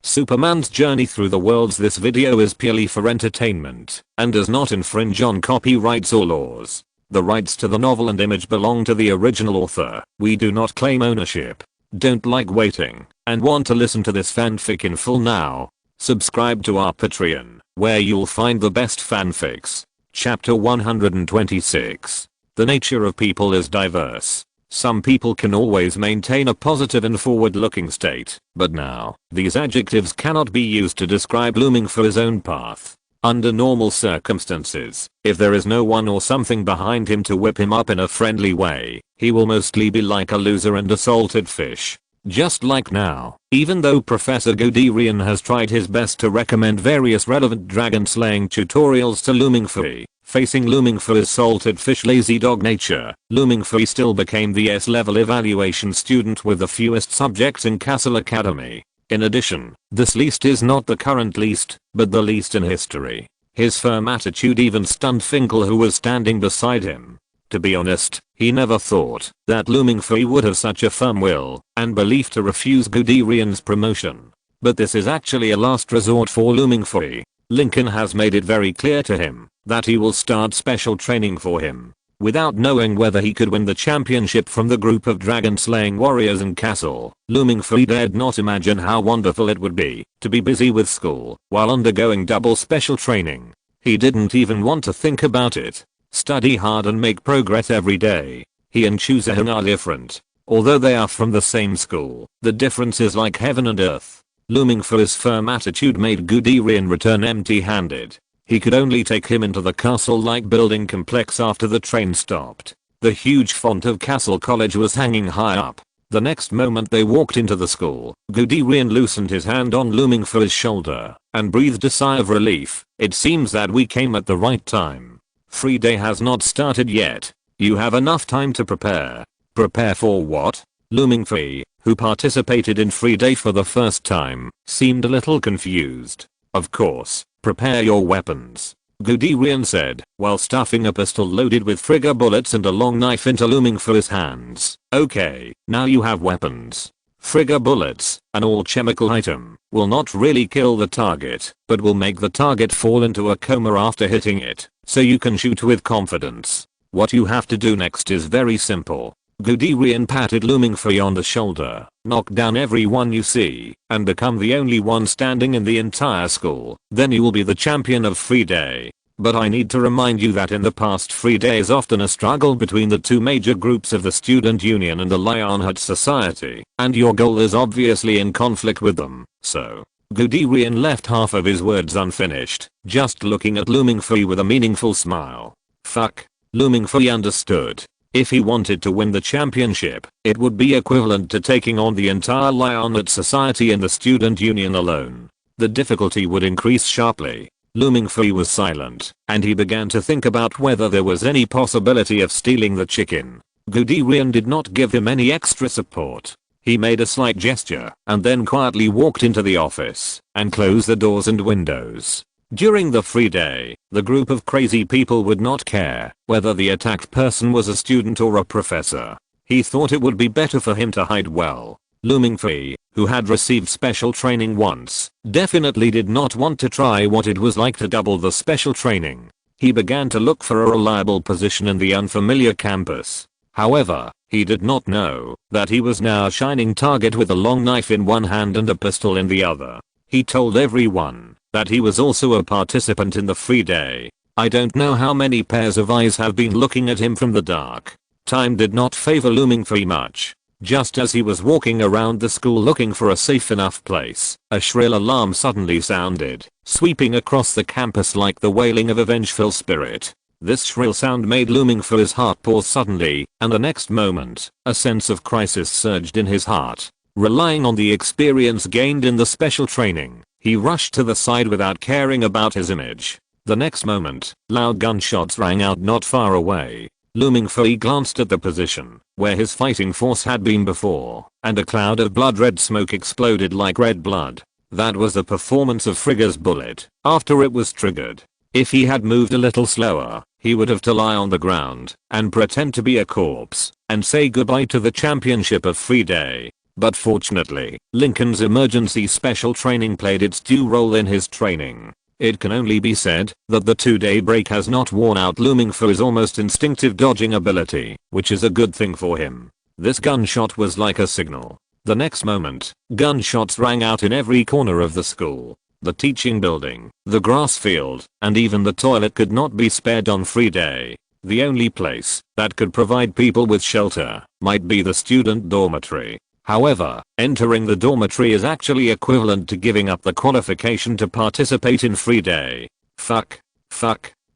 Superman's journey through the worlds. This video is purely for entertainment and does not infringe on copyrights or laws. The rights to the novel and image belong to the original author. We do not claim ownership. Don't like waiting and want to listen to this fanfic in full now? Subscribe to our Patreon, where you'll find the best fanfics. Chapter 126. The nature of people is diverse. Some people can always maintain a positive and forward-looking state, but now, these adjectives cannot be used to describe looming for his own path. Under normal circumstances, if there is no one or something behind him to whip him up in a friendly way, he will mostly be like a loser and a salted fish. Just like now, even though Professor Guderian has tried his best to recommend various relevant dragon slaying tutorials to Lumingfree, facing Lumingfree's salted fish lazy dog nature, Lumingfree still became the S-level evaluation student with the fewest subjects in Castle Academy. In addition, this least is not the current least, but the least in history. His firm attitude even stunned Finkel, who was standing beside him. To be honest, he never thought that Lumingfree would have such a firm will and belief to refuse Guderian's promotion. But this is actually a last resort for Lumingfree. Lincoln has made it very clear to him that he will start special training for him. Without knowing whether he could win the championship from the group of dragon-slaying warriors in Castle, Lumingfree dared not imagine how wonderful it would be to be busy with school while undergoing double special training. He didn't even want to think about it. Study hard and make progress every day. He and Chusehan are different. Although they are from the same school, the difference is like heaven and earth. Lumingfree's firm attitude made Guderian return empty-handed. He could only take him into the castle-like building complex after the train stopped. The huge font of Castle College was hanging high up. The next moment they walked into the school, Guderian loosened his hand on Lumingfree's shoulder and breathed a sigh of relief. It seems that we came at the right time. Free day has not started yet. You have enough time to prepare. Prepare for what? Lumingfree, who participated in Free Day for the first time, seemed a little confused. Of course, prepare your weapons, Guderian said, while stuffing a pistol loaded with trigger bullets and a long knife into Lumingfree's hands. Okay, now you have weapons. Trigger bullets, an all-chemical item, will not really kill the target, but will make the target fall into a coma after hitting it, so you can shoot with confidence. What you have to do next is very simple. Guderian patted Lumingfree on the shoulder. Knock down everyone you see, and become the only one standing in the entire school. Then you will be the champion of Free Day. But I need to remind you that in the past, Free Day is often a struggle between the two major groups of the Student Union and the Lionheart Society, and your goal is obviously in conflict with them, so. Guderian left half of his words unfinished, just looking at Lumingfree with a meaningful smile. Fuck. Lumingfree understood. If he wanted to win the championship, it would be equivalent to taking on the entire Lionheart Society and the Student Union alone. The difficulty would increase sharply. Lumingfree was silent, and he began to think about whether there was any possibility of stealing the chicken. Guderian did not give him any extra support. He made a slight gesture, and then quietly walked into the office, and closed the doors and windows. During the Free Day, the group of crazy people would not care whether the attacked person was a student or a professor. He thought it would be better for him to hide well. Lumingfree, who had received special training once, definitely did not want to try what it was like to double the special training. He began to look for a reliable position in the unfamiliar campus. However, he did not know that he was now a shining target with a long knife in one hand and a pistol in the other. He told everyone that he was also a participant in the Free Day. I don't know how many pairs of eyes have been looking at him from the dark. Time did not favor Lumingfree much. Just as he was walking around the school looking for a safe enough place, a shrill alarm suddenly sounded, sweeping across the campus like the wailing of a vengeful spirit. This shrill sound made Lumingfree's heart pause suddenly, and the next moment, a sense of crisis surged in his heart. Relying on the experience gained in the special training, he rushed to the side without caring about his image. The next moment, loud gunshots rang out not far away. Lumingfree glanced at the position where his fighting force had been before, and a cloud of blood-red smoke exploded like red blood. That was the performance of Frigga's bullet after it was triggered. If he had moved a little slower, he would have to lie on the ground and pretend to be a corpse and say goodbye to the championship of Free Day. But fortunately, Lincoln's emergency special training played its due role in his training. It can only be said that the 2-day break has not worn out Looming for his almost instinctive dodging ability, which is a good thing for him. This gunshot was like a signal. The next moment, gunshots rang out in every corner of the school. The teaching building, the grass field, and even the toilet could not be spared on free day. The only place that could provide people with shelter might be the student dormitory. However, entering the dormitory is actually equivalent to giving up the qualification to participate in free day. Fuck.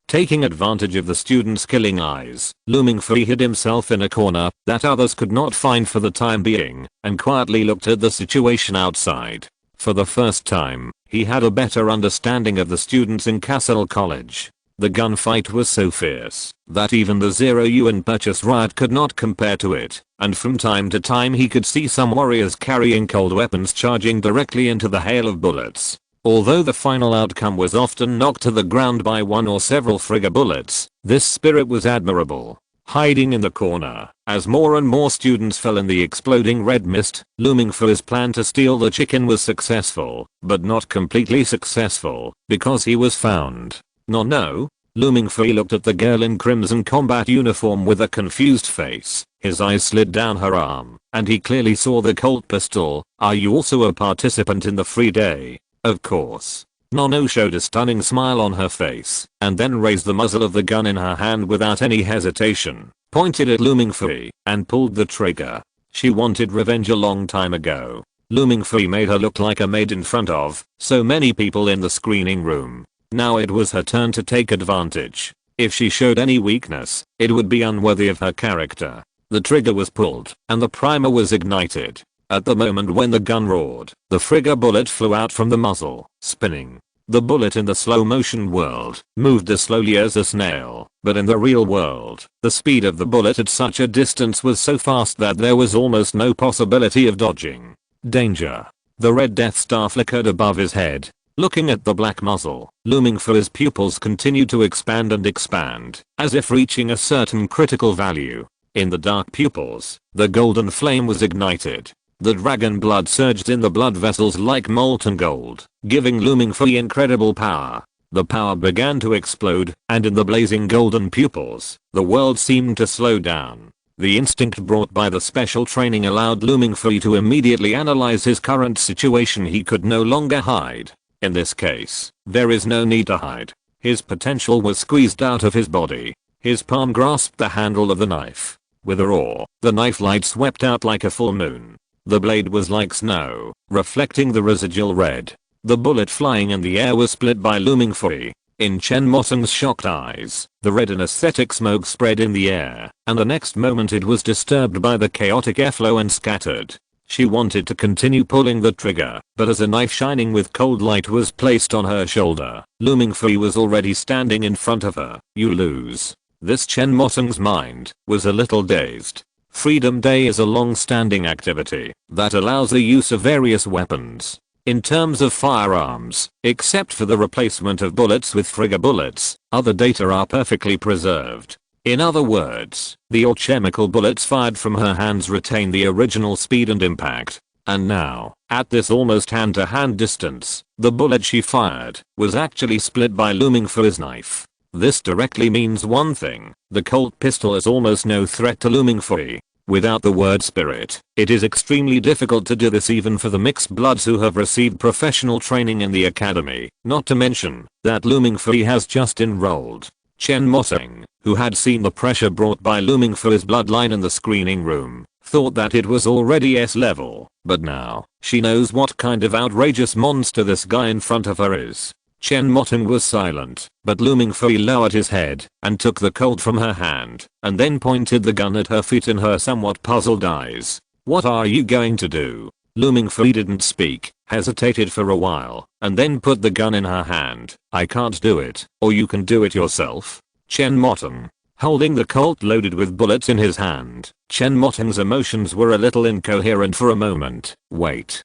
Taking advantage of the students' killing eyes, Looming Free hid himself in a corner that others could not find for the time being, and quietly looked at the situation outside. For the first time, he had a better understanding of the students in Castle College. The gunfight was so fierce that even the Zero UN Purchase riot could not compare to it, and from time to time he could see some warriors carrying cold weapons charging directly into the hail of bullets. Although the final outcome was often knocked to the ground by one or several frigga bullets, this spirit was admirable. Hiding in the corner, as more and more students fell in the exploding red mist, Looming for his plan to steal the chicken was successful, but not completely successful, because he was found. No. Looming Free looked at the girl in crimson combat uniform with a confused face. His eyes slid down her arm, and he clearly saw the Colt pistol. Are you also a participant in the free day? Of course. Nono showed a stunning smile on her face, and then raised the muzzle of the gun in her hand without any hesitation, pointed at Looming Free, and pulled the trigger. She wanted revenge a long time ago. Looming Free made her look like a maid in front of so many people in the screening room. Now it was her turn to take advantage. If she showed any weakness, it would be unworthy of her character. The trigger was pulled, and the primer was ignited. At the moment when the gun roared, the frigga bullet flew out from the muzzle, spinning. The bullet in the slow motion world moved as slowly as a snail, but in the real world, the speed of the bullet at such a distance was so fast that there was almost no possibility of dodging. Danger. The red Death Star flickered above his head. Looking at the black muzzle, Looming for his pupils continued to expand and expand, as if reaching a certain critical value. In the dark pupils, the golden flame was ignited. The dragon blood surged in the blood vessels like molten gold, giving Looming Free incredible power. The power began to explode, and in the blazing golden pupils, the world seemed to slow down. The instinct brought by the special training allowed Looming Free to immediately analyze his current situation. He could no longer hide. In this case, there is no need to hide. His potential was squeezed out of his body. His palm grasped the handle of the knife. With a roar, the knife light swept out like a full moon. The blade was like snow, reflecting the residual red. The bullet flying in the air was split by Looming Free. In Chen Motung's shocked eyes, the red anesthetic smoke spread in the air, and the next moment it was disturbed by the chaotic airflow and scattered. She wanted to continue pulling the trigger, but as a knife shining with cold light was placed on her shoulder, Looming Free was already standing in front of her. You lose. This Chen Motung's mind was a little dazed. Freedom Day is a long-standing activity that allows the use of various weapons. In terms of firearms, except for the replacement of bullets with frigga bullets, other data are perfectly preserved. In other words, the alchemical bullets fired from her hands retain the original speed and impact. And now, at this almost hand-to-hand distance, the bullet she fired was actually split by Looming for his knife. This directly means one thing: the Colt pistol is almost no threat to Looming Free. Without the word spirit, it is extremely difficult to do this even for the mixed bloods who have received professional training in the academy, not to mention that Looming Free has just enrolled. Chen Motung, who had seen the pressure brought by Looming for his bloodline in the screening room, thought that it was already S level, but now, she knows what kind of outrageous monster this guy in front of her is. Chen Motung was silent, but Looming Free lowered his head and took the Colt from her hand, and then pointed the gun at her feet in her somewhat puzzled eyes. What are you going to do? Looming Free didn't speak, hesitated for a while, and then put the gun in her hand. I can't do it, or you can do it yourself. Chen Motung, holding the Colt loaded with bullets in his hand, Chen Motung's emotions were a little incoherent for a moment. Wait,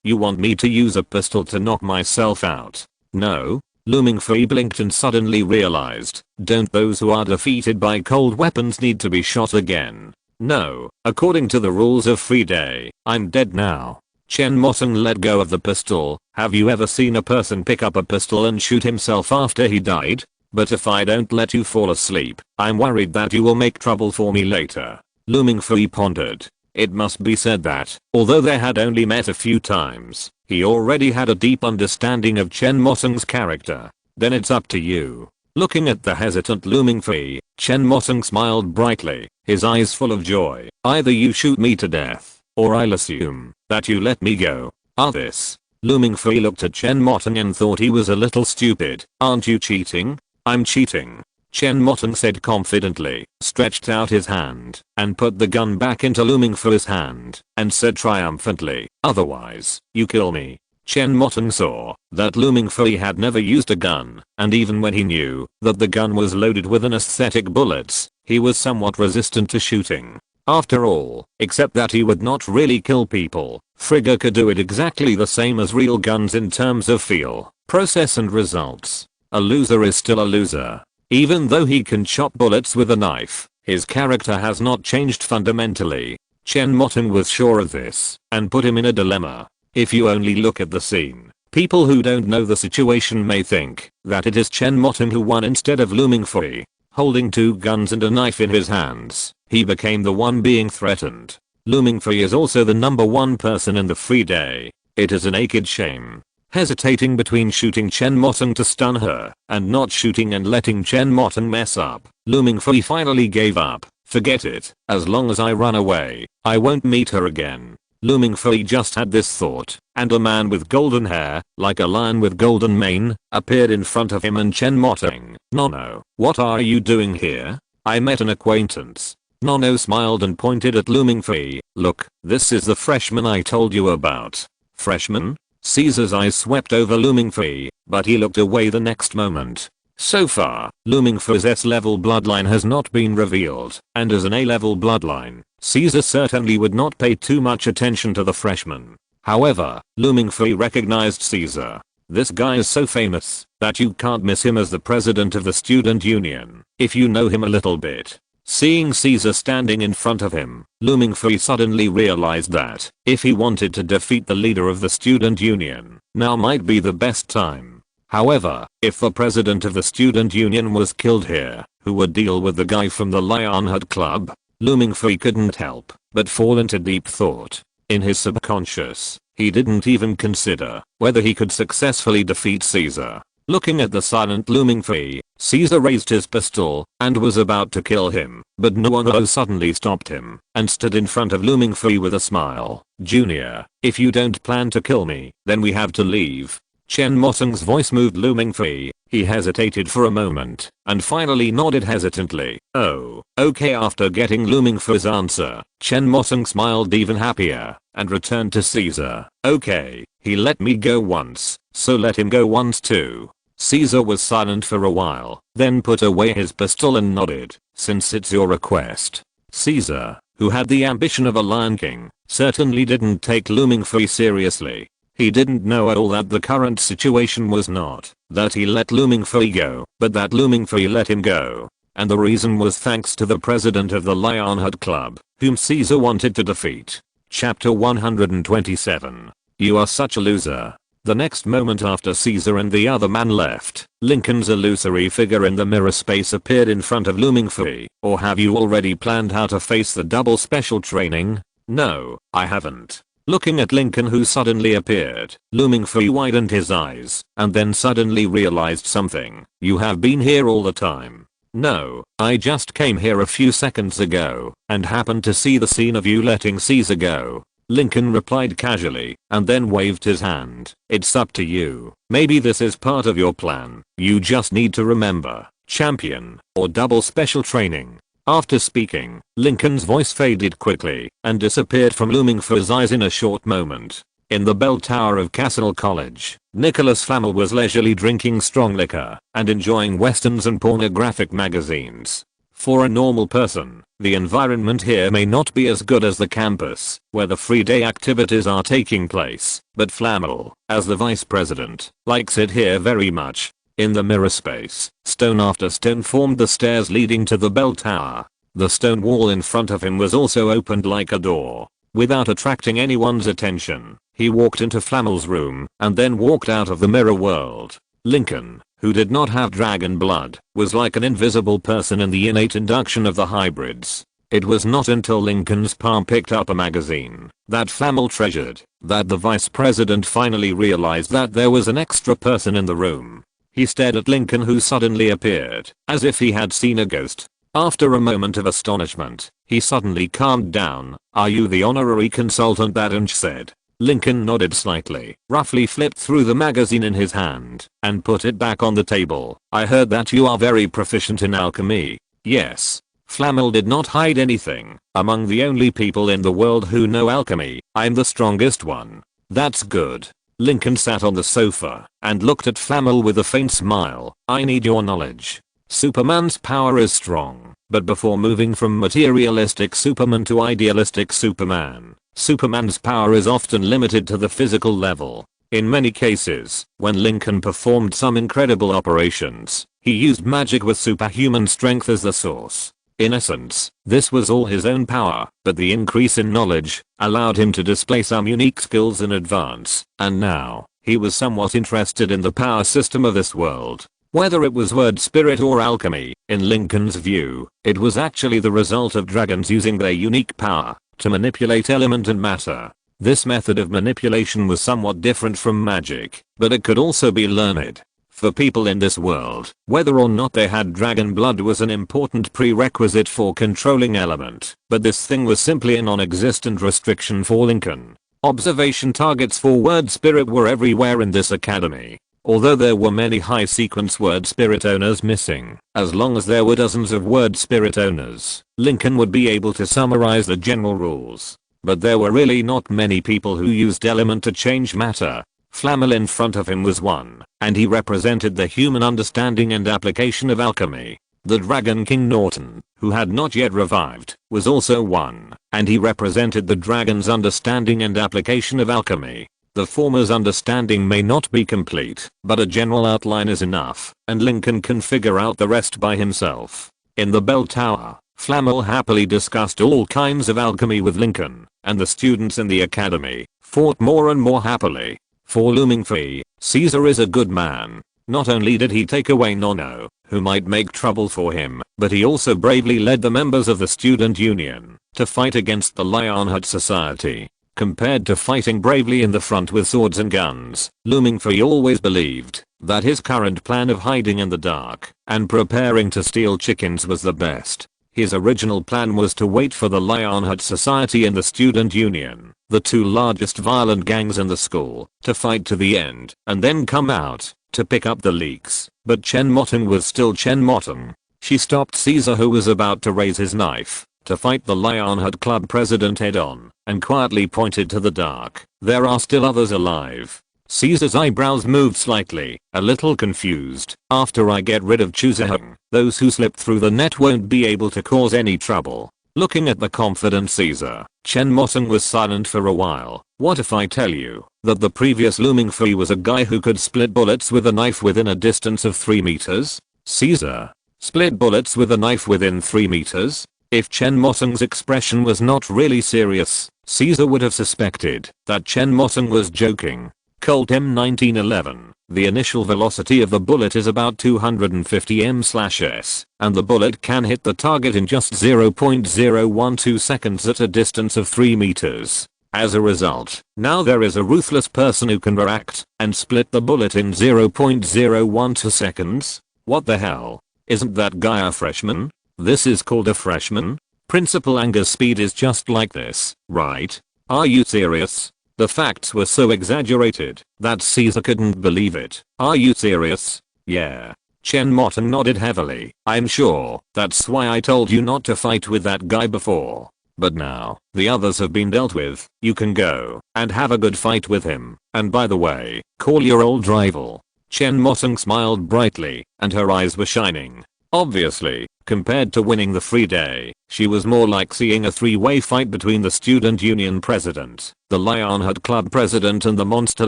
you want me to use a pistol to knock myself out? No? Looming Free blinked and suddenly realized, don't those who are defeated by cold weapons need to be shot again? No, according to the rules of Free Day, I'm dead now. Chen Motong let go of the pistol. Have you ever seen a person pick up a pistol and shoot himself after he died? But if I don't let you fall asleep, I'm worried that you will make trouble for me later. Lu Mingfei pondered. It must be said that, although they had only met a few times, he already had a deep understanding of Chen Motong's character. Then it's up to you. Looking at the hesitant Lu Mingfei, Chen Motong smiled brightly, his eyes full of joy. Either you shoot me to death, or I'll assume that you let me go. This. Lu Mingfei looked at Chen Motong and thought he was a little stupid. Aren't you cheating? I'm cheating. Chen Motong said confidently, stretched out his hand, and put the gun back into Lu Mingfei's hand, and said triumphantly, otherwise, you kill me. Chen Motong saw that Lu Mingfei had never used a gun, and even when he knew that the gun was loaded with anesthetic bullets, he was somewhat resistant to shooting. After all, except that he would not really kill people, Frigga could do it exactly the same as real guns in terms of feel, process and results. A loser is still a loser. Even though he can chop bullets with a knife, his character has not changed fundamentally. Chen Motong was sure of this, and put him in a dilemma. If you only look at the scene, people who don't know the situation may think that it is Chen Motong who won instead of Lu Mingfei. Holding two guns and a knife in his hands, he became the one being threatened. Lu Mingfei is also the number one person in the Free Day. It is a naked shame. Hesitating between shooting Chen Motong to stun her and not shooting and letting Chen Motong mess up, Lu Mingfei finally gave up. Forget it, as long as I run away, I won't meet her again. Lu Mingfei just had this thought, and a man with golden hair, like a lion with golden mane, appeared in front of him and Chen Motong. Nono, what are you doing here? I met an acquaintance. Nono smiled and pointed at Lu Mingfei. Look, this is the freshman I told you about. Freshman? Caesar's eyes swept over Lu Mingfei, but he looked away the next moment. So far, Lu Mingfei's S-level bloodline has not been revealed, and as an A-level bloodline, Caesar certainly would not pay too much attention to the freshman. However, Lu Mingfei recognized Caesar. This guy is so famous that you can't miss him as the president of the student union, if you know him a little bit. Seeing Caesar standing in front of him, Lu Mingfei suddenly realized that if he wanted to defeat the leader of the student union, now might be the best time. However, if the president of the student union was killed here, who would deal with the guy from the Lionheart Club? Lu Mingfei couldn't help but fall into deep thought. In his subconscious, he didn't even consider whether he could successfully defeat Caesar. Looking at the silent Lu Mingfei, Caesar raised his pistol and was about to kill him, but Nuongo suddenly stopped him and stood in front of Lu Mingfei with a smile. Junior, if you don't plan to kill me, then we have to leave. Chen Motong's voice moved Lu Mingfei. He hesitated for a moment and finally nodded hesitantly. Oh, okay. After getting Lu Mingfei's answer, Chen Motong smiled even happier and returned to Caesar. Okay, he let me go once, so let him go once too. Caesar was silent for a while, then put away his pistol and nodded. Since it's your request. Caesar, who had the ambition of a Lion King, certainly didn't take Lu Mingfei seriously. He didn't know at all that the current situation was not that he let Lu Mingfei go, but that Lu Mingfei let him go. And the reason was thanks to the president of the Lionheart Club, whom Caesar wanted to defeat. Chapter 127. You are such a loser. The next moment after Caesar and the other man left, Lincoln's illusory figure in the mirror space appeared in front of Lu Mingfei. Or have you already planned how to face the double special training? No, I haven't. Looking at Lincoln who suddenly appeared, Lu Mingfei widened his eyes and then suddenly realized something. You have been here all the time. No, I just came here a few seconds ago and happened to see the scene of you letting Caesar go. Lincoln replied casually and then waved his hand. It's up to you. Maybe this is part of your plan. You just need to remember, champion, or double special training. After speaking, Lincoln's voice faded quickly and disappeared from Lu Mingfei's eyes in a short moment. In the bell tower of Castle College, Nicholas Flamel was leisurely drinking strong liquor and enjoying westerns and pornographic magazines. For a normal person, the environment here may not be as good as the campus, where the free day activities are taking place, but Flamel, as the vice president, likes it here very much. In the mirror space, stone after stone formed the stairs leading to the bell tower. The stone wall in front of him was also opened like a door. Without attracting anyone's attention, he walked into Flamel's room and then walked out of the mirror world. Lincoln, who did not have dragon blood, was like an invisible person in the innate induction of the hybrids. It was not until Lincoln's palm picked up a magazine that Flamel treasured that the vice president finally realized that there was an extra person in the room. He stared at Lincoln, who suddenly appeared, as if he had seen a ghost. After a moment of astonishment, he suddenly calmed down. "Are you the honorary consultant that Unch said?" Lincoln nodded slightly, roughly flipped through the magazine in his hand, and put it back on the table. "I heard that you are very proficient in alchemy." "Yes." Flamel did not hide anything. "Among the only people in the world who know alchemy, I'm the strongest one." "That's good." Lincoln sat on the sofa and looked at Flamel with a faint smile. "I need your knowledge. Superman's power is strong, but before moving from materialistic Superman to idealistic Superman, Superman's power is often limited to the physical level. In many cases, when Lincoln performed some incredible operations, he used magic with superhuman strength as the source. In essence, this was all his own power, but the increase in knowledge allowed him to display some unique skills in advance, and now, he was somewhat interested in the power system of this world. Whether it was word spirit or alchemy, in Lincoln's view, it was actually the result of dragons using their unique power to manipulate element and matter. This method of manipulation was somewhat different from magic, but it could also be learned. For people in this world, whether or not they had dragon blood was an important prerequisite for controlling element, but this thing was simply a non-existent restriction for Lincoln. Observation targets for word spirit were everywhere in this academy. Although there were many high sequence word spirit owners missing, as long as there were dozens of word spirit owners, Lincoln would be able to summarize the general rules. But there were really not many people who used element to change matter. Flamel in front of him was one, and he represented the human understanding and application of alchemy. The Dragon King Norton, who had not yet revived, was also one, and he represented the dragon's understanding and application of alchemy. The former's understanding may not be complete, but a general outline is enough, and Lincoln can figure out the rest by himself. In the bell tower, Flamel happily discussed all kinds of alchemy with Lincoln, and the students in the academy fought more and more happily. For looming free, Caesar is a good man. Not only did he take away Nono, who might make trouble for him, but he also bravely led the members of the student union to fight against the Lionheart Society. Compared to fighting bravely in the front with swords and guns, Looming Free always believed that his current plan of hiding in the dark and preparing to steal chickens was the best. His original plan was to wait for the Lionheart Society and the student union, the two largest violent gangs in the school, to fight to the end, and then come out to pick up the leaks. But Chen Motten was still Chen Motten. She stopped Caesar, who was about to raise his knife to fight the Lionheart Club president head on, and quietly pointed to the dark. "There are still others alive." Caesar's eyebrows moved slightly, a little confused. "After I get rid of Chuzahong, those who slip through the net won't be able to cause any trouble." Looking at the confident Caesar, Chen Motten was silent for a while. "What if I tell you that the previous Looming Free was a guy who could split bullets with a knife within a distance of 3 meters? Caesar, split bullets with a knife within 3 meters? If Chen Motten's expression was not really serious, Caesar would have suspected that Chen Motten was joking. Colt M1911. The initial velocity of the bullet is about 250 m/s, and the bullet can hit the target in just 0.012 seconds at a distance of 3 meters. As a result, now there is a ruthless person who can react and split the bullet in 0.012 seconds? What the hell? Isn't that guy a freshman? This is called a freshman? Principal Anger's speed is just like this, right? Are you serious? The facts were so exaggerated that Caesar couldn't believe it. Are you serious? Yeah. Chen Motten nodded heavily. "I'm sure that's why I told you not to fight with that guy before. But now, the others have been dealt with. You can go and have a good fight with him. And by the way, call your old rival." Chen Motten smiled brightly, and her eyes were shining. Obviously, compared to winning the free day, she was more like seeing a three-way fight between the student union president, the Lionheart Club president, and the monster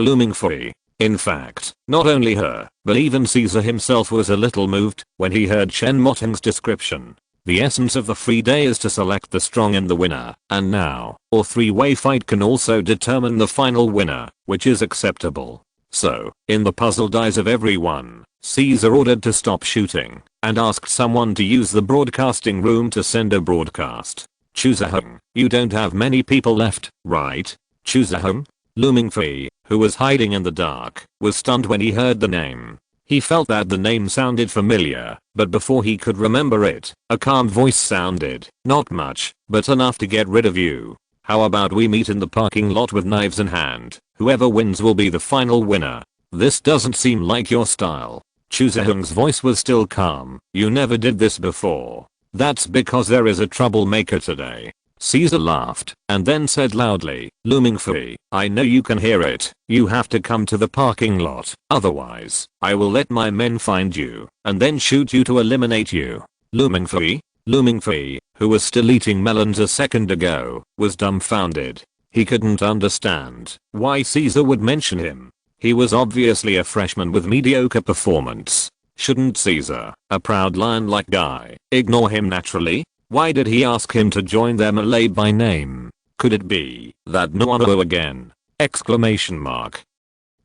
Looming Free. In fact, not only her, but even Caesar himself was a little moved when he heard Chen Motten's description. The essence of the free day is to select the strong and the winner, and now, or three-way fight can also determine the final winner, which is acceptable. So, in the puzzled eyes of everyone, Caesar ordered to stop shooting, and asked someone to use the broadcasting room to send a broadcast. Choosahung, you don't have many people left, right? Choosahung? Looming Fee, who was hiding in the dark, was stunned when he heard the name. He felt that the name sounded familiar, but before he could remember it, a calm voice sounded, not much, but enough to get rid of you. How about we meet in the parking lot with knives in hand? Whoever wins will be the final winner. This doesn't seem like your style. Choosahung's voice was still calm. You never did this before. That's because there is a troublemaker today. Caesar laughed, and then said loudly, Looming Fee, I know you can hear it. You have to come to the parking lot. Otherwise, I will let my men find you, and then shoot you to eliminate you. Looming Fee? Looming Fee, who was still eating melons a second ago, was dumbfounded. He couldn't understand why Caesar would mention him. He was obviously a freshman with mediocre performance. Shouldn't Caesar, a proud lion-like guy, ignore him naturally? Why did he ask him to join their melee by name? Could it be that no one again? Exclamation mark.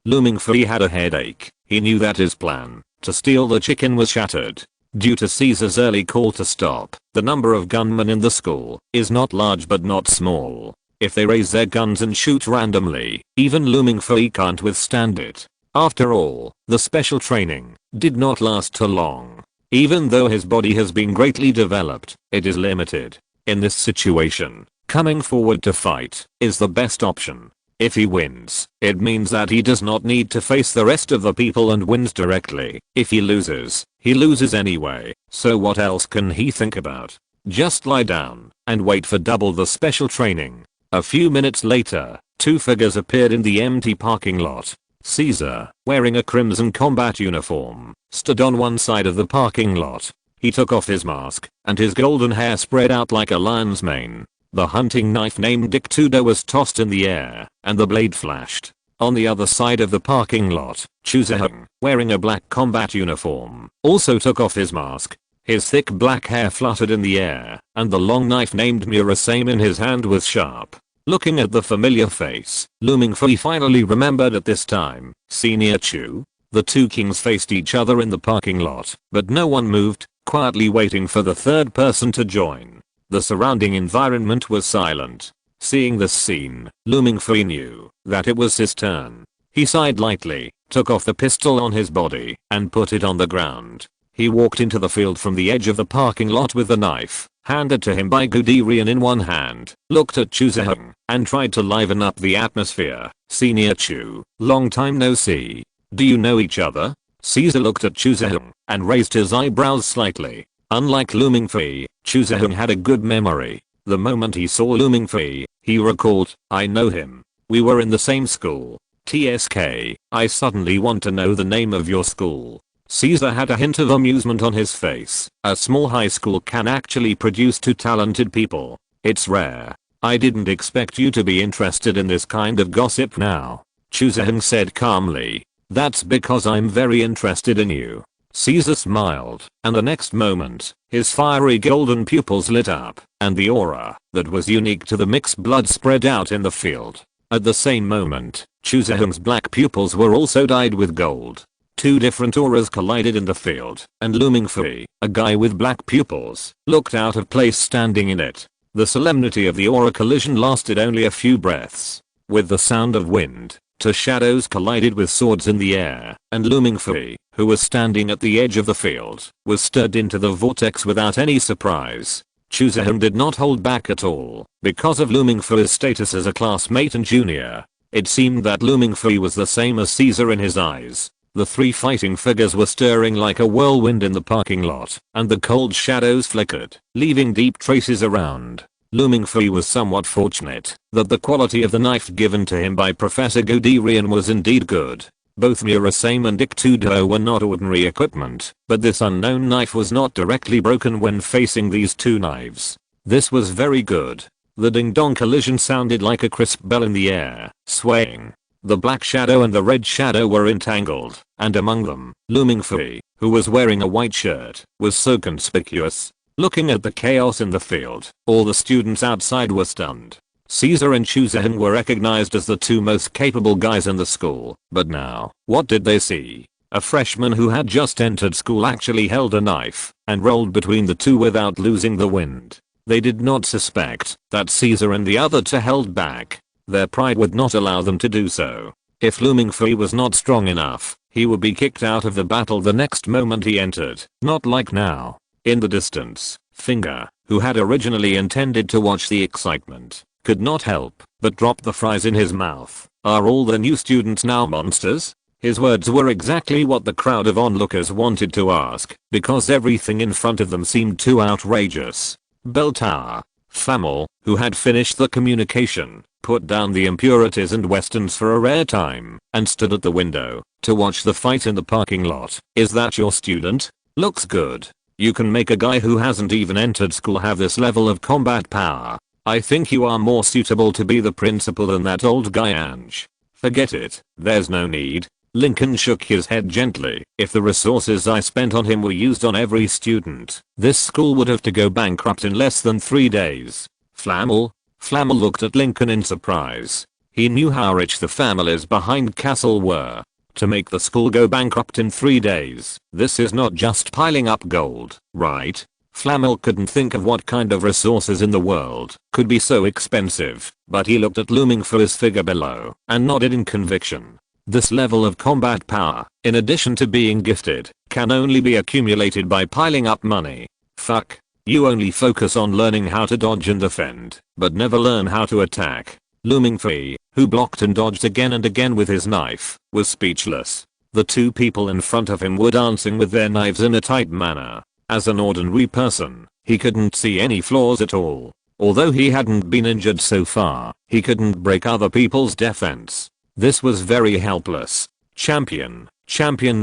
Looming Fee had a headache. He knew that his plan to steal the chicken was shattered. Due to Caesar's early call to stop, the number of gunmen in the school is not large but not small. If they raise their guns and shoot randomly, even Looming Fee can't withstand it. After all, the special training did not last too long. Even though his body has been greatly developed, it is limited. In this situation, coming forward to fight is the best option. If he wins, it means that he does not need to face the rest of the people and wins directly. If he loses anyway, so what else can he think about? Just lie down and wait for double the special training. A few minutes later, two figures appeared in the empty parking lot. Caesar, wearing a crimson combat uniform, stood on one side of the parking lot. He took off his mask, and his golden hair spread out like a lion's mane. The hunting knife named Dick Tudor was tossed in the air, and the blade flashed. On the other side of the parking lot, Choosahung, wearing a black combat uniform, also took off his mask. His thick black hair fluttered in the air, and the long knife named Murasame in his hand was sharp. Looking at the familiar face, Looming Fee finally remembered at this time, Senior Chu. The two kings faced each other in the parking lot, but no one moved, quietly waiting for the third person to join. The surrounding environment was silent. Seeing this scene, Looming Fee knew that it was his turn. He sighed lightly, took off the pistol on his body, and put it on the ground. He walked into the field from the edge of the parking lot with the knife, handed to him by Guderian in one hand, looked at Choosahung, and tried to liven up the atmosphere. Senior Chu, long time no see. Do you know each other? Caesar looked at Choosahung, and raised his eyebrows slightly. Unlike Looming Fee, Choosahung had a good memory. The moment he saw Looming Fee, he recalled, I know him. We were in the same school. TSK, I suddenly want to know the name of your school. Caesar had a hint of amusement on his face. A small high school can actually produce two talented people. It's rare. I didn't expect you to be interested in this kind of gossip now. Choosahung said calmly. That's because I'm very interested in you. Caesar smiled, and the next moment, his fiery golden pupils lit up, and the aura that was unique to the mixed blood spread out in the field. At the same moment, Choosahung's black pupils were also dyed with gold. Two different auras collided in the field, and Looming Fee, a guy with black pupils, looked out of place standing in it. The solemnity of the aura collision lasted only a few breaths. With the sound of wind, two shadows collided with swords in the air, and Looming Fee, who was standing at the edge of the field, was stirred into the vortex without any surprise. Choosahung did not hold back at all, because of Looming Fee's status as a classmate and junior. It seemed that Looming Fee was the same as Caesar in his eyes. The three fighting figures were stirring like a whirlwind in the parking lot, and the cold shadows flickered, leaving deep traces around. Looming Fee was somewhat fortunate that the quality of the knife given to him by Professor Guderian was indeed good. Both Murasame and Dick Tudor were not ordinary equipment, but this unknown knife was not directly broken when facing these two knives. This was very good. The ding-dong collision sounded like a crisp bell in the air, swaying. The black shadow and the red shadow were entangled, and among them, Looming Fee, who was wearing a white shirt, was so conspicuous. Looking at the chaos in the field, all the students outside were stunned. Caesar and Chuzahun were recognized as the two most capable guys in the school, but now, what did they see? A freshman who had just entered school actually held a knife and rolled between the two without losing the wind. They did not suspect that Caesar and the other two held back. Their pride would not allow them to do so. If Looming Free was not strong enough, he would be kicked out of the battle the next moment he entered, not like now. In the distance, Finger, who had originally intended to watch the excitement, could not help but drop the fries in his mouth. Are all the new students now monsters? His words were exactly what the crowd of onlookers wanted to ask, because everything in front of them seemed too outrageous. Bell Tower. Flamel, who had finished the communication, put down the impurities and westerns for a rare time, and stood at the window to watch the fight in the parking lot. Is that your student? Looks good. You can make a guy who hasn't even entered school have this level of combat power. I think you are more suitable to be the principal than that old guy Ange. Forget it, there's no need. Lincoln shook his head gently. If the resources I spent on him were used on every student, this school would have to go bankrupt in less than 3 days. Flamel? Flamel looked at Lincoln in surprise. He knew how rich the families behind Castle were. To make the school go bankrupt in 3 days, this is not just piling up gold, right? Flamel couldn't think of what kind of resources in the world could be so expensive, but he looked at Looming for his figure below and nodded in conviction. This level of combat power, in addition to being gifted, can only be accumulated by piling up money. Fuck. You only focus on learning how to dodge and defend, but never learn how to attack. Looming Free, who blocked and dodged again and again with his knife, was speechless. The two people in front of him were dancing with their knives in a tight manner. As an ordinary person, he couldn't see any flaws at all. Although he hadn't been injured so far, he couldn't break other people's defense. This was very helpless. Champion,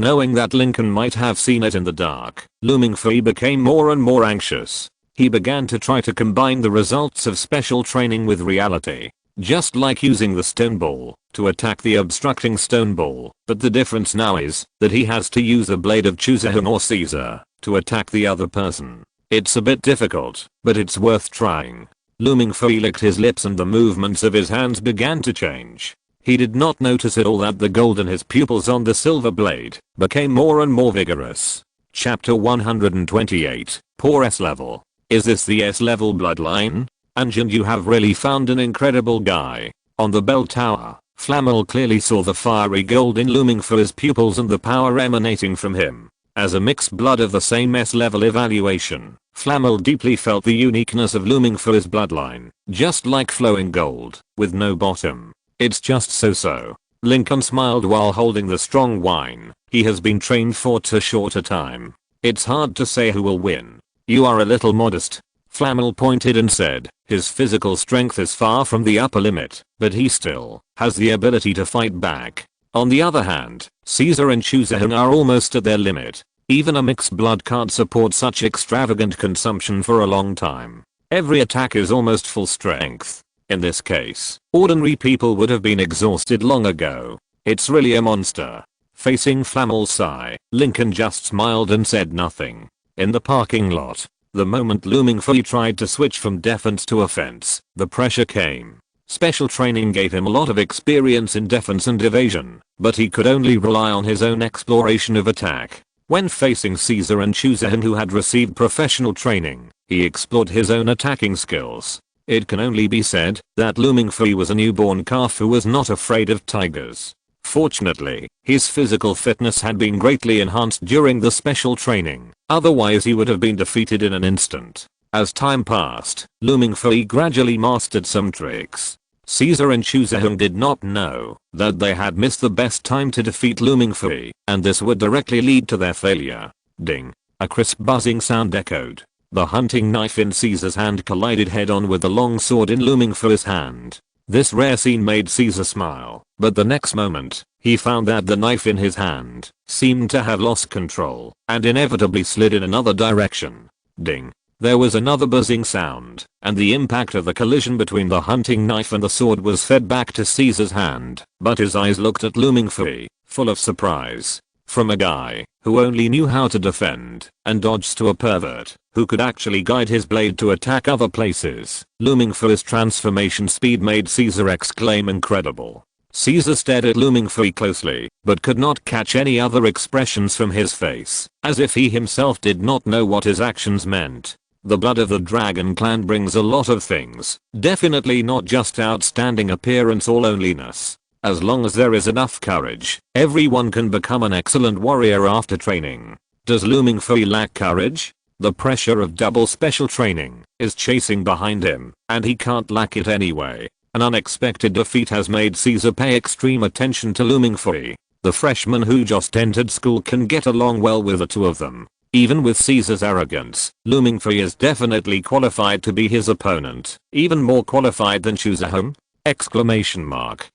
knowing that Lincoln might have seen it in the dark, Looming Free became more and more anxious. He began to try to combine the results of special training with reality. Just like using the stone ball to attack the obstructing stone ball, but the difference now is that he has to use a blade of Chuzahun or Caesar to attack the other person. It's a bit difficult, but it's worth trying. Looming Free licked his lips and the movements of his hands began to change. He did not notice at all that the gold in his pupils on the silver blade became more and more vigorous. Chapter 128, Poor S level. Is this the S level bloodline? And you have really found an incredible guy. On the bell tower, Flamel clearly saw the fiery gold in Looming for his pupils and the power emanating from him. As a mixed blood of the same S-level evaluation, Flamel deeply felt the uniqueness of Looming for his bloodline, just like flowing gold, with no bottom. It's just so. Lincoln smiled while holding the strong wine. He has been trained for too short a time. It's hard to say who will win. You are a little modest. Flamel pointed and said, his physical strength is far from the upper limit, but he still has the ability to fight back. On the other hand, Caesar and Chuzahun are almost at their limit. Even a mixed blood can't support such extravagant consumption for a long time. Every attack is almost full strength. In this case, ordinary people would have been exhausted long ago. It's really a monster. Facing Flamel's sigh, Lincoln just smiled and said nothing. In the parking lot, the moment Looming Free tried to switch from defense to offense, the pressure came. Special training gave him a lot of experience in defense and evasion, but he could only rely on his own exploration of attack. When facing Caesar and Chuzahun, who had received professional training, he explored his own attacking skills. It can only be said that Looming Free was a newborn calf who was not afraid of tigers. Fortunately, his physical fitness had been greatly enhanced during the special training, otherwise he would have been defeated in an instant. As time passed, Looming Free gradually mastered some tricks. Caesar and Chuzahun did not know that they had missed the best time to defeat Looming Free, and this would directly lead to their failure. Ding! A crisp buzzing sound echoed. The hunting knife in Caesar's hand collided head-on with the long sword in Looming Free's hand. This rare scene made Caesar smile, but the next moment, he found that the knife in his hand seemed to have lost control and inevitably slid in another direction. Ding! There was another buzzing sound, and the impact of the collision between the hunting knife and the sword was fed back to Caesar's hand, but his eyes looked at Looming Free, full of surprise. from a guy who only knew how to defend and dodge to a pervert who could actually guide his blade to attack other places. Looming for his transformation speed made Caesar exclaim incredible. Caesar stared at Looming Fui closely, but could not catch any other expressions from his face, as if he himself did not know what his actions meant. The blood of the dragon clan brings a lot of things, definitely not just outstanding appearance or loneliness. As long as there is enough courage, everyone can become an excellent warrior after training. Does Looming Fui lack courage? The pressure of double special training is chasing behind him, and he can't lack it anyway. An unexpected defeat has made Caesar pay extreme attention to Looming Fui. The freshman who just entered school can get along well with the two of them. Even with Caesar's arrogance, Looming Fui is definitely qualified to be his opponent. Even more qualified than Choosahung? Exclamation mark.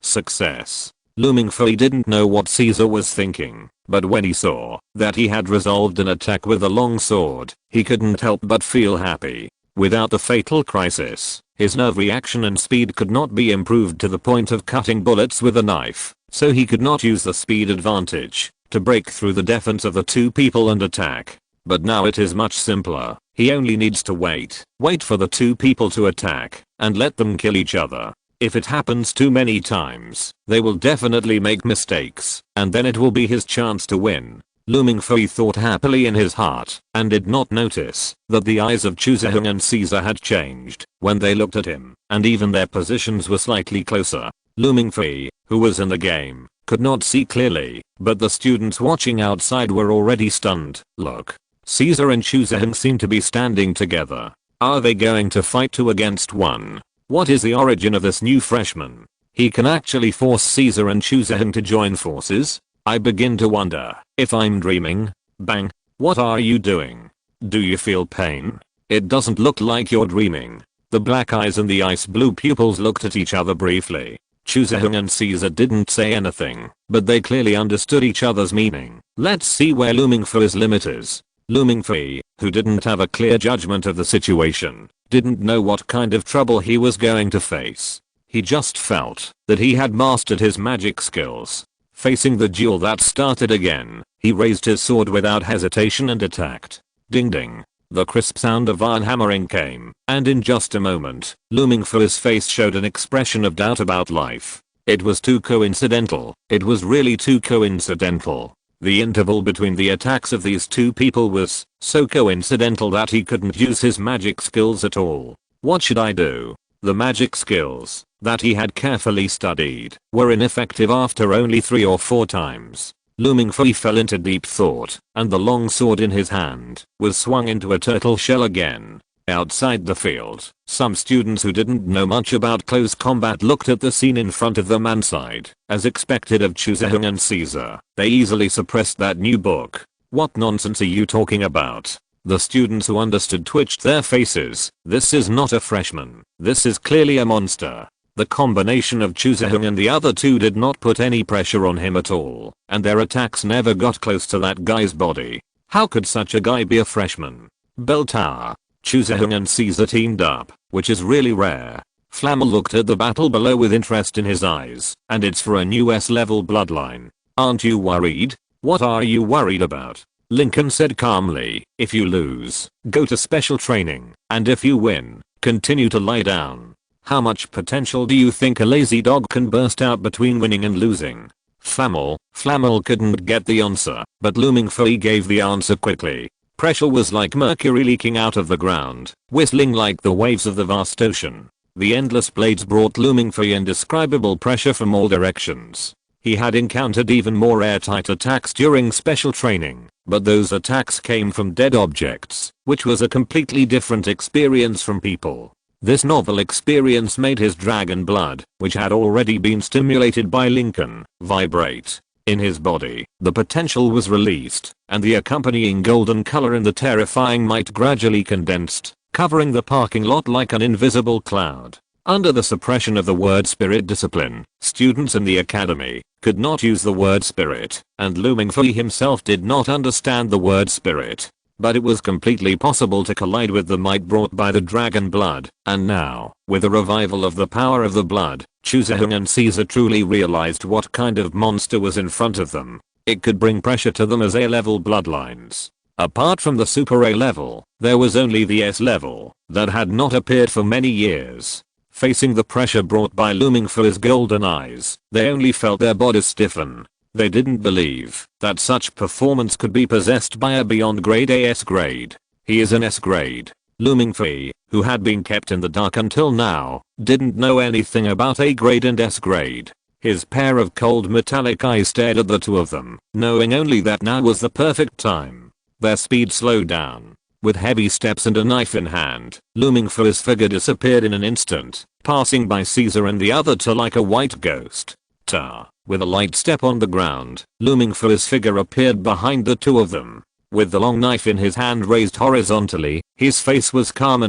Success. Looming Fui didn't know what Caesar was thinking, but when he saw that he had resolved an attack with a long sword, he couldn't help but feel happy. Without the fatal crisis, his nerve reaction and speed could not be improved to the point of cutting bullets with a knife, so he could not use the speed advantage to break through the defense of the two people and attack. But now it is much simpler. He only needs to wait for the two people to attack, and let them kill each other. If it happens too many times, they will definitely make mistakes, and then it will be his chance to win. Looming Fui thought happily in his heart, and did not notice that the eyes of Choosahung and Caesar had changed when they looked at him, and even their positions were slightly closer. Looming Fui, who was in the game, could not see clearly, but the students watching outside were already stunned. Look. Caesar and Choosahung seem to be standing together. Are they going to fight 2 against 1? What is the origin of this new freshman? He can actually force Caesar and Choosahung to join forces? I begin to wonder if I'm dreaming. Bang. What are you doing? Do you feel pain? It doesn't look like you're dreaming. The black eyes and the ice blue pupils looked at each other briefly. Choosahung and Caesar didn't say anything, but they clearly understood each other's meaning. Let's see where Looming Fui's limit is. Looming Fui, who didn't have a clear judgment of the situation, didn't know what kind of trouble he was going to face. He just felt that he had mastered his magic skills. Facing the duel that started again, he raised his sword without hesitation and attacked. Ding ding. The crisp sound of iron hammering came, and in just a moment, Looming Fui's face showed an expression of doubt about life. It was too coincidental. It was really too coincidental. The interval between the attacks of these two people was so coincidental that he couldn't use his magic skills at all. What should I do? The magic skills that he had carefully studied were ineffective after only 3 or 4 times. Looming Fui fell into deep thought, and the long sword in his hand was swung into a turtle shell again. Outside the field, some students who didn't know much about close combat looked at the scene in front of them and sighed. As expected of Choosahung and Caesar, they easily suppressed that new book. What nonsense are you talking about? The students who understood twitched their faces. This is not a freshman. This is clearly a monster. The combination of Choosahung and the other two did not put any pressure on him at all, and their attacks never got close to that guy's body. How could such a guy be a freshman? Bell tower. Choosahung and Caesar teamed up, which is really rare. Flamel looked at the battle below with interest in his eyes, and it's for a new S-level bloodline. Aren't you worried? What are you worried about? Lincoln said calmly, if you lose, go to special training, and if you win, continue to lie down. How much potential do you think a lazy dog can burst out between winning and losing? Flamel couldn't get the answer, but Looming Fui gave the answer quickly. Pressure was like mercury leaking out of the ground, whistling like the waves of the vast ocean. The endless blades brought Looming Fui indescribable pressure from all directions. He had encountered even more airtight attacks during special training, but those attacks came from dead objects, which was a completely different experience from people. This novel experience made his dragon blood, which had already been stimulated by Lincoln, vibrate. In his body, the potential was released, and the accompanying golden color in the terrifying might gradually condensed, covering the parking lot like an invisible cloud. Under the suppression of the word spirit discipline, students in the academy could not use the word spirit, and Looming Fui himself did not understand the word spirit. But it was completely possible to collide with the might brought by the dragon blood, and now, with the revival of the power of the blood, Choosahung and Caesar truly realized what kind of monster was in front of them. it could bring pressure to them as A-level bloodlines. Apart from the super A level, there was only the S level that had not appeared for many years. Facing the pressure brought by looming for his golden eyes, they only felt their bodies stiffen. They didn't believe that such performance could be possessed by a beyond grade A S grade. He is an S grade. Looming Fee, who had been kept in the dark until now, didn't know anything about A grade and S grade. His pair of cold metallic eyes stared at the two of them, knowing only that now was the perfect time. Their speed slowed down. With heavy steps and a knife in hand, looming for his figure disappeared in an instant, passing by Caesar and the other two like a white ghost. With a light step on the ground, looming for his figure appeared behind the two of them. With the long knife in his hand raised horizontally, his face was calm,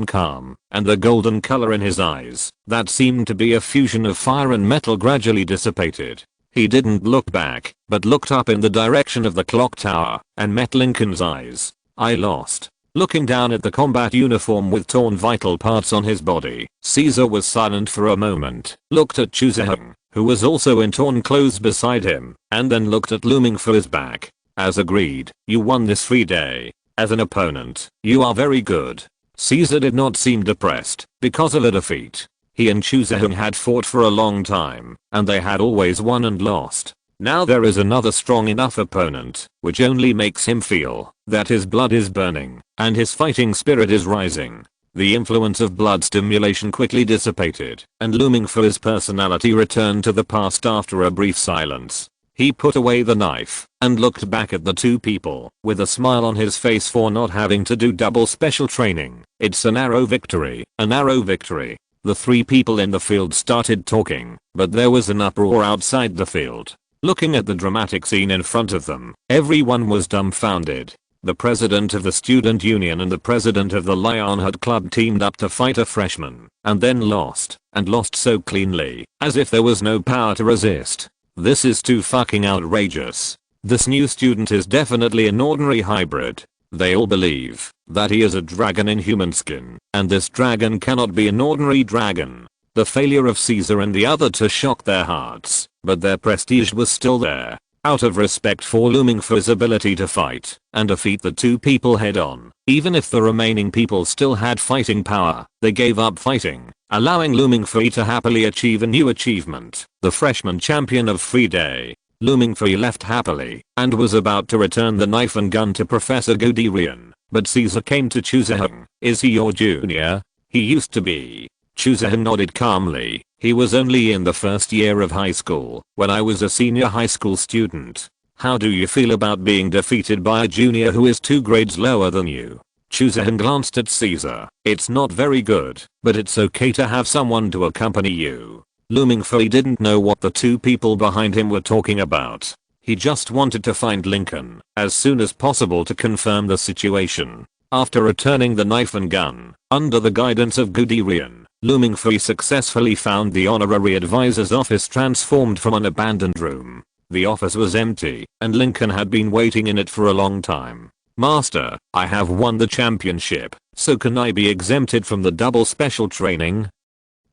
and the golden color in his eyes, that seemed to be a fusion of fire and metal, gradually dissipated. He didn't look back, but looked up in the direction of the clock tower, and met Lincoln's eyes. I lost. Looking down at the combat uniform with torn vital parts on his body, Caesar was silent for a moment, looked at Chuzahung, who was also in torn clothes beside him, and then looked at looming for his back. As agreed, you won this free day. As an opponent, you are very good. Caesar did not seem depressed because of the defeat. He and Chuzahung had fought for a long time, and they had always won and lost. Now there is another strong enough opponent, which only makes him feel that his blood is burning, and his fighting spirit is rising. The influence of blood stimulation quickly dissipated, and looming for his personality returned to the past after a brief silence. He put away the knife, and looked back at the two people, with a smile on his face for not having to do double special training. It's a narrow victory, a narrow victory. The three people in the field started talking, but there was an uproar outside the field. Looking at the dramatic scene in front of them, everyone was dumbfounded. The president of the student union and the president of the Lionheart Club teamed up to fight a freshman, and then lost, and lost so cleanly, as if there was no power to resist. This is too fucking outrageous. This new student is definitely an ordinary hybrid. They all believe that he is a dragon in human skin, and this dragon cannot be an ordinary dragon. The failure of Caesar and the other to shocked their hearts, but their prestige was still there. Out of respect for looming for his ability to fight and defeat the two people head on, even if the remaining people still had fighting power, they gave up fighting, allowing looming for to happily achieve a new achievement, the freshman champion of Free Day. Looming for left happily and was about to return the knife and gun to Professor Guderian, but Caesar came to Chuzahung. Is he your junior? He used to be. Chuzahung nodded calmly. He was only in the first year of high school when I was a senior high school student. How do you feel about being defeated by a junior who is 2 grades lower than you? Chuzahung glanced at Caesar. It's not very good, but it's okay to have someone to accompany you. Looming for he didn't know what the two people behind him were talking about. He just wanted to find Lincoln as soon as possible to confirm the situation. After returning the knife and gun, under the guidance of Guderian, Looming for successfully found the honorary advisor's office transformed from an abandoned room. The office was empty, and Lincoln had been waiting in it for a long time. Master, I have won the championship, so can I be exempted from the double special training?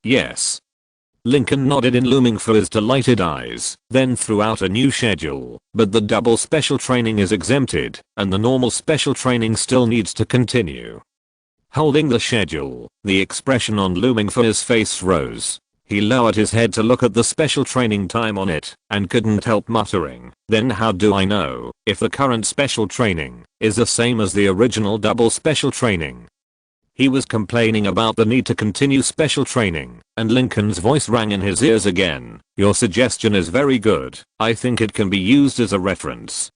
Yes. Lincoln nodded in Looming for his delighted eyes, then threw out a new schedule, but the double special training is exempted, and the normal special training still needs to continue. Holding the schedule, the expression on Looming for his face rose. He lowered his head to look at the special training time on it, and couldn't help muttering, then how do I know if the current special training is the same as the original double special training? He was complaining about the need to continue special training, and Lincoln's voice rang in his ears again. Your suggestion is very good. I think it can be used as a reference.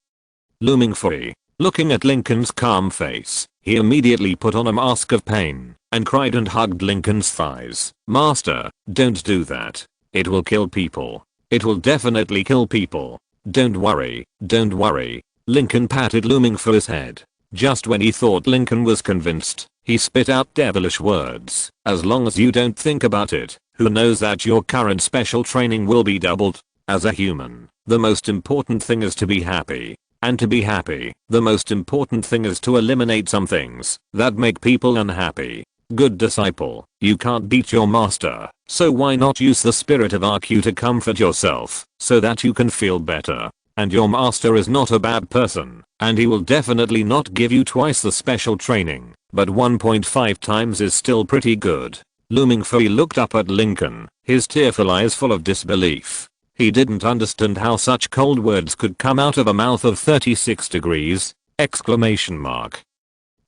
Looming for looking at Lincoln's calm face, he immediately put on a mask of pain, and cried and hugged Lincoln's thighs. Master, don't do that. It will kill people. It will definitely kill people. Don't worry, don't worry. Lincoln patted Looming for his head. Just when he thought Lincoln was convinced, he spit out devilish words. As long as you don't think about it, who knows that your current special training will be doubled? As a human, the most important thing is to be happy. And to be happy, the most important thing is to eliminate some things that make people unhappy. Good disciple, you can't beat your master, so why not use the spirit of RQ to comfort yourself, so that you can feel better. and your master is not a bad person, and he will definitely not give you twice the special training, but 1.5 times is still pretty good. Looming Fui looked up at Lincoln, his tearful eyes full of disbelief. He didn't understand how such cold words could come out of a mouth of 36 degrees!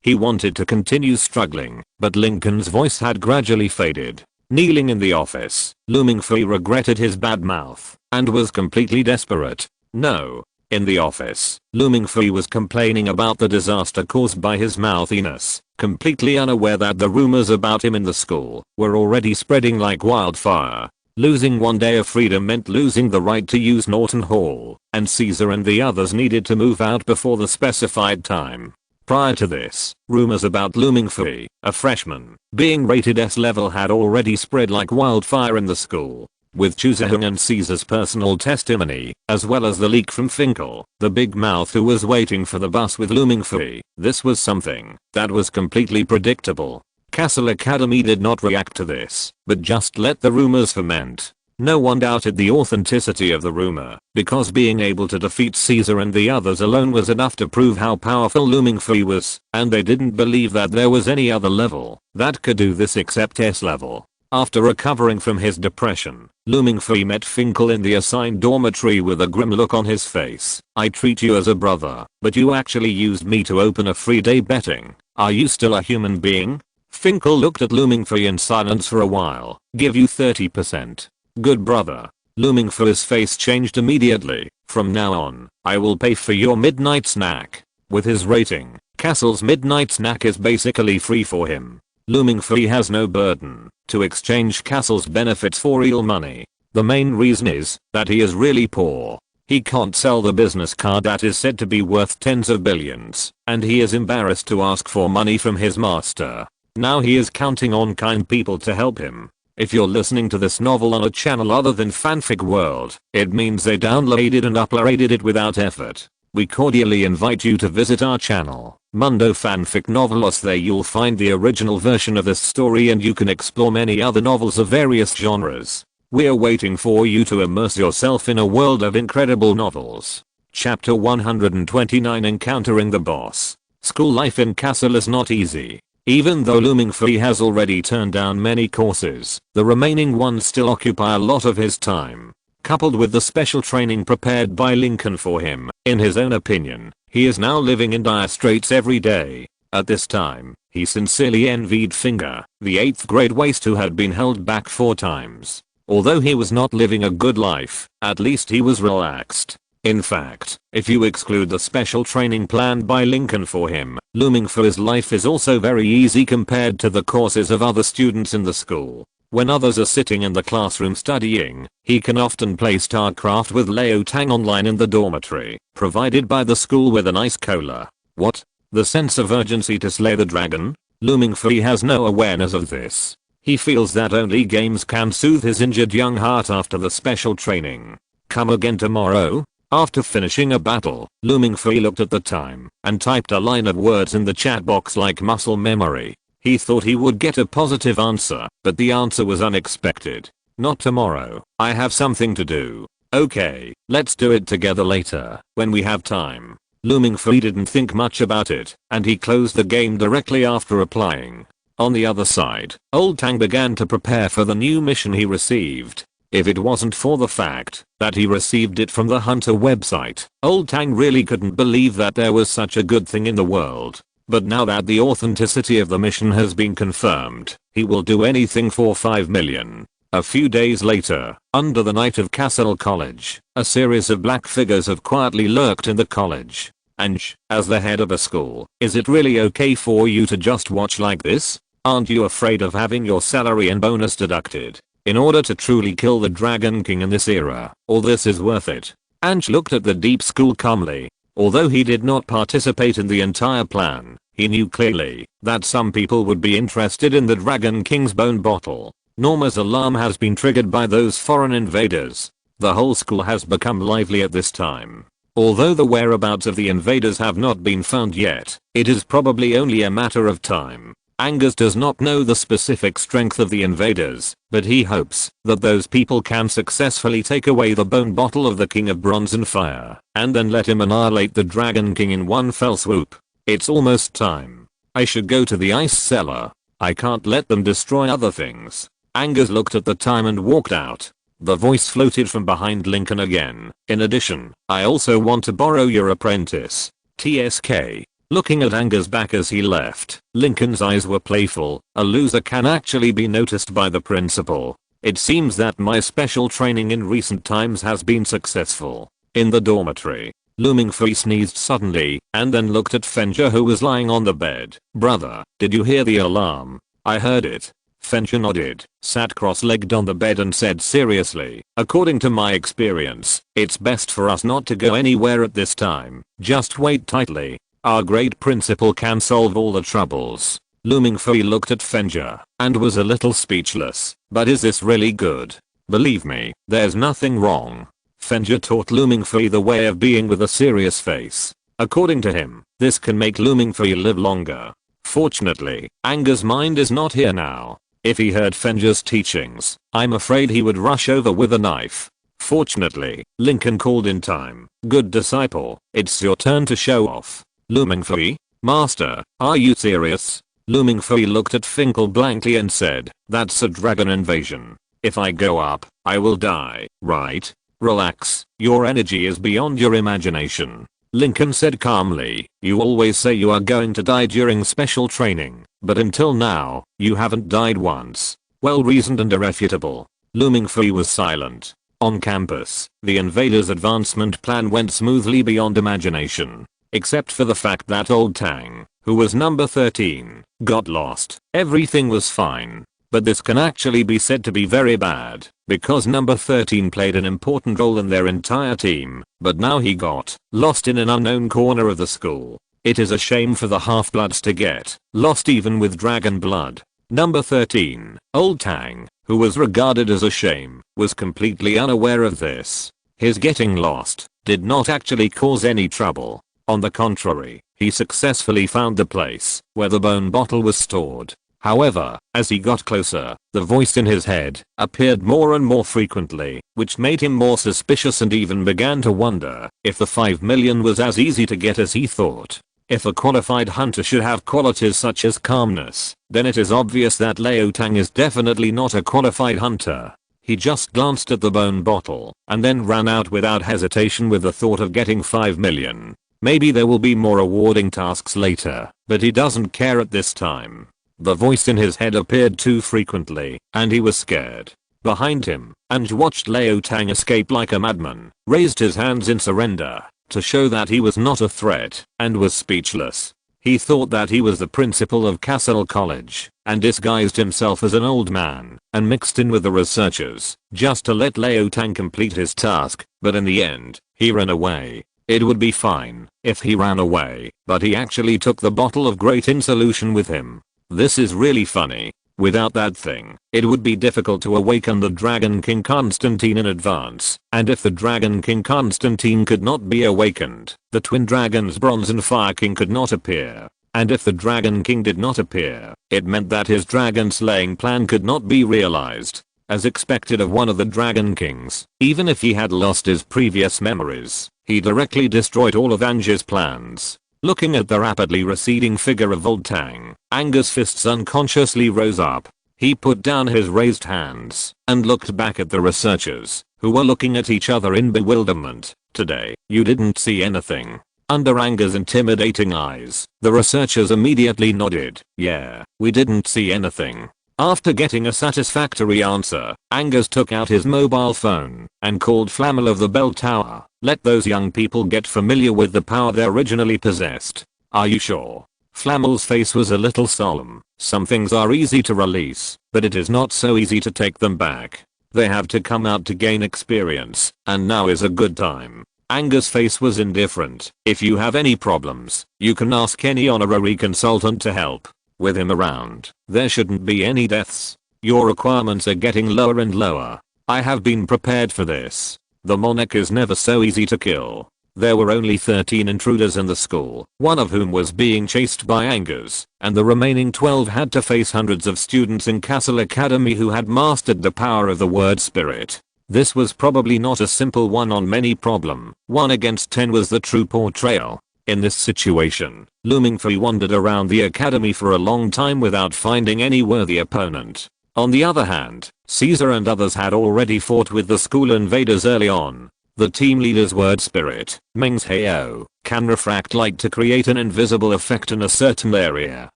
He wanted to continue struggling, but Lincoln's voice had gradually faded. Kneeling in the office, Looming Fui regretted his bad mouth, and was completely desperate. No. In the office, Looming Fui was complaining about the disaster caused by his mouthiness, completely unaware that the rumors about him in the school were already spreading like wildfire. Losing one day of freedom meant losing the right to use Norton Hall, and Caesar and the others needed to move out before the specified time. Prior to this, rumors about Looming Fui, a freshman, being rated S-level had already spread like wildfire in the school. With Chu Zehung and Caesar's personal testimony, as well as the leak from Finkel, the big mouth who was waiting for the bus with Looming Fui, this was something that was completely predictable. Castle Academy did not react to this, but just let the rumors ferment. No one doubted the authenticity of the rumor, because being able to defeat Caesar and the others alone was enough to prove how powerful Looming Fui was, and they didn't believe that there was any other level that could do this except S-level. After recovering from his depression, Looming Fui met Finkel in the assigned dormitory with a grim look on his face. I treat you as a brother, but you actually used me to open a free day betting. Are you still a human being? Finkel looked at Looming Fui in silence for a while. Give you 30%. Good brother. Looming Fui's face changed immediately. From now on, I will pay for your midnight snack. With his rating, Castle's midnight snack is basically free for him. Looming Fui has no burden to exchange Castle's benefits for real money. The main reason is that he is really poor. He can't sell the business card that is said to be worth tens of billions, and he is embarrassed to ask for money from his master. Now he is counting on kind people to help him. If you're listening to this novel on a channel other than Fanfic World, it means they downloaded and uploaded it without effort. We cordially invite you to visit our channel, Mundo Fanfic Novelos. There you'll find the original version of this story and you can explore many other novels of various genres. We're waiting for you to immerse yourself in a world of incredible novels. Chapter 129, Encountering the Boss. School life in Castle is not easy. Even though Looming Fui has already turned down many courses, the remaining ones still occupy a lot of his time. Coupled with the special training prepared by Lincoln for him, in his own opinion, he is now living in dire straits every day. At this time, he sincerely envied Finger, the 8th grade waste who had been held back 4 times. Although he was not living a good life, at least he was relaxed. In fact, if you exclude the special training planned by Lincoln for him, Looming Fui's life is also very easy compared to the courses of other students in the school. When others are sitting in the classroom studying, he can often play StarCraft with Leo Tang online in the dormitory, provided by the school with an ice cola. What? The sense of urgency to slay the dragon? Looming Fui has no awareness of this. He feels that only games can soothe his injured young heart after the special training. Come again tomorrow? After finishing a battle, Looming Fui looked at the time and typed a line of words in the chat box like muscle memory. He thought he would get a positive answer, but the answer was unexpected. Not tomorrow. I have something to do. Okay, let's do it together later, when we have time. Looming Fui didn't think much about it, and he closed the game directly after replying. On the other side, Old Tang began to prepare for the new mission he received. If it wasn't for the fact that he received it from the Hunter website, Old Tang really couldn't believe that there was such a good thing in the world. But now that the authenticity of the mission has been confirmed, he will do anything for 5 million. A few days later, under the night of Castle College, a series of black figures have quietly lurked in the college. Ange, as the head of a school, is it really okay for you to just watch like this? Aren't you afraid of having your salary and bonus deducted in order to truly kill the Dragon King in this era? All this is worth it. Ange looked at the deep school calmly. Although he did not participate in the entire plan, he knew clearly that some people would be interested in the Dragon King's bone bottle. Norma's alarm has been triggered by those foreign invaders. The whole school has become lively at this time. Although the whereabouts of the invaders have not been found yet, it is probably only a matter of time. Angus does not know the specific strength of the invaders, but he hopes that those people can successfully take away the bone bottle of the King of Bronze and Fire, and then let him annihilate the Dragon King in one fell swoop. It's almost time. I should go to the ice cellar. I can't let them destroy other things. Angus looked at the time and walked out. The voice floated from behind Lincoln again. In addition, I also want to borrow your apprentice. TSK. Looking at Angus' back as he left, Lincoln's eyes were playful. A loser can actually be noticed by the principal. It seems that my special training in recent times has been successful. In the dormitory, Looming Free sneezed suddenly, and then looked at Fenja who was lying on the bed. Brother, did you hear the alarm? I heard it. Fenja nodded, sat cross-legged on the bed and said seriously, according to my experience, it's best for us not to go anywhere at this time. Just wait tightly. Our great principal can solve all the troubles. Looming Free looked at Fenja and was a little speechless. But is this really good? Believe me, there's nothing wrong. Fenja taught Looming Free the way of being with a serious face. According to him, this can make Looming Free live longer. Fortunately, Angus' mind is not here now. If he heard Fenja's teachings, I'm afraid he would rush over with a knife. Fortunately, Lincoln called in time. Good disciple, it's your turn to show off. Looming Free? Master, are you serious? Looming Free looked at Finkel blankly and said, that's a dragon invasion. If I go up, I will die, right? Relax, your energy is beyond your imagination. Lincoln said calmly, you always say you are going to die during special training, but until now, you haven't died once. Well reasoned and irrefutable. Looming Free was silent. On campus, the invaders' advancement plan went smoothly beyond imagination. Except for the fact that old Tang, who was number 13, got lost. Everything was fine. But this can actually be said to be very bad, because number 13 played an important role in their entire team, but now he got lost in an unknown corner of the school. It is a shame for the Half-Bloods to get lost even with dragon blood. Number 13, old Tang, who was regarded as a shame, was completely unaware of this. His getting lost did not actually cause any trouble. On the contrary, he successfully found the place where the bone bottle was stored. However, as he got closer, the voice in his head appeared more and more frequently, which made him more suspicious and even began to wonder if the 5 million was as easy to get as he thought. If a qualified hunter should have qualities such as calmness, then it is obvious that Leo Tang is definitely not a qualified hunter. He just glanced at the bone bottle and then ran out without hesitation with the thought of getting 5 million. Maybe there will be more rewarding tasks later, but he doesn't care at this time. The voice in his head appeared too frequently, and he was scared. Behind him, Ange watched Leo Tang escape like a madman, raised his hands in surrender, to show that he was not a threat, and was speechless. He thought that he was the principal of Castle College, and disguised himself as an old man, and mixed in with the researchers, just to let Leo Tang complete his task, but in the end, he ran away. It would be fine if he ran away, but he actually took the bottle of Great In solution with him. This is really funny. Without that thing, it would be difficult to awaken the Dragon King Constantine in advance, and if the Dragon King Constantine could not be awakened, the twin dragons Bronze and Fire King could not appear. And if the Dragon King did not appear, it meant that his dragon slaying plan could not be realized. As expected of one of the Dragon Kings, even if he had lost his previous memories, he directly destroyed all of Ange's plans. Looking at the rapidly receding figure of old Tang, Angus' fists unconsciously rose up. He put down his raised hands and looked back at the researchers, who were looking at each other in bewilderment. Today, you didn't see anything. Under Angus' intimidating eyes, the researchers immediately nodded. Yeah, we didn't see anything. After getting a satisfactory answer, Angus took out his mobile phone and called Flamel of the bell tower. Let those young people get familiar with the power they originally possessed. Are you sure? Flamel's face was a little solemn. Some things are easy to release, but it is not so easy to take them back. They have to come out to gain experience, and now is a good time. Angus' face was indifferent. If you have any problems, you can ask any honorary consultant to help. With him around, there shouldn't be any deaths. Your requirements are getting lower and lower. I have been prepared for this. The monarch is never so easy to kill. There were only 13 intruders in the school, one of whom was being chased by angers, and the remaining 12 had to face hundreds of students in Castle Academy who had mastered the power of the word spirit. This was probably not a simple one on many problem. 1 against 10 was the true portrayal. In this situation, Looming Free wandered around the academy for a long time without finding any worthy opponent. On the other hand, Caesar and others had already fought with the school invaders early on. The team leader's word spirit, Ming's Heo, can refract light to create an invisible effect in a certain area,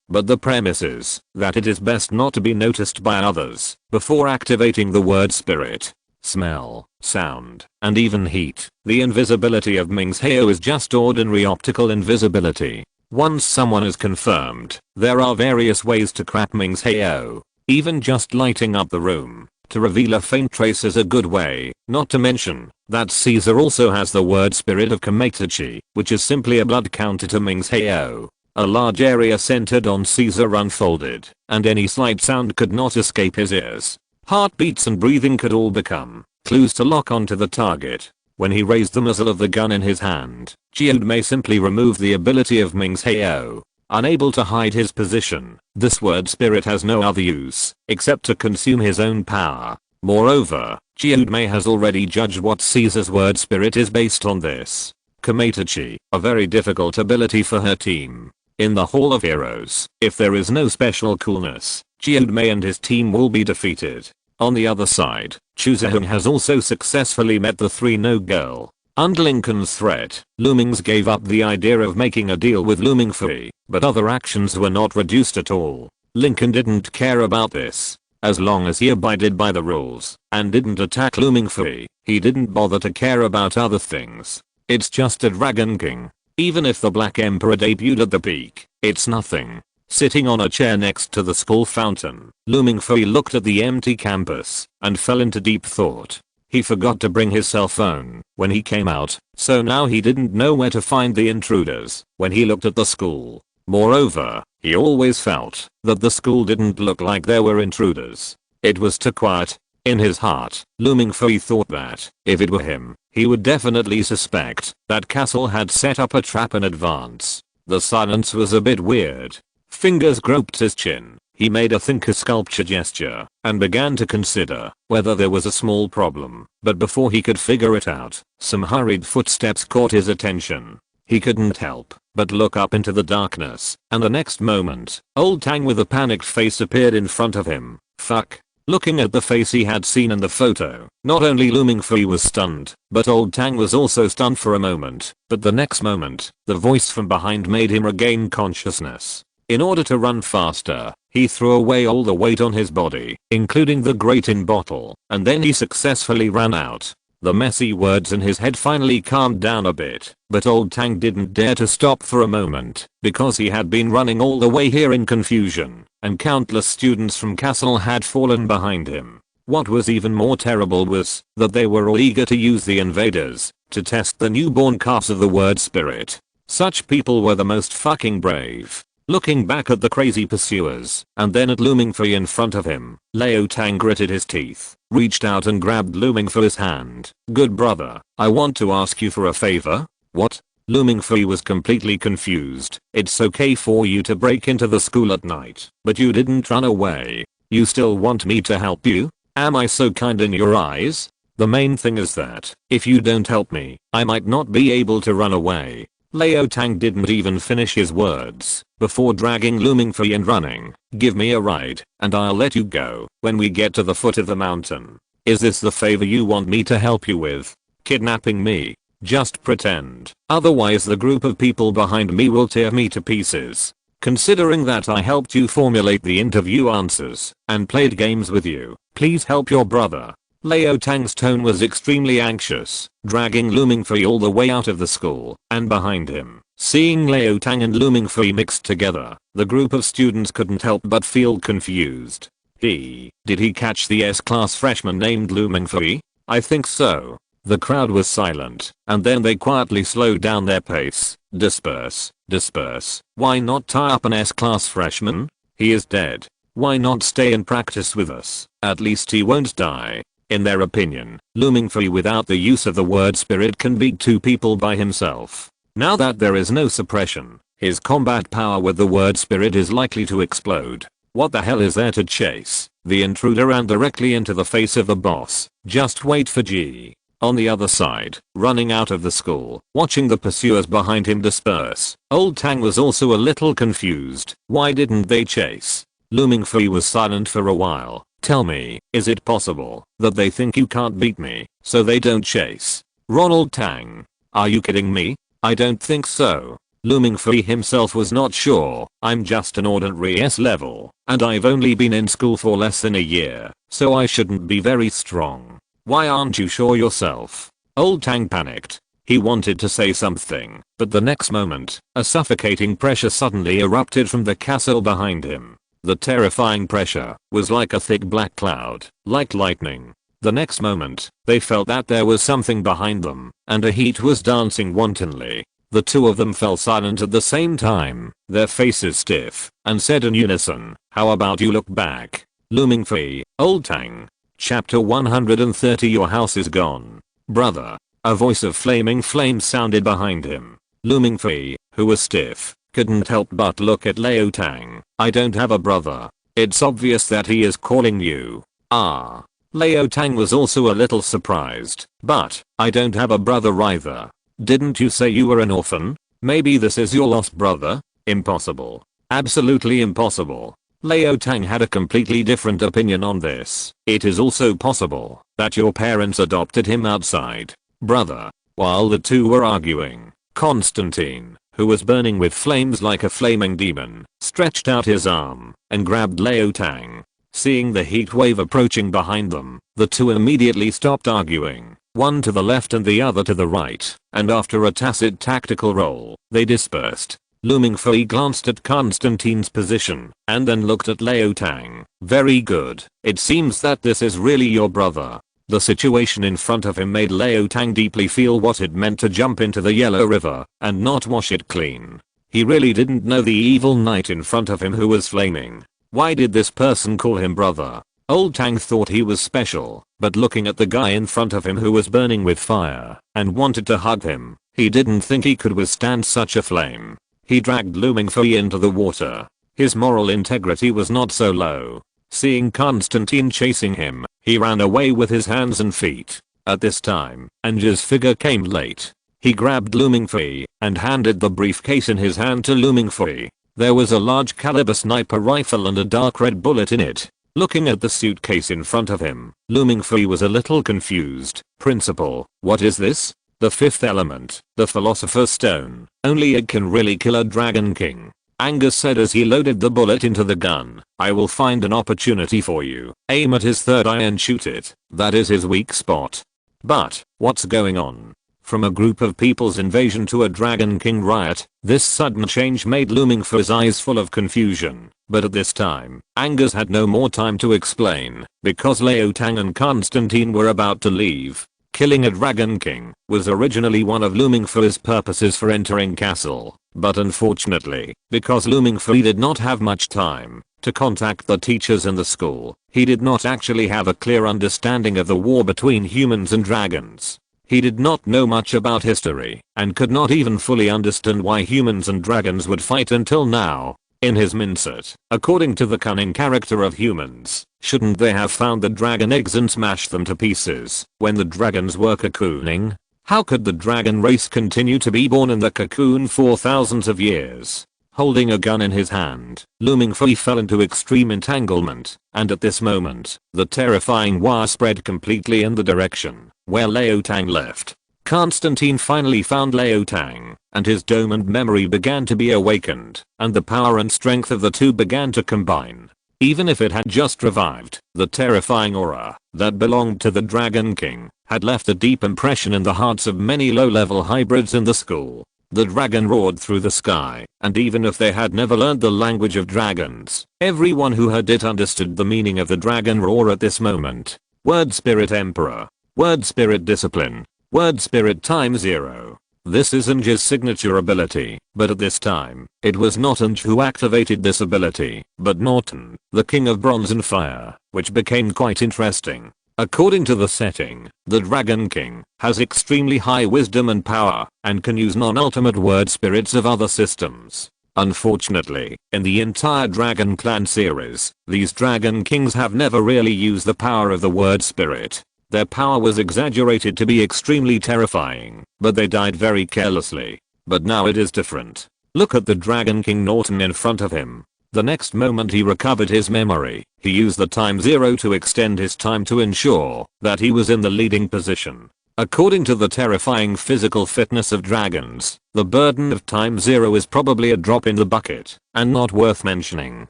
but the premise is that it is best not to be noticed by others before activating the word spirit. Smell, sound, and even heat. The invisibility of Ming's Heo is just ordinary optical invisibility. Once someone is confirmed, there are various ways to crack Ming's Heo. Even just lighting up the room to reveal a faint trace is a good way, not to mention that Caesar also has the word spirit of Komeitachi, which is simply a blood counter to Ming's Heo. A large area centered on Caesar unfolded, and any slight sound could not escape his ears. Heartbeats and breathing could all become clues to lock onto the target. When he raised the muzzle of the gun in his hand, May simply removed the ability of Ming's Heo. Unable to hide his position, this word spirit has no other use except to consume his own power. Moreover, May has already judged what Caesar's word spirit is based on this. Komeitachi, a very difficult ability for her team. In the Hall of Heroes, if there is no special coolness, May and his team will be defeated. On the other side, Chuzahun has also successfully met the 3-no-girl. Under Lincoln's threat, Loomings gave up the idea of making a deal with Looming Free, but other actions were not reduced at all. Lincoln didn't care about this. As long as he abided by the rules and didn't attack Looming Free, he didn't bother to care about other things. It's just a Dragon King. Even if the Black Emperor debuted at the peak, it's nothing. Sitting on a chair next to the school fountain, Looming Free looked at the empty campus and fell into deep thought. He forgot to bring his cell phone when he came out, so now he didn't know where to find the intruders when he looked at the school. Moreover, he always felt that the school didn't look like there were intruders. It was too quiet. In his heart, Looming Free thought that, if it were him, he would definitely suspect that Castle had set up a trap in advance. The silence was a bit weird. Fingers groped his chin. He made a thinker sculpture gesture and began to consider whether there was a small problem. But before he could figure it out, some hurried footsteps caught his attention. He couldn't help but look up into the darkness, and the next moment, Old Tang with a panicked face appeared in front of him. Fuck. Looking at the face he had seen in the photo, not only Looming Free was stunned, but Old Tang was also stunned for a moment. But the next moment, the voice from behind made him regain consciousness. In order to run faster, he threw away all the weight on his body, including the Great-In bottle, and then he successfully ran out. The messy words in his head finally calmed down a bit, but Old Tang didn't dare to stop for a moment, because he had been running all the way here in confusion, and countless students from Castle had fallen behind him. What was even more terrible was that they were all eager to use the invaders to test the newborn calves of the word spirit. Such people were the most fucking brave. Looking back at the crazy pursuers, and then at Looming Free in front of him, Leo Tang gritted his teeth, reached out and grabbed Looming Free's hand. Good brother, I want to ask you for a favor. What? Looming Free was completely confused. It's okay for you to break into the school at night, but you didn't run away. You still want me to help you? Am I so kind in your eyes? The main thing is that, if you don't help me, I might not be able to run away. Leo Tang didn't even finish his words before dragging Looming Free and running. Give me a ride, and I'll let you go when we get to the foot of the mountain. Is this the favor you want me to help you with? Kidnapping me? Just pretend. Otherwise the group of people behind me will tear me to pieces. Considering that I helped you formulate the interview answers and played games with you, please help your brother. Leo Tang's tone was extremely anxious, dragging Looming Free all the way out of the school and behind him. Seeing Leo Tang and Looming Free mixed together, the group of students couldn't help but feel confused. Did he catch the S-class freshman named Looming Free? I think so. The crowd was silent, and then they quietly slowed down their pace. Disperse, disperse. Why not tie up an S-class freshman? He is dead. Why not stay and practice with us? At least he won't die. In their opinion, looming free without the use of the word spirit can beat two people by himself. Now that there is no suppression, his combat power with the word spirit is likely to explode. What the hell is there to chase? The intruder ran directly into the face of the boss. Just wait for G. On the other side, running out of the school, watching the pursuers behind him disperse, Old Tang was also a little confused. Why didn't they chase? Looming free was silent for a while. Tell me, is it possible that they think you can't beat me, so they don't chase? Ronald Tang. Are you kidding me? I don't think so. Looming free himself was not sure. I'm just an ordinary S level, and I've only been in school for less than a year, so I shouldn't be very strong. Why aren't you sure yourself? Old Tang panicked. He wanted to say something, but the next moment, a suffocating pressure suddenly erupted from the castle behind him. The terrifying pressure was like a thick black cloud, like lightning. The next moment, they felt that there was something behind them, and a heat was dancing wantonly. The two of them fell silent at the same time, their faces stiff, and said in unison, "How about you look back?" Looming free, Old Tang. Chapter 130. Your house is gone. Brother. A voice of flaming flames sounded behind him. Looming free, who was stiff, couldn't help but look at Leo Tang. I don't have a brother. It's obvious that he is calling you. Ah. Leo Tang was also a little surprised. But, I don't have a brother either. Didn't you say you were an orphan? Maybe this is your lost brother? Impossible. Absolutely impossible. Leo Tang had a completely different opinion on this. It is also possible that your parents adopted him outside. Brother. While the two were arguing, Constantine, who was burning with flames like a flaming demon, stretched out his arm and grabbed Leo Tang. Seeing the heat wave approaching behind them, the two immediately stopped arguing, one to the left and the other to the right, and after a tacit tactical roll, they dispersed. Looming free glanced at Constantine's position, and then looked at Leo Tang. Very good. It seems that this is really your brother. The situation in front of him made Leo Tang deeply feel what it meant to jump into the Yellow River and not wash it clean. He really didn't know the evil knight in front of him who was flaming. Why did this person call him brother? Old Tang thought he was special, but looking at the guy in front of him who was burning with fire and wanted to hug him, he didn't think he could withstand such a flame. He dragged Looming free into the water. His moral integrity was not so low. Seeing Constantine chasing him, he ran away with his hands and feet. At this time, Anja's figure came late. He grabbed Looming free and handed the briefcase in his hand to Looming free. There was a large caliber sniper rifle and a dark red bullet in it. Looking at the suitcase in front of him, Looming free was a little confused. Principal, what is this? The fifth element, the Philosopher's Stone. Only it can really kill a Dragon King. Angus said as he loaded the bullet into the gun. I will find an opportunity for you. Aim at his third eye and shoot it. That is his weak spot. But, what's going on? From a group of people's invasion to a Dragon King riot, this sudden change made Looming free's eyes full of confusion. But at this time, Angus had no more time to explain, because Leo Tang and Constantine were about to leave. Killing a Dragon King was originally one of Looming free's purposes for entering castle, but unfortunately, because Looming free did not have much time to contact the teachers in the school, he did not actually have a clear understanding of the war between humans and dragons. He did not know much about history, and could not even fully understand why humans and dragons would fight until now. In his mindset, according to the cunning character of humans, shouldn't they have found the dragon eggs and smashed them to pieces when the dragons were cocooning? How could the dragon race continue to be born in the cocoon for thousands of years? Holding a gun in his hand, Looming free fell into extreme entanglement, and at this moment, the terrifying wire spread completely in the direction where Leo Tang left. Constantine finally found Leo Tang, and his dome and memory began to be awakened, and the power and strength of the two began to combine. Even if it had just revived, the terrifying aura that belonged to the Dragon King had left a deep impression in the hearts of many low-level hybrids in the school. The dragon roared through the sky, and even if they had never learned the language of dragons, everyone who heard it understood the meaning of the dragon roar at this moment. Word Spirit Emperor. Word Spirit Discipline. Word Spirit Time Zero. This is Anja's signature ability, but at this time, it was not Anja who activated this ability, but Norton, the King of Bronze and Fire, which became quite interesting. According to the setting, the Dragon King has extremely high wisdom and power and can use non-ultimate word spirits of other systems. Unfortunately, in the entire Dragon Clan series, these Dragon Kings have never really used the power of the word spirit. Their power was exaggerated to be extremely terrifying, but they died very carelessly. But now it is different. Look at the Dragon King Norton in front of him. The next moment he recovered his memory, he used the time zero to extend his time to ensure that he was in the leading position. According to the terrifying physical fitness of dragons, the burden of time zero is probably a drop in the bucket and not worth mentioning.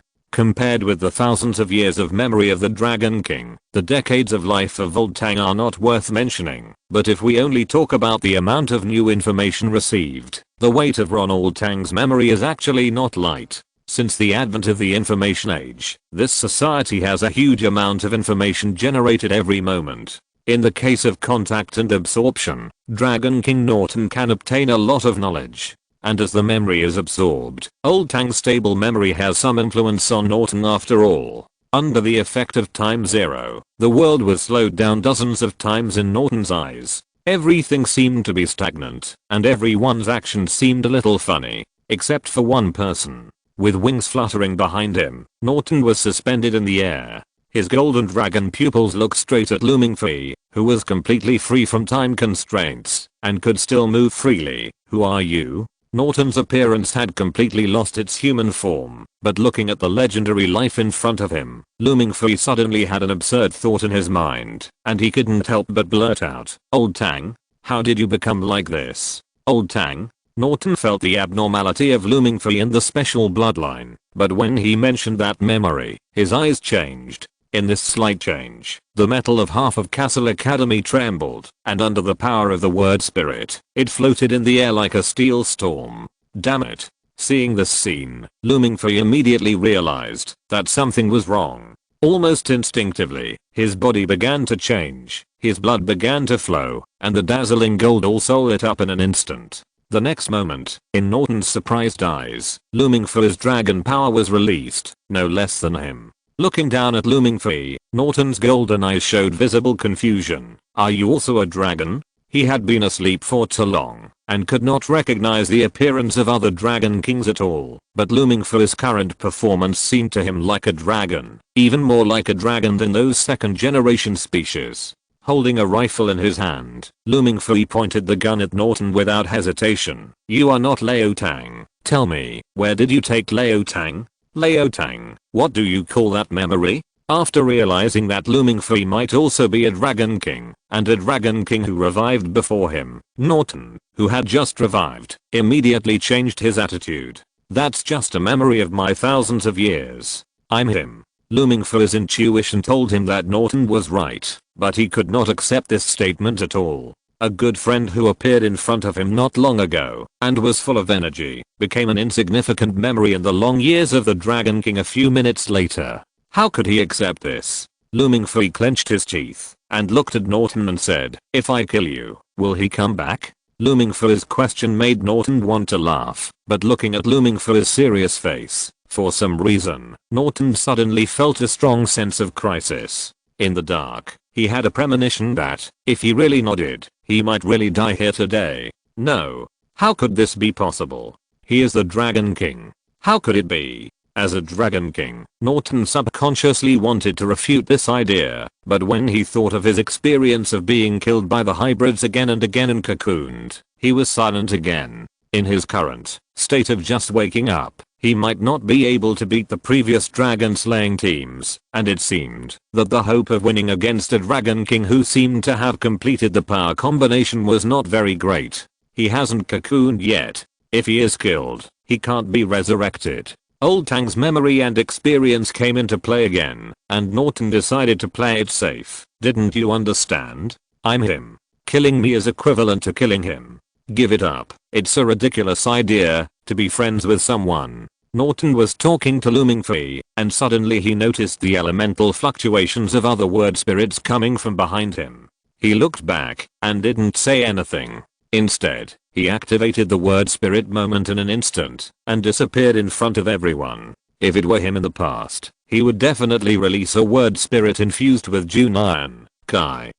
Compared with the thousands of years of memory of the Dragon King, the decades of life of Old Tang are not worth mentioning. But if we only talk about the amount of new information received, the weight of Old Tang's memory is actually not light. Since the advent of the information age, this society has a huge amount of information generated every moment. In the case of contact and absorption, Dragon King Norton can obtain a lot of knowledge. And as the memory is absorbed, Old Tang's stable memory has some influence on Norton after all. Under the effect of time zero, the world was slowed down dozens of times in Norton's eyes. Everything seemed to be stagnant, and everyone's actions seemed a little funny, except for one person. With wings fluttering behind him, Norton was suspended in the air. His golden dragon pupils looked straight at Looming Fee, who was completely free from time constraints and could still move freely. "Who are you?" Norton's appearance had completely lost its human form, but looking at the legendary life in front of him, Looming Fee suddenly had an absurd thought in his mind, and he couldn't help but blurt out, "Old Tang? How did you become like this? Old Tang?" Norton felt the abnormality of Looming Fee and the special bloodline, but when he mentioned that memory, his eyes changed. In this slight change, the metal of half of Castle Academy trembled, and under the power of the word spirit, it floated in the air like a steel storm. Damn it. Seeing this scene, Looming Fee immediately realized that something was wrong. Almost instinctively, his body began to change, his blood began to flow, and the dazzling gold also lit up in an instant. The next moment, in Norton's surprised eyes, Looming Fee's dragon power was released, no less than him. Looking down at Looming Fee, Norton's golden eyes showed visible confusion. "Are you also a dragon?" He had been asleep for too long and could not recognize the appearance of other Dragon Kings at all, but Looming Fee's current performance seemed to him like a dragon, even more like a dragon than those second generation species. Holding a rifle in his hand, Looming Fee pointed the gun at Norton without hesitation. "You are not Leo Tang. Tell me, where did you take Leo Tang?" "Leo Tang, what do you call that memory?" After realizing that Looming Fee might also be a Dragon King, and a Dragon King who revived before him, Norton, who had just revived, immediately changed his attitude. "That's just a memory of my thousands of years. I'm him." Looming Fee's intuition told him that Norton was right, but he could not accept this statement at all. A good friend who appeared in front of him not long ago and was full of energy became an insignificant memory in the long years of the Dragon King a few minutes later. How could he accept this? Looming Fee clenched his teeth and looked at Norton and said, "If I kill you, will he come back?" Looming Fee's question made Norton want to laugh, but looking at Looming Fee's serious face, for some reason, Norton suddenly felt a strong sense of crisis. In the dark, he had a premonition that, if he really nodded, he might really die here today. No. How could this be possible? He is the Dragon King. How could it be? As a Dragon King, Norton subconsciously wanted to refute this idea, but when he thought of his experience of being killed by the hybrids again and again and cocooned, he was silent again. In his current state of just waking up, he might not be able to beat the previous dragon slaying teams, and it seemed that the hope of winning against a Dragon King who seemed to have completed the power combination was not very great. He hasn't cocooned yet. If he is killed, he can't be resurrected. Old Tang's memory and experience came into play again, and Norton decided to play it safe. "Didn't you understand? I'm him. Killing me is equivalent to killing him. Give it up. It's a ridiculous idea to be friends with someone." Norton was talking to Looming Fee, and suddenly he noticed the elemental fluctuations of other word spirits coming from behind him. He looked back and didn't say anything. Instead, he activated the word spirit moment in an instant and disappeared in front of everyone. If it were him in the past, he would definitely release a word spirit infused with June iron.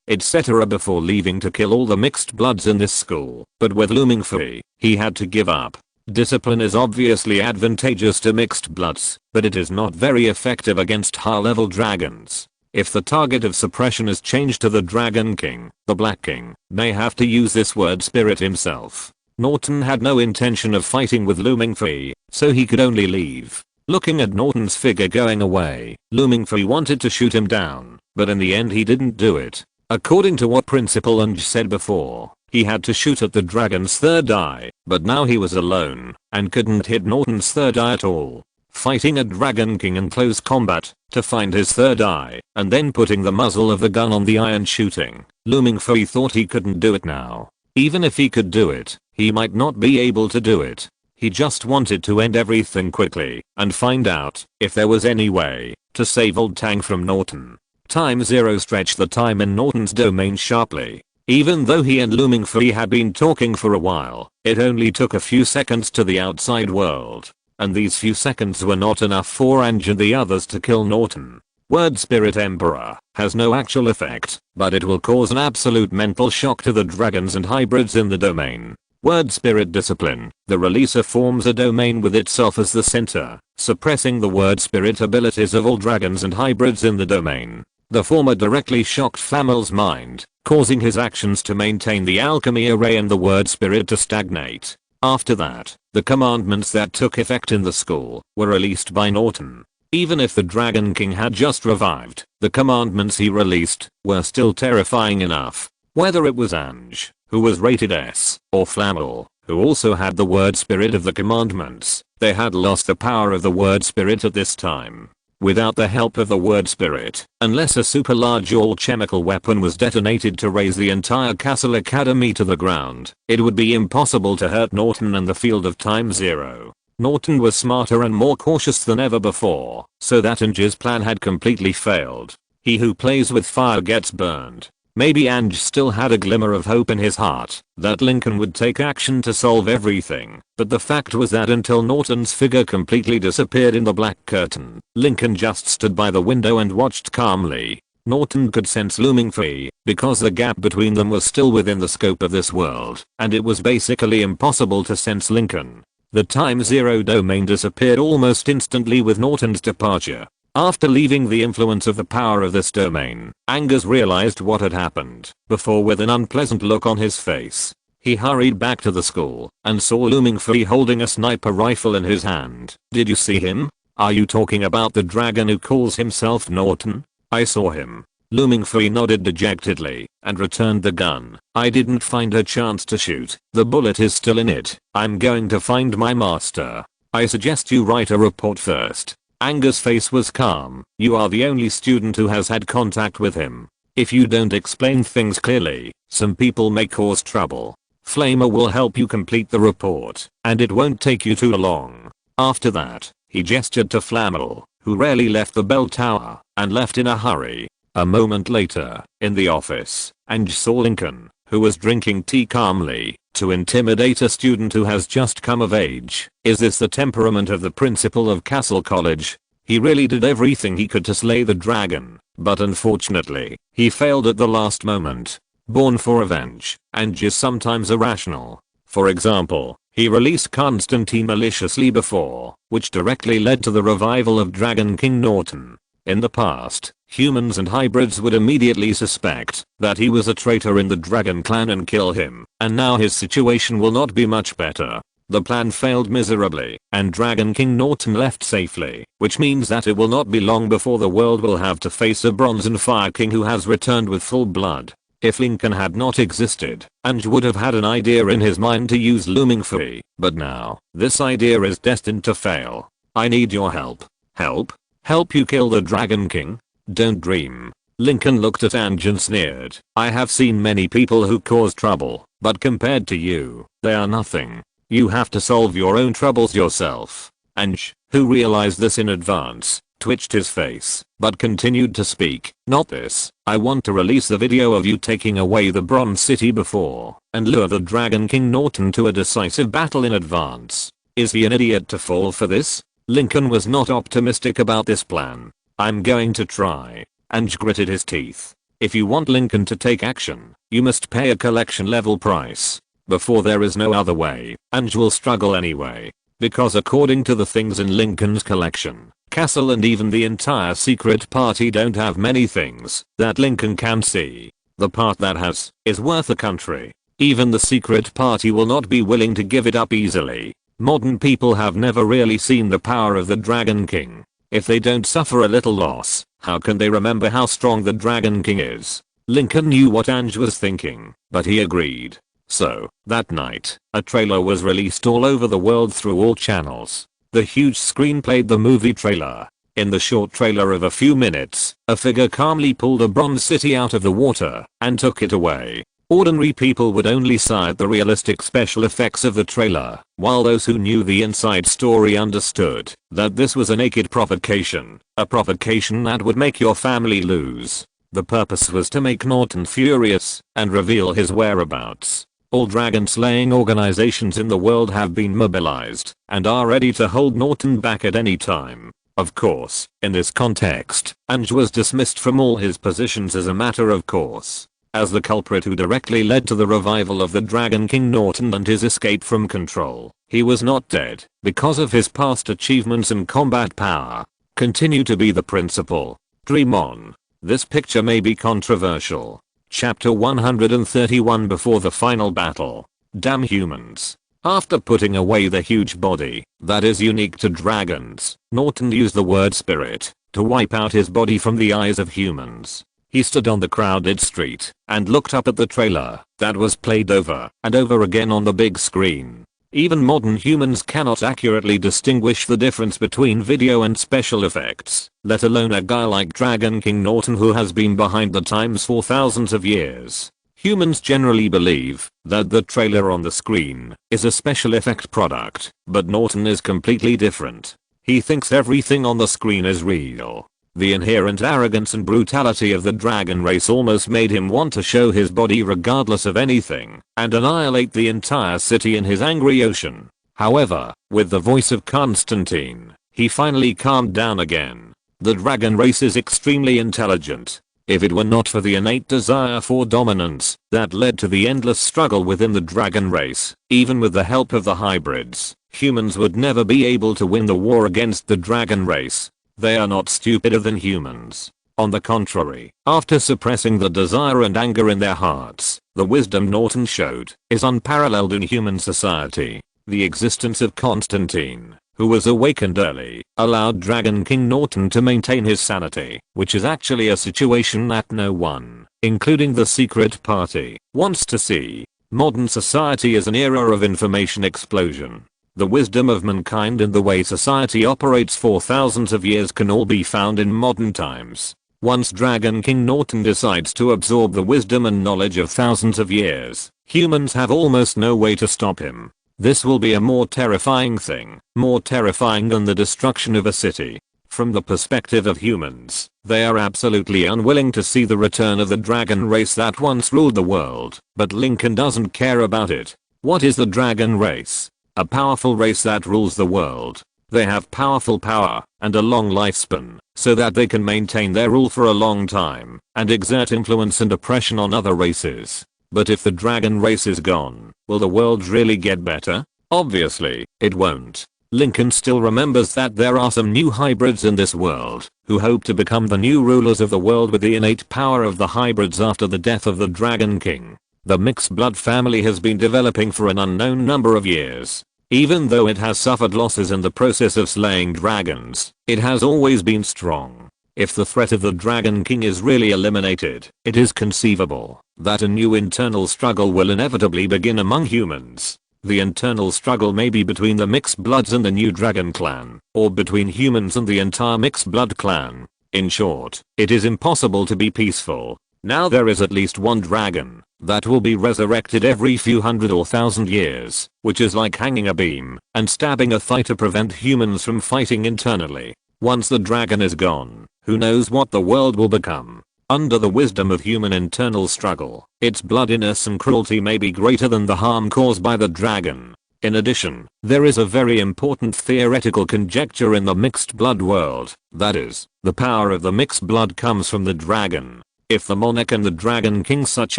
etc. before leaving to kill all the mixed bloods in this school, but with looming free, he had to give up. Discipline is obviously advantageous to mixed bloods, but it is not very effective against high-level dragons. If the target of suppression is changed to the Dragon King, the Black King may have to use this word spirit himself. Norton had no intention of fighting with Looming Free, so he could only leave. Looking at Norton's figure going away, Looming Free wanted to shoot him down, but in the end he didn't do it. According to what Principal Unge said before, he had to shoot at the dragon's third eye, but now he was alone, and couldn't hit Norton's third eye at all. Fighting a Dragon King in close combat, to find his third eye, and then putting the muzzle of the gun on the eye and shooting, Looming Free thought he couldn't do it now. Even if he could do it, he might not be able to do it. He just wanted to end everything quickly, and find out if there was any way to save Old Tang from Norton. Time Zero stretched the time in Norton's domain sharply. Even though he and Looming Free had been talking for a while, it only took a few seconds to the outside world. And these few seconds were not enough for Ange and the others to kill Norton. Word Spirit Emperor has no actual effect, but it will cause an absolute mental shock to the dragons and hybrids in the domain. Word Spirit Discipline, the releaser forms a domain with itself as the center, suppressing the word spirit abilities of all dragons and hybrids in the domain. The former directly shocked Flamel's mind, causing his actions to maintain the alchemy array and the word spirit to stagnate. After that, the commandments that took effect in the school were released by Norton. Even if the Dragon King had just revived, the commandments he released were still terrifying enough. Whether it was Ange, who was rated S, or Flamel, who also had the word spirit of the commandments, they had lost the power of the word spirit at this time. Without the help of the word spirit, unless a super large all-chemical weapon was detonated to raise the entire Castle Academy to the ground, it would be impossible to hurt Norton and the field of Time Zero. Norton was smarter and more cautious than ever before, so that Ange's plan had completely failed. He who plays with fire gets burned. Maybe Ange still had a glimmer of hope in his heart that Lincoln would take action to solve everything, but the fact was that until Norton's figure completely disappeared in the black curtain, Lincoln just stood by the window and watched calmly. Norton could sense Looming Free, because the gap between them was still within the scope of this world, and it was basically impossible to sense Lincoln. The Time Zero domain disappeared almost instantly with Norton's departure. After leaving the influence of the power of this domain, Angus realized what had happened, before with an unpleasant look on his face. He hurried back to the school, and saw Looming Free holding a sniper rifle in his hand. "Did you see him? Are you talking about the dragon who calls himself Norton?" "I saw him." Looming Free nodded dejectedly, and returned the gun. "I didn't find a chance to shoot. The bullet is still in it. I'm going to find my master. I suggest you write a report first." Angus' face was calm. "You are the only student who has had contact with him. If you don't explain things clearly, some people may cause trouble. Flamer will help you complete the report, and it won't take you too long." After that, he gestured to Flamel, who rarely left the bell tower, and left in a hurry. A moment later, in the office, Ange saw Lincoln, who was drinking tea calmly. To intimidate a student who has just come of age, is this the temperament of the principal of Castle College? He really did everything he could to slay the dragon, but unfortunately, he failed at the last moment. Born for revenge, Ange is sometimes irrational. For example, he released Constantine maliciously before, which directly led to the revival of Dragon King Norton. In the past, humans and hybrids would immediately suspect that he was a traitor in the Dragon Clan and kill him, and now his situation will not be much better. The plan failed miserably, and Dragon King Norton left safely, which means that it will not be long before the world will have to face a Bronze and Fire King who has returned with full blood. If Lincoln had not existed, Ange would have had an idea in his mind to use Looming Free, but now, this idea is destined to fail. "I need your help." "Help? Help you kill the Dragon King? Don't dream." Lincoln looked at Ange and sneered. "I have seen many people who cause trouble, but compared to you, they are nothing. You have to solve your own troubles yourself." Ange, who realized this in advance, twitched his face, but continued to speak. "Not this. I want to release the video of you taking away the Bronze City before, and lure the Dragon King Norton to a decisive battle in advance." Is he an idiot to fall for this? Lincoln was not optimistic about this plan. "I'm going to try." Ange gritted his teeth. If you want Lincoln to take action, you must pay a collection level price. Before there is no other way, Ange will struggle anyway. Because according to the things in Lincoln's collection, Castle and even the entire secret party don't have many things that Lincoln can see. The part that has is worth a country. Even the secret party will not be willing to give it up easily. Modern people have never really seen the power of the Dragon King. If they don't suffer a little loss, how can they remember how strong the Dragon King is? Lincoln knew what Ange was thinking, but he agreed. So, that night, a trailer was released all over the world through all channels. The huge screen played the movie trailer. In the short trailer of a few minutes, a figure calmly pulled a bronze city out of the water and took it away. Ordinary people would only sigh at the realistic special effects of the trailer, while those who knew the inside story understood that this was a naked provocation, a provocation that would make your family lose. The purpose was to make Norton furious and reveal his whereabouts. All dragon-slaying organizations in the world have been mobilized and are ready to hold Norton back at any time. Of course, in this context, Ange was dismissed from all his positions as a matter of course. As the culprit who directly led to the revival of the Dragon King Norton and his escape from control, he was not dead because of his past achievements and combat power. Continue to be the principal. Dream on. This picture may be controversial. Chapter 131 Before the final battle. Damn humans. After putting away the huge body that is unique to dragons, Norton used the word spirit to wipe out his body from the eyes of humans. He stood on the crowded street and looked up at the trailer that was played over and over again on the big screen. Even modern humans cannot accurately distinguish the difference between video and special effects, let alone a guy like Dragon King Norton who has been behind the times for thousands of years. Humans generally believe that the trailer on the screen is a special effect product, but Norton is completely different. He thinks everything on the screen is real. The inherent arrogance and brutality of the dragon race almost made him want to show his body regardless of anything and annihilate the entire city in his angry ocean. However, with the voice of Constantine, he finally calmed down again. The dragon race is extremely intelligent. If it were not for the innate desire for dominance that led to the endless struggle within the dragon race, even with the help of the hybrids, humans would never be able to win the war against the dragon race. They are not stupider than humans. On the contrary, after suppressing the desire and anger in their hearts, the wisdom Norton showed is unparalleled in human society. The existence of Constantine, who was awakened early, allowed Dragon King Norton to maintain his sanity, which is actually a situation that no one, including the secret party, wants to see. Modern society is an era of information explosion. The wisdom of mankind and the way society operates for thousands of years can all be found in modern times. Once Dragon King Norton decides to absorb the wisdom and knowledge of thousands of years, humans have almost no way to stop him. This will be a more terrifying thing, more terrifying than the destruction of a city. From the perspective of humans, they are absolutely unwilling to see the return of the dragon race that once ruled the world, but Lincoln doesn't care about it. What is the dragon race? A powerful race that rules the world. They have powerful power and a long lifespan, so that they can maintain their rule for a long time and exert influence and oppression on other races. But if the dragon race is gone, will the world really get better? Obviously, it won't. Lincoln still remembers that there are some new hybrids in this world who hope to become the new rulers of the world with the innate power of the hybrids after the death of the Dragon King. The mixed blood family has been developing for an unknown number of years. Even though it has suffered losses in the process of slaying dragons, it has always been strong. If the threat of the Dragon King is really eliminated, it is conceivable that a new internal struggle will inevitably begin among humans. The internal struggle may be between the mixed bloods and the new dragon clan, or between humans and the entire mixed blood clan. In short, it is impossible to be peaceful. Now there is at least one dragon that will be resurrected every few hundred or thousand years, which is like hanging a beam and stabbing a thigh to prevent humans from fighting internally. Once the dragon is gone, who knows what the world will become? Under the wisdom of human internal struggle, its bloodiness and cruelty may be greater than the harm caused by the dragon. In addition, there is a very important theoretical conjecture in the mixed blood world, that is, the power of the mixed blood comes from the dragon. If the monarch and the dragon king such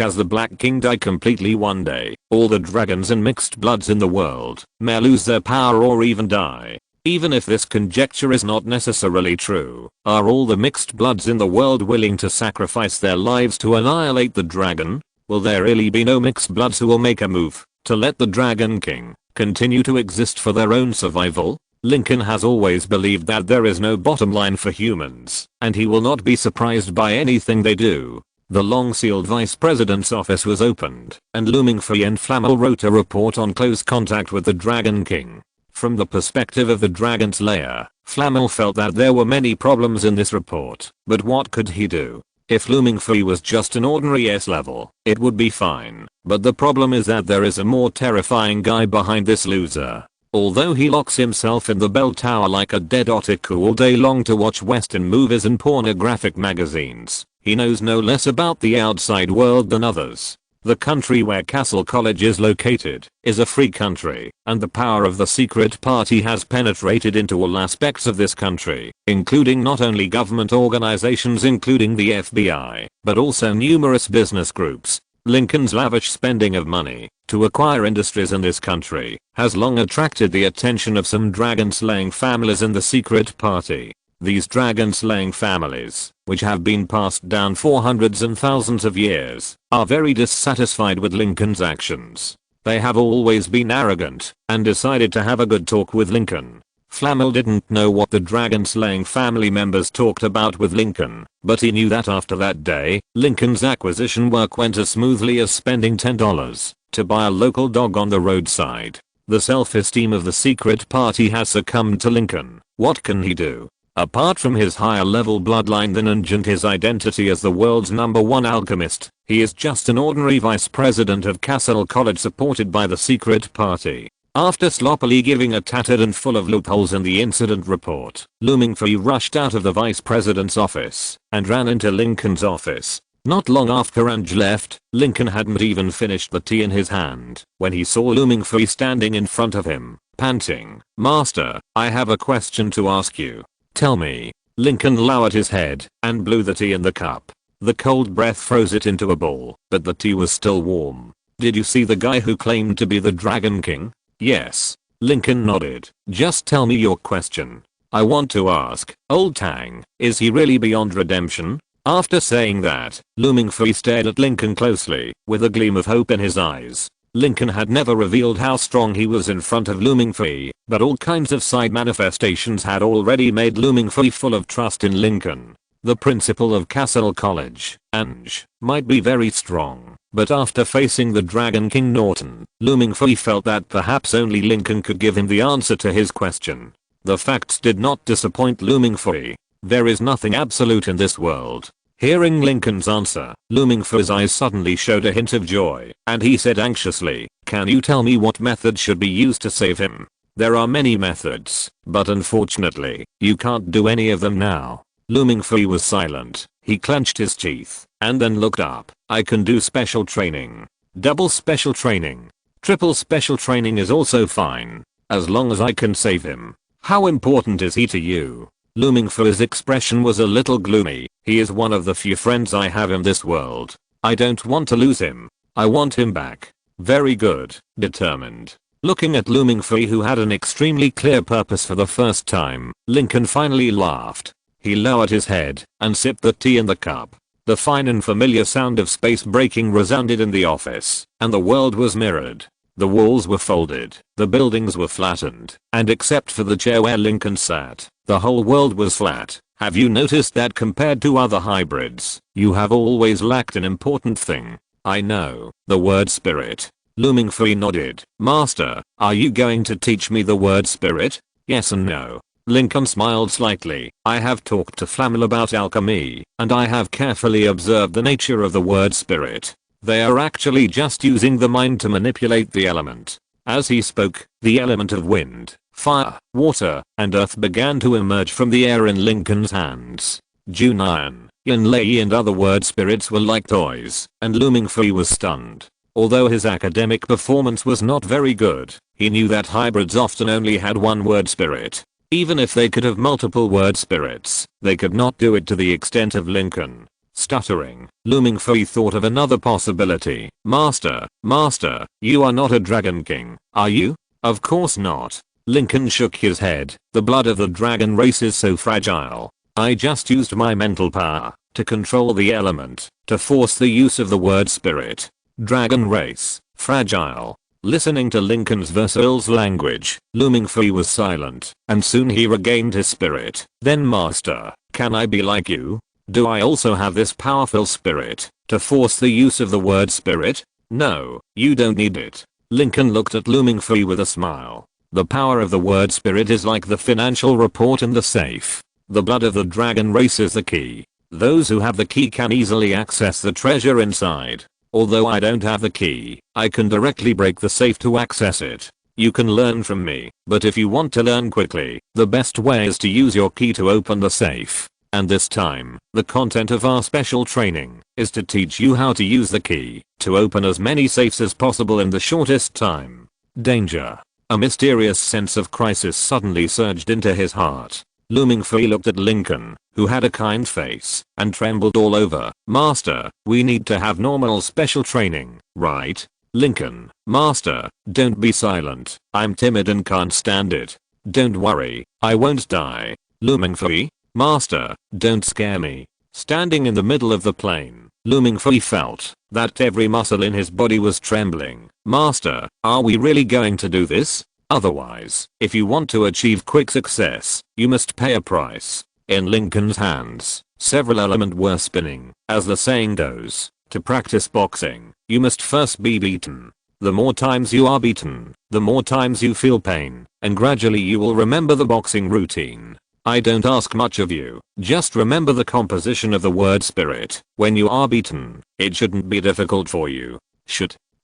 as the Black King die completely one day, all the dragons and mixed bloods in the world may lose their power or even die. Even if this conjecture is not necessarily true, are all the mixed bloods in the world willing to sacrifice their lives to annihilate the dragon? Will there really be no mixed bloods who will make a move to let the Dragon King continue to exist for their own survival? Lincoln has always believed that there is no bottom line for humans, and he will not be surprised by anything they do. The long-sealed vice president's office was opened, and Looming Free and Flamel wrote a report on close contact with the Dragon King. From the perspective of the Dragon Slayer, Flamel felt that there were many problems in this report, but what could he do? If Looming Free was just an ordinary S-level, it would be fine, but the problem is that there is a more terrifying guy behind this loser. Although he locks himself in the bell tower like a dead otaku all day long to watch western movies and pornographic magazines, he knows no less about the outside world than others. The country where Castle College is located is a free country, and the power of the secret party has penetrated into all aspects of this country, including not only government organizations including the FBI, but also numerous business groups. Lincoln's lavish spending of money to acquire industries in this country has long attracted the attention of some dragon-slaying families in the secret party. These dragon-slaying families, which have been passed down for hundreds and thousands of years, are very dissatisfied with Lincoln's actions. They have always been arrogant and decided to have a good talk with Lincoln. Flamel didn't know what the dragon-slaying family members talked about with Lincoln, but he knew that after that day, Lincoln's acquisition work went as smoothly as spending $10 to buy a local dog on the roadside. The self-esteem of the secret party has succumbed to Lincoln. What can he do? Apart from his higher level bloodline lineage and his identity as the world's #1 alchemist, he is just an ordinary vice president of Castle College supported by the secret party. After sloppily giving a tattered and full of loopholes in the incident report, Looming Free rushed out of the vice president's office and ran into Lincoln's office. Not long after Ange left, Lincoln hadn't even finished the tea in his hand when he saw Looming Free standing in front of him, panting. "Master, I have a question to ask you. Tell me." Lincoln lowered his head and blew the tea in the cup. The cold breath froze it into a ball, but the tea was still warm. "Did you see the guy who claimed to be the Dragon King?" "Yes." Lincoln nodded. "Just tell me your question." "I want to ask, Old Tang, is he really beyond redemption?" After saying that, Looming Free stared at Lincoln closely, with a gleam of hope in his eyes. Lincoln had never revealed how strong he was in front of Looming Free, but all kinds of side manifestations had already made Looming Free full of trust in Lincoln. The principal of Castle College, Ange, might be very strong, but after facing the Dragon King Norton, Looming Free felt that perhaps only Lincoln could give him the answer to his question. The facts did not disappoint Looming Free. There is nothing absolute in this world. Hearing Lincoln's answer, Looming Free's eyes suddenly showed a hint of joy, and he said anxiously, "Can you tell me what method should be used to save him?" "There are many methods, but unfortunately, you can't do any of them now." Looming Free was silent. He clenched his teeth, and then looked up. "I can do special training. Double special training. Triple special training is also fine. As long as I can save him." "How important is he to you?" Looming Free's expression was a little gloomy. "He is one of the few friends I have in this world. I don't want to lose him. I want him back." "Very good." Determined. Looking at Looming Free, who had an extremely clear purpose for the first time, Lincoln finally laughed. He lowered his head and sipped the tea in the cup. The fine and familiar sound of space breaking resounded in the office, and the world was mirrored. The walls were folded, the buildings were flattened, and except for the chair where Lincoln sat, the whole world was flat. "Have you noticed that compared to other hybrids, you have always lacked an important thing?" "I know, the word spirit." Looming Free nodded. "Master, are you going to teach me the word spirit?" "Yes and no." Lincoln smiled slightly. "I have talked to Flamel about alchemy, and I have carefully observed the nature of the word spirit. They are actually just using the mind to manipulate the element." As he spoke, the element of wind, fire, water, and earth began to emerge from the air in Lincoln's hands. Junayan, Yunlei and other word spirits were like toys, and Looming Free was stunned. Although his academic performance was not very good, he knew that hybrids often only had one word spirit. Even if they could have multiple word spirits, they could not do it to the extent of Lincoln. Stuttering, Looming Fui thought of another possibility. Master, you are not a Dragon King, are you? Of course not. Lincoln shook his head. The blood of the dragon race is so fragile. I just used my mental power to control the element, to force the use of the word spirit. Dragon race, fragile. Listening to Lincoln's versatile language, Looming Fui was silent, and soon he regained his spirit. Then master, can I be like you? Do I also have this powerful spirit to force the use of the word spirit? No, you don't need it. Lincoln looked at Looming Fui with a smile. The power of the word spirit is like the financial report in the safe. The blood of the dragon race is the key. Those who have the key can easily access the treasure inside. Although I don't have the key, I can directly break the safe to access it. You can learn from me, but if you want to learn quickly, the best way is to use your key to open the safe. And this time, the content of our special training is to teach you how to use the key to open as many safes as possible in the shortest time. Danger. A mysterious sense of crisis suddenly surged into his heart. Looming Fui looked at Lincoln, who had a kind face, and trembled all over. Master, we need to have normal special training, right? Lincoln, master, don't be silent. I'm timid and can't stand it. Don't worry, I won't die. Looming Fui, master, don't scare me. Standing in the middle of the plain, Looming Fui felt that every muscle in his body was trembling. Master, are we really going to do this? Otherwise, if you want to achieve quick success, you must pay a price. In Lincoln's hands, several elements were spinning. As the saying goes, to practice boxing, you must first be beaten. The more times you are beaten, the more times you feel pain, and gradually you will remember the boxing routine. I don't ask much of you, just remember the composition of the word spirit. When you are beaten, it shouldn't be difficult for you.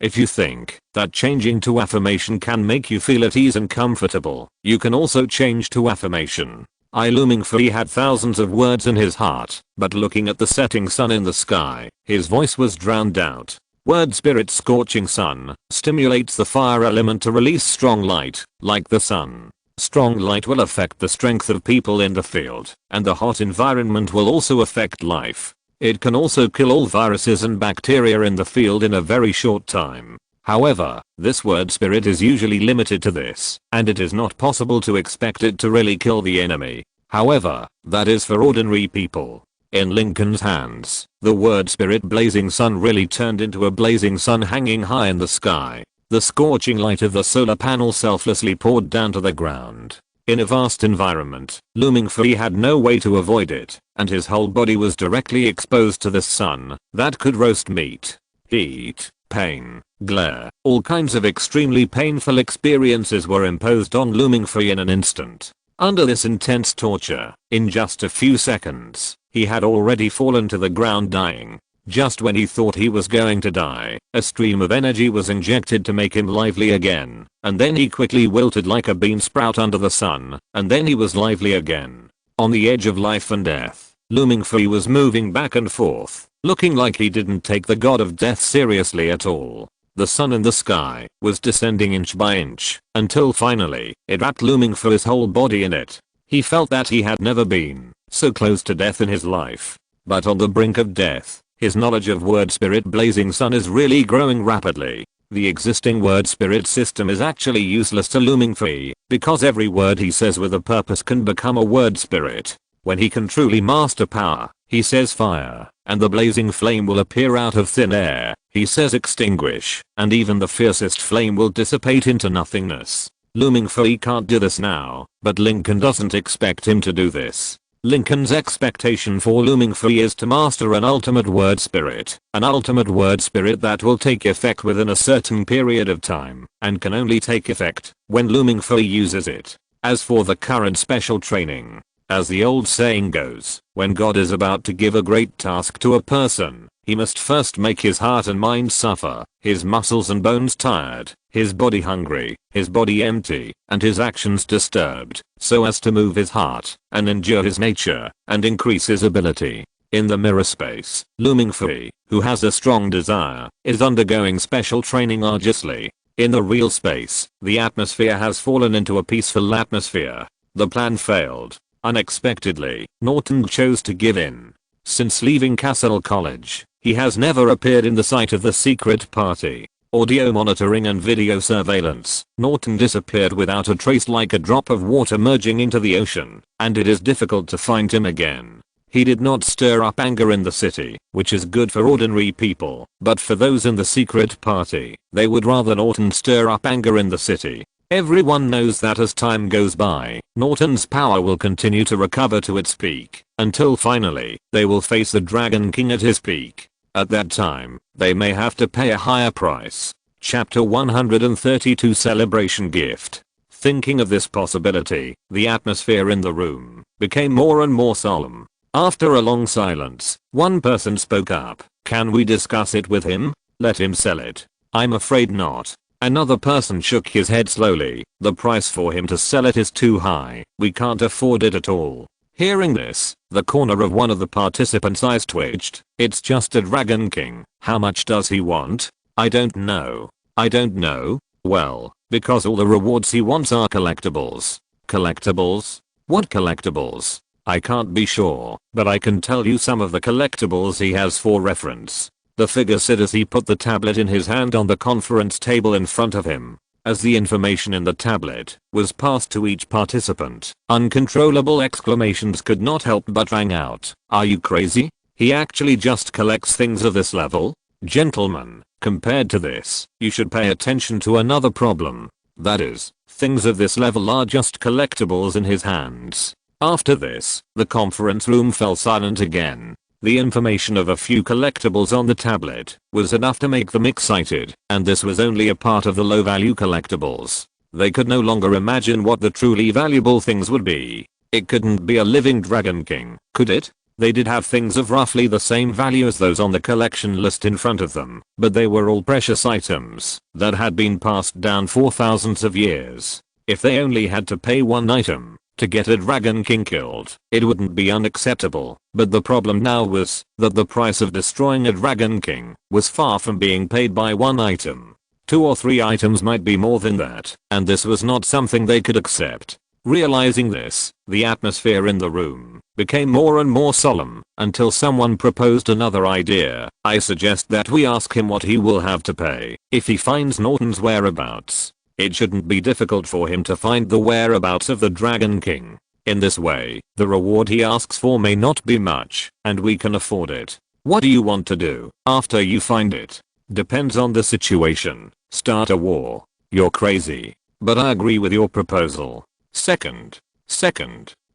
If you think that changing to affirmation can make you feel at ease and comfortable, you can also change to affirmation. Looming Fui had thousands of words in his heart, but looking at the setting sun in the sky, his voice was drowned out. Word spirit scorching sun stimulates the fire element to release strong light, like the sun. Strong light will affect the strength of people in the field, and the hot environment will also affect life. It can also kill all viruses and bacteria in the field in a very short time. However, this word spirit is usually limited to this, and it is not possible to expect it to really kill the enemy. However, that is for ordinary people. In Lincoln's hands, the word spirit blazing sun really turned into a blazing sun hanging high in the sky. The scorching light of the solar panel selflessly poured down to the ground. In a vast environment, Looming Fui had no way to avoid it, and his whole body was directly exposed to the sun that could roast meat. Heat, pain, glare, all kinds of extremely painful experiences were imposed on Looming Fui in an instant. Under this intense torture, in just a few seconds, he had already fallen to the ground dying. Just when he thought he was going to die, a stream of energy was injected to make him lively again, and then he quickly wilted like a bean sprout under the sun, and then he was lively again. On the edge of life and death, Looming Fui was moving back and forth, looking like he didn't take the god of death seriously at all. The sun in the sky was descending inch by inch, until finally, it wrapped Looming Fui's whole body in it. He felt that he had never been so close to death in his life. But on the brink of death, his knowledge of word spirit blazing sun is really growing rapidly. The existing word spirit system is actually useless to Looming Fui, because every word he says with a purpose can become a word spirit. When he can truly master power, he says fire, and the blazing flame will appear out of thin air. He says extinguish, and even the fiercest flame will dissipate into nothingness. Looming Fui can't do this now, but Lincoln doesn't expect him to do this. Lincoln's expectation for Looming Fui is to master an ultimate word spirit that will take effect within a certain period of time, and can only take effect when Looming Fui uses it. As for the current special training, as the old saying goes, when God is about to give a great task to a person, he must first make his heart and mind suffer, his muscles and bones tired, his body hungry, his body empty, and his actions disturbed, so as to move his heart, and endure his nature, and increase his ability. In the mirror space, Looming Fui, who has a strong desire, is undergoing special training arduously. In the real space, the atmosphere has fallen into a peaceful atmosphere. The plan failed. Unexpectedly, Norton chose to give in. Since leaving Castle College, he has never appeared in the sight of the secret party. Audio monitoring and video surveillance. Norton disappeared without a trace like a drop of water merging into the ocean, and it is difficult to find him again. He did not stir up anger in the city, which is good for ordinary people, but for those in the secret party, they would rather Norton stir up anger in the city. Everyone knows that as time goes by, Norton's power will continue to recover to its peak, until finally, they will face the Dragon King at his peak. At that time, they may have to pay a higher price. Chapter 132 Celebration Gift. Thinking of this possibility, the atmosphere in the room became more and more solemn. After a long silence, one person spoke up. Can we discuss it with him? Let him sell it. I'm afraid not. Another person shook his head slowly. The price for him to sell it is too high. We can't afford it at all. Hearing this, the corner of one of the participants' eyes twitched. It's just a Dragon King. How much does he want? I don't know. I don't know? Well, because all the rewards he wants are collectibles. Collectibles? What collectibles? I can't be sure, but I can tell you some of the collectibles he has for reference. The figure said as he put the tablet in his hand on the conference table in front of him. As the information in the tablet was passed to each participant, uncontrollable exclamations could not help but rang out. Are you crazy? He actually just collects things of this level? Gentlemen, compared to this, you should pay attention to another problem. That is, things of this level are just collectibles in his hands. After this, the conference room fell silent again. The information of a few collectibles on the tablet was enough to make them excited, and this was only a part of the low-value collectibles. They could no longer imagine what the truly valuable things would be. It couldn't be a living Dragon King, could it? They did have things of roughly the same value as those on the collection list in front of them, but they were all precious items that had been passed down for thousands of years. If they only had to pay one item to get a Dragon King killed, it wouldn't be unacceptable. But the problem now was that the price of destroying a Dragon King was far from being paid by one item. 2 or 3 items might be more than that, and this was not something they could accept. Realizing this, the atmosphere in the room became more and more solemn until someone proposed another idea. I suggest that we ask him what he will have to pay if he finds Norton's whereabouts. It shouldn't be difficult for him to find the whereabouts of the Dragon King. In this way, the reward he asks for may not be much, and we can afford it. What do you want to do after you find it? Depends on the situation. Start a war. You're crazy. But I agree with your proposal. Second,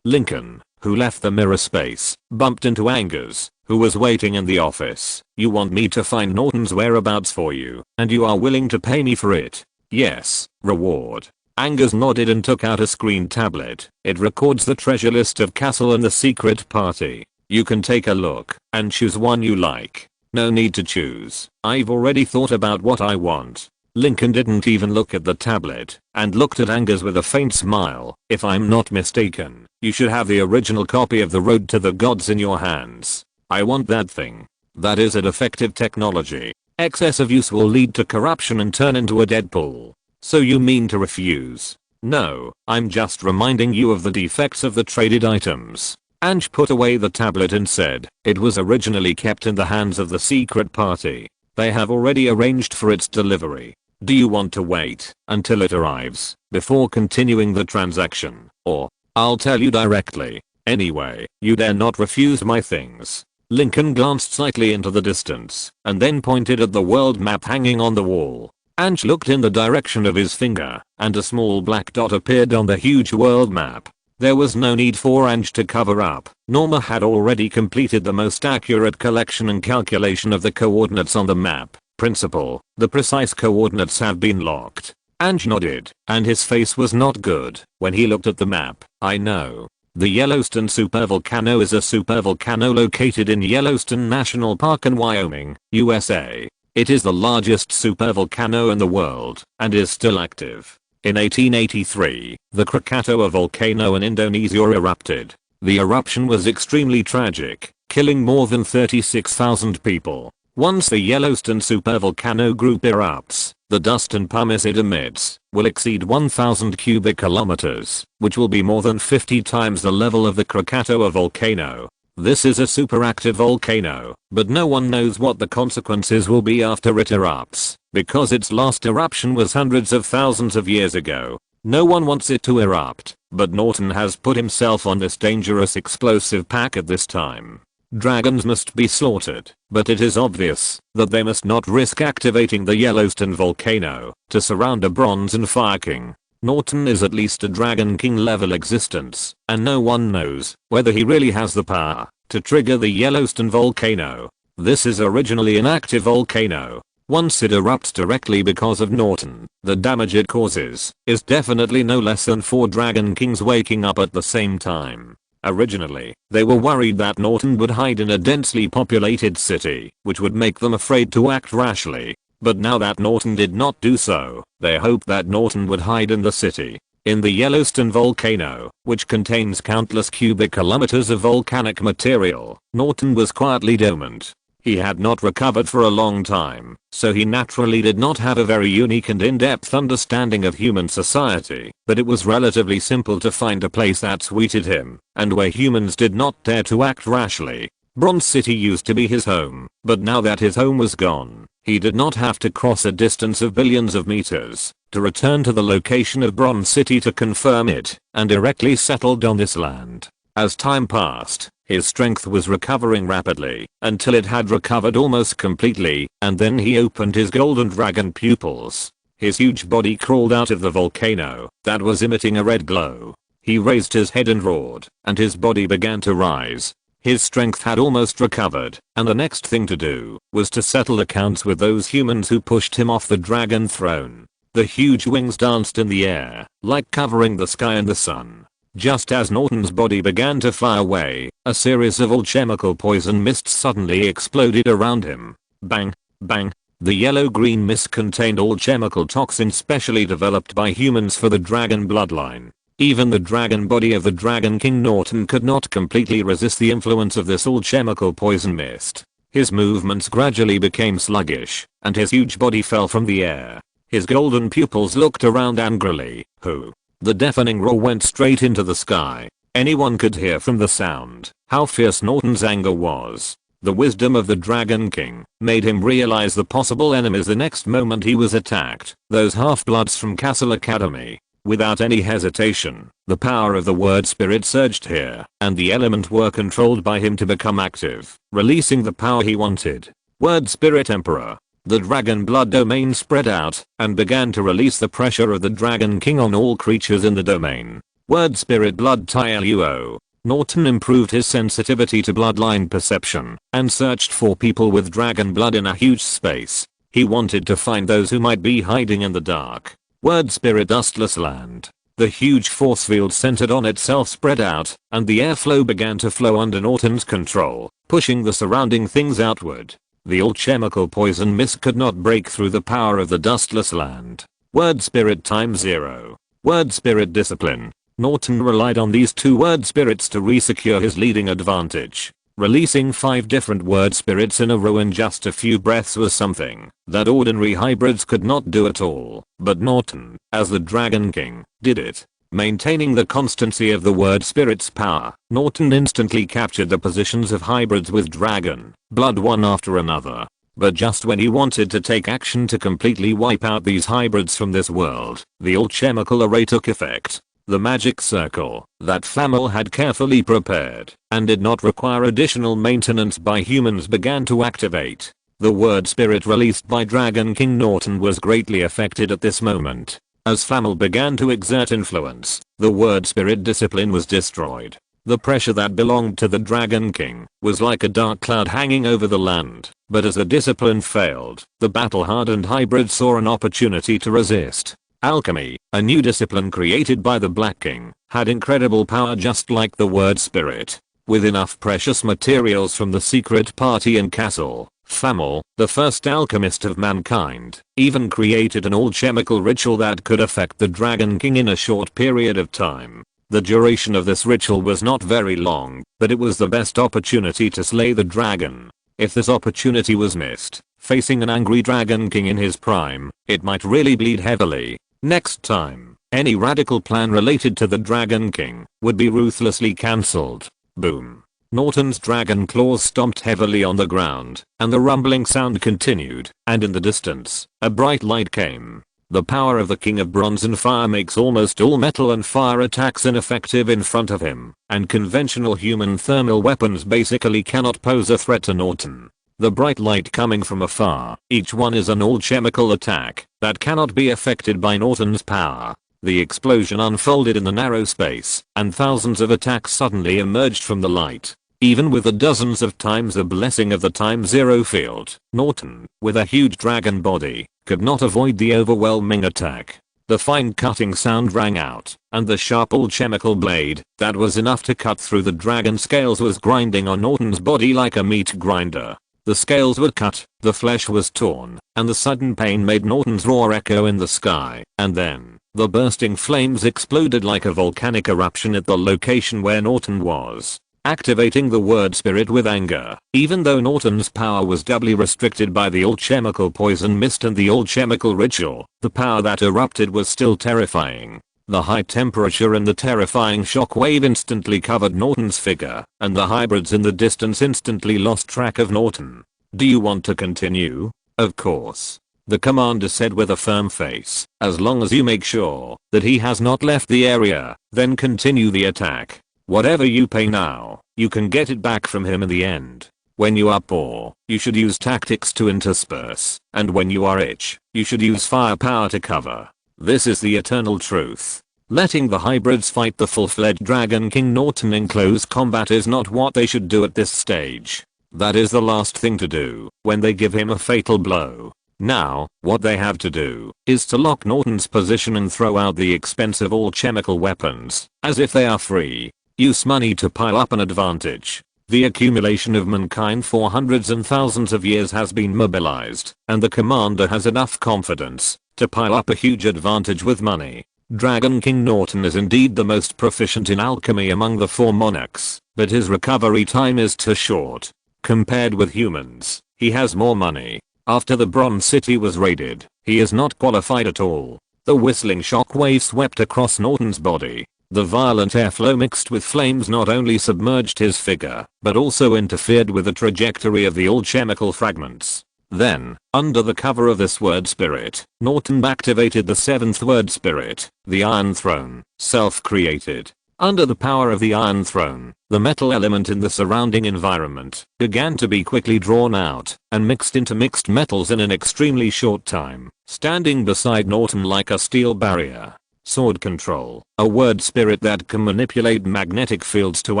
Lincoln, who left the mirror space, bumped into Angus, who was waiting in the office. You want me to find Norton's whereabouts for you, and you are willing to pay me for it? Yes. Reward. Angus nodded and took out a screen tablet. It records the treasure list of Castle and the secret party. You can take a look and choose one you like. No need to choose. I've already thought about what I want. Lincoln didn't even look at the tablet and looked at Angus with a faint smile. If I'm not mistaken, you should have the original copy of The Road to the Gods in your hands. I want that thing. That is a defective technology. Excessive use will lead to corruption and turn into a Deadpool. So you mean to refuse? No, I'm just reminding you of the defects of the traded items. Ange put away the tablet and said, it was originally kept in the hands of the secret party. They have already arranged for its delivery. Do you want to wait until it arrives before continuing the transaction? Or, I'll tell you directly. Anyway, you dare not refuse my things. Lincoln glanced slightly into the distance and then pointed at the world map hanging on the wall. Ange looked in the direction of his finger, and a small black dot appeared on the huge world map. There was no need for Ange to cover up. Norma had already completed the most accurate collection and calculation of the coordinates on the map. Principal, the precise coordinates have been locked. Ange nodded, and his face was not good when he looked at the map. I know. The Yellowstone supervolcano is a supervolcano located in Yellowstone National Park in Wyoming, USA. It is the largest supervolcano in the world and is still active. In 1883, the Krakatoa volcano in Indonesia erupted. The eruption was extremely tragic, killing more than 36,000 people. Once the Yellowstone supervolcano group erupts, the dust and pumice it emits will exceed 1,000 cubic kilometers, which will be more than 50 times the level of the Krakatoa volcano. This is a superactive volcano, but no one knows what the consequences will be after it erupts, because its last eruption was hundreds of thousands of years ago. No one wants it to erupt, but Norton has put himself on this dangerous explosive pack at this time. Dragons must be slaughtered, but it is obvious that they must not risk activating the Yellowstone volcano to surround a Bronze and Fire King. Norton is at least a Dragon King level existence, and no one knows whether he really has the power to trigger the Yellowstone volcano. This is originally an active volcano. Once it erupts directly because of Norton, the damage it causes is definitely no less than 4 Dragon Kings waking up at the same time. Originally, they were worried that Norton would hide in a densely populated city, which would make them afraid to act rashly. But now that Norton did not do so, they hoped that Norton would hide in the city. In the Yellowstone volcano, which contains countless cubic kilometers of volcanic material, Norton was quietly dormant. He had not recovered for a long time, so he naturally did not have a very unique and in-depth understanding of human society, but it was relatively simple to find a place that suited him, and where humans did not dare to act rashly. Bronze City used to be his home, but now that his home was gone, he did not have to cross a distance of billions of meters to return to the location of Bronze City to confirm it, and directly settled on this land. As time passed, his strength was recovering rapidly, until it had recovered almost completely, and then he opened his golden dragon pupils. His huge body crawled out of the volcano that was emitting a red glow. He raised his head and roared, and his body began to rise. His strength had almost recovered, and the next thing to do was to settle accounts with those humans who pushed him off the dragon throne. The huge wings danced in the air, like covering the sky and the sun. Just as Norton's body began to fly away, a series of alchemical poison mists suddenly exploded around him. Bang, bang. The yellow-green mist contained alchemical toxins specially developed by humans for the dragon bloodline. Even the dragon body of the Dragon King Norton could not completely resist the influence of this alchemical poison mist. His movements gradually became sluggish, and his huge body fell from the air. His golden pupils looked around angrily. Who? The deafening roar went straight into the sky. Anyone could hear from the sound how fierce Norton's anger was. The wisdom of the Dragon King made him realize the possible enemies the next moment he was attacked, those half-bloods from Castle Academy. Without any hesitation, the power of the word spirit surged here, and the element were controlled by him to become active, releasing the power he wanted. Word Spirit Emperor. The dragon blood domain spread out and began to release the pressure of the Dragon King on all creatures in the domain. Word Spirit Blood Luo. Norton improved his sensitivity to bloodline perception and searched for people with dragon blood in a huge space. He wanted to find those who might be hiding in the dark. Word Spirit Dustless Land. The huge force field centered on itself spread out, and the airflow began to flow under Norton's control, pushing the surrounding things outward. The alchemical poison mist could not break through the power of the Dustless Land. Word Spirit Time Zero. Word Spirit Discipline. Norton relied on these 2 word spirits to resecure his leading advantage. Releasing 5 different word spirits in a row in just a few breaths was something that ordinary hybrids could not do at all, but Norton, as the Dragon King, did it. Maintaining the constancy of the word spirit's power, Norton instantly captured the positions of hybrids with dragon blood one after another. But just when he wanted to take action to completely wipe out these hybrids from this world, the alchemical array took effect. The magic circle that Flamel had carefully prepared and did not require additional maintenance by humans began to activate. The word spirit released by Dragon King Norton was greatly affected at this moment. As Flamel began to exert influence, the word spirit discipline was destroyed. The pressure that belonged to the Dragon King was like a dark cloud hanging over the land, but as the discipline failed, the battle-hardened hybrid saw an opportunity to resist. Alchemy, a new discipline created by the Black King, had incredible power just like the word spirit. With enough precious materials from the secret party and castle, Flamel, the first alchemist of mankind, even created an alchemical ritual that could affect the Dragon King in a short period of time. The duration of this ritual was not very long, but it was the best opportunity to slay the dragon. If this opportunity was missed, facing an angry Dragon King in his prime, it might really bleed heavily. Next time, any radical plan related to the Dragon King would be ruthlessly cancelled. Boom. Norton's dragon claws stomped heavily on the ground, and the rumbling sound continued, and in the distance, a bright light came. The power of the King of Bronze and Fire makes almost all metal and fire attacks ineffective in front of him, and conventional human thermal weapons basically cannot pose a threat to Norton. The bright light coming from afar, each one is an all-chemical attack that cannot be affected by Norton's power. The explosion unfolded in the narrow space, and thousands of attacks suddenly emerged from the light. Even with the dozens of times the blessing of the time zero field, Norton, with a huge dragon body, could not avoid the overwhelming attack. The fine cutting sound rang out, and the sharp all-chemical blade that was enough to cut through the dragon scales was grinding on Norton's body like a meat grinder. The scales were cut, the flesh was torn, and the sudden pain made Norton's roar echo in the sky, and then, the bursting flames exploded like a volcanic eruption at the location where Norton was, activating the word spirit with anger. Even though Norton's power was doubly restricted by the all-chemical poison mist and the all-chemical ritual, the power that erupted was still terrifying. The high temperature and the terrifying shockwave instantly covered Norton's figure, and the hybrids in the distance instantly lost track of Norton. "Do you want to continue?" "Of course," the commander said with a firm face. "As long as you make sure that he has not left the area, then continue the attack. Whatever you pay now, you can get it back from him in the end. When you are poor, you should use tactics to intersperse, and when you are rich, you should use firepower to cover. This is the eternal truth. Letting the hybrids fight the full-fledged Dragon King Norton in close combat is not what they should do at this stage. That is the last thing to do when they give him a fatal blow. Now, what they have to do is to lock Norton's position and throw out the expensive all-chemical weapons, as if they are free. Use money to pile up an advantage. The accumulation of mankind for hundreds and thousands of years has been mobilized, and the commander has enough confidence to pile up a huge advantage with money. Dragon King Norton is indeed the most proficient in alchemy among the 4 monarchs, but his recovery time is too short. Compared with humans, he has more money. After the Bronze City was raided, he is not qualified at all. The whistling shockwave swept across Norton's body. The violent airflow mixed with flames not only submerged his figure, but also interfered with the trajectory of the all-chemical fragments. Then, under the cover of this word spirit, Norton activated the 7th word spirit, the Iron Throne, self-created. Under the power of the Iron Throne, the metal element in the surrounding environment began to be quickly drawn out and mixed into mixed metals in an extremely short time, standing beside Norton like a steel barrier. Sword control, a word spirit that can manipulate magnetic fields to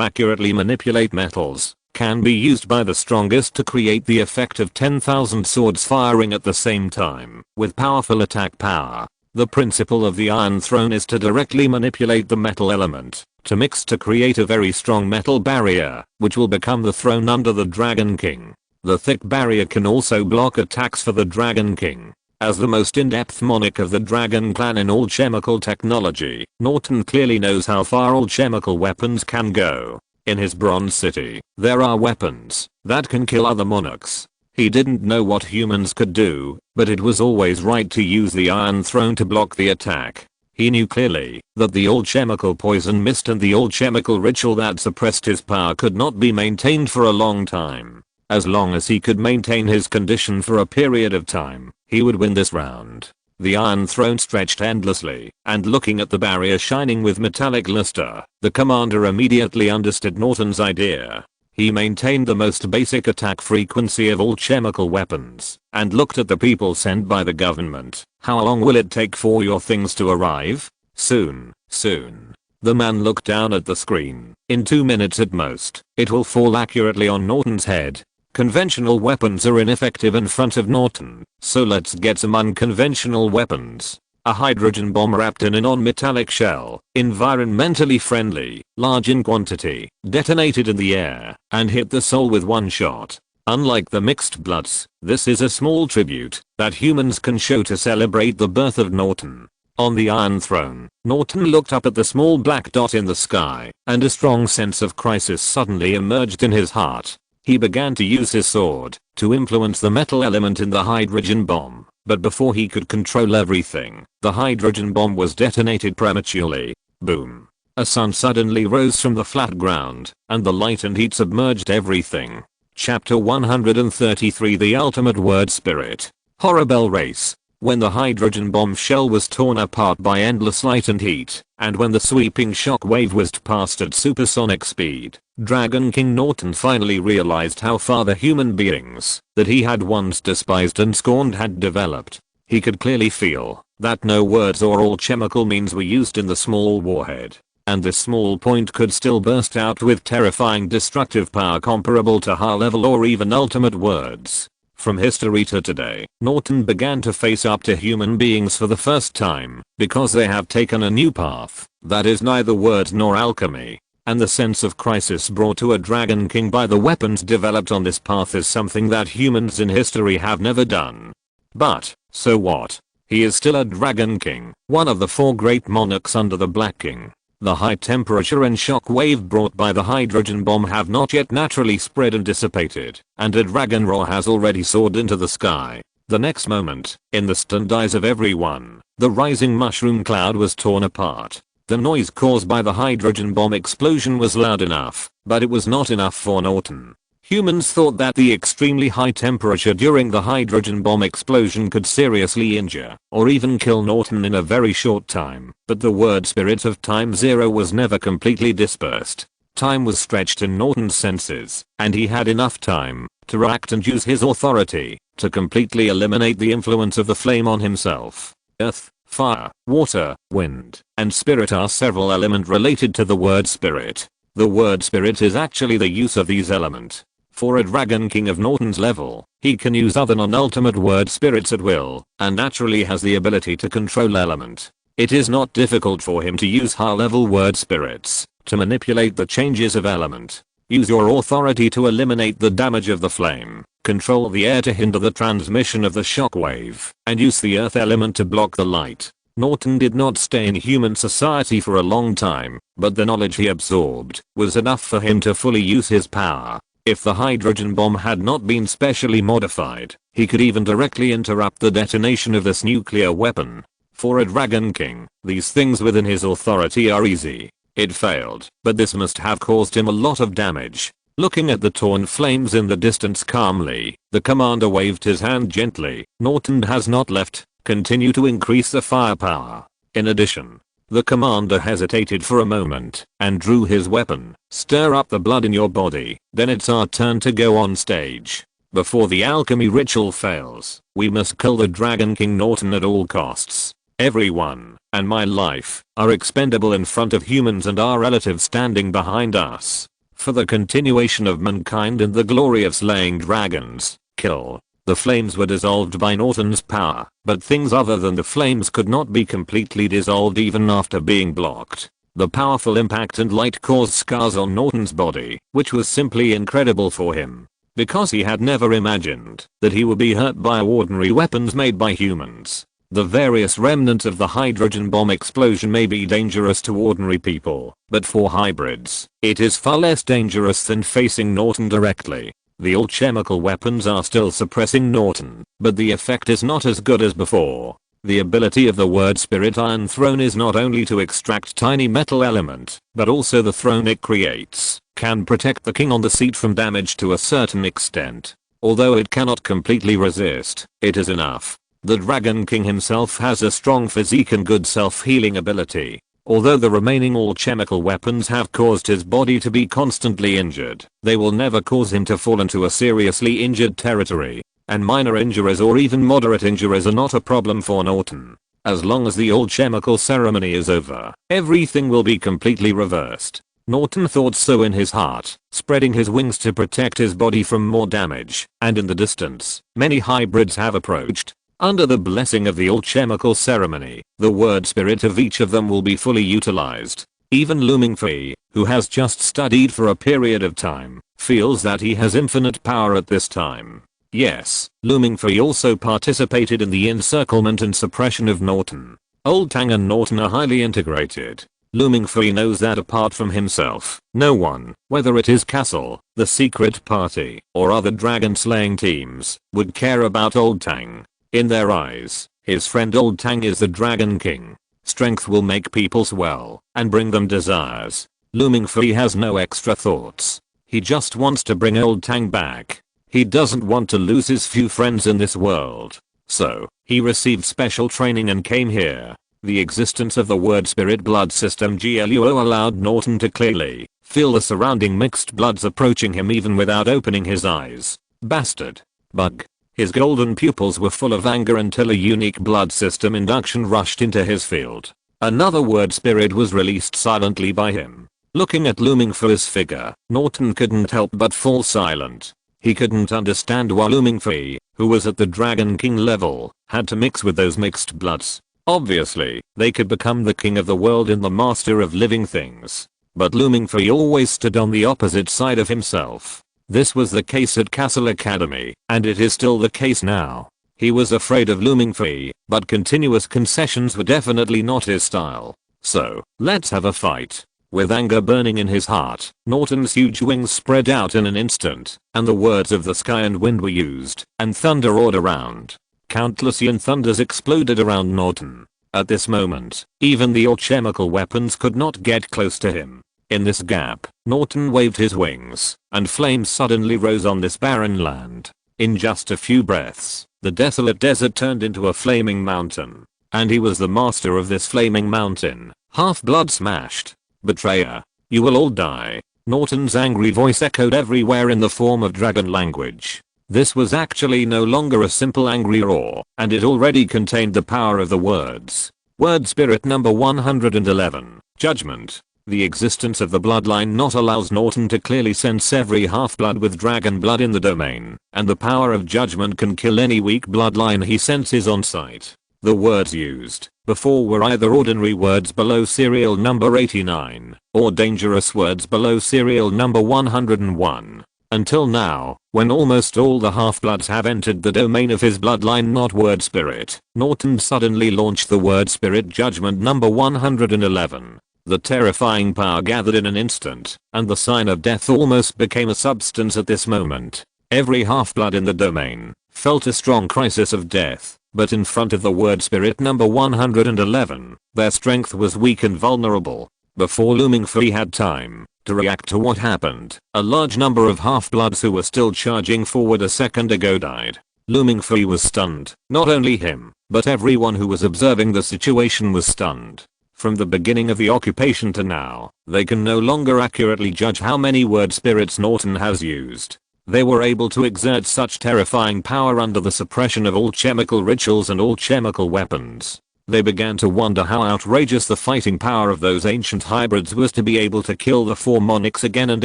accurately manipulate metals, can be used by the strongest to create the effect of 10,000 swords firing at the same time, with powerful attack power. The principle of the Iron Throne is to directly manipulate the metal element, to mix to create a very strong metal barrier, which will become the throne under the Dragon King. The thick barrier can also block attacks for the Dragon King. As the most in-depth monarch of the Dragon Clan in all chemical technology, Norton clearly knows how far all chemical weapons can go. In his Bronze City, there are weapons that can kill other monarchs. He didn't know what humans could do, but it was always right to use the Iron Throne to block the attack. He knew clearly that the all-chemical poison mist and the all-chemical ritual that suppressed his power could not be maintained for a long time. As long as he could maintain his condition for a period of time, he would win this round. The Iron Throne stretched endlessly, and looking at the barrier shining with metallic luster, the commander immediately understood Norton's idea. He maintained the most basic attack frequency of all chemical weapons, and looked at the people sent by the government. "How long will it take for your things to arrive?" "Soon, soon." The man looked down at the screen. "In 2 minutes at most, it will fall accurately on Norton's head." Conventional weapons are ineffective in front of Norton, so let's get some unconventional weapons. A hydrogen bomb wrapped in a non-metallic shell, environmentally friendly, large in quantity, detonated in the air, and hit the soul with one shot. Unlike the mixed bloods, this is a small tribute that humans can show to celebrate the birth of Norton. On the Iron Throne, Norton looked up at the small black dot in the sky, and a strong sense of crisis suddenly emerged in his heart. He began to use his sword to influence the metal element in the hydrogen bomb, but before he could control everything, the hydrogen bomb was detonated prematurely. Boom. A sun suddenly rose from the flat ground, and the light and heat submerged everything. Chapter 133 The Ultimate Word Spirit. Horrible race. When the hydrogen bomb shell was torn apart by endless light and heat, and when the sweeping shock wave whizzed past at supersonic speed, Dragon King Norton finally realized how far the human beings that he had once despised and scorned had developed. He could clearly feel that no words or all chemical means were used in the small warhead, and this small point could still burst out with terrifying destructive power comparable to high-level or even ultimate words. From history to today, Norton began to face up to human beings for the first time, because they have taken a new path that is neither words nor alchemy, and the sense of crisis brought to a Dragon King by the weapons developed on this path is something that humans in history have never done. But, so what? He is still a Dragon King, one of the 4 great monarchs under the Black King. The high temperature and shock wave brought by the hydrogen bomb have not yet naturally spread and dissipated, and a dragon roar has already soared into the sky. The next moment, in the stunned eyes of everyone, the rising mushroom cloud was torn apart. The noise caused by the hydrogen bomb explosion was loud enough, but it was not enough for Norton. Humans thought that the extremely high temperature during the hydrogen bomb explosion could seriously injure or even kill Norton in a very short time, but the word spirit of time zero was never completely dispersed. Time was stretched in Norton's senses, and he had enough time to react and use his authority to completely eliminate the influence of the flame on himself. Earth, fire, water, wind, and spirit are several elements related to the word spirit. The word spirit is actually the use of these elements. For a Dragon King of Norton's level, he can use other non-ultimate word spirits at will, and naturally has the ability to control element. It is not difficult for him to use high-level word spirits to manipulate the changes of element. Use your authority to eliminate the damage of the flame, control the air to hinder the transmission of the shockwave, and use the earth element to block the light. Norton did not stay in human society for a long time, but the knowledge he absorbed was enough for him to fully use his power. If the hydrogen bomb had not been specially modified, he could even directly interrupt the detonation of this nuclear weapon. For a Dragon King, these things within his authority are easy. It failed, but this must have caused him a lot of damage. Looking at the torn flames in the distance calmly, the commander waved his hand gently. Norton has not left. Continue to increase the firepower. In addition, the commander hesitated for a moment and drew his weapon. Stir up the blood in your body, then it's our turn to go on stage. Before the alchemy ritual fails, we must kill the Dragon King Norton at all costs. Everyone, and my life, are expendable in front of humans and our relatives standing behind us. For the continuation of mankind and the glory of slaying dragons, kill. The flames were dissolved by Norton's power, but things other than the flames could not be completely dissolved even after being blocked. The powerful impact and light caused scars on Norton's body, which was simply incredible for him, because he had never imagined that he would be hurt by ordinary weapons made by humans. The various remnants of the hydrogen bomb explosion may be dangerous to ordinary people, but for hybrids, it is far less dangerous than facing Norton directly. The old chemical weapons are still suppressing Norton, but the effect is not as good as before. The ability of the word spirit Iron Throne is not only to extract tiny metal element, but also the throne it creates can protect the king on the seat from damage to a certain extent. Although it cannot completely resist, it is enough. The Dragon King himself has a strong physique and good self-healing ability. Although the remaining all-chemical weapons have caused his body to be constantly injured, they will never cause him to fall into a seriously injured territory, and minor injuries or even moderate injuries are not a problem for Norton. As long as the all-chemical ceremony is over, everything will be completely reversed. Norton thought so in his heart, spreading his wings to protect his body from more damage, and in the distance, many hybrids have approached. Under the blessing of the all-chemical ceremony, the word spirit of each of them will be fully utilized. Even Looming Fei, who has just studied for a period of time, feels that he has infinite power at this time. Yes, Looming Fei also participated in the encirclement and suppression of Norton. Old Tang and Norton are highly integrated. Looming Fei knows that apart from himself, no one, whether it is Castle, the Secret Party, or other dragon slaying teams, would care about Old Tang. In their eyes, his friend Old Tang is the Dragon King. Strength will make people swell and bring them desires. Looming Free has no extra thoughts. He just wants to bring old Tang back. He doesn't want to lose his few friends in this world. So, he received special training and came here. The existence of the word spirit blood system GLUO allowed Norton to clearly feel the surrounding mixed bloods approaching him even without opening his eyes. Bastard. Bug. His golden pupils were full of anger until a unique blood system induction rushed into his field. Another word spirit was released silently by him. Looking at Looming Free's figure, Norton couldn't help but fall silent. He couldn't understand why Looming Free, who was at the Dragon King level, had to mix with those mixed bloods. Obviously, they could become the king of the world and the master of living things. But Looming Free always stood on the opposite side of himself. This was the case at Castle Academy, and it is still the case now. He was afraid of Looming Free, but continuous concessions were definitely not his style. So, let's have a fight. With anger burning in his heart, Norton's huge wings spread out in an instant, and the words of the sky and wind were used, and thunder roared around. Countless yin thunders exploded around Norton. At this moment, even the alchemical weapons could not get close to him. In this gap, Norton waved his wings, and flames suddenly rose on this barren land. In just a few breaths, the desolate desert turned into a flaming mountain. And he was the master of this flaming mountain. Half-blood smashed. Betrayer. You will all die. Norton's angry voice echoed everywhere in the form of dragon language. This was actually no longer a simple angry roar, and it already contained the power of the words. Word spirit number 111. Judgment. The existence of the bloodline knot allows Norton to clearly sense every half-blood with dragon blood in the domain, and the power of judgment can kill any weak bloodline he senses on sight. The words used before were either ordinary words below serial number 89, or dangerous words below serial number 101. Until now, when almost all the half-bloods have entered the domain of his bloodline not word spirit, Norton suddenly launched the word spirit judgment number 111. The terrifying power gathered in an instant, and the sign of death almost became a substance at this moment. Every half-blood in the domain felt a strong crisis of death, but in front of the word spirit number 111, their strength was weak and vulnerable. Before Looming Free had time to react to what happened, a large number of half-bloods who were still charging forward a second ago died. Looming Free was stunned. Not only him, but everyone who was observing the situation was stunned. From the beginning of the occupation to now, they can no longer accurately judge how many word spirits Norton has used. They were able to exert such terrifying power under the suppression of all chemical rituals and all chemical weapons. They began to wonder how outrageous the fighting power of those ancient hybrids was to be able to kill the four monarchs again and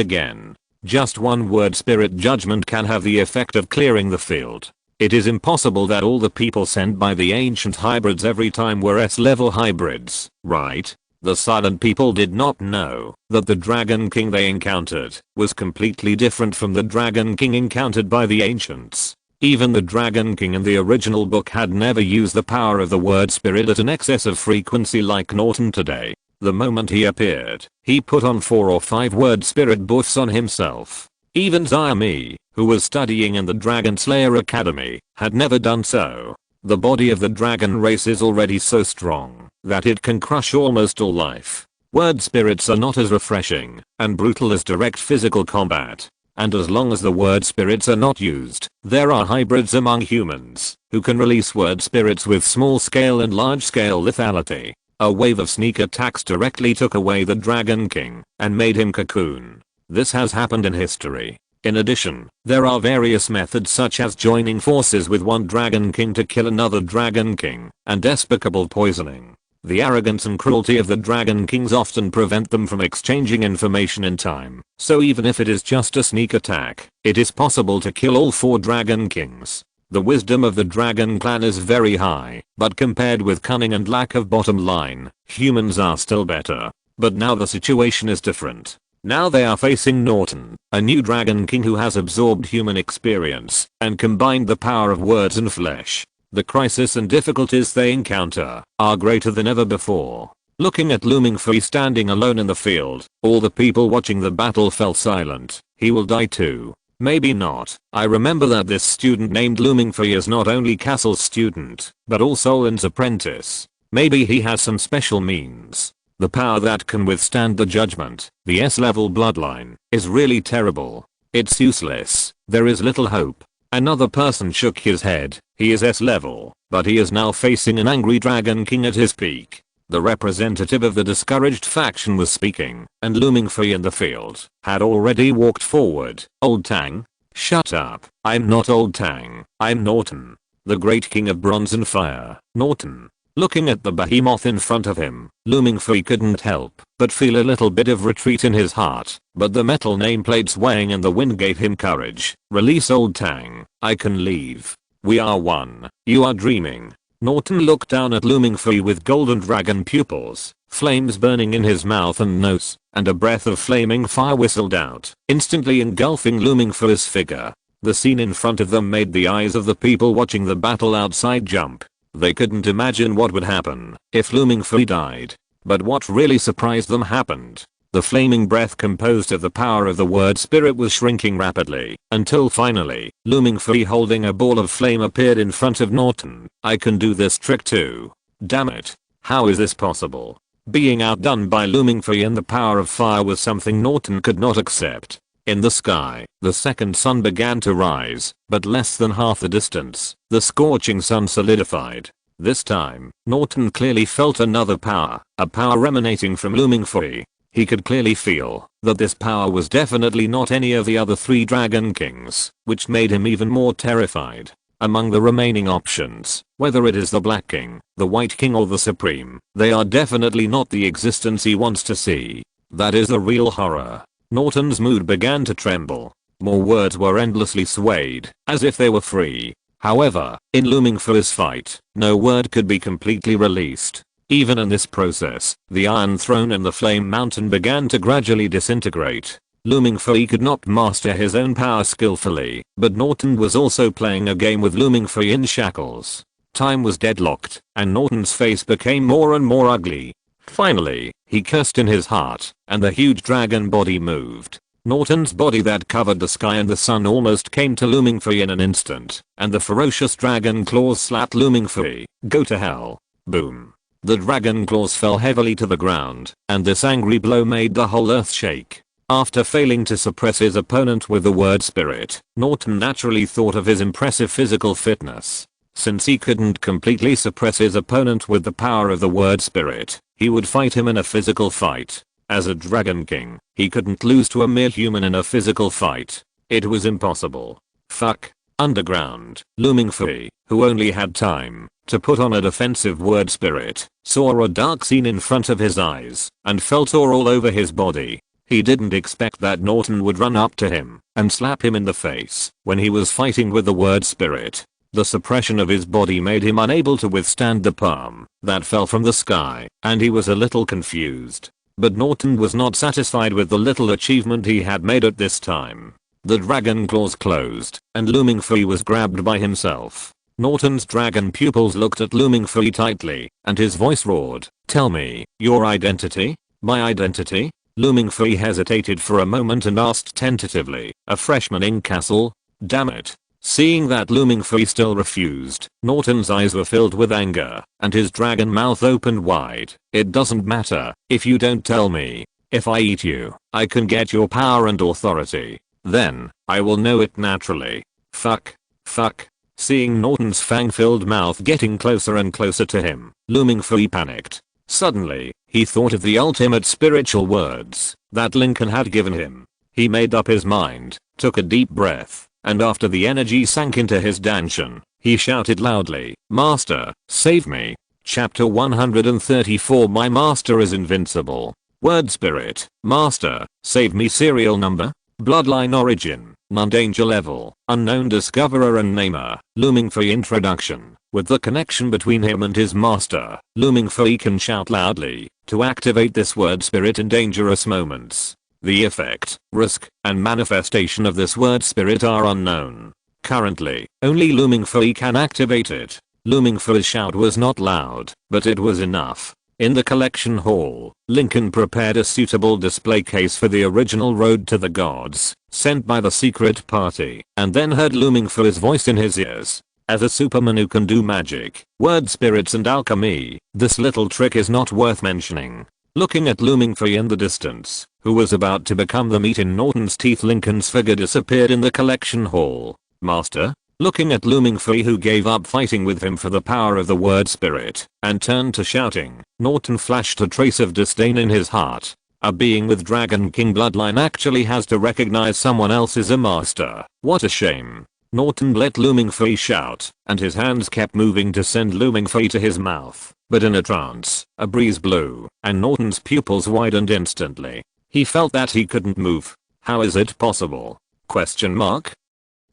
again. Just one word spirit judgment can have the effect of clearing the field. It is impossible that all the people sent by the ancient hybrids every time were S-level hybrids, right? The silent people did not know that the Dragon King they encountered was completely different from the Dragon King encountered by the ancients. Even the Dragon King in the original book had never used the power of the word spirit at an excess of frequency like Norton today. The moment he appeared, he put on 4 or 5 word spirit buffs on himself. Even Xiaomi, who was studying in the Dragon Slayer Academy, had never done so. The body of the dragon race is already so strong that it can crush almost all life. Word spirits are not as refreshing and brutal as direct physical combat. And as long as the word spirits are not used, there are hybrids among humans who can release word spirits with small scale and large scale lethality. A wave of sneak attacks directly took away the Dragon King and made him cocoon. This has happened in history. In addition, there are various methods such as joining forces with one Dragon King to kill another Dragon King, and despicable poisoning. The arrogance and cruelty of the Dragon Kings often prevent them from exchanging information in time, so even if it is just a sneak attack, it is possible to kill all 4 Dragon Kings. The wisdom of the Dragon Clan is very high, but compared with cunning and lack of bottom line, humans are still better. But now the situation is different. Now they are facing Norton, a new Dragon King who has absorbed human experience and combined the power of words and flesh. The crisis and difficulties they encounter are greater than ever before. Looking at Looming Free standing alone in the field, all the people watching the battle fell silent. He will die too. Maybe not. I remember that this student named Looming Free is not only Castle's student, but also Olin's apprentice. Maybe he has some special means. The power that can withstand the judgment, the S-level bloodline, is really terrible. It's useless. There is little hope. Another person shook his head. He is S-level, but he is now facing an angry Dragon King at his peak. The representative of the discouraged faction was speaking, and looming free in the field, had already walked forward. Old Tang? Shut up. I'm not Old Tang. I'm Norton, the great king of bronze and fire. Norton. Looking at the behemoth in front of him, looming free couldn't help but feel a little bit of retreat in his heart, but the metal nameplate swaying in the wind gave him courage. Release Old Tang. I can leave. We are one. You are dreaming. Norton looked down at looming free with golden dragon pupils, flames burning in his mouth and nose, and a breath of flaming fire whistled out, instantly engulfing looming free's figure. The scene in front of them made the eyes of the people watching the battle outside jump. They couldn't imagine what would happen if looming free died. But what really surprised them happened. The flaming breath composed of the power of the word spirit was shrinking rapidly, until finally, looming free holding a ball of flame appeared in front of Norton. I can do this trick too. Damn it. How is this possible? Being outdone by looming free in the power of fire was something Norton could not accept. In the sky, the second sun began to rise, but less than half the distance, the scorching sun solidified. This time, Norton clearly felt another power, a power emanating from looming free. He could clearly feel that this power was definitely not any of the other 3 Dragon Kings, which made him even more terrified. Among the remaining options, whether it is the Black King, the White King or the Supreme, they are definitely not the existence he wants to see. That is the real horror. Norton's mood began to tremble. More words were endlessly swayed, as if they were free. However, in looming free's fight, no word could be completely released. Even in this process, the Iron Throne and the Flame Mountain began to gradually disintegrate. Looming free could not master his own power skillfully, but Norton was also playing a game with looming free in shackles. Time was deadlocked, and Norton's face became more and more ugly. Finally, he cursed in his heart, and the huge dragon body moved. Norton's body that covered the sky and the sun almost came to looming free in an instant, and the ferocious dragon claws slapped looming free. Go to hell. Boom. The dragon claws fell heavily to the ground, and this angry blow made the whole earth shake. After failing to suppress his opponent with the word spirit, Norton naturally thought of his impressive physical fitness. Since he couldn't completely suppress his opponent with the power of the word spirit, he would fight him in a physical fight. As a Dragon King, he couldn't lose to a mere human in a physical fight. It was impossible. Fuck. Underground, looming free, who only had time to put on a defensive word spirit, saw a dark scene in front of his eyes, and felt awe all over his body. He didn't expect that Norton would run up to him and slap him in the face when he was fighting with the word spirit. The suppression of his body made him unable to withstand the palm that fell from the sky, and he was a little confused. But Norton was not satisfied with the little achievement he had made at this time. The dragon claws closed, and looming free was grabbed by himself. Norton's dragon pupils looked at looming free tightly, and his voice roared, "Tell me, your identity?" "My identity?" Looming free hesitated for a moment and asked tentatively, "A freshman in castle?" Damn it. Seeing that looming free still refused, Norton's eyes were filled with anger, and his dragon mouth opened wide. "It doesn't matter if you don't tell me. If I eat you, I can get your power and authority. Then, I will know it naturally." Fuck. Fuck. Seeing Norton's fang-filled mouth getting closer and closer to him, looming free panicked. Suddenly, he thought of the ultimate spiritual words that Lincoln had given him. He made up his mind, took a deep breath, and after the energy sank into his dantian, he shouted loudly, "Master, save me." Chapter 134 My master is invincible. Word spirit, master, save me. Serial number, bloodline origin, non-danger level, unknown discoverer and namer, looming free introduction. With the connection between him and his master, looming free can shout loudly to activate this word spirit in dangerous moments. The effect, risk, and manifestation of this word spirit are unknown. Currently, only looming free can activate it. Looming free's shout was not loud, but it was enough. In the collection hall, Lincoln prepared a suitable display case for the original Road to the Gods, sent by the secret party, and then heard looming free's voice in his ears. As a superman who can do magic, word spirits and alchemy, this little trick is not worth mentioning. Looking at looming Free in the distance, who was about to become the meat in Norton's teeth, Lincoln's figure disappeared in the collection hall. Master? Looking at looming Free, who gave up fighting with him for the power of the word spirit, and turned to shouting, Norton flashed a trace of disdain in his heart. A being with Dragon King bloodline actually has to recognize someone else as a master. What a shame. Norton let looming Free shout, and his hands kept moving to send looming Free to his mouth. But in a trance, a breeze blew, and Norton's pupils widened instantly. He felt that he couldn't move. How is it possible? Question mark?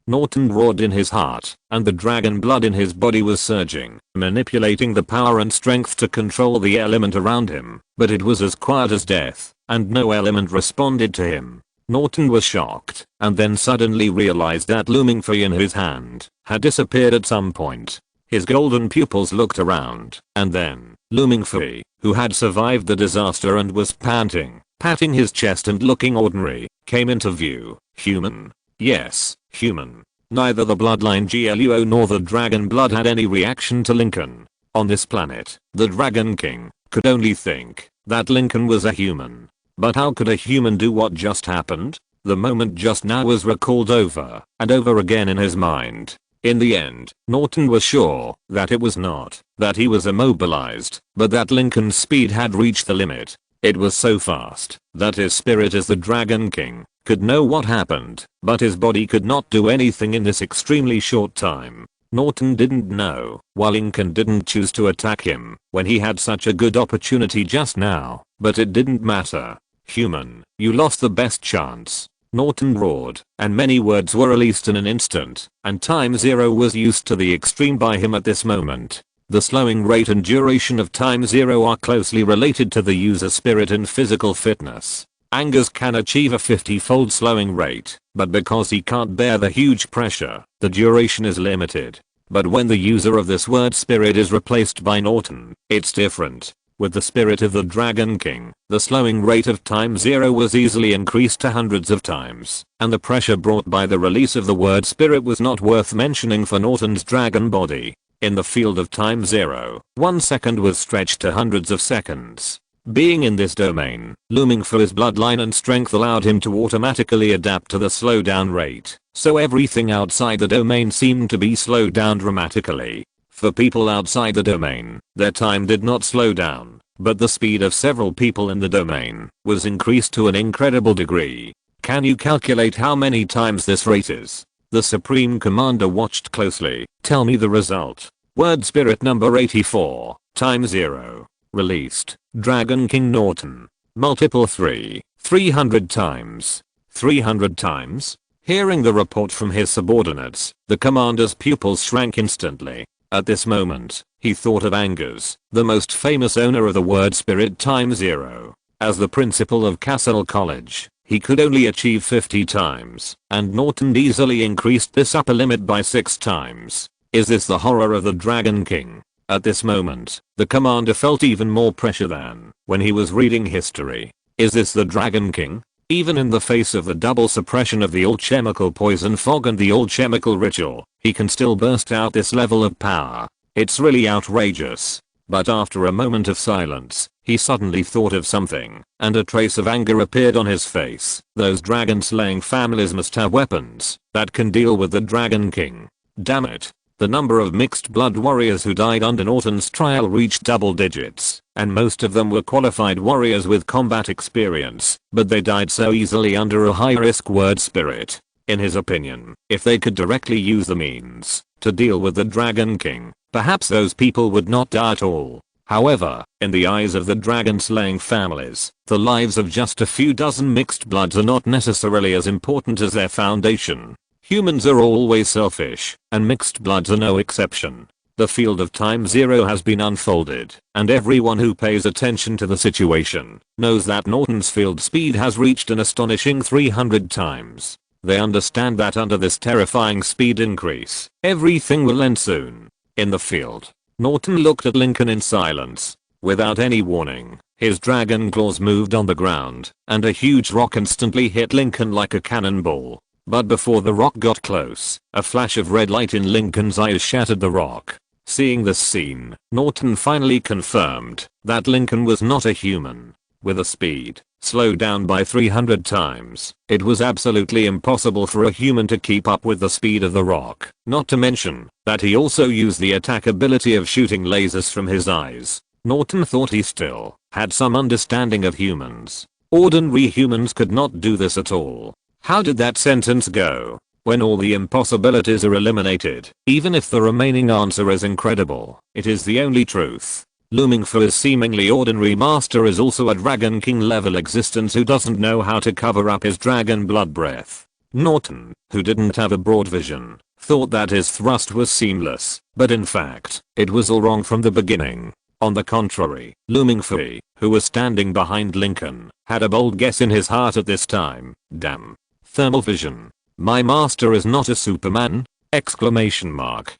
Norton roared in his heart, and the dragon blood in his body was surging, manipulating the power and strength to control the element around him, but it was as quiet as death, and no element responded to him. Norton was shocked, and then suddenly realized that looming Free in his hand had disappeared at some point. His golden pupils looked around, and then, looming Free, who had survived the disaster and was panting, patting his chest and looking ordinary, came into view. Human. Yes, human. Neither the bloodline GLUO nor the dragon blood had any reaction to Lincoln. On this planet, the Dragon King could only think that Lincoln was a human. But how could a human do what just happened? The moment just now was recalled over and over again in his mind. In the end, Norton was sure that it was not that he was immobilized, but that Lincoln's speed had reached the limit. It was so fast that his spirit as the Dragon King could know what happened, but his body could not do anything in this extremely short time. Norton didn't know why Lincoln didn't choose to attack him when he had such a good opportunity just now, but it didn't matter. Human, you lost the best chance. Norton roared, and many words were released in an instant, and time zero was used to the extreme by him at this moment. The slowing rate and duration of time zero are closely related to the user's spirit and physical fitness. Angers can achieve a 50-fold slowing rate, but because he can't bear the huge pressure, the duration is limited. But when the user of this word spirit is replaced by Norton, it's different. With the spirit of the Dragon King, the slowing rate of time zero was easily increased to hundreds of times, and the pressure brought by the release of the word spirit was not worth mentioning for Norton's dragon body. In the field of time zero, 1 second was stretched to hundreds of seconds. Being in this domain, looming for his bloodline and strength allowed him to automatically adapt to the slowdown rate, so everything outside the domain seemed to be slowed down dramatically. For people outside the domain, their time did not slow down, but the speed of several people in the domain was increased to an incredible degree. Can you calculate how many times this rate is? The Supreme Commander watched closely. Tell me the result. Word spirit number 84, time 0. Released, Dragon King Norton. Multiple 300 times. 300 times? Hearing the report from his subordinates, the commander's pupils shrank instantly. At this moment, he thought of Angers, the most famous owner of the word spirit time 0. As the principal of Castle College, he could only achieve 50 times, and Norton easily increased this upper limit by 6 times. Is this the horror of the Dragon King? At this moment, the commander felt even more pressure than when he was reading history. Is this the Dragon King? Even in the face of the double suppression of the alchemical poison fog and the alchemical ritual, he can still burst out this level of power. It's really outrageous. But after a moment of silence, he suddenly thought of something, and a trace of anger appeared on his face. Those dragon-slaying families must have weapons that can deal with the Dragon King. Damn it. The number of mixed blood warriors who died under Norton's trial reached double digits, and most of them were qualified warriors with combat experience, but they died so easily under a high-risk word spirit. In his opinion, if they could directly use the means to deal with the Dragon King, perhaps those people would not die at all. However, in the eyes of the dragon-slaying families, the lives of just a few dozen mixed bloods are not necessarily as important as their foundation. Humans are always selfish, and mixed bloods are no exception. The field of time 0 has been unfolded, and everyone who pays attention to the situation knows that Norton's field speed has reached an astonishing 300 times. They understand that under this terrifying speed increase, everything will end soon. In the field, Norton looked at Lincoln in silence. Without any warning, his dragon claws moved on the ground, and a huge rock instantly hit Lincoln like a cannonball. But before the rock got close, a flash of red light in Lincoln's eyes shattered the rock. Seeing this scene, Norton finally confirmed that Lincoln was not a human. With a speed slowed down by 300 times, it was absolutely impossible for a human to keep up with the speed of the rock. Not to mention that he also used the attack ability of shooting lasers from his eyes. Norton thought he still had some understanding of humans. Ordinary humans could not do this at all. How did that sentence go? When all the impossibilities are eliminated, even if the remaining answer is incredible, it is the only truth. Looming for his seemingly ordinary master is also a Dragon King level existence who doesn't know how to cover up his dragon blood breath. Norton, who didn't have a broad vision, thought that his thrust was seamless, but in fact, it was all wrong from the beginning. On the contrary, Looming Fee, who was standing behind Lincoln, had a bold guess in his heart at this time. Damn. Thermal vision. My master is not a Superman? Exclamation mark.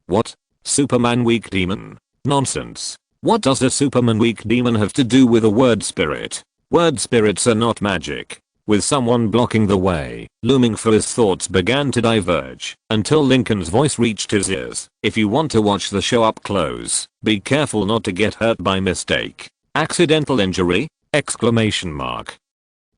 What? Superman weak demon? Nonsense. What does a Superman weak demon have to do with a word spirit? Word spirits are not magic. With someone blocking the way, Looming for his thoughts began to diverge until Lincoln's voice reached his ears. If you want to watch the show up close, be careful not to get hurt by mistake. Accidental injury? Exclamation mark.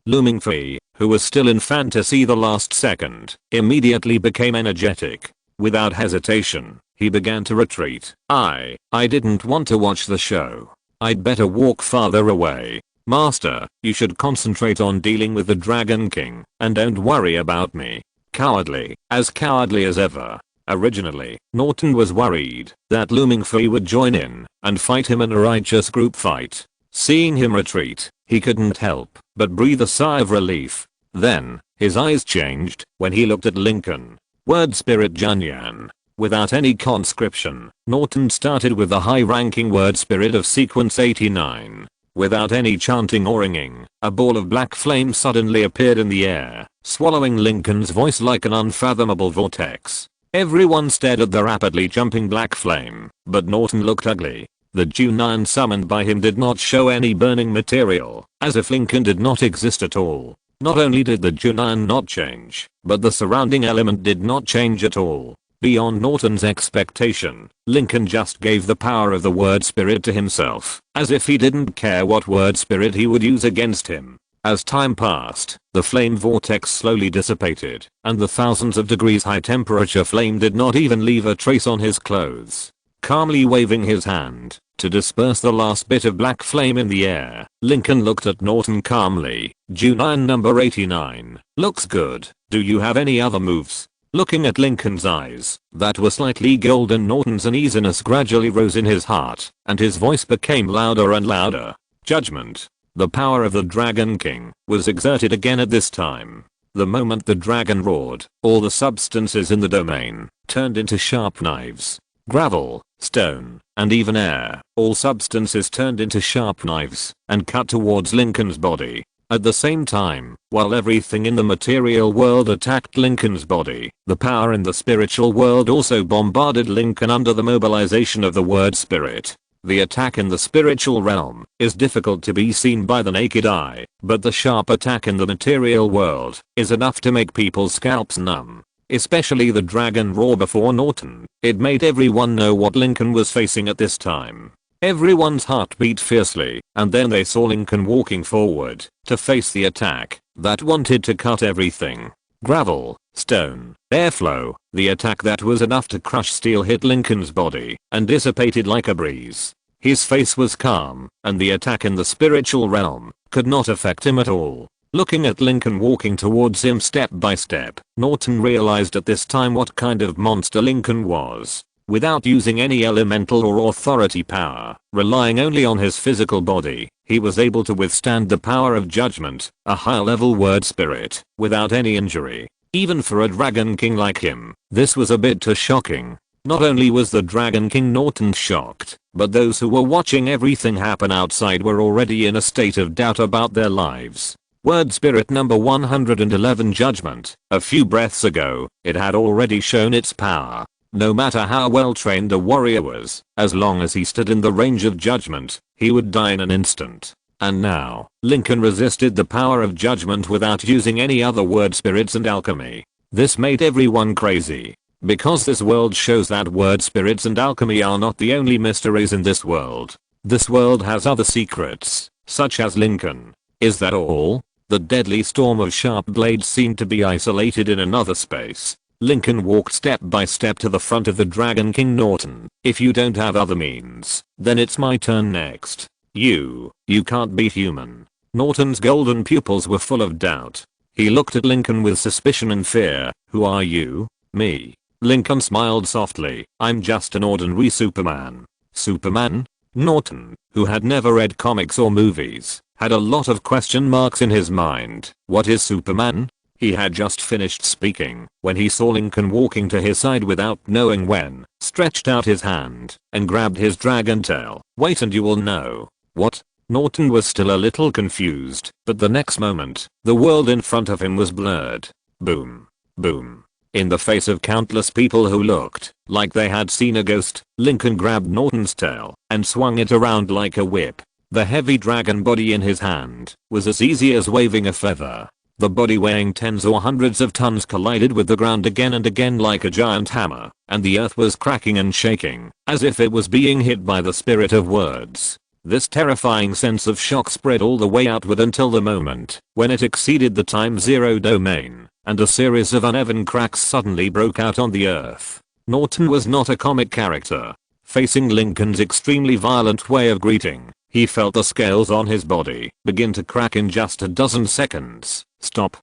Looming Fee, who was still in fantasy the last second, immediately became energetic. Without hesitation, he began to retreat. I didn't want to watch the show. I'd better walk farther away. Master, you should concentrate on dealing with the Dragon King, and don't worry about me. Cowardly as ever. Originally, Norton was worried that Looming Fee would join in and fight him in a righteous group fight. Seeing him retreat, he couldn't help but breathe a sigh of relief. Then, his eyes changed when he looked at Lincoln. Word spirit Junyan. Without any conscription, Norton started with the high-ranking word spirit of sequence 89. Without any chanting or ringing, a ball of black flame suddenly appeared in the air, swallowing Lincoln's voice like an unfathomable vortex. Everyone stared at the rapidly jumping black flame, but Norton looked ugly. The Junyan summoned by him did not show any burning material, as if Lincoln did not exist at all. Not only did the Junyan not change, but the surrounding element did not change at all. Beyond Norton's expectation, Lincoln just gave the power of the word spirit to himself, as if he didn't care what word spirit he would use against him. As time passed, the flame vortex slowly dissipated, and the thousands of degrees high temperature flame did not even leave a trace on his clothes. Calmly waving his hand to disperse the last bit of black flame in the air, Lincoln looked at Norton calmly. Junyan number 89. Looks good. Do you have any other moves? Looking at Lincoln's eyes that were slightly golden, Norton's uneasiness gradually rose in his heart, and his voice became louder and louder. Judgment. The power of the Dragon King was exerted again at this time. The moment the dragon roared, all the substances in the domain turned into sharp knives. Gravel, stone, and even air, all substances turned into sharp knives and cut towards Lincoln's body. At the same time, while everything in the material world attacked Lincoln's body, the power in the spiritual world also bombarded Lincoln under the mobilization of the word spirit. The attack in the spiritual realm is difficult to be seen by the naked eye, but the sharp attack in the material world is enough to make people's scalps numb. Especially the dragon roar before Norton. It made everyone know what Lincoln was facing at this time. Everyone's heart beat fiercely, and then they saw Lincoln walking forward to face the attack that wanted to cut everything. Gravel, stone, airflow, the attack that was enough to crush steel hit Lincoln's body and dissipated like a breeze. His face was calm, and the attack in the spiritual realm could not affect him at all. Looking at Lincoln walking towards him step by step, Norton realized at this time what kind of monster Lincoln was. Without using any elemental or authority power, relying only on his physical body, he was able to withstand the power of judgment, a high-level word spirit, without any injury. Even for a Dragon King like him, this was a bit too shocking. Not only was the Dragon King Norton shocked, but those who were watching everything happen outside were already in a state of doubt about their lives. Word spirit number 111 Judgment. A few breaths ago, it had already shown its power. No matter how well trained a warrior was, as long as he stood in the range of judgment, he would die in an instant. And now, Lincoln resisted the power of judgment without using any other word spirits and alchemy. This made everyone crazy. Because this world shows that word spirits and alchemy are not the only mysteries in this world. This world has other secrets, such as Lincoln. Is that all? The deadly storm of sharp blades seemed to be isolated in another space. Lincoln walked step by step to the front of the Dragon King. Norton, if you don't have other means, then it's my turn next. You can't be human. Norton's golden pupils were full of doubt. He looked at Lincoln with suspicion and fear. Who are you? Me. Lincoln smiled softly. I'm just an ordinary Superman. Superman? Norton, who had never read comics or movies, had a lot of question marks in his mind. What is Superman? He had just finished speaking when he saw Lincoln walking to his side without knowing when, stretched out his hand and grabbed his dragon tail. Wait and you will know. What? Norton was still a little confused, but the next moment, the world in front of him was blurred. Boom. Boom. In the face of countless people who looked like they had seen a ghost, Lincoln grabbed Norton's tail and swung it around like a whip. The heavy dragon body in his hand was as easy as waving a feather. The body weighing tens or hundreds of tons collided with the ground again and again like a giant hammer, and the earth was cracking and shaking, as if it was being hit by the spirit of words. This terrifying sense of shock spread all the way outward until the moment when it exceeded the time-zero domain, and a series of uneven cracks suddenly broke out on the earth. Norton was not a comic character. Facing Lincoln's extremely violent way of greeting, he felt the scales on his body begin to crack in just a dozen seconds. Stop.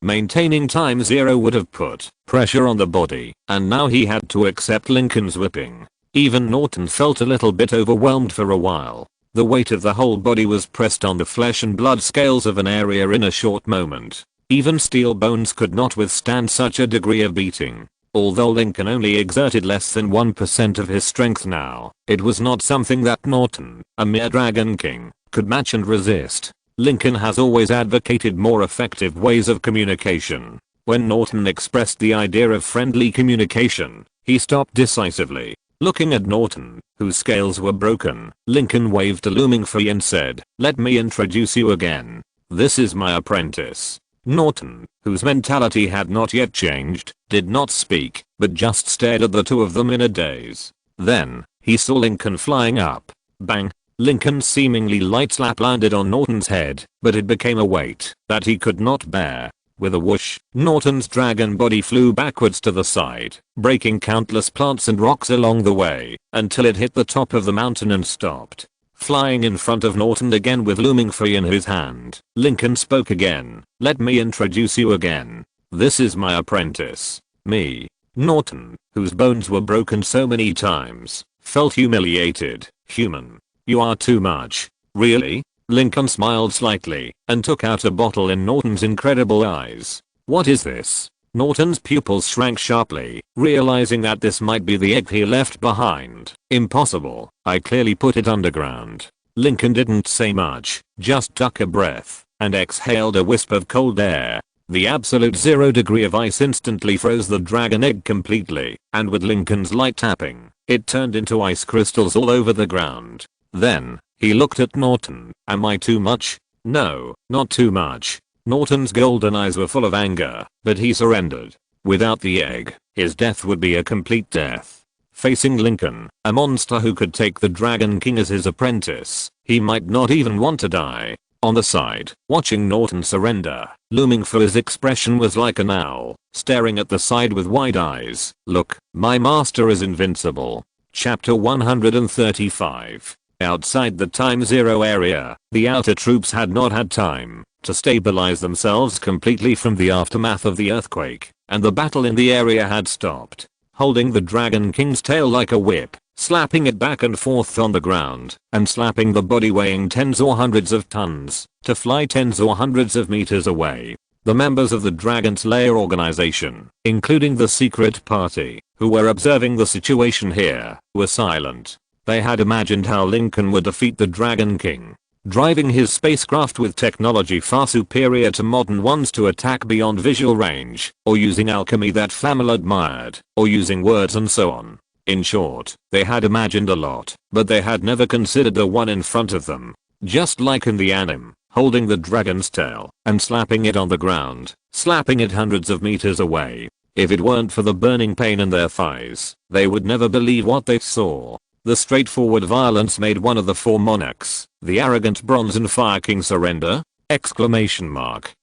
Maintaining time-zero would have put pressure on the body, and now he had to accept Lincoln's whipping. Even Norton felt a little bit overwhelmed for a while. The weight of the whole body was pressed on the flesh and blood scales of an area in a short moment. Even steel bones could not withstand such a degree of beating. Although Lincoln only exerted less than 1% of his strength now, it was not something that Norton, a mere Dragon King, could match and resist. Lincoln has always advocated more effective ways of communication. When Norton expressed the idea of friendly communication, he stopped decisively. Looking at Norton, whose scales were broken, Lincoln waved a looming fee and said, "Let me introduce you again. This is my apprentice." Norton, whose mentality had not yet changed, did not speak, but just stared at the two of them in a daze. Then, he saw Lincoln flying up. Bang! Lincoln's seemingly light slap landed on Norton's head, but it became a weight that he could not bear. With a whoosh, Norton's dragon body flew backwards to the side, breaking countless plants and rocks along the way, until it hit the top of the mountain and stopped. Flying in front of Norton again with looming fee in his hand, Lincoln spoke again. "Let me introduce you again. This is my apprentice, me." Norton, whose bones were broken so many times, felt humiliated. "Human. You are too much." "Really?" Lincoln smiled slightly and took out a bottle in Norton's incredible eyes. "What is this?" Norton's pupils shrank sharply, realizing that this might be the egg he left behind. "Impossible. I clearly put it underground." Lincoln didn't say much, just took a breath and exhaled a wisp of cold air. The absolute 0 degree of ice instantly froze the dragon egg completely, and with Lincoln's light tapping, it turned into ice crystals all over the ground. Then, he looked at Norton. "Am I too much?" "No, not too much." Norton's golden eyes were full of anger, but he surrendered. Without the egg, his death would be a complete death. Facing Lincoln, a monster who could take the Dragon King as his apprentice, he might not even want to die. On the side, watching Norton surrender, looming for his expression was like an owl, staring at the side with wide eyes. "Look, my master is invincible." Chapter 135. Outside the time-zero area, the outer troops had not had time to stabilize themselves completely from the aftermath of the earthquake, and the battle in the area had stopped. Holding the Dragon King's tail like a whip, slapping it back and forth on the ground, and slapping the body weighing tens or hundreds of tons to fly tens or hundreds of meters away. The members of the Dragon Slayer organization, including the secret party, who were observing the situation here, were silent. They had imagined how Lincoln would defeat the Dragon King, driving his spacecraft with technology far superior to modern ones to attack beyond visual range, or using alchemy that Flamel admired, or using words and so on. In short, they had imagined a lot, but they had never considered the one in front of them. just like in the anime, holding the dragon's tail and slapping it on the ground, slapping it hundreds of meters away. If it weren't for the burning pain in their thighs, they would never believe what they saw. The straightforward violence made one of the four monarchs, the arrogant Bronze and Fire King, surrender! Exclamation mark.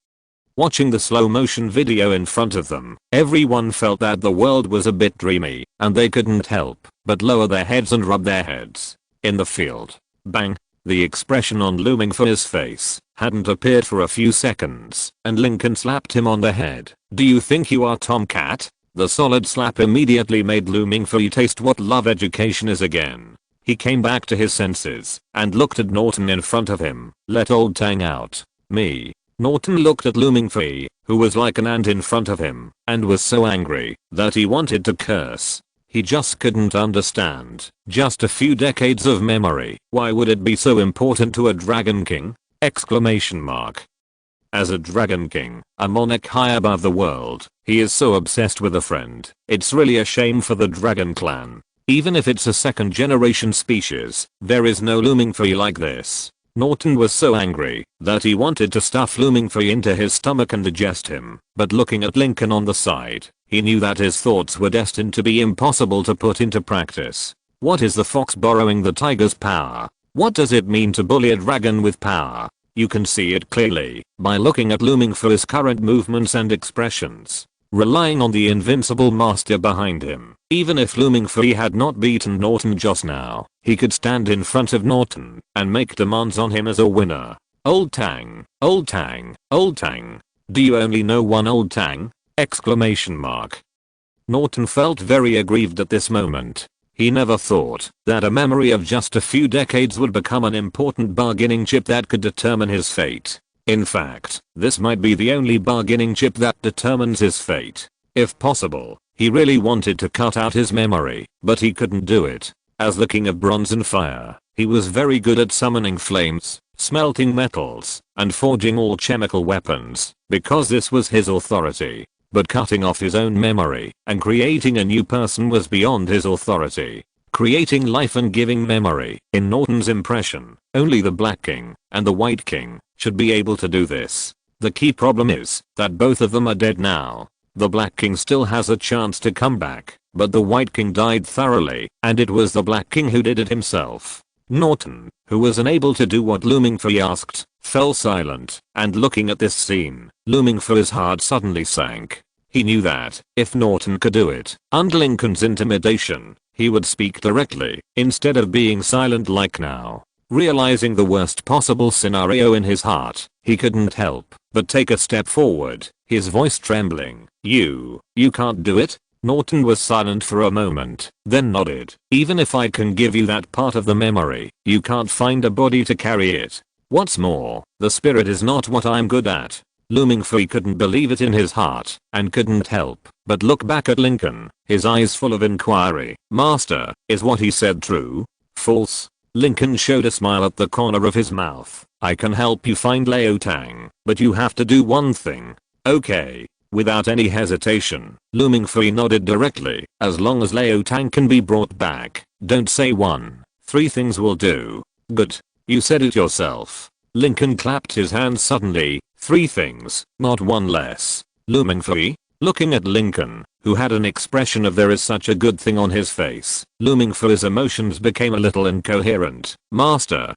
Watching the slow motion video in front of them, everyone felt that the world was a bit dreamy, and they couldn't help but lower their heads and rub their heads. In the field, bang, the expression on Looming Fire's face hadn't appeared for a few seconds, and Lincoln slapped him on the head. Do you think you are Tomcat? The solid slap immediately made Looming Fire taste what love education is again. He came back to his senses and looked at Norton in front of him. Let old Tang out. Me. Norton looked at Looming Fire, who was like an ant in front of him, and was so angry that he wanted to curse. He just couldn't understand. Just a few decades of memory. Why would it be so important to a Dragon King? Exclamation mark. As a Dragon King, a monarch high above the world, he is so obsessed with a friend. It's really a shame for the Dragon Clan. Even if it's a second generation species, there is no Looming Fire like this. Norton was so angry that he wanted to stuff Looming Fire into his stomach and digest him, but looking at Lincoln on the side, he knew that his thoughts were destined to be impossible to put into practice. What is the fox borrowing the tiger's power? What does it mean to bully a dragon with power? You can see it clearly by looking at Looming Fire's current movements and expressions. Relying on the invincible master behind him, even if Looming Fire had not beaten Norton just now, he could stand in front of Norton and make demands on him as a winner. Old Tang, old Tang, old Tang. Do you only know one old Tang? Exclamation mark. Norton felt very aggrieved at this moment. He never thought that a memory of just a few decades would become an important bargaining chip that could determine his fate. In fact, this might be the only bargaining chip that determines his fate. If possible, he really wanted to cut out his memory, but he couldn't do it. As the King of Bronze and Fire, he was very good at summoning flames, smelting metals, and forging all chemical weapons, because this was his authority. But cutting off his own memory and creating a new person was beyond his authority. Creating life and giving memory, in Norton's impression, only the Black King and the White King should be able to do this. The key problem is that both of them are dead now. The Black King still has a chance to come back, but the White King died thoroughly, and it was the Black King who did it himself. Norton, who was unable to do what Looming Fire asked, fell silent, and looking at this scene, Looming Fire's heart suddenly sank. He knew that, if Norton could do it, under Lincoln's intimidation, he would speak directly, instead of being silent like now. Realizing the worst possible scenario in his heart, he couldn't help but take a step forward, his voice trembling. You can't do it? Norton was silent for a moment, then nodded. Even if I can give you that part of the memory, you can't find a body to carry it. What's more, the spirit is not what I'm good at. Looming Fire couldn't believe it in his heart, and couldn't help but look back at Lincoln, his eyes full of inquiry. Master, is what he said true? False? Lincoln showed a smile at the corner of his mouth. I can help you find Leo Tang, but you have to do one thing. Okay. Without any hesitation, Looming Fire nodded directly. As long as Leo Tang can be brought back, don't say one. 3 things will do. Good. You said it yourself. Lincoln clapped his hands suddenly. 3 things, not one less. Looming Fire, looking at Lincoln, who had an expression of there is such a good thing on his face. Looming Fire's emotions became a little incoherent. Master,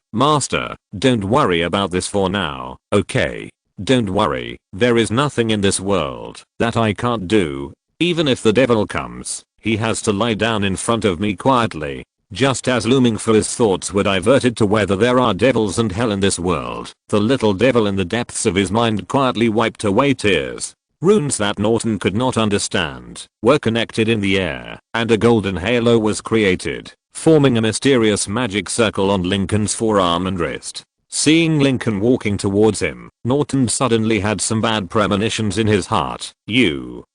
don't worry about this for now, okay? Don't worry, there is nothing in this world that I can't do. Even if the devil comes, he has to lie down in front of me quietly. Just as Looming Fire's thoughts were diverted to whether there are devils and hell in this world, the little devil in the depths of his mind quietly wiped away tears. Runes that Norton could not understand were connected in the air, and a golden halo was created, forming a mysterious magic circle on Lincoln's forearm and wrist. Seeing Lincoln walking towards him, Norton suddenly had some bad premonitions in his heart.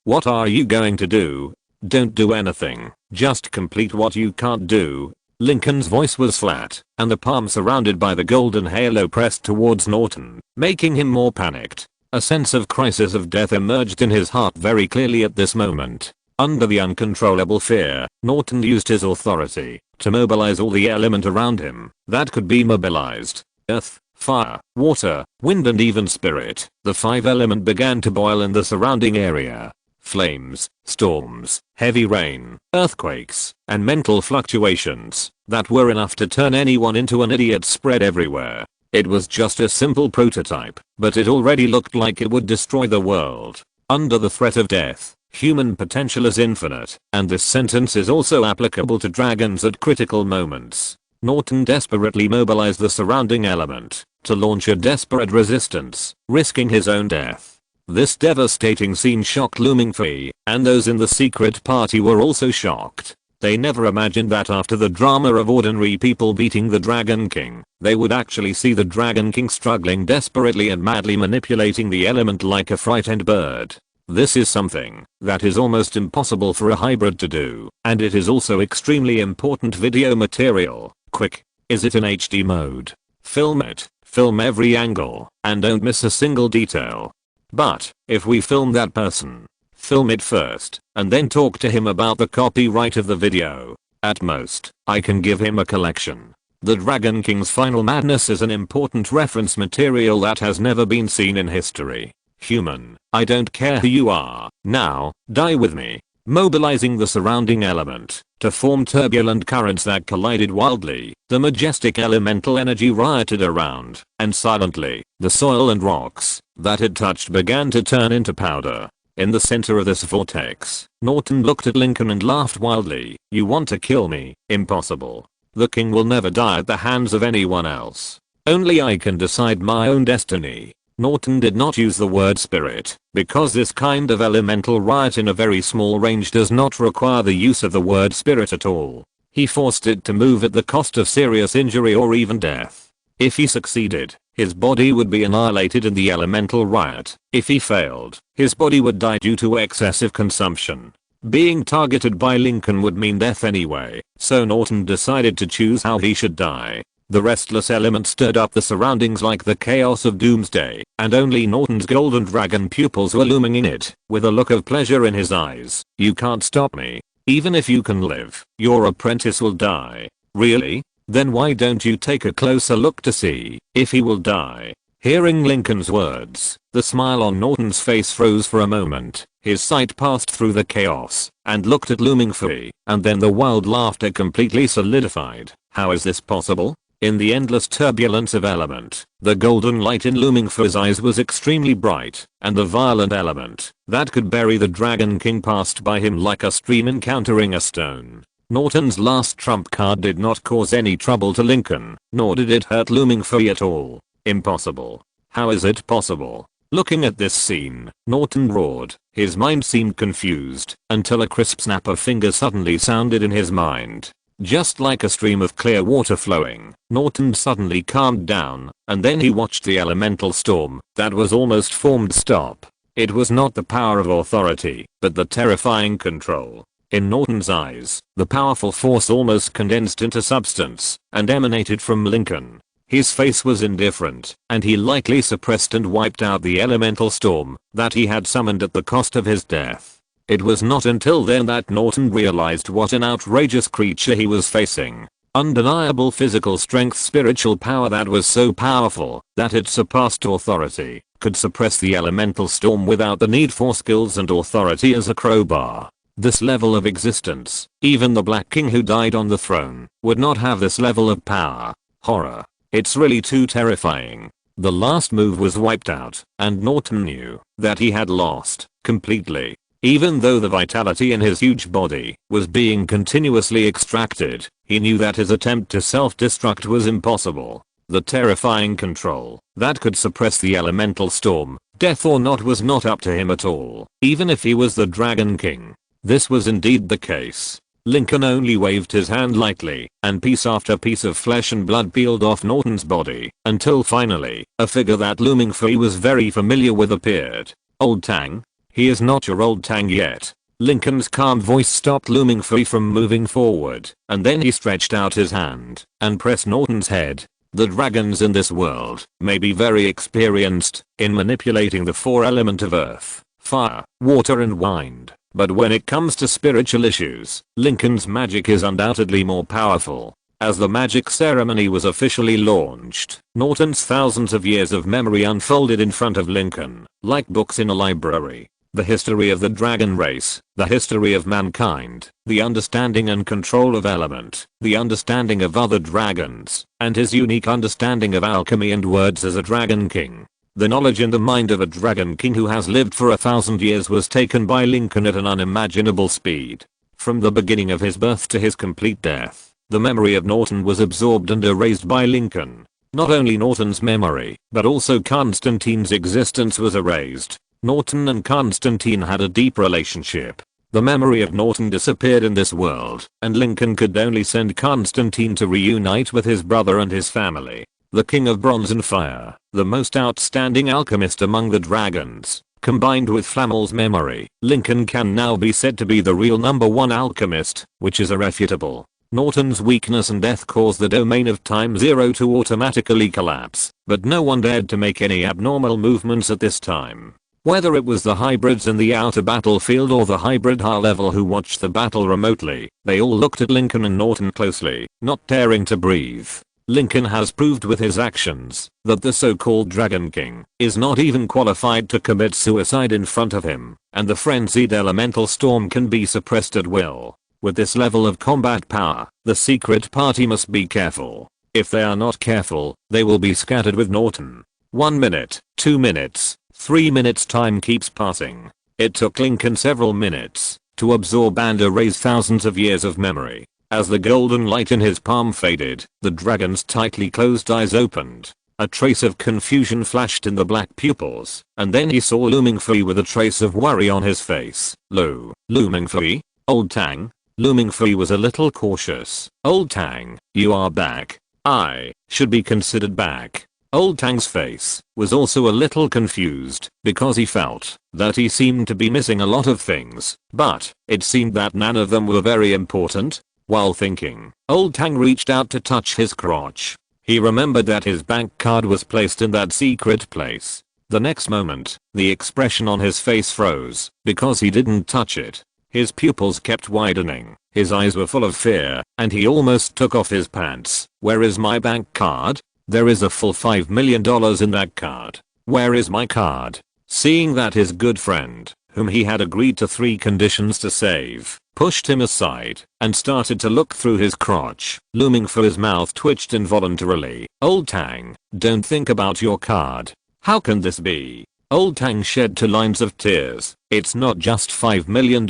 What are you going to do? Don't do anything, just complete what you can't do. Lincoln's voice was flat, and the palm surrounded by the golden halo pressed towards Norton, making him more panicked. A sense of crisis of death emerged in his heart very clearly at this moment. Under the uncontrollable fear, Norton used his authority to mobilize all the element around him that could be mobilized. earth, fire, water, wind and even spirit. The 5 element began to boil in the surrounding area. Flames, storms, heavy rain, earthquakes, and mental fluctuations that were enough to turn anyone into an idiot spread everywhere. It was just a simple prototype, but it already looked like it would destroy the world. Under the threat of death, human potential is infinite, and this sentence is also applicable to dragons at critical moments. Norton desperately mobilized the surrounding element to launch a desperate resistance, risking his own death. This devastating scene shocked Looming Fee, and those in the secret party were also shocked. They never imagined that after the drama of ordinary people beating the Dragon King, they would actually see the Dragon King struggling desperately and madly manipulating the element like a frightened bird. This is something that is almost impossible for a hybrid to do, and it is also extremely important video material. Quick, is it in HD mode? Film it, film every angle, and don't miss a single detail. But, if we film that person, film it first, and then talk to him about the copyright of the video. At most, I can give him a collection. The Dragon King's final madness is an important reference material that has never been seen in history. Human, I don't care who you are, now, die with me. Mobilizing the surrounding element to form turbulent currents that collided wildly, the majestic elemental energy rioted around, and silently, the soil and rocks that it touched began to turn into powder. In the center of this vortex, Norton looked at Lincoln and laughed wildly. You want to kill me? Impossible. The king will never die at the hands of anyone else. Only I can decide my own destiny. Norton did not use the word spirit, because this kind of elemental riot in a very small range does not require the use of the word spirit at all. He forced it to move at the cost of serious injury or even death. If he succeeded, his body would be annihilated in the elemental riot. If he failed, his body would die due to excessive consumption. Being targeted by Lincoln would mean death anyway, so Norton decided to choose how he should die. The restless element stirred up the surroundings like the chaos of doomsday, and only Norton's golden dragon pupils were looming in it, with a look of pleasure in his eyes. You can't stop me. Even if you can live, your apprentice will die. Really? Then why don't you take a closer look to see if he will die? Hearing Lincoln's words, the smile on Norton's face froze for a moment. His sight passed through the chaos and looked at Looming Fee, and then the wild laughter completely solidified. How is this possible? In the endless turbulence of element, the golden light in Looming Fee's eyes was extremely bright, and the violent element that could bury the Dragon King passed by him like a stream encountering a stone. Norton's last trump card did not cause any trouble to Lincoln, nor did it hurt Looming Fee at all. Impossible. How is it possible? Looking at this scene, Norton roared. His mind seemed confused, until a crisp snap of fingers suddenly sounded in his mind. Just like a stream of clear water flowing, Norton suddenly calmed down, and then he watched the elemental storm that was almost formed stop. It was not the power of authority, but the terrifying control. In Norton's eyes, the powerful force almost condensed into substance and emanated from Lincoln. His face was indifferent, and he likely suppressed and wiped out the elemental storm that he had summoned at the cost of his death. It was not until then that Norton realized what an outrageous creature he was facing. Undeniable physical strength, spiritual power that was so powerful that it surpassed authority, could suppress the elemental storm without the need for skills and authority as a crowbar. This level of existence, even the Black King who died on the throne, would not have this level of power. Horror. It's really too terrifying. The last move was wiped out, and Norton knew that he had lost completely. Even though the vitality in his huge body was being continuously extracted, he knew that his attempt to self-destruct was impossible. The terrifying control that could suppress the elemental storm, death or not, was not up to him at all, even if he was the Dragon King. This was indeed the case. Lincoln only waved his hand lightly, and piece after piece of flesh and blood peeled off Norton's body, until finally, a figure that Looming Fee was very familiar with appeared. Old Tang? He is not your old Tang yet. Lincoln's calm voice stopped Looming Fee from moving forward, and then he stretched out his hand and pressed Norton's head. The dragons in this world may be very experienced in manipulating the 4 elements of earth, fire, water and wind, but when it comes to spiritual issues, Lincoln's magic is undoubtedly more powerful. As the magic ceremony was officially launched, Norton's thousands of years of memory unfolded in front of Lincoln, like books in a library. The history of the dragon race, the history of mankind, the understanding and control of element, the understanding of other dragons, and his unique understanding of alchemy and words as a dragon king. The knowledge in the mind of a dragon king who has lived for 1,000 years was taken by Lincoln at an unimaginable speed. From the beginning of his birth to his complete death, the memory of Norton was absorbed and erased by Lincoln. Not only Norton's memory, but also Constantine's existence was erased. Norton and Constantine had a deep relationship. The memory of Norton disappeared in this world, and Lincoln could only send Constantine to reunite with his brother and his family. The King of Bronze and Fire, the most outstanding alchemist among the dragons, combined with Flamel's memory, Lincoln can now be said to be the real #1 alchemist, which is irrefutable. Norton's weakness and death caused the domain of time zero to automatically collapse, but no one dared to make any abnormal movements at this time. Whether it was the hybrids in the outer battlefield or the hybrid high level who watched the battle remotely, they all looked at Lincoln and Norton closely, not daring to breathe. Lincoln has proved with his actions that the so-called Dragon King is not even qualified to commit suicide in front of him, and the frenzied elemental storm can be suppressed at will. With this level of combat power, the secret party must be careful. If they are not careful, they will be scattered with Norton. 1 minute, 2 minutes, 3 minutes, time keeps passing. It took Lincoln several minutes to absorb and erase thousands of years of memory. As the golden light in his palm faded, the dragon's tightly closed eyes opened. A trace of confusion flashed in the black pupils, and then he saw Lu Mingfei with a trace of worry on his face. Lu Mingfei? Old Tang? Lu Mingfei was a little cautious. Old Tang, you are back. I should be considered back. Old Tang's face was also a little confused because he felt that he seemed to be missing a lot of things, but it seemed that none of them were very important. While thinking, Old Tang reached out to touch his crotch. He remembered that his bank card was placed in that secret place. The next moment, the expression on his face froze because he didn't touch it. His pupils kept widening, his eyes were full of fear, and he almost took off his pants. Where is my bank card? There is a full $5 million in that card. Where is my card? Seeing that his good friend, whom he had agreed to 3 conditions to save, pushed him aside and started to look through his crotch, Lu Mingfei's mouth twitched involuntarily. Old Tang, don't think about your card. How can this be? Old Tang shed 2 lines of tears. It's not just $5 million.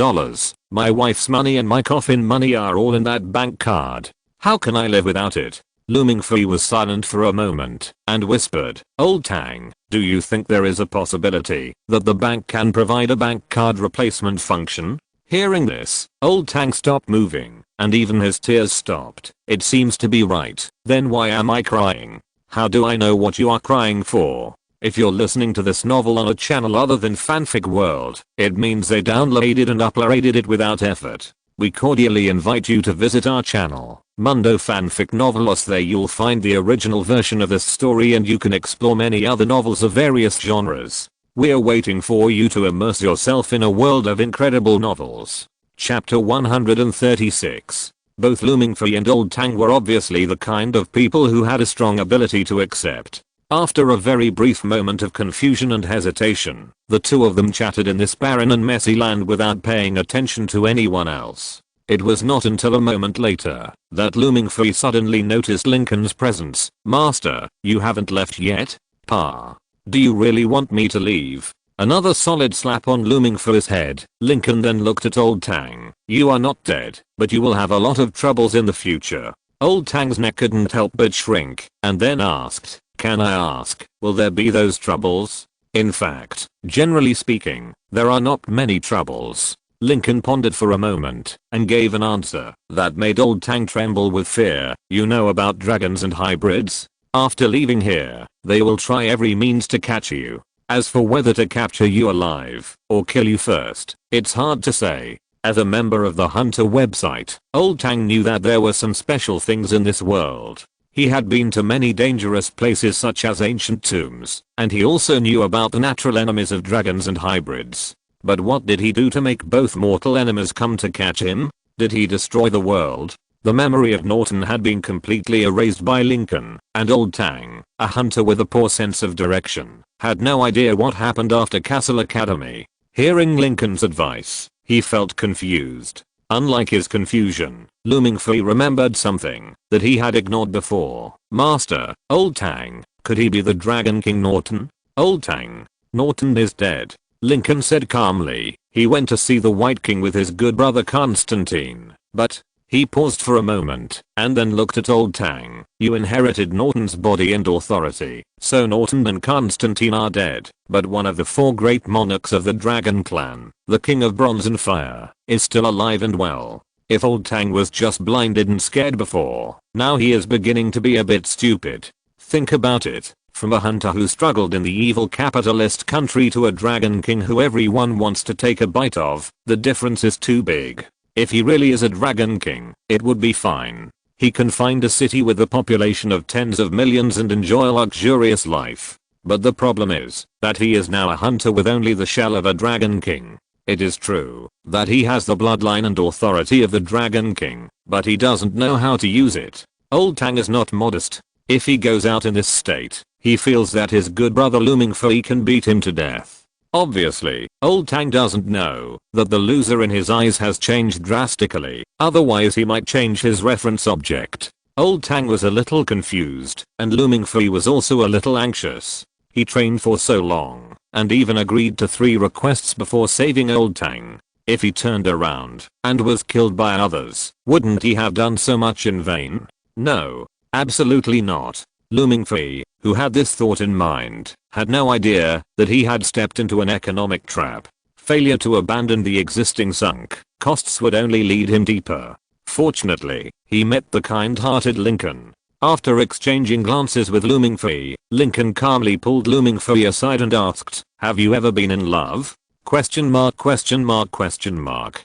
My wife's money and my coffin money are all in that bank card. How can I live without it? Lu Mingfei was silent for a moment and whispered, Old Tang, do you think there is a possibility that the bank can provide a bank card replacement function? Hearing this, Old Tang stopped moving, and even his tears stopped. It seems to be right. Then why am I crying? How do I know what you are crying for? If you're listening to this novel on a channel other than Fanfic World, it means they downloaded and uploaded it without effort. We cordially invite you to visit our channel, Mundo Fanfic Novelos. There you'll find the original version of this story and you can explore many other novels of various genres. We're waiting for you to immerse yourself in a world of incredible novels. Chapter 136. Both Lu Mingfei and Old Tang were obviously the kind of people who had a strong ability to accept. After a very brief moment of confusion and hesitation, the two of them chatted in this barren and messy land without paying attention to anyone else. It was not until a moment later that Lu Mingfei suddenly noticed Lincoln's presence. Master, you haven't left yet? Pa. Do you really want me to leave? Another solid slap on Lu Mingfei's head. Lincoln then looked at Old Tang. You are not dead, but you will have a lot of troubles in the future. Old Tang's neck couldn't help but shrink, and then asked, can I ask, will there be those troubles? In fact, generally speaking, there are not many troubles. Lincoln pondered for a moment and gave an answer that made Old Tang tremble with fear. You know about dragons and hybrids? After leaving here, they will try every means to catch you. As for whether to capture you alive or kill you first, it's hard to say. As a member of the Hunter website, Old Tang knew that there were some special things in this world. He had been to many dangerous places such as ancient tombs, and he also knew about the natural enemies of dragons and hybrids. But what did he do to make both mortal enemies come to catch him? Did he destroy the world? The memory of Norton had been completely erased by Lincoln, and Old Tang, a hunter with a poor sense of direction, had no idea what happened after Castle Academy. Hearing Lincoln's advice, he felt confused. Unlike his confusion, Looming Fei remembered something that he had ignored before. Master, Old Tang, could he be the Dragon King Norton? Old Tang, Norton is dead, Lincoln said calmly. He went to see the White King with his good brother Constantine, but he paused for a moment and then looked at Old Tang. You inherited Norton's body and authority, so Norton and Constantine are dead, but one of the 4 great monarchs of the Dragon Clan, the King of Bronze and Fire, is still alive and well. If Old Tang was just blinded and scared before, now he is beginning to be a bit stupid. Think about it. From a hunter who struggled in the evil capitalist country to a Dragon King who everyone wants to take a bite of, the difference is too big. If he really is a Dragon King, it would be fine. He can find a city with a population of tens of millions and enjoy a luxurious life. But the problem is that he is now a hunter with only the shell of a Dragon King. It is true that he has the bloodline and authority of the Dragon King, but he doesn't know how to use it. Old Tang is not modest. If he goes out in this state, he feels that his good brother Looming Fei can beat him to death. Obviously, Old Tang doesn't know that the loser in his eyes has changed drastically, otherwise he might change his reference object. Old Tang was a little confused, and Looming Fei was also a little anxious. He trained for so long, and even agreed to 3 requests before saving Old Tang. If he turned around and was killed by others, wouldn't he have done so much in vain? No, absolutely not. Looming Fei, who had this thought in mind, had no idea that he had stepped into an economic trap. Failure to abandon the existing sunk costs would only lead him deeper. Fortunately, he met the kind-hearted Lincoln. After exchanging glances with Looming Fei, Lincoln calmly pulled Looming Fei aside and asked, "Have you ever been in love?" Question mark question mark question mark.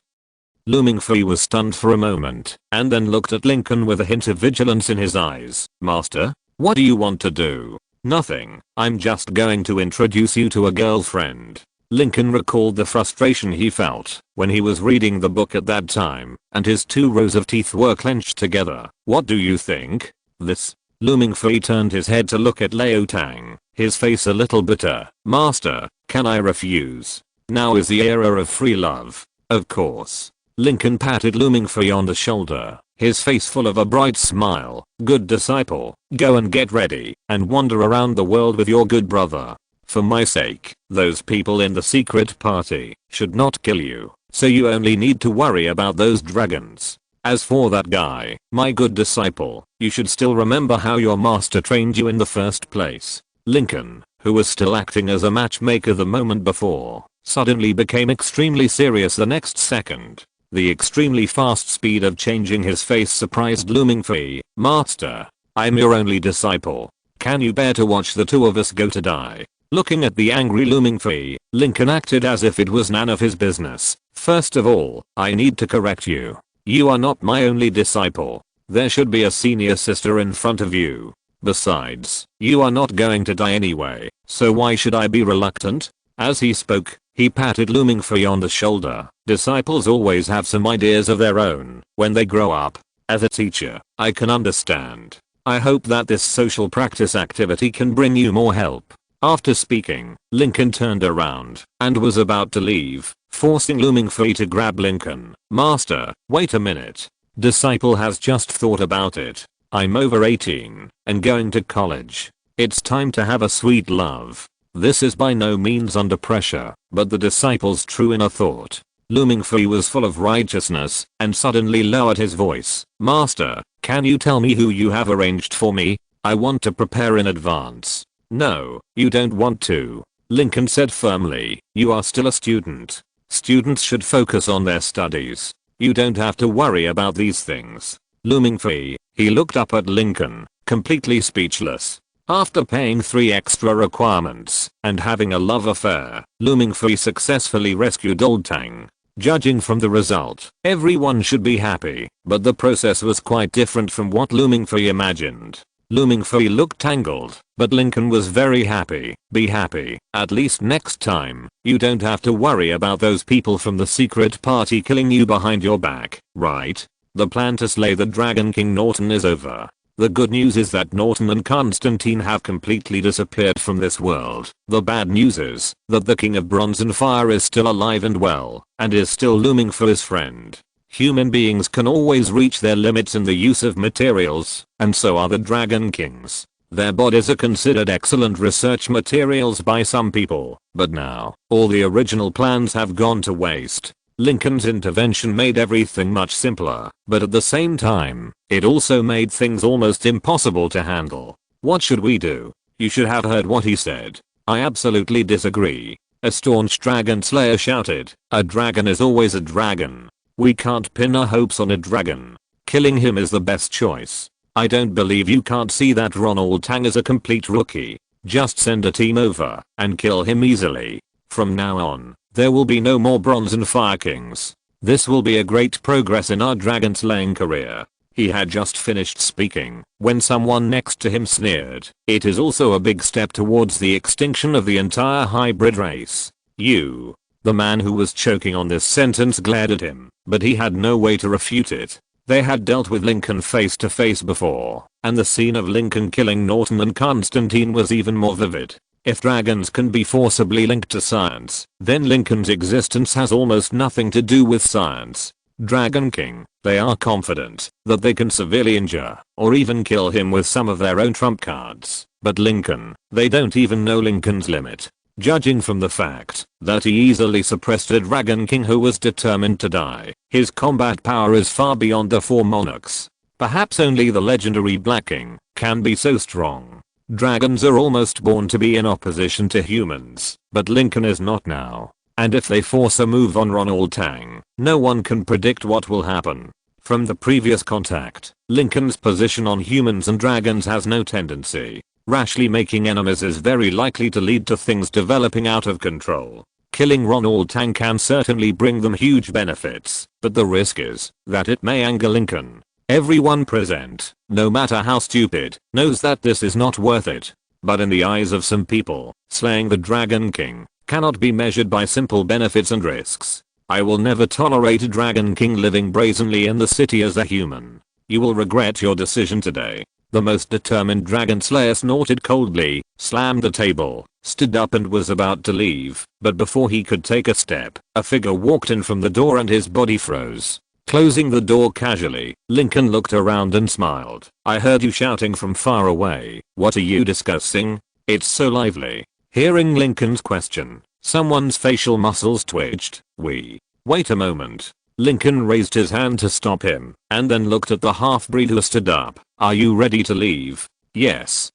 Looming Fei was stunned for a moment, and then looked at Lincoln with a hint of vigilance in his eyes. "Master? What do you want to do?" "Nothing, I'm just going to introduce you to a girlfriend." Lincoln recalled the frustration he felt when he was reading the book at that time, and his 2 rows of teeth were clenched together. "What do you think?" "This?" Looming Fei turned his head to look at Liu Tang, his face a little bitter. "Master, can I refuse? Now is the era of free love." "Of course." Lincoln patted Looming Fei on the shoulder, his face full of a bright smile. "Good disciple, go and get ready and wander around the world with your good brother. For my sake, those people in the secret party should not kill you, so you only need to worry about those dragons. As for that guy, my good disciple, you should still remember how your master trained you in the first place." Lincoln, who was still acting as a matchmaker the moment before, suddenly became extremely serious the next second. The extremely fast speed of changing his face surprised Looming Fei. "Master, I'm your only disciple. Can you bear to watch the 2 of us go to die?" Looking at the angry Looming Fei, Lincoln acted as if it was none of his business. "First of all, I need to correct you. You are not my only disciple. There should be a senior sister in front of you. Besides, you are not going to die anyway, so why should I be reluctant?" As he spoke, he patted Looming Fei on the shoulder. "Disciples always have some ideas of their own when they grow up. As a teacher, I can understand. I hope that this social practice activity can bring you more help." After speaking, Lincoln turned around and was about to leave, forcing Looming Fei to grab Lincoln. "Master, wait a minute. Disciple has just thought about it. I'm over 18 and going to college. It's time to have a sweet love." This is by no means under pressure, but the disciple's true inner thought. Looming Fei was full of righteousness and suddenly lowered his voice. "Master, can you tell me who you have arranged for me? I want to prepare in advance." "No, you don't want to," Lincoln said firmly. "You are still a student. Students should focus on their studies. You don't have to worry about these things." Looming Fei, he looked up at Lincoln, completely speechless. After paying 3 extra requirements and having a love affair, Looming Fei successfully rescued Old Tang. Judging from the result, everyone should be happy, but the process was quite different from what Looming Fei imagined. Looming Fei looked tangled, but Lincoln was very happy. "Be happy, at least next time, you don't have to worry about those people from the secret party killing you behind your back, right?" The plan to slay the Dragon King Norton is over. The good news is that Norton and Constantine have completely disappeared from this world. The bad news is that the King of Bronze and Fire is still alive and well, and is still looming for his friend. Human beings can always reach their limits in the use of materials, and so are the Dragon Kings. Their bodies are considered excellent research materials by some people, but now, all the original plans have gone to waste. Lincoln's intervention made everything much simpler, but at the same time, it also made things almost impossible to handle. What should we do? You should have heard what he said. I absolutely disagree. A staunch dragon slayer shouted, "A dragon is always a dragon. We can't pin our hopes on a dragon. Killing him is the best choice. I don't believe you can't see that Ronald Tang is a complete rookie. Just send a team over and kill him easily. From now on, there will be no more Bronze and Fire Kings. This will be a great progress in our dragon slaying career." He had just finished speaking when someone next to him sneered, "It is also a big step towards the extinction of the entire hybrid race." You. The man who was choking on this sentence glared at him, but he had no way to refute it. They had dealt with Lincoln face to face before, and the scene of Lincoln killing Norton and Constantine was even more vivid. If dragons can be forcibly linked to science, then Lincoln's existence has almost nothing to do with science. Dragon King, they are confident that they can severely injure or even kill him with some of their own trump cards. But Lincoln, they don't even know Lincoln's limit. Judging from the fact that he easily suppressed a Dragon King who was determined to die, his combat power is far beyond the four monarchs. Perhaps only the legendary Black King can be so strong. Dragons are almost born to be in opposition to humans, but Lincoln is not now. And if they force a move on Ronald Tang, no one can predict what will happen. From the previous contact, Lincoln's position on humans and dragons has no tendency. Rashly making enemies is very likely to lead to things developing out of control. Killing Ronald Tang can certainly bring them huge benefits, but the risk is that it may anger Lincoln. Everyone present, no matter how stupid, knows that this is not worth it. But in the eyes of some people, slaying the Dragon King cannot be measured by simple benefits and risks. I will never tolerate a Dragon King living brazenly in the city as a human. You will regret your decision today. The most determined dragon slayer snorted coldly, slammed the table, stood up and was about to leave, but before he could take a step, a figure walked in from the door and his body froze. Closing the door casually, Lincoln looked around and smiled. "I heard you shouting from far away. What are you discussing? It's so lively." Hearing Lincoln's question, someone's facial muscles twitched. Wait a moment. Lincoln raised his hand to stop him, and then looked at the half-breed who stood up. "Are you ready to leave?" Yes.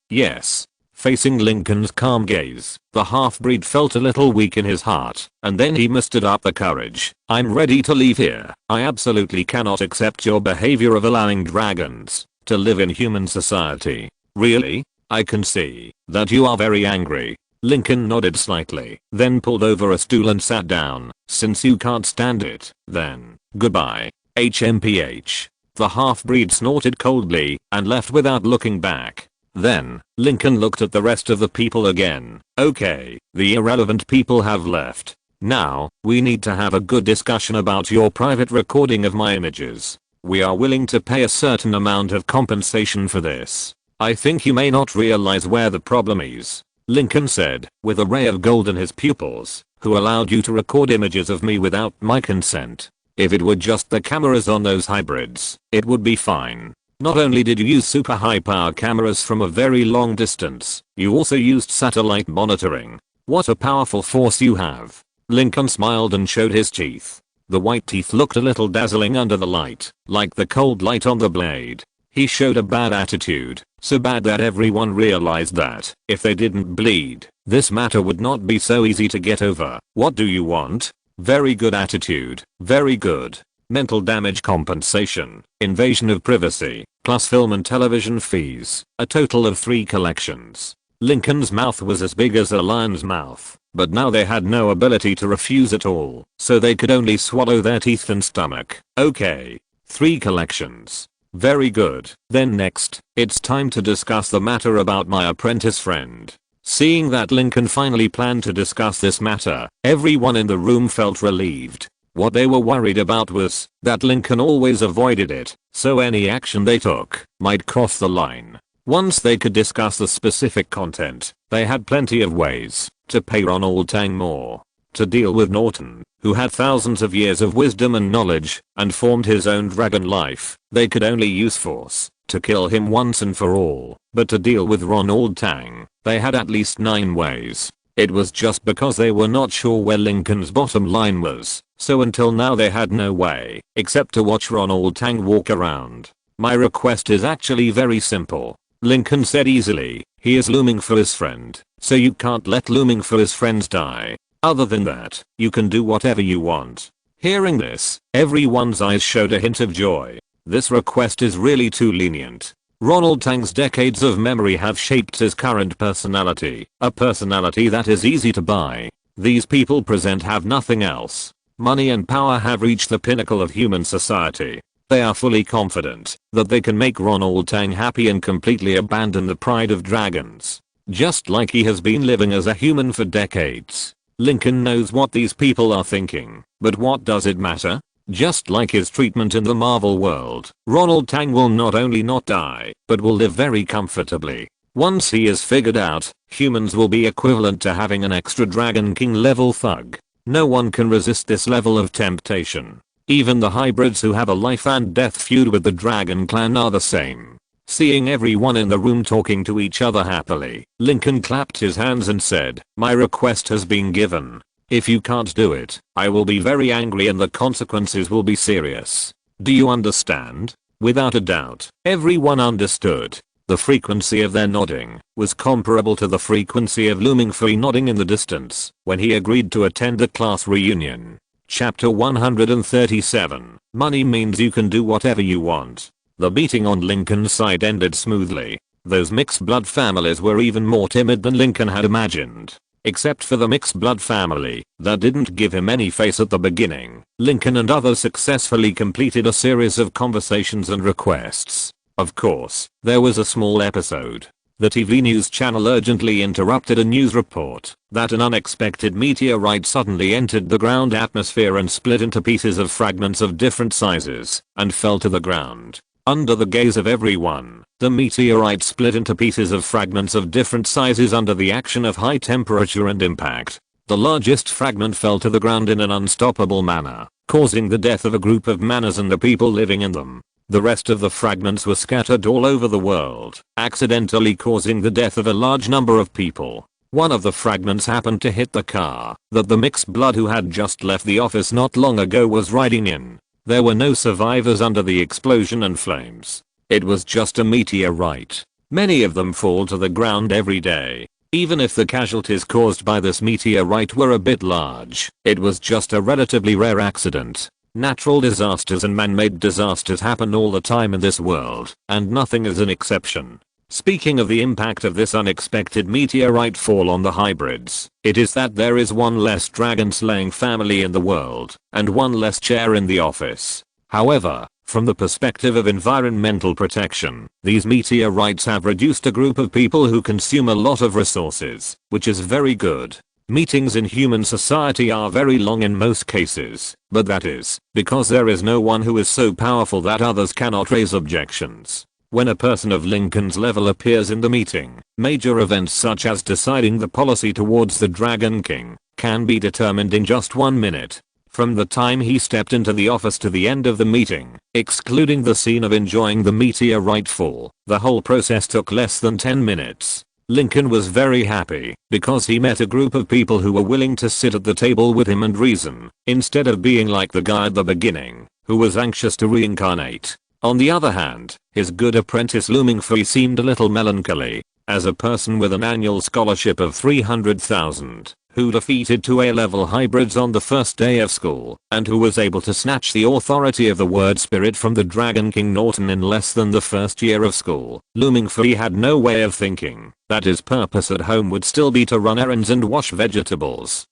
Facing Lincoln's calm gaze, the half-breed felt a little weak in his heart, and then he mustered up the courage. "I'm ready to leave here. I absolutely cannot accept your behavior of allowing dragons to live in human society." "Really? I can see that you are very angry." Lincoln nodded slightly, then pulled over a stool and sat down. "Since you can't stand it, then, goodbye. HMPH. The half-breed snorted coldly and left without looking back. Then, Lincoln looked at the rest of the people again. "Okay, the irrelevant people have left. Now, we need to have a good discussion about your private recording of my images. We are willing to pay a certain amount of compensation for this. I think you may not realize where the problem is," Lincoln said, with a ray of gold in his pupils. "Who allowed you to record images of me without my consent? If it were just the cameras on those hybrids, it would be fine. Not only did you use super high power cameras from a very long distance, you also used satellite monitoring. What a powerful force you have." Lincoln smiled and showed his teeth. The white teeth looked a little dazzling under the light, like the cold light on the blade. He showed a bad attitude, so bad that everyone realized that, if they didn't bleed, this matter would not be so easy to get over. "What do you want?" "Very good attitude, very good. Mental damage compensation, invasion of privacy, plus film and television fees, a total of 3 collections." Lincoln's mouth was as big as a lion's mouth, but now they had no ability to refuse at all, so they could only swallow their teeth and stomach. "Okay. 3 collections. Very good. Then next, it's time to discuss the matter about my apprentice friend." Seeing that Lincoln finally planned to discuss this matter, everyone in the room felt relieved. What they were worried about was that Lincoln always avoided it, so any action they took might cross the line. Once they could discuss the specific content, they had plenty of ways to pay Ronald Tang more. To deal with Norton, who had thousands of years of wisdom and knowledge and formed his own dragon life, they could only use force to kill him once and for all. But to deal with Ronald Tang, they had at least 9 ways. It was just because they were not sure where Lincoln's bottom line was, so until now they had no way except to watch Ronald Tang walk around. My request is actually very simple. Lincoln said easily, he is looming for his friend, so you can't let looming for his friends die. Other than that, you can do whatever you want. Hearing this, everyone's eyes showed a hint of joy. This request is really too lenient. Ronald Tang's decades of memory have shaped his current personality, a personality that is easy to buy. These people present have nothing else. Money and power have reached the pinnacle of human society. They are fully confident that they can make Ronald Tang happy and completely abandon the pride of dragons. Just like he has been living as a human for decades. Lincoln knows what these people are thinking, but what does it matter? Just like his treatment in the Marvel world, Ronald Tang will not only not die, but will live very comfortably. Once he is figured out, humans will be equivalent to having an extra Dragon King level thug. No one can resist this level of temptation. Even the hybrids who have a life and death feud with the Dragon Clan are the same. Seeing everyone in the room talking to each other happily, Lincoln clapped his hands and said, "My request has been given. If you can't do it, I will be very angry and the consequences will be serious. Do you understand?" Without a doubt, everyone understood. The frequency of their nodding was comparable to the frequency of looming free nodding in the distance when he agreed to attend the class reunion. Chapter 137. Money means you can do whatever you want. The meeting on Lincoln's side ended smoothly. Those mixed blood families were even more timid than Lincoln had imagined. Except for the mixed blood family that didn't give him any face at the beginning, Lincoln and others successfully completed a series of conversations and requests. Of course, there was a small episode. The TV news channel urgently interrupted a news report that an unexpected meteorite suddenly entered the ground atmosphere and split into pieces of fragments of different sizes and fell to the ground. Under the gaze of everyone, the meteorite split into pieces of fragments of different sizes under the action of high temperature and impact. The largest fragment fell to the ground in an unstoppable manner, causing the death of a group of manas and the people living in them. The rest of the fragments were scattered all over the world, accidentally causing the death of a large number of people. One of the fragments happened to hit the car that the mixed blood who had just left the office not long ago was riding in. There were no survivors under the explosion and flames. It was just a meteorite. Many of them fall to the ground every day. Even if the casualties caused by this meteorite were a bit large, it was just a relatively rare accident. Natural disasters and man-made disasters happen all the time in this world, and nothing is an exception. Speaking of the impact of this unexpected meteorite fall on the hybrids, it is that there is one less dragon-slaying family in the world, and one less chair in the office. However, from the perspective of environmental protection, these meteorites have reduced a group of people who consume a lot of resources, which is very good. Meetings in human society are very long in most cases, but that is because there is no one who is so powerful that others cannot raise objections. When a person of Lincoln's level appears in the meeting, major events such as deciding the policy towards the Dragon King can be determined in just 1 minute. From the time he stepped into the office to the end of the meeting, excluding the scene of enjoying the meteorite fall, the whole process took less than 10 minutes. Lincoln was very happy because he met a group of people who were willing to sit at the table with him and reason, instead of being like the guy at the beginning, who was anxious to reincarnate. On the other hand, his good apprentice Looming Free seemed a little melancholy, as a person with an annual scholarship of 300,000, who defeated 2 A-level hybrids on the first day of school, and who was able to snatch the authority of the word spirit from the Dragon King Norton in less than the first year of school. Looming Free had no way of thinking that his purpose at home would still be to run errands and wash vegetables.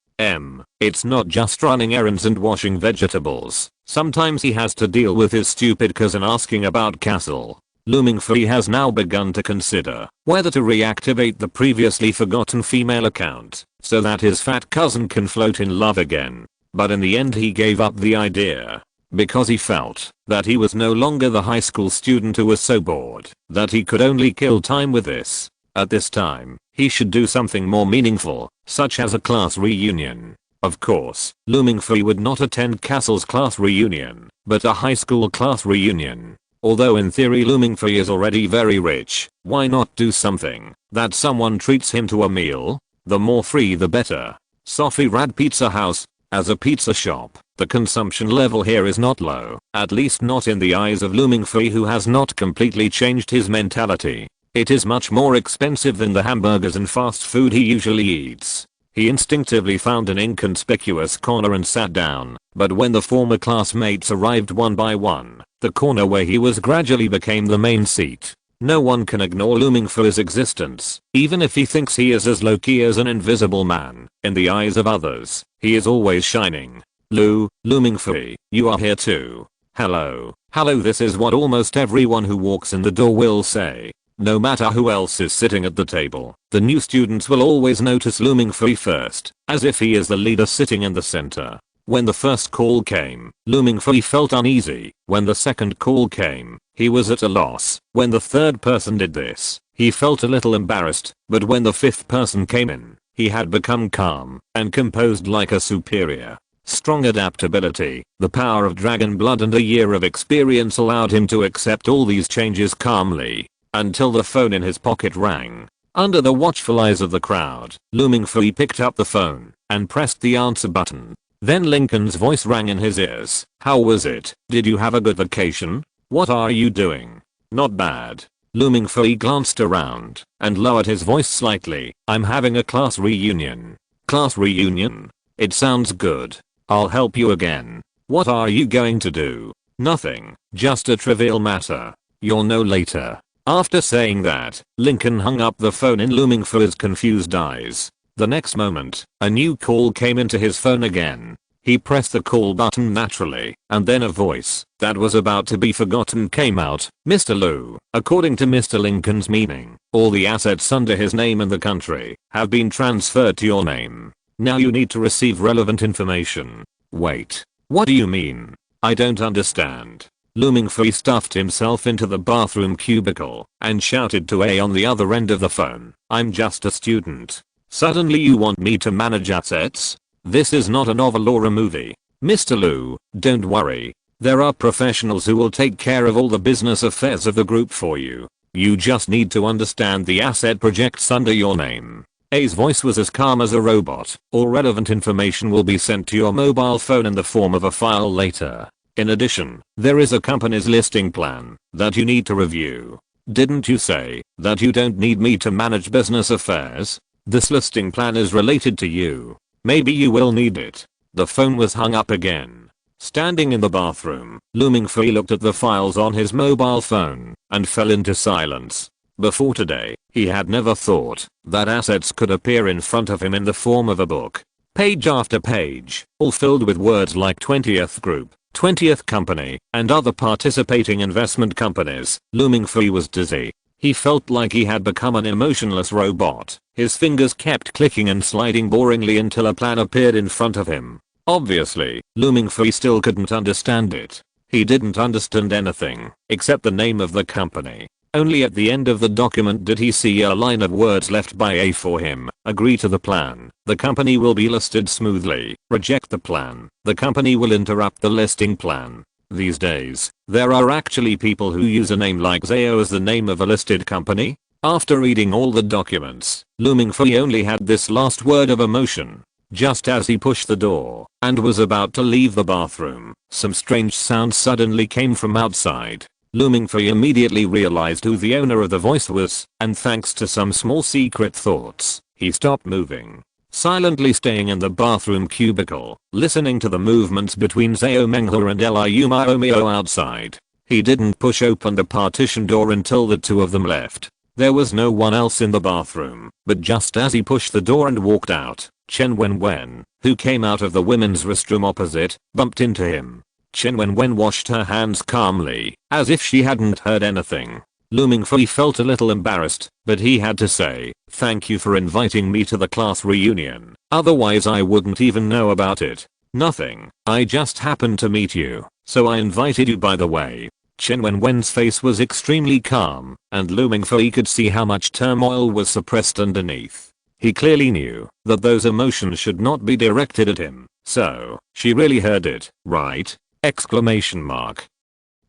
It's not just running errands and washing vegetables. Sometimes he has to deal with his stupid cousin asking about Castle. Looming Free has now begun to consider whether to reactivate the previously forgotten female account so that his fat cousin can float in love again. but in the end he gave up the idea. Because he felt that he was no longer the high school student who was so bored that he could only kill time with this. At this time, he should do something more meaningful, such as a class reunion. Of course, Looming Free would not attend Castle's class reunion, but a high school class reunion. Although in theory Looming Free is already very rich, why not do something that someone treats him to a meal? The more free the better. Sophie Rad Pizza House. As a pizza shop, the consumption level here is not low, at least not in the eyes of Looming Free, who has not completely changed his mentality. It is much more expensive than the hamburgers and fast food he usually eats. He instinctively found an inconspicuous corner and sat down, but when the former classmates arrived one by one, the corner where he was gradually became the main seat. No one can ignore Looming Free's existence, even if he thinks he is as low-key as an invisible man. In the eyes of others, he is always shining. Looming Free, you are here too. Hello. Hello, this is what almost everyone who walks in the door will say. No matter who else is sitting at the table, the new students will always notice Looming Free first, as if he is the leader sitting in the center. When the first call came, Looming Free felt uneasy. When the second call came, he was at a loss. When the third person did this, he felt a little embarrassed, but when the fifth person came in, he had become calm and composed like a superior. Strong adaptability, the power of dragon blood and a year of experience allowed him to accept all these changes calmly, until the phone in his pocket rang. Under the watchful eyes of the crowd, Looming Free picked up the phone and pressed the answer button. Then Lincoln's voice rang in his ears. How was it? Did you have a good vacation? What are you doing? Not bad. Looming Free glanced around and lowered his voice slightly. I'm having a class reunion. Class reunion? It sounds good. I'll help you again. What are you going to do? Nothing. Just a trivial matter. You'll know later. After saying that, Lincoln hung up the phone in Looming Free's confused eyes. The next moment, a new call came into his phone again. He pressed the call button naturally, and then a voice that was about to be forgotten came out. Mr. Liu, according to Mr. Lincoln's meaning, all the assets under his name in the country have been transferred to your name. Now you need to receive relevant information. Wait. What do you mean? I don't understand. Looming Free stuffed himself into the bathroom cubicle and shouted to A on the other end of the phone. I'm just a student. Suddenly you want me to manage assets? This is not a novel or a movie. Mr. Liu, don't worry. There are professionals who will take care of all the business affairs of the group for you. You just need to understand the asset projects under your name. A's voice was as calm as a robot. All relevant information will be sent to your mobile phone in the form of a file later. In addition, there is a company's listing plan that you need to review. Didn't you say that you don't need me to manage business affairs? This listing plan is related to you. Maybe you will need it. The phone was hung up again. Standing in the bathroom, Looming Free looked at the files on his mobile phone and fell into silence. Before today, he had never thought that assets could appear in front of him in the form of a book. Page after page, all filled with words like 20th Group, 20th Company, and other participating investment companies. Looming Free was dizzy. He felt like he had become an emotionless robot. His fingers kept clicking and sliding boringly until a plan appeared in front of him. Obviously, Looming Free still couldn't understand it. He didn't understand anything except the name of the company. Only at the end of the document did he see a line of words left by A for him. Agree to the plan. The company will be listed smoothly. Reject the plan. The company will interrupt the listing plan. These days, there are actually people who use a name like Zayo as the name of a listed company. After reading all the documents, Looming Free only had this last word of emotion. Just as he pushed the door and was about to leave the bathroom, some strange sound suddenly came from outside. Looming Free immediately realized who the owner of the voice was, and thanks to some small secret thoughts, he stopped moving. Silently staying in the bathroom cubicle, listening to the movements between Zayo Menghua and Liu Maomio outside. He didn't push open the partition door until the two of them left. There was no one else in the bathroom, but just as he pushed the door and walked out, Chen Wenwen, who came out of the women's restroom opposite, bumped into him. Chen Wenwen washed her hands calmly, as if she hadn't heard anything. Looming Free felt a little embarrassed, but he had to say, thank you for inviting me to the class reunion, otherwise I wouldn't even know about it. Nothing. I just happened to meet you, so I invited you by the way. Chen Wenwen's face was extremely calm, and Lu Mingfei could see how much turmoil was suppressed underneath. He clearly knew that those emotions should not be directed at him, so she really heard it, right? Exclamation mark.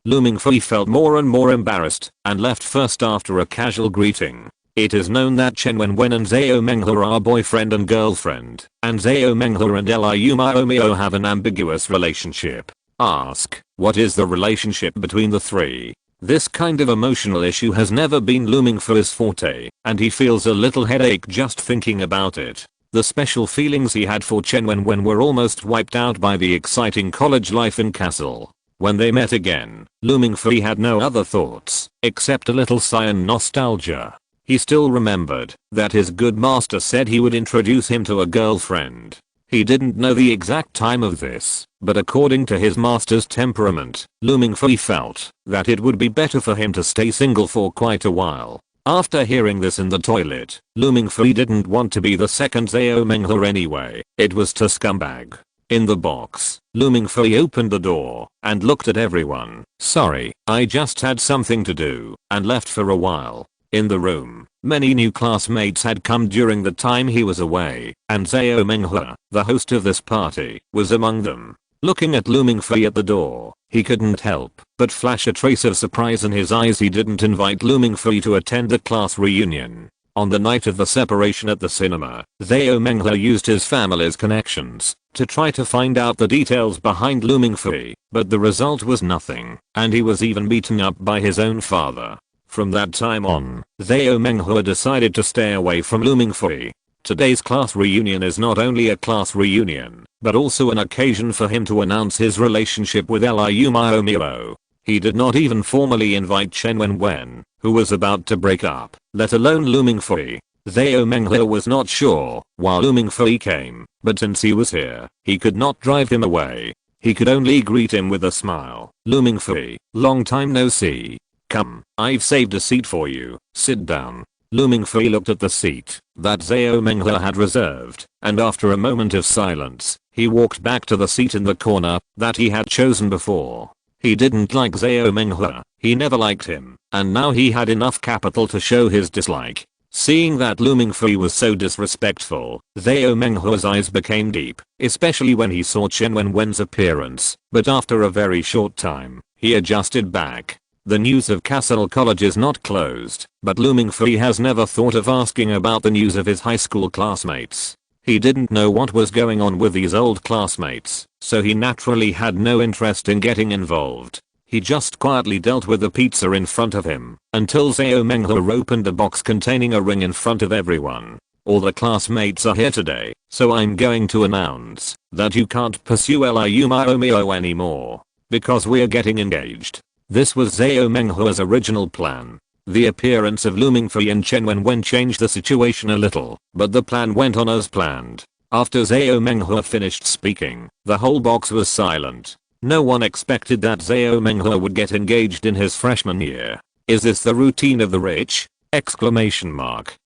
Lu Mingfei felt more and more embarrassed and left first after a casual greeting. It is known that Chen Wenwen and Zhao Menghe are boyfriend and girlfriend, and Zhao Menghe and Liu Miao have an ambiguous relationship. Ask, what is the relationship between the three? This kind of emotional issue has never been Lu Mingfei's forte, and he feels a little headache just thinking about it. The special feelings he had for Chen Wenwen were almost wiped out by the exciting college life in Castle. When they met again, Lu Mingfei had no other thoughts, except a little sigh and nostalgia. He still remembered that his good master said he would introduce him to a girlfriend. He didn't know the exact time of this, but according to his master's temperament, Lu Mingfei felt that it would be better for him to stay single for quite a while. After hearing this in the toilet, Lu Mingfei didn't want to be the second Zhao Menghe anyway. It was to scumbag. In the box, Lu Mingfei opened the door and looked at everyone. Sorry, I just had something to do, and left for a while. In the room, many new classmates had come during the time he was away, and Zhao Menghe, the host of this party, was among them. Looking at Lu Mingfei at the door, he couldn't help but flash a trace of surprise in his eyes. He didn't invite Lu Mingfei to attend the class reunion. On the night of the separation at the cinema, Zhao Menghe used his family's connections to try to find out the details behind Lu Mingfei, but the result was nothing, and he was even beaten up by his own father. From that time on, Zhao Menghe decided to stay away from Lu Mingfei. Today's class reunion is not only a class reunion, but also an occasion for him to announce his relationship with Liu Miao. He did not even formally invite Chen Wenwen, who was about to break up, let alone Lu Mingfei. Zhao Menghe was not sure why Lu Mingfei came, but since he was here, he could not drive him away. He could only greet him with a smile. Lu Mingfei, long time no see. Come, I've saved a seat for you, sit down. Lu Mingfei looked at the seat that Zhao Menghe had reserved, and after a moment of silence, he walked back to the seat in the corner that he had chosen before. He didn't like Zhao Menghe, he never liked him, and now he had enough capital to show his dislike. Seeing that Lu Mingfei was so disrespectful, Zhao Menghe's eyes became deep, especially when he saw Chen Wenwen's appearance, but after a very short time, he adjusted back. The news of Castle College is not closed, but Lu Mingfei has never thought of asking about the news of his high school classmates. He didn't know what was going on with these old classmates, so he naturally had no interest in getting involved. He just quietly dealt with the pizza in front of him, until Zhao Menghe opened a box containing a ring in front of everyone. All the classmates are here today, so I'm going to announce that you can't pursue Liu Miao anymore, because we're getting engaged. This was Zhao Menghe's original plan. The appearance of Lu Mingfei and Chen Wenwen changed the situation a little, but the plan went on as planned. After Zhao Menghe finished speaking, the whole box was silent. No one expected that Zhao Menghe would get engaged in his freshman year. Is this the routine of the rich? Exclamation mark.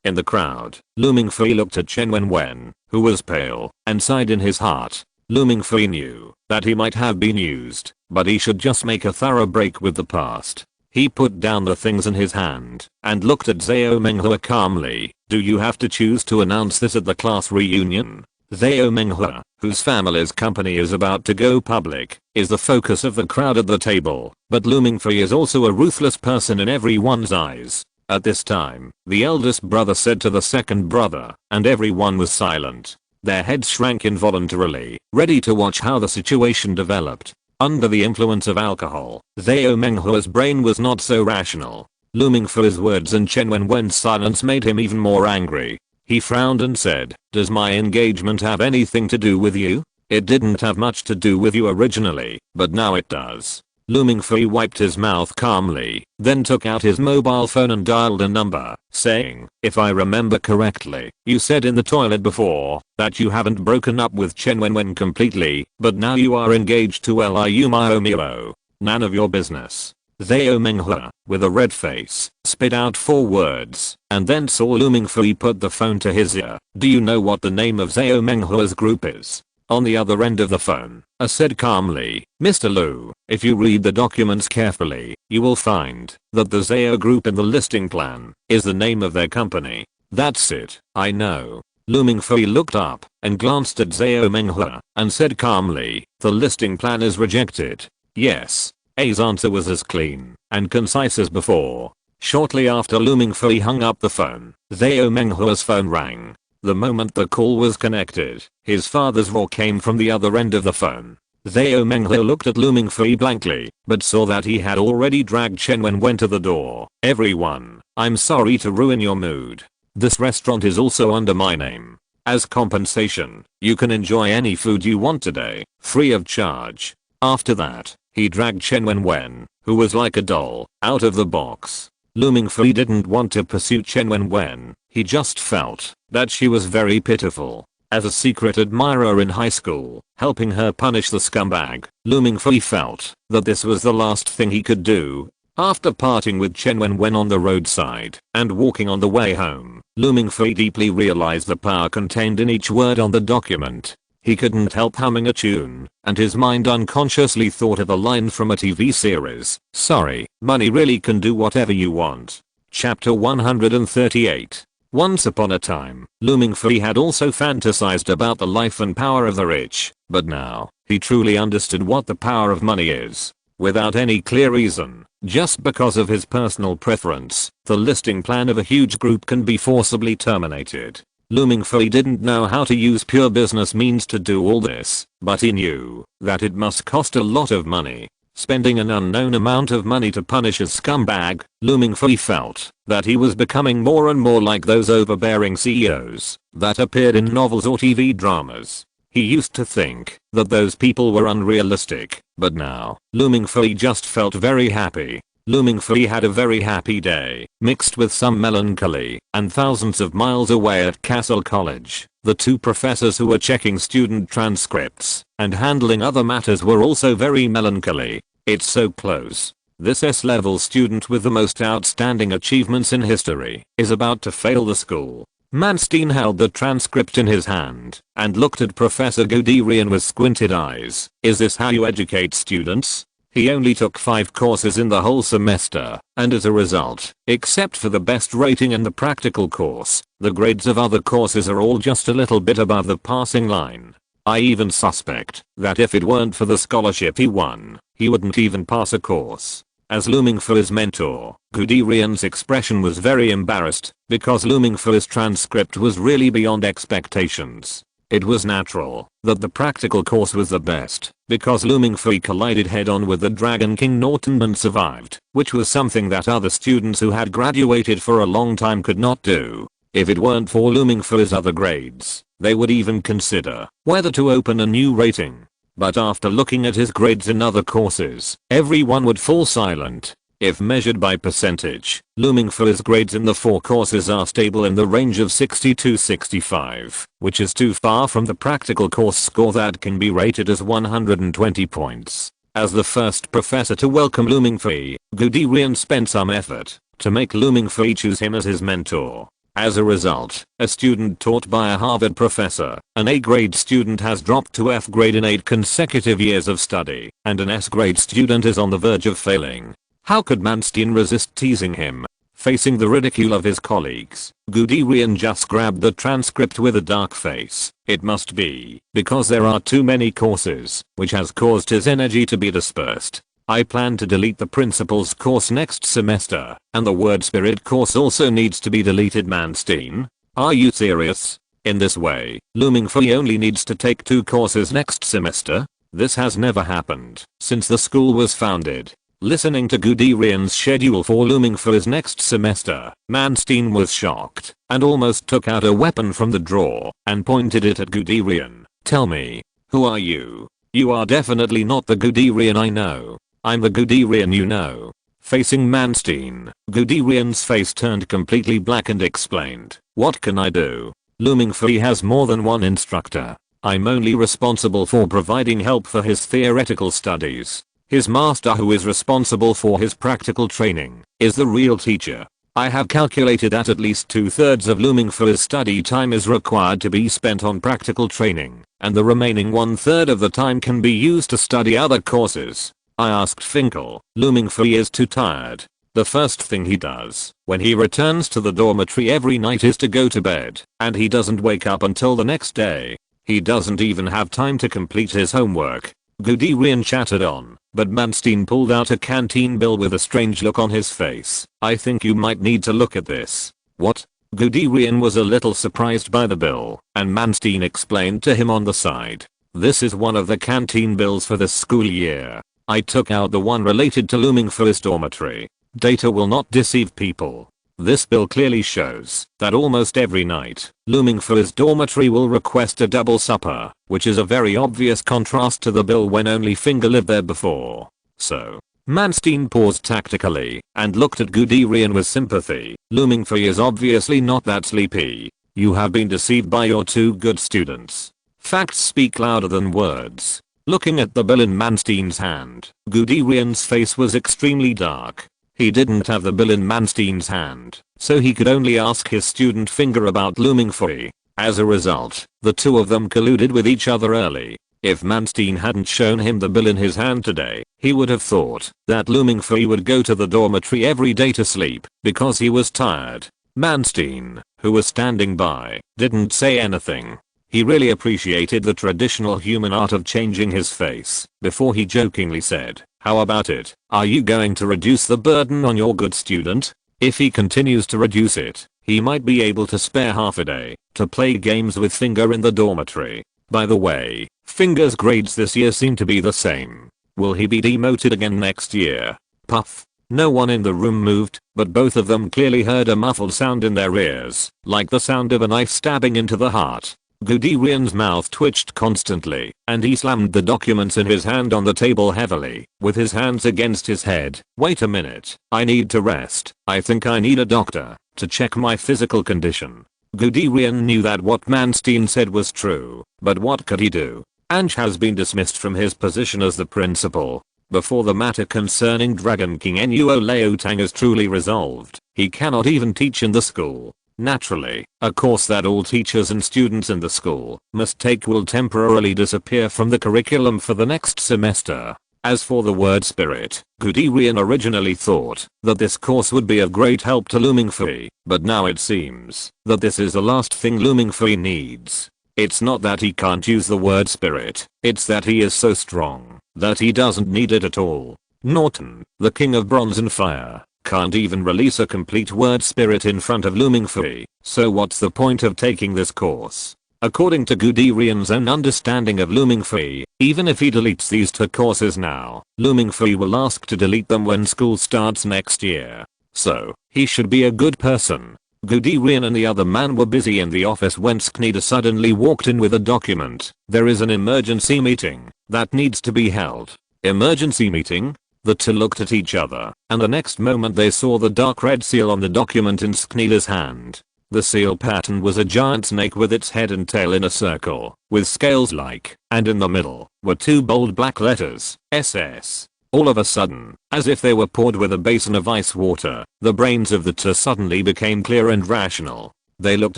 In the crowd, Lu Mingfei looked at Chen Wenwen, who was pale, and sighed in his heart. Lu Mingfei knew that he might have been used, but he should just make a thorough break with the past. He put down the things in his hand and looked at Zhao Menghe calmly. Do you have to choose to announce this at the class reunion? Zhao Menghe, whose family's company is about to go public, is the focus of the crowd at the table, but Lu Mingfei is also a ruthless person in everyone's eyes. At this time, the eldest brother said to the second brother, and everyone was silent. Their heads shrank involuntarily, ready to watch how the situation developed. Under the influence of alcohol, Zhao Menghe's brain was not so rational. Lu Mingfei's words and Chen Wenwen's silence made him even more angry. He frowned and said, does my engagement have anything to do with you? It didn't have much to do with you originally, but now it does. Lu Mingfei wiped his mouth calmly, then took out his mobile phone and dialed a number, saying, if I remember correctly, you said in the toilet before that you haven't broken up with Chen Wenwen completely, but now you are engaged to Liu Miao. None of your business. Zhao Menghe, with a red face, spit out 4 words, and then saw Lu Mingfei put the phone to his ear. Do you know what the name of Zhao Menghe's group is? on the other end of the phone, said calmly, "Mr. Liu, if you read the documents carefully, you will find that the Zao Group in the listing plan is the name of their company." "That's it, I know." Lu Mingfei looked up and glanced at Zhao Menghua and said calmly, "The listing plan is rejected." "Yes." A's answer was as clean and concise as before. Shortly after Lu Mingfei hung up the phone, Zhao Menghua's phone rang. The moment the call was connected, his father's roar came from the other end of the phone. Zhao Menghua looked at Lu Mingfei blankly, but saw that he had already dragged Chen Wenwen to the door. "Everyone, I'm sorry to ruin your mood. This restaurant is also under my name. As compensation, you can enjoy any food you want today, free of charge." After that, he dragged Chen Wenwen, who was like a doll, out of the box. Lu Mingfei didn't want to pursue Chen Wenwen, he just felt that she was very pitiful. As a secret admirer in high school, helping her punish the scumbag, Lu Mingfei felt that this was the last thing he could do. After parting with Chen Wenwen on the roadside and walking on the way home, Lu Mingfei deeply realized the power contained in each word on the document. He couldn't help humming a tune, and his mind unconsciously thought of a line from a TV series. "Sorry, money really can do whatever you want." Chapter 138. Once upon a time, Lu Mingfei had also fantasized about the life and power of the rich, but now, he truly understood what the power of money is. Without any clear reason, just because of his personal preference, the listing plan of a huge group can be forcibly terminated. Lu Mingfei didn't know how to use pure business means to do all this, but he knew that it must cost a lot of money. Spending an unknown amount of money to punish a scumbag, Lu Mingfei felt that he was becoming more and more like those overbearing CEOs that appeared in novels or TV dramas. He used to think that those people were unrealistic, but now, Lu Mingfei just felt very happy. Lu Mingfei had a very happy day, mixed with some melancholy, and thousands of miles away at Castle College, the two professors who were checking student transcripts and handling other matters were also very melancholy. "It's so close. This S-level student with the most outstanding achievements in history is about to fail the school." Manstein held the transcript in his hand and looked at Professor Guderian with squinted eyes. "Is this how you educate students?" He only took 5 courses in the whole semester, and as a result, except for the best rating in the practical course, the grades of other courses are all just a little bit above the passing line. I even suspect that if it weren't for the scholarship he won, he wouldn't even pass a course. As Lu Mingfei's mentor, Guderian's expression was very embarrassed, because Lu Mingfei's transcript was really beyond expectations. It was natural that the practical course was the best, because Lu Mingfei collided head-on with the Dragon King Norton and survived, which was something that other students who had graduated for a long time could not do. If it weren't for Lu Mingfei's other grades, they would even consider whether to open a new rating. But after looking at his grades in other courses, everyone would fall silent. If measured by percentage, Lu Mingfei's grades in the 4 courses are stable in the range of 60 to 65, which is too far from the practical course score that can be rated as 120 points. As the first professor to welcome Lu Mingfei, Guderian spent some effort to make Lu Mingfei choose him as his mentor. As a result, a student taught by a Harvard professor, an A-grade student has dropped to F grade in 8 consecutive years of study, and an S-grade student is on the verge of failing. How could Manstein resist teasing him? Facing the ridicule of his colleagues, Guderian just grabbed the transcript with a dark face. It must be because there are too many courses, which has caused his energy to be dispersed. I plan to delete the principal's course next semester, and the word spirit course also needs to be deleted. Manstein? Are you serious? In this way, Lu Mingfei only needs to take 2 courses next semester? This has never happened since the school was founded. Listening to Guderian's schedule for Lu Mingfei's next semester, Manstein was shocked and almost took out a weapon from the drawer and pointed it at Guderian. "Tell me, who are you? You are definitely not the Guderian I know. I'm the Guderian you know." Facing Manstein, Guderian's face turned completely black and explained, "What can I do? Lu Mingfei has more than one instructor. I'm only responsible for providing help for his theoretical studies. His master, who is responsible for his practical training, is the real teacher. I have calculated that at least 2/3 of Lu Mingfei's study time is required to be spent on practical training. and the remaining 1/3 of the time can be used to study other courses. I asked Finkel. Looming Free is too tired. The first thing he does when he returns to the dormitory every night is to go to bed, and he doesn't wake up until the next day. He doesn't even have time to complete his homework. Guderian chattered on, but Manstein pulled out a canteen bill with a strange look on his face. I think you might need to look at this. What? Guderian was a little surprised by the bill, and Manstein explained to him on the side. This is one of the canteen bills for this school year. I took out the one related to Looming Free's dormitory. Data will not deceive people. This bill clearly shows that almost every night, Looming Free's dormitory will request a double supper, which is a very obvious contrast to the bill when only Finger lived there before. So, Manstein paused tactically and looked at Guderian with sympathy. Looming Free is obviously not that sleepy. You have been deceived by your two good students. Facts speak louder than words. Looking at the bill in Manstein's hand, Guderian's face was extremely dark. He didn't have the bill in Manstein's hand, so he could only ask his student Finger about Looming Free. As a result, the two of them colluded with each other early. If Manstein hadn't shown him the bill in his hand today, he would have thought that Looming Free would go to the dormitory every day to sleep because he was tired. Manstein, who was standing by, didn't say anything. He really appreciated the traditional human art of changing his face before he jokingly said, "How about it? Are you going to reduce the burden on your good student? If he continues to reduce it, he might be able to spare half a day to play games with Finger in the dormitory. By the way, Finger's grades this year seem to be the same. Will he be demoted again next year?" Puff. No one in the room moved, but both of them clearly heard a muffled sound in their ears, like the sound of a knife stabbing into the heart. Guderian's mouth twitched constantly, and he slammed the documents in his hand on the table heavily, with his hands against his head. Wait a minute, I need to rest. I think I need a doctor to check my physical condition. Guderian knew that what Manstein said was true, but what could he do? Ange has been dismissed from his position as the principal. Before the matter concerning Dragon King Nuo Leotang is truly resolved, he cannot even teach in the school. Naturally, a course that all teachers and students in the school must take will temporarily disappear from the curriculum for the next semester. As for the word spirit, Guderian originally thought that this course would be of great help to Looming Free, but now it seems that this is the last thing Looming Free needs. It's not that he can't use the word spirit, it's that he is so strong that he doesn't need it at all. Norton, the king of bronze and fire, can't even release a complete word spirit in front of Looming Free, so what's the point of taking this course? According to Guderian's own understanding of Looming Free, even if he deletes these two courses now, Looming Free will ask to delete them when school starts next year. So, he should be a good person. Guderian and the other man were busy in the office when Sknida suddenly walked in with a document. There is an emergency meeting that needs to be held. Emergency meeting? The two looked at each other, and the next moment they saw the dark red seal on the document in Sknida's hand. The seal pattern was a giant snake with its head and tail in a circle, with scales like, and in the middle, were two bold black letters, SS. All of a sudden, as if they were poured with a basin of ice water, the brains of the two suddenly became clear and rational. They looked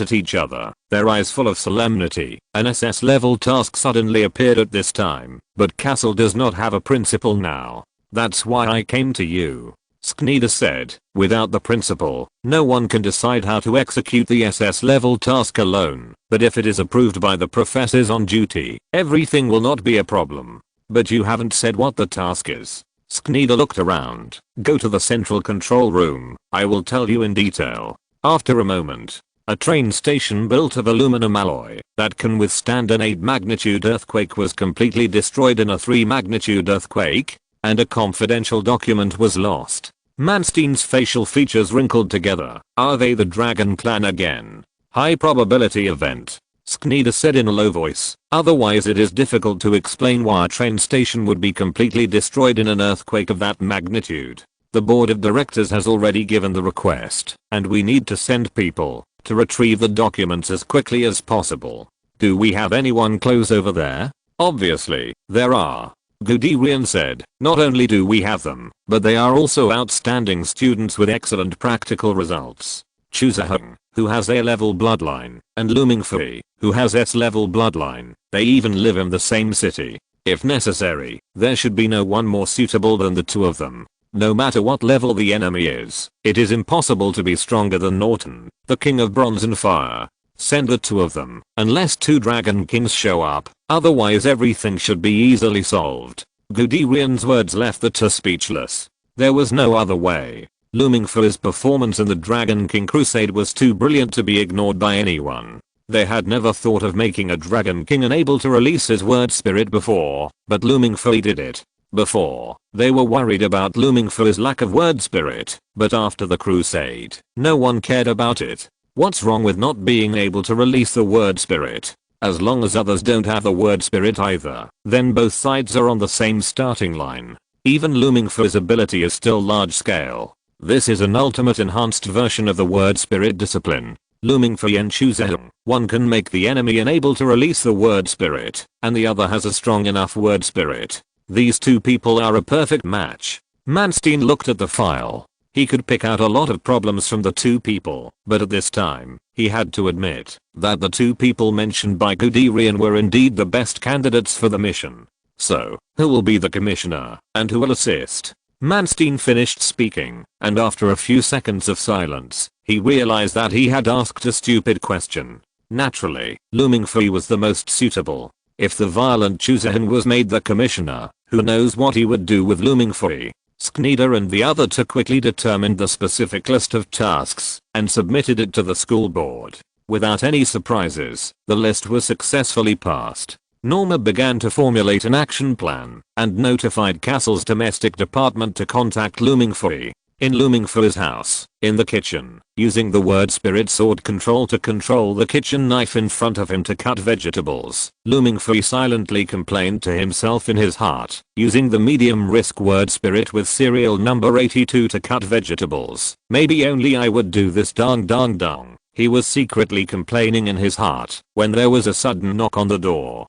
at each other, their eyes full of solemnity. An SS level task suddenly appeared at this time, but Castle does not have a principal now. That's why I came to you. Sknida said, without the principal, no one can decide how to execute the SS level task alone, but if it is approved by the professors on duty, everything will not be a problem. But you haven't said what the task is. Sknida looked around. Go to the central control room, I will tell you in detail. After a moment, a train station built of aluminum alloy that can withstand an 8 magnitude earthquake was completely destroyed in a 3 magnitude earthquake, and a confidential document was lost. Manstein's facial features wrinkled together. Are they the Dragon Clan again? High probability event. Sknida said in a low voice, otherwise it is difficult to explain why a train station would be completely destroyed in an earthquake of that magnitude. The board of directors has already given the request, and we need to send people to retrieve the documents as quickly as possible. Do we have anyone close over there? Obviously, there are. Guderian said, not only do we have them, but they are also outstanding students with excellent practical results. Choosehung, who has A-level bloodline, and Looming Fui, who has S-level bloodline. They even live in the same city. If necessary, there should be no one more suitable than the two of them. No matter what level the enemy is, it is impossible to be stronger than Norton, the king of bronze and fire. Send the two of them, unless two Dragon Kings show up, otherwise everything should be easily solved. Guderian's words left the two speechless. There was no other way. Looming Fui's performance in the Dragon King Crusade was too brilliant to be ignored by anyone. They had never thought of making a Dragon King unable to release his word spirit before, but Looming Fui did it. Before, they were worried about Looming Fui's lack of word spirit, but after the Crusade, no one cared about it. What's wrong with not being able to release the word spirit? As long as others don't have the word spirit either, then both sides are on the same starting line. Even Looming Fui's ability is still large scale. This is an ultimate enhanced version of the word spirit discipline. Looming Fui and Choosehung, one can make the enemy unable to release the word spirit, and the other has a strong enough word spirit. These two people are a perfect match. Manstein looked at the file. He could pick out a lot of problems from the two people, but at this time, he had to admit that the two people mentioned by Guderian were indeed the best candidates for the mission. So, who will be the commissioner, and who will assist? Manstein finished speaking, and after a few seconds of silence, he realized that he had asked a stupid question. Naturally, Looming Fui was the most suitable. If the violent Choosehung was made the commissioner, who knows what he would do with Looming Fui? Sknida and the other two quickly determined the specific list of tasks and submitted it to the school board. Without any surprises, the list was successfully passed. Norma began to formulate an action plan and notified Castle's domestic department to contact Looming Fui. In Looming Fui's house, in the kitchen, using the word spirit sword control to control the kitchen knife in front of him to cut vegetables, Looming Fui silently complained to himself in his heart, using the medium risk word spirit with serial number 82 to cut vegetables. Maybe only I would do this dong dong dong. He was secretly complaining in his heart when there was a sudden knock on the door.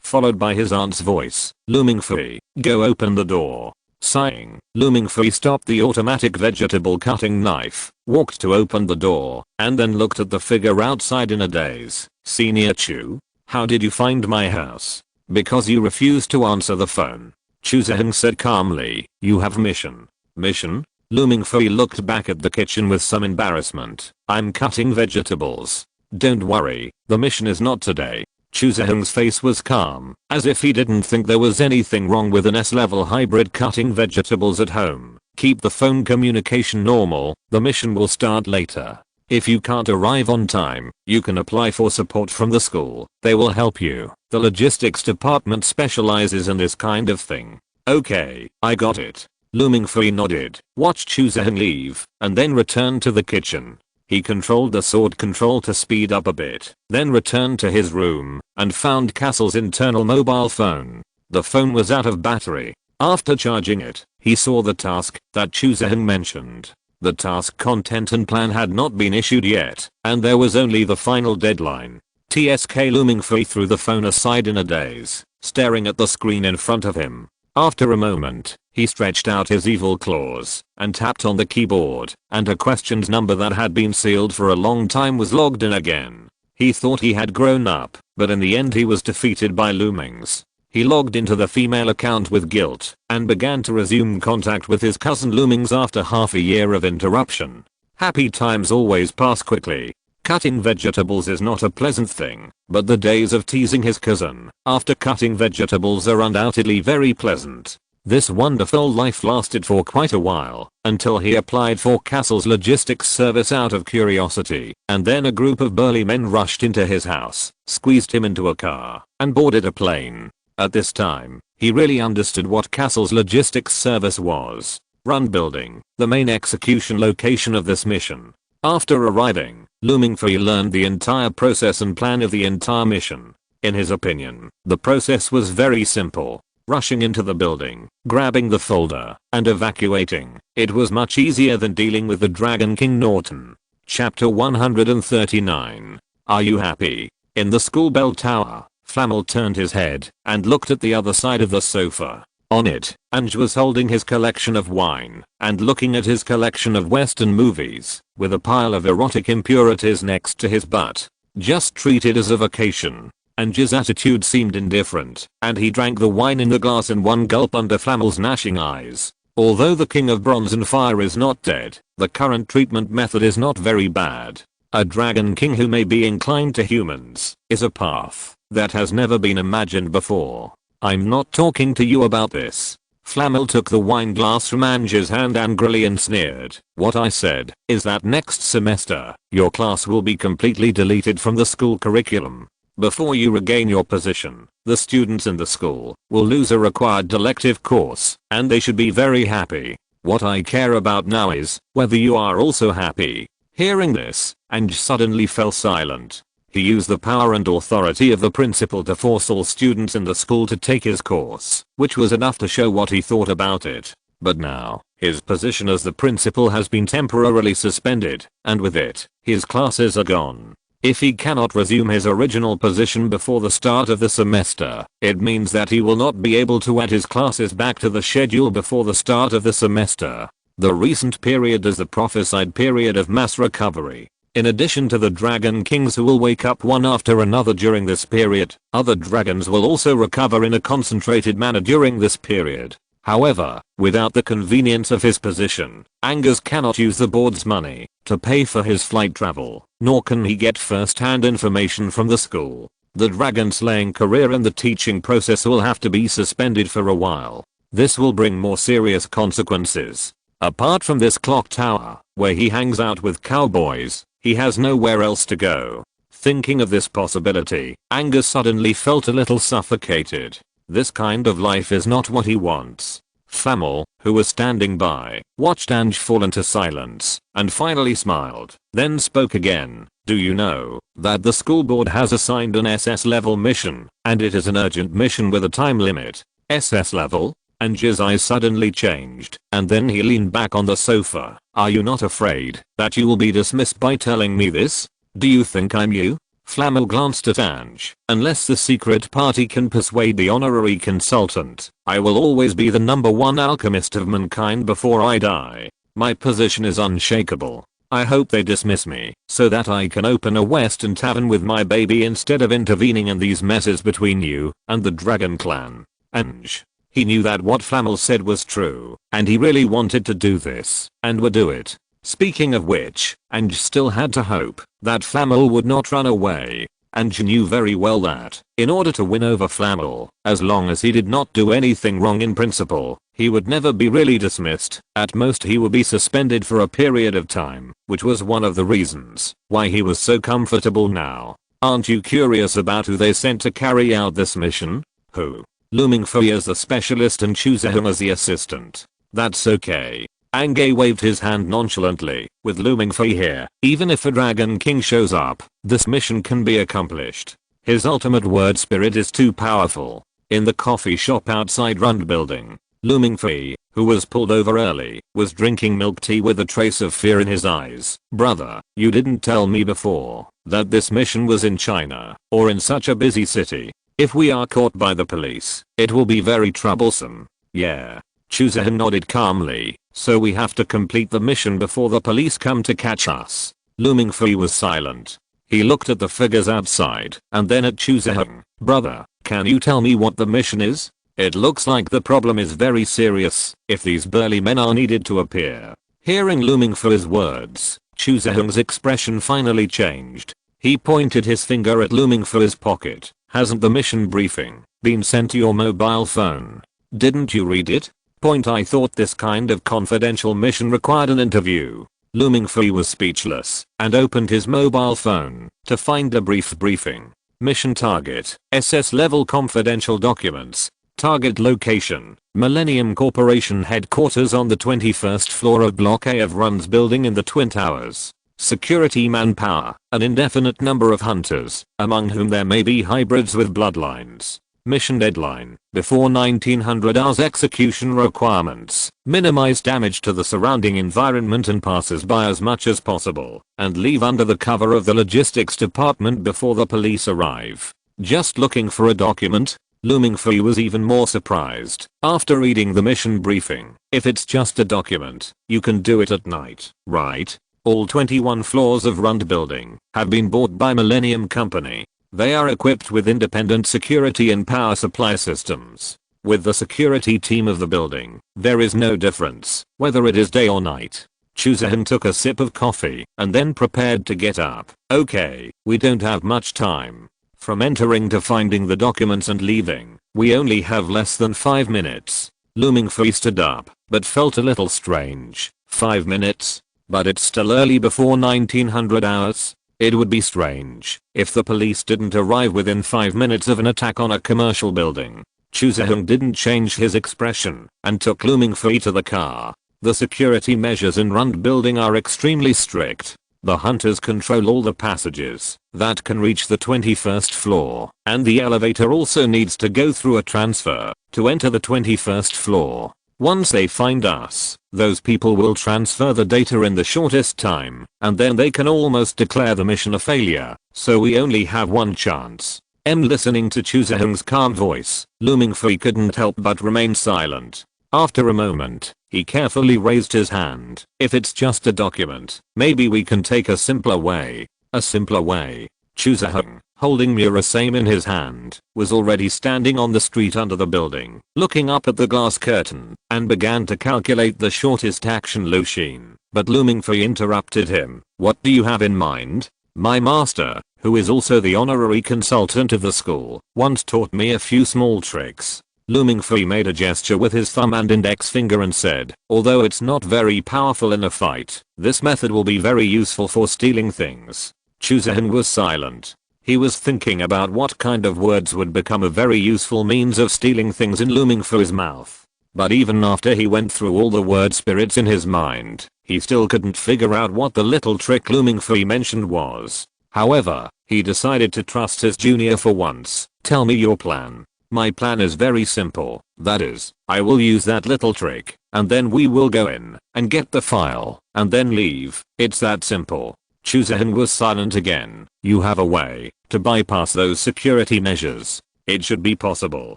Followed by his aunt's voice, Looming Fui, go open the door. Sighing, Looming Fui stopped the automatic vegetable cutting knife, walked to open the door, and then looked at the figure outside in a daze. Senior Chu? How did you find my house? Because you refused to answer the phone. Choosehung said calmly, you have mission. Mission? Looming Fui looked back at the kitchen with some embarrassment. I'm cutting vegetables. Don't worry, the mission is not today. Choosehung's face was calm, as if he didn't think there was anything wrong with an S-level hybrid cutting vegetables at home. Keep the phone communication normal, the mission will start later. If you can't arrive on time, you can apply for support from the school. They will help you. The logistics department specializes in this kind of thing. Okay, I got it. Looming Fui nodded, watched Choosehung leave, and then returned to the kitchen. He controlled the sword control to speed up a bit, then returned to his room and found Castle's internal mobile phone. The phone was out of battery. After charging it, he saw the task that Choosehung mentioned. The task content and plan had not been issued yet, and there was only the final deadline. TSK Looming Fui threw the phone aside in a daze, staring at the screen in front of him. After a moment, he stretched out his evil claws and tapped on the keyboard, and a questions number that had been sealed for a long time was logged in again. He thought he had grown up, but in the end he was defeated by Loomings. He logged into the female account with guilt and began to resume contact with his cousin Loomings after half a year of interruption. Happy times always pass quickly. Cutting vegetables is not a pleasant thing, but the days of teasing his cousin after cutting vegetables are undoubtedly very pleasant. This wonderful life lasted for quite a while, until he applied for Castle's logistics service out of curiosity, and then a group of burly men rushed into his house, squeezed him into a car, and boarded a plane. At this time, he really understood what Castle's logistics service was. Run building, the main execution location of this mission. After arriving, Looming Fui learned the entire process and plan of the entire mission. In his opinion, the process was very simple. Rushing into the building, grabbing the folder, and evacuating. It was much easier than dealing with the Dragon King Norton. Chapter 139. Are you happy? In the school bell tower, Flamel turned his head and looked at the other side of the sofa. On it, Ange was holding his collection of wine and looking at his collection of Western movies with a pile of erotic impurities next to his butt. Just treat it as a vacation. Ange's attitude seemed indifferent, and he drank the wine in the glass in one gulp under Flamel's gnashing eyes. Although the King of Bronze and Fire is not dead, the current treatment method is not very bad. A Dragon King who may be inclined to humans is a path that has never been imagined before. I'm not talking to you about this. Flamel took the wine glass from Ange's hand angrily and sneered. What I said is that next semester, your class will be completely deleted from the school curriculum. Before you regain your position, the students in the school will lose a required elective course, and they should be very happy. What I care about now is whether you are also happy. Hearing this, Ange suddenly fell silent. He used the power and authority of the principal to force all students in the school to take his course, which was enough to show what he thought about it. But now, his position as the principal has been temporarily suspended, and with it, his classes are gone. If he cannot resume his original position before the start of the semester, it means that he will not be able to add his classes back to the schedule before the start of the semester. The recent period is the prophesied period of mass recovery. In addition to the Dragon Kings who will wake up one after another during this period, other dragons will also recover in a concentrated manner during this period. However, without the convenience of his position, Angus cannot use the board's money to pay for his flight travel, nor can he get first-hand information from the school. The dragon slaying career and the teaching process will have to be suspended for a while. This will bring more serious consequences. Apart from this clock tower, where he hangs out with cowboys, he has nowhere else to go. Thinking of this possibility, Angus suddenly felt a little suffocated. This kind of life is not what he wants. Flamel, who was standing by, watched Ange fall into silence, and finally smiled, then spoke again. Do you know that the school board has assigned an SS level mission, and it is an urgent mission with a time limit? SS level? Ange's eyes suddenly changed, and then he leaned back on the sofa. Are you not afraid that you will be dismissed by telling me this? Do you think I'm you? Flamel glanced at Ange. Unless the secret party can persuade the honorary consultant, I will always be the #1 alchemist of mankind before I die. My position is unshakable. I hope they dismiss me so that I can open a Western tavern with my baby instead of intervening in these messes between you and the Dragon Clan. Ange. He knew that what Flamel said was true, and he really wanted to do this, and would do it. Speaking of which, Ange still had to hope that Flamel would not run away. Ange knew very well that, in order to win over Flamel, as long as he did not do anything wrong in principle, he would never be really dismissed. At most he would be suspended for a period of time, which was one of the reasons why he was so comfortable now. Aren't you curious about who they sent to carry out this mission? Who? Looming Fei as the specialist and Chuzehun as the assistant. That's okay. Ange waved his hand nonchalantly. With Looming Fei here, even if a Dragon King shows up, this mission can be accomplished. His ultimate word spirit is too powerful. In the coffee shop outside Rund building, Looming Fei, who was pulled over early, was drinking milk tea with a trace of fear in his eyes. Brother, you didn't tell me before that this mission was in China, or in such a busy city. If we are caught by the police, it will be very troublesome. Yeah. Chuzehun nodded calmly. So we have to complete the mission before the police come to catch us. Looming Fei was silent. He looked at the figures outside and then at Chuzehun. Brother, can you tell me what the mission is? It looks like the problem is very serious if these burly men are needed to appear. Hearing Looming Fei's words, Chuzehun's expression finally changed. He pointed his finger at Looming Fei's pocket. Hasn't the mission briefing been sent to your mobile phone? Didn't you read it? I thought this kind of confidential mission required an interview. Looming Fei was speechless and opened his mobile phone to find a briefing. Mission target, SS level confidential documents. Target location, Millennium Corporation headquarters on the 21st floor of Block A of Rund's building in the Twin Towers. Security manpower, an indefinite number of hunters, among whom there may be hybrids with bloodlines. Mission deadline, before 1900 hours. Execution requirements, minimize damage to the surrounding environment and passers-by as much as possible, and leave under the cover of the logistics department before the police arrive. Just looking for a document? Looming Fei was even more surprised after reading the mission briefing. If it's just a document, you can do it at night, right? All 21 floors of Rund building have been bought by Millennium Company. They are equipped with independent security and power supply systems. With the security team of the building, there is no difference whether it is day or night. Chusehan took a sip of coffee and then prepared to get up. Okay, we don't have much time. From entering to finding the documents and leaving, we only have less than 5 minutes. Looming Fei stood up, but felt a little strange. 5 minutes? But it's still early before 1900 hours. It would be strange if the police didn't arrive within 5 minutes of an attack on a commercial building. Chusehan didn't change his expression and took Looming Fei to the car. The security measures in Rund building are extremely strict. The hunters control all the passages that can reach the 21st floor, and the elevator also needs to go through a transfer to enter the 21st floor. Once they find us, those people will transfer the data in the shortest time, and then they can almost declare the mission a failure, so we only have one chance. Listening to Chusehan's calm voice, Looming Fei couldn't help but remain silent. After a moment, he carefully raised his hand. If it's just a document, maybe we can take a simpler way. A simpler way. Chusehan, holding Murasame in his hand, was already standing on the street under the building, looking up at the glass curtain, and began to calculate the shortest action Lushin. But Looming Fei interrupted him. What do you have in mind? My master, who is also the honorary consultant of the school, once taught me a few small tricks. Looming Fei made a gesture with his thumb and index finger and said, although it's not very powerful in a fight, this method will be very useful for stealing things. Chusehan was silent. He was thinking about what kind of words would become a very useful means of stealing things in Looming Fei's mouth. But even after he went through all the word spirits in his mind, he still couldn't figure out what the little trick Looming Fei mentioned was. However, he decided to trust his junior for once. Tell me your plan. My plan is very simple, that is, I will use that little trick, and then we will go in, and get the file, and then leave. It's that simple. Chusehan was silent again. You have a way to bypass those security measures. It should be possible,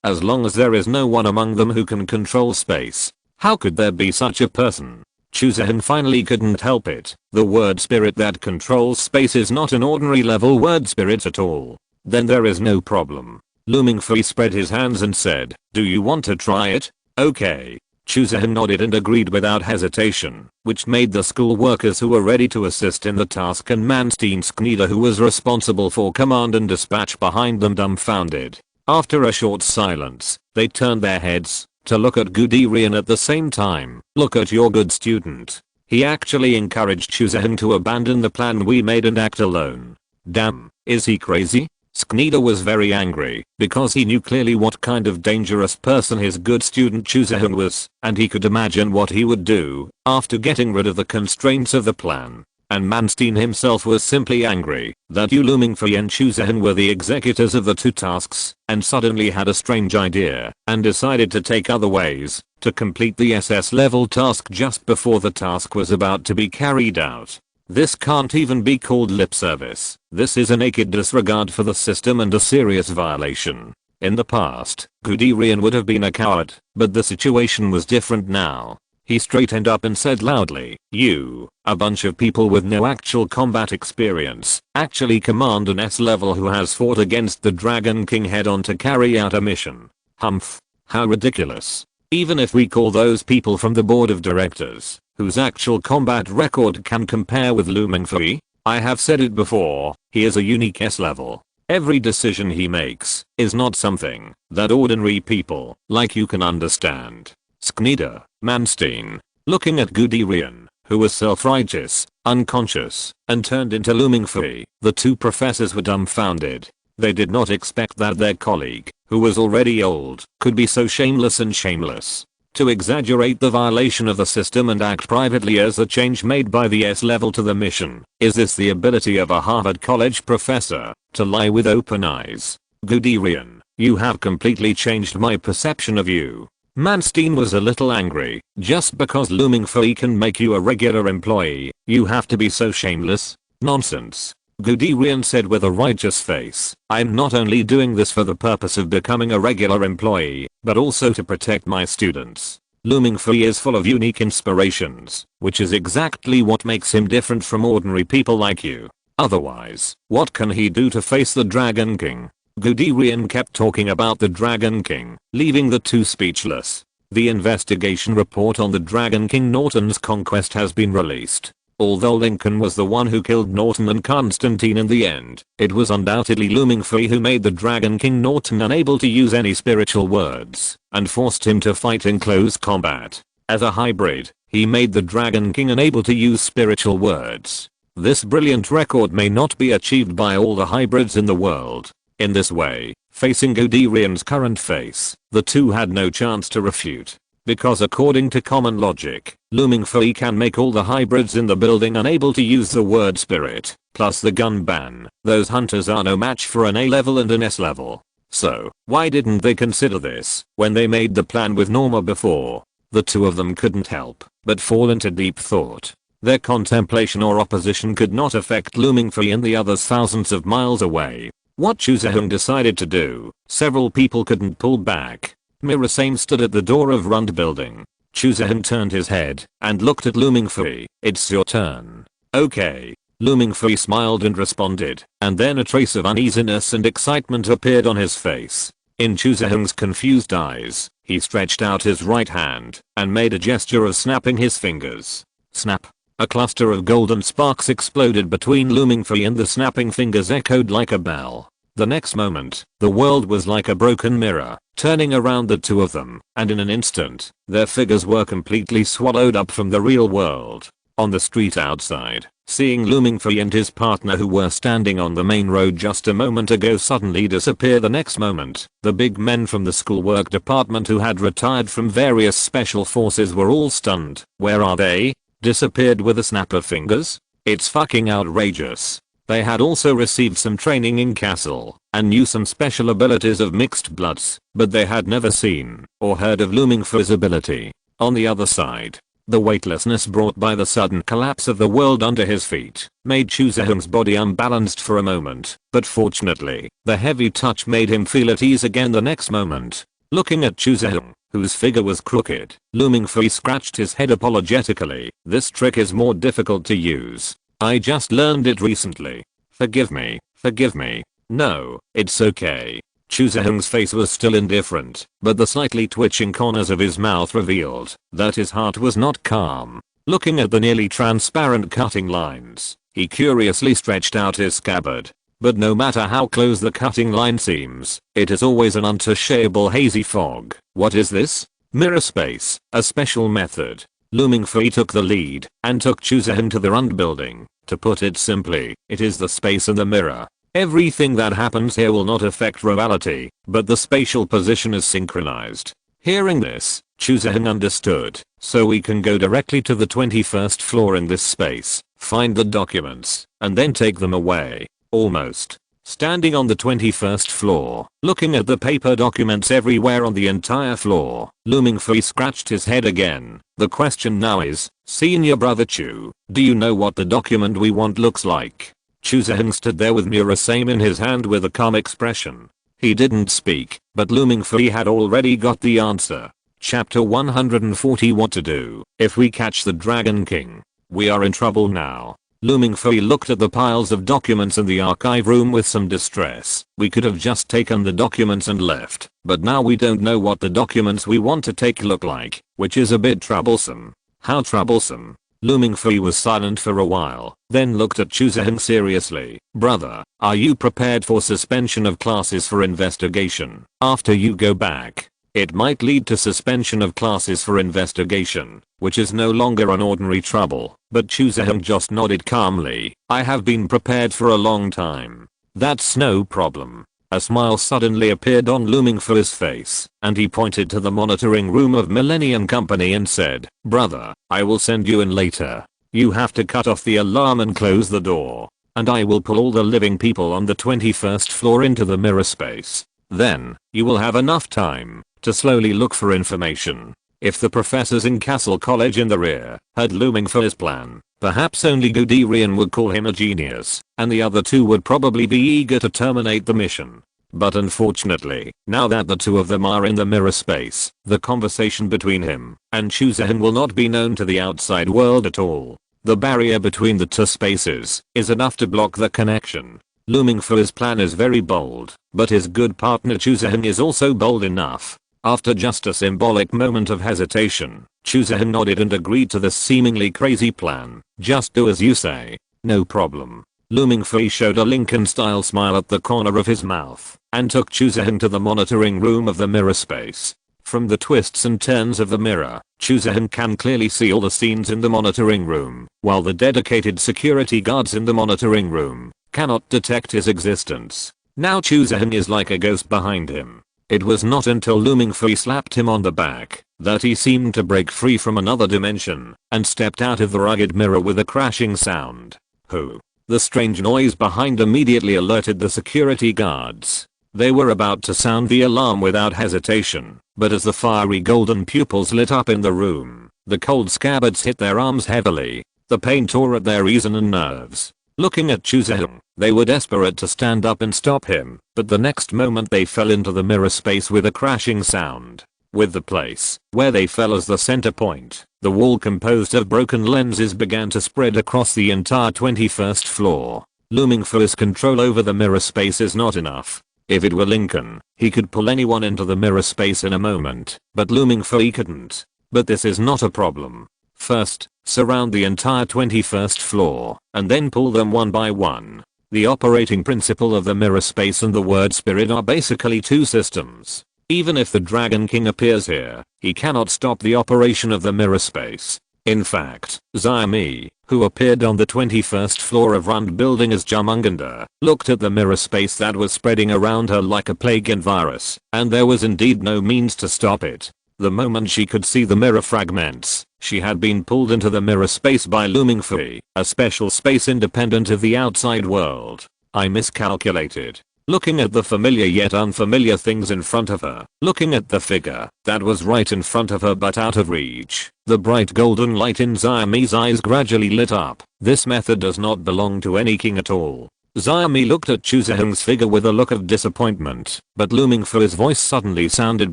as long as there is no one among them who can control space. How could there be such a person? Chusehan finally couldn't help it. The word spirit that controls space is not an ordinary level word spirit at all. Then there is no problem. Looming Fei spread his hands and said, do you want to try it? Okay. Chusehan nodded and agreed without hesitation, which made the school workers who were ready to assist in the task and Manstein Sknida who was responsible for command and dispatch behind them dumbfounded. After a short silence, they turned their heads to look at Guderian at the same time. Look at your good student. He actually encouraged Chusehan to abandon the plan we made and act alone. Damn, is he crazy? Sknida was very angry because he knew clearly what kind of dangerous person his good student Chusehan was, and he could imagine what he would do after getting rid of the constraints of the plan. And Manstein himself was simply angry that Looming Fei and Chusehan were the executors of the two tasks and suddenly had a strange idea and decided to take other ways to complete the SS level task just before the task was about to be carried out. This can't even be called lip service. This is a naked disregard for the system and a serious violation. In the past, Guderian would have been a coward, but the situation was different now. He straightened up and said loudly, you, a bunch of people with no actual combat experience, actually command an S level who has fought against the Dragon King head on to carry out a mission. Humph. How ridiculous. Even if we call those people from the board of directors, whose actual combat record can compare with Looming Fei, I have said it before, he is a unique S level. Every decision he makes is not something that ordinary people like you can understand. Sknida, Manstein, looking at Guderian, who was self-righteous, unconscious, and turned into Looming Fei, the two professors were dumbfounded. They did not expect that their colleague, who was already old, could be so shameless and shameless. To exaggerate the violation of the system and act privately as a change made by the S level to the mission. Is this the ability of a Harvard College professor to lie with open eyes? Guderian, you have completely changed my perception of you. Manstein was a little angry. Just because Looming Fei can make you a regular employee, you have to be so shameless? Nonsense. Guderian said with a righteous face. I'm not only doing this for the purpose of becoming a regular employee, but also to protect my students. Looming Free is full of unique inspirations, which is exactly what makes him different from ordinary people like you. Otherwise, what can he do to face the Dragon King? Guderian kept talking about the Dragon King, leaving the two speechless. The investigation report on the Dragon King Norton's conquest has been released. Although Lincoln was the one who killed Norton and Constantine in the end, it was undoubtedly Looming Free who made the Dragon King Norton unable to use any spiritual words, and forced him to fight in close combat. As a hybrid, he made the Dragon King unable to use spiritual words. This brilliant record may not be achieved by all the hybrids in the world. In this way, facing Guderian's current face, the two had no chance to refute. Because according to common logic, Looming Free can make all the hybrids in the building unable to use the word spirit, plus the gun ban. Those hunters are no match for an A level and an S level. So, why didn't they consider this when they made the plan with Norma before? The two of them couldn't help but fall into deep thought. Their contemplation or opposition could not affect Looming Free and the others thousands of miles away. What Chuzahung decided to do, several people couldn't pull back. Mirasame stood at the door of Rund building. Chuzahung turned his head and looked at Looming Free. It's your turn. Okay. Looming Free smiled and responded, and then a trace of uneasiness and excitement appeared on his face. In Chuzahung's confused eyes, he stretched out his right hand and made a gesture of snapping his fingers. Snap. A cluster of golden sparks exploded between Looming Free and the snapping fingers echoed like a bell. The next moment, the world was like a broken mirror, turning around the two of them, and in an instant, their figures were completely swallowed up from the real world. On the street outside, seeing Looming Free and his partner who were standing on the main road just a moment ago suddenly disappear the next moment, the big men from the schoolwork department who had retired from various special forces were all stunned. Where are they? Disappeared with a snap of fingers? It's fucking outrageous. They had also received some training in Castle, and knew some special abilities of mixed bloods, but they had never seen or heard of Looming Free's ability. On the other side, the weightlessness brought by the sudden collapse of the world under his feet made Chuzahung's body unbalanced for a moment, but fortunately, the heavy touch made him feel at ease again the next moment. Looking at Chuzahung, whose figure was crooked, Looming Free scratched his head apologetically. This trick is more difficult to use. I just learned it recently. Forgive me, forgive me. No, it's okay. Chuzahung's face was still indifferent, but the slightly twitching corners of his mouth revealed that his heart was not calm. Looking at the nearly transparent cutting lines, he curiously stretched out his scabbard. But no matter how close the cutting line seems, it is always an untouchable hazy fog. What is this? Mirror space, a special method. Looming Free took the lead and took Chuzahung to the Rund building. To put it simply, it is the space in the mirror. Everything that happens here will not affect reality, but the spatial position is synchronized. Hearing this, Chuzahung understood. So we can go directly to the 21st floor in this space, find the documents, and then take them away. Almost. Standing on the 21st floor, looking at the paper documents everywhere on the entire floor, Looming Free scratched his head again. The question now is, Senior Brother Chu, do you know what the document we want looks like? Chuzahung stood there with Mirasame in his hand with a calm expression. He didn't speak, but Looming Free had already got the answer. Chapter 140 What to do if we catch the Dragon King. We are in trouble now. Looming Free looked at the piles of documents in the archive room with some distress. We could have just taken the documents and left, but now we don't know what the documents we want to take look like, which is a bit troublesome. How troublesome? Looming Free was silent for a while, then looked at Chuzahung seriously. Brother, are you prepared for suspension of classes for investigation after you go back? It might lead to suspension of classes for investigation, which is no longer an ordinary trouble, but Chuzahung just nodded calmly. I have been prepared for a long time. That's no problem. A smile suddenly appeared on Looming Free's face, and he pointed to the monitoring room of Millennium Company and said, Brother, I will send you in later. You have to cut off the alarm and close the door, and I will pull all the living people on the 21st floor into the mirror space. Then, you will have enough time to slowly look for information. If the professors in Castle College in the rear had looming for his plan, perhaps only Guderian would call him a genius, and the other two would probably be eager to terminate the mission. But unfortunately, now that the two of them are in the mirror space, the conversation between him and Chusehin will not be known to the outside world at all. The barrier between the two spaces is enough to block the connection. Looming for his plan is very bold, but his good partner Chusehin is also bold enough. After just a symbolic moment of hesitation, Chusehin nodded and agreed to the seemingly crazy plan. Just do as you say. No problem. Looming Fui showed a Lincoln-style smile at the corner of his mouth and took Chusehin to the monitoring room of the mirror space. From the twists and turns of the mirror, Chusehin can clearly see all the scenes in the monitoring room, while the dedicated security guards in the monitoring room cannot detect his existence. Now Chusehin is like a ghost behind him. It was not until Looming Fui slapped him on the back that he seemed to break free from another dimension and stepped out of the rugged mirror with a crashing sound. Who? The strange noise behind immediately alerted the security guards. They were about to sound the alarm without hesitation, but as the fiery golden pupils lit up in the room, the cold scabbards hit their arms heavily. The pain tore at their reason and nerves. Looking at Chusehin, they were desperate to stand up and stop him, but the next moment they fell into the mirror space with a crashing sound. With the place where they fell as the center point, the wall composed of broken lenses began to spread across the entire 21st floor. Looming Fui's control over the mirror space is not enough. If it were Lincoln, he could pull anyone into the mirror space in a moment, but Looming Fui couldn't. But this is not a problem. First, surround the entire 21st floor, and then pull them one by one. The operating principle of the mirror space and the word spirit are basically two systems. Even if the Dragon King appears here, he cannot stop the operation of the mirror space. In fact, Xiaomi, who appeared on the 21st floor of Rund building as Jumunganda, looked at the mirror space that was spreading around her like a plague and virus, and there was indeed no means to stop it. The moment she could see the mirror fragments, she had been pulled into the mirror space by Looming Fui, a special space independent of the outside world. I miscalculated. Looking at the familiar yet unfamiliar things in front of her, looking at the figure that was right in front of her but out of reach, the bright golden light in Xiaomi's eyes gradually lit up. This method does not belong to any king at all. Xiaomi looked at Chusehin's figure with a look of disappointment, but Looming Fui's voice suddenly sounded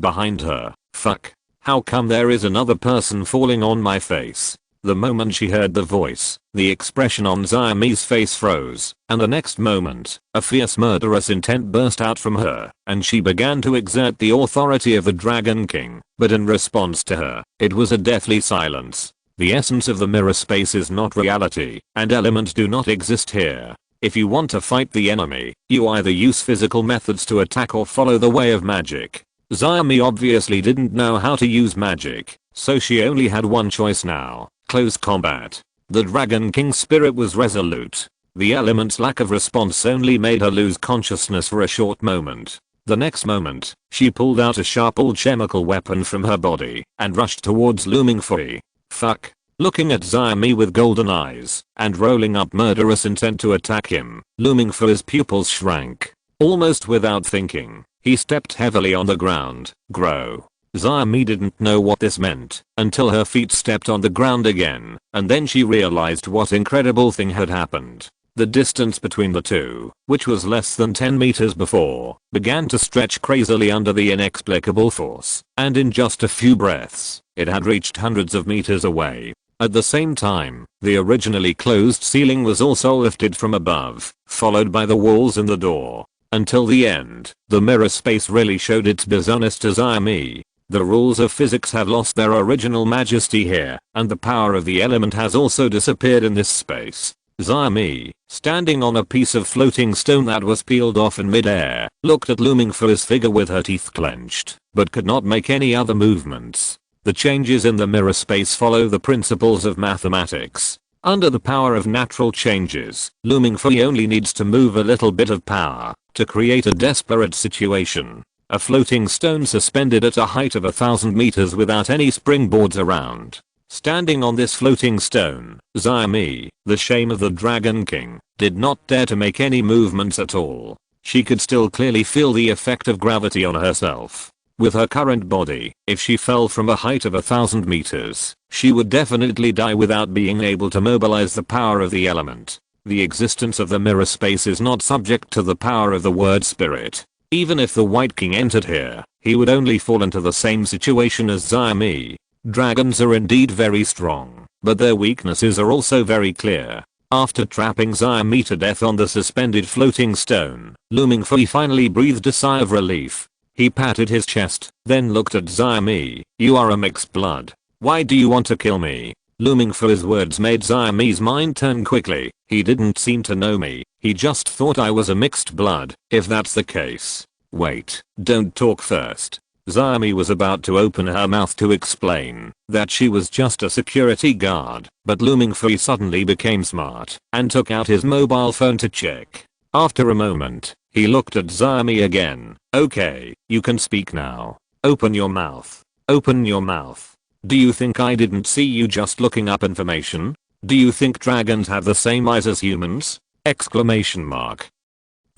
behind her. Fuck. How come there is another person falling on my face? The moment she heard the voice, the expression on Xiaomi's face froze, and the next moment, a fierce murderous intent burst out from her, and she began to exert the authority of the Dragon King. But in response to her, it was a deathly silence. The essence of the mirror space is not reality, and elements do not exist here. If you want to fight the enemy, you either use physical methods to attack or follow the way of magic. Xiaomi obviously didn't know how to use magic, so she only had one choice now. Close combat. The Dragon King's spirit was resolute. The element's lack of response only made her lose consciousness for a short moment. The next moment, she pulled out a sharp alchemical weapon from her body and rushed towards Looming Fui. Fuck. Looking at Xiaomi with golden eyes and rolling up murderous intent to attack him, Looming Fui's pupils shrank. Almost without thinking, he stepped heavily on the ground. Grow. Xiaomi didn't know what this meant until her feet stepped on the ground again, and then she realized what incredible thing had happened. The distance between the two, which was less than 10 meters before, began to stretch crazily under the inexplicable force, and in just a few breaths, it had reached hundreds of meters away. At the same time, the originally closed ceiling was also lifted from above, followed by the walls and the door. Until the end, the mirror space really showed its bizarreness to Xiaomi. The rules of physics have lost their original majesty here, and the power of the element has also disappeared in this space. Xiaomi, standing on a piece of floating stone that was peeled off in midair, looked at Looming Fui's figure with her teeth clenched, but could not make any other movements. The changes in the mirror space follow the principles of mathematics. Under the power of natural changes, Looming Fui only needs to move a little bit of power to create a desperate situation. A floating stone suspended at a height of 1,000 meters without any springboards around. Standing on this floating stone, Xiaomi, the shame of the Dragon King, did not dare to make any movements at all. She could still clearly feel the effect of gravity on herself. With her current body, if she fell from a height of 1,000 meters, she would definitely die without being able to mobilize the power of the element. The existence of the mirror space is not subject to the power of the word spirit. Even if the White King entered here, he would only fall into the same situation as Xiaomi. Dragons are indeed very strong, but their weaknesses are also very clear. After trapping Xiaomi to death on the suspended floating stone, Looming Fui finally breathed a sigh of relief. He patted his chest, then looked at Xiaomi. "You are a mixed blood. Why do you want to kill me?" Looming Fui's words made Xiaomi's mind turn quickly. "He didn't seem to know me. He just thought I was a mixed blood. If that's the case." "Wait, don't talk first." Xiaomi was about to open her mouth to explain that she was just a security guard, but Looming Fui suddenly became smart and took out his mobile phone to check. After a moment, he looked at Xiaomi again. "Okay, you can speak now. Open your mouth. Open your mouth. Do you think I didn't see you just looking up information? Do you think dragons have the same eyes as humans?" Exclamation mark.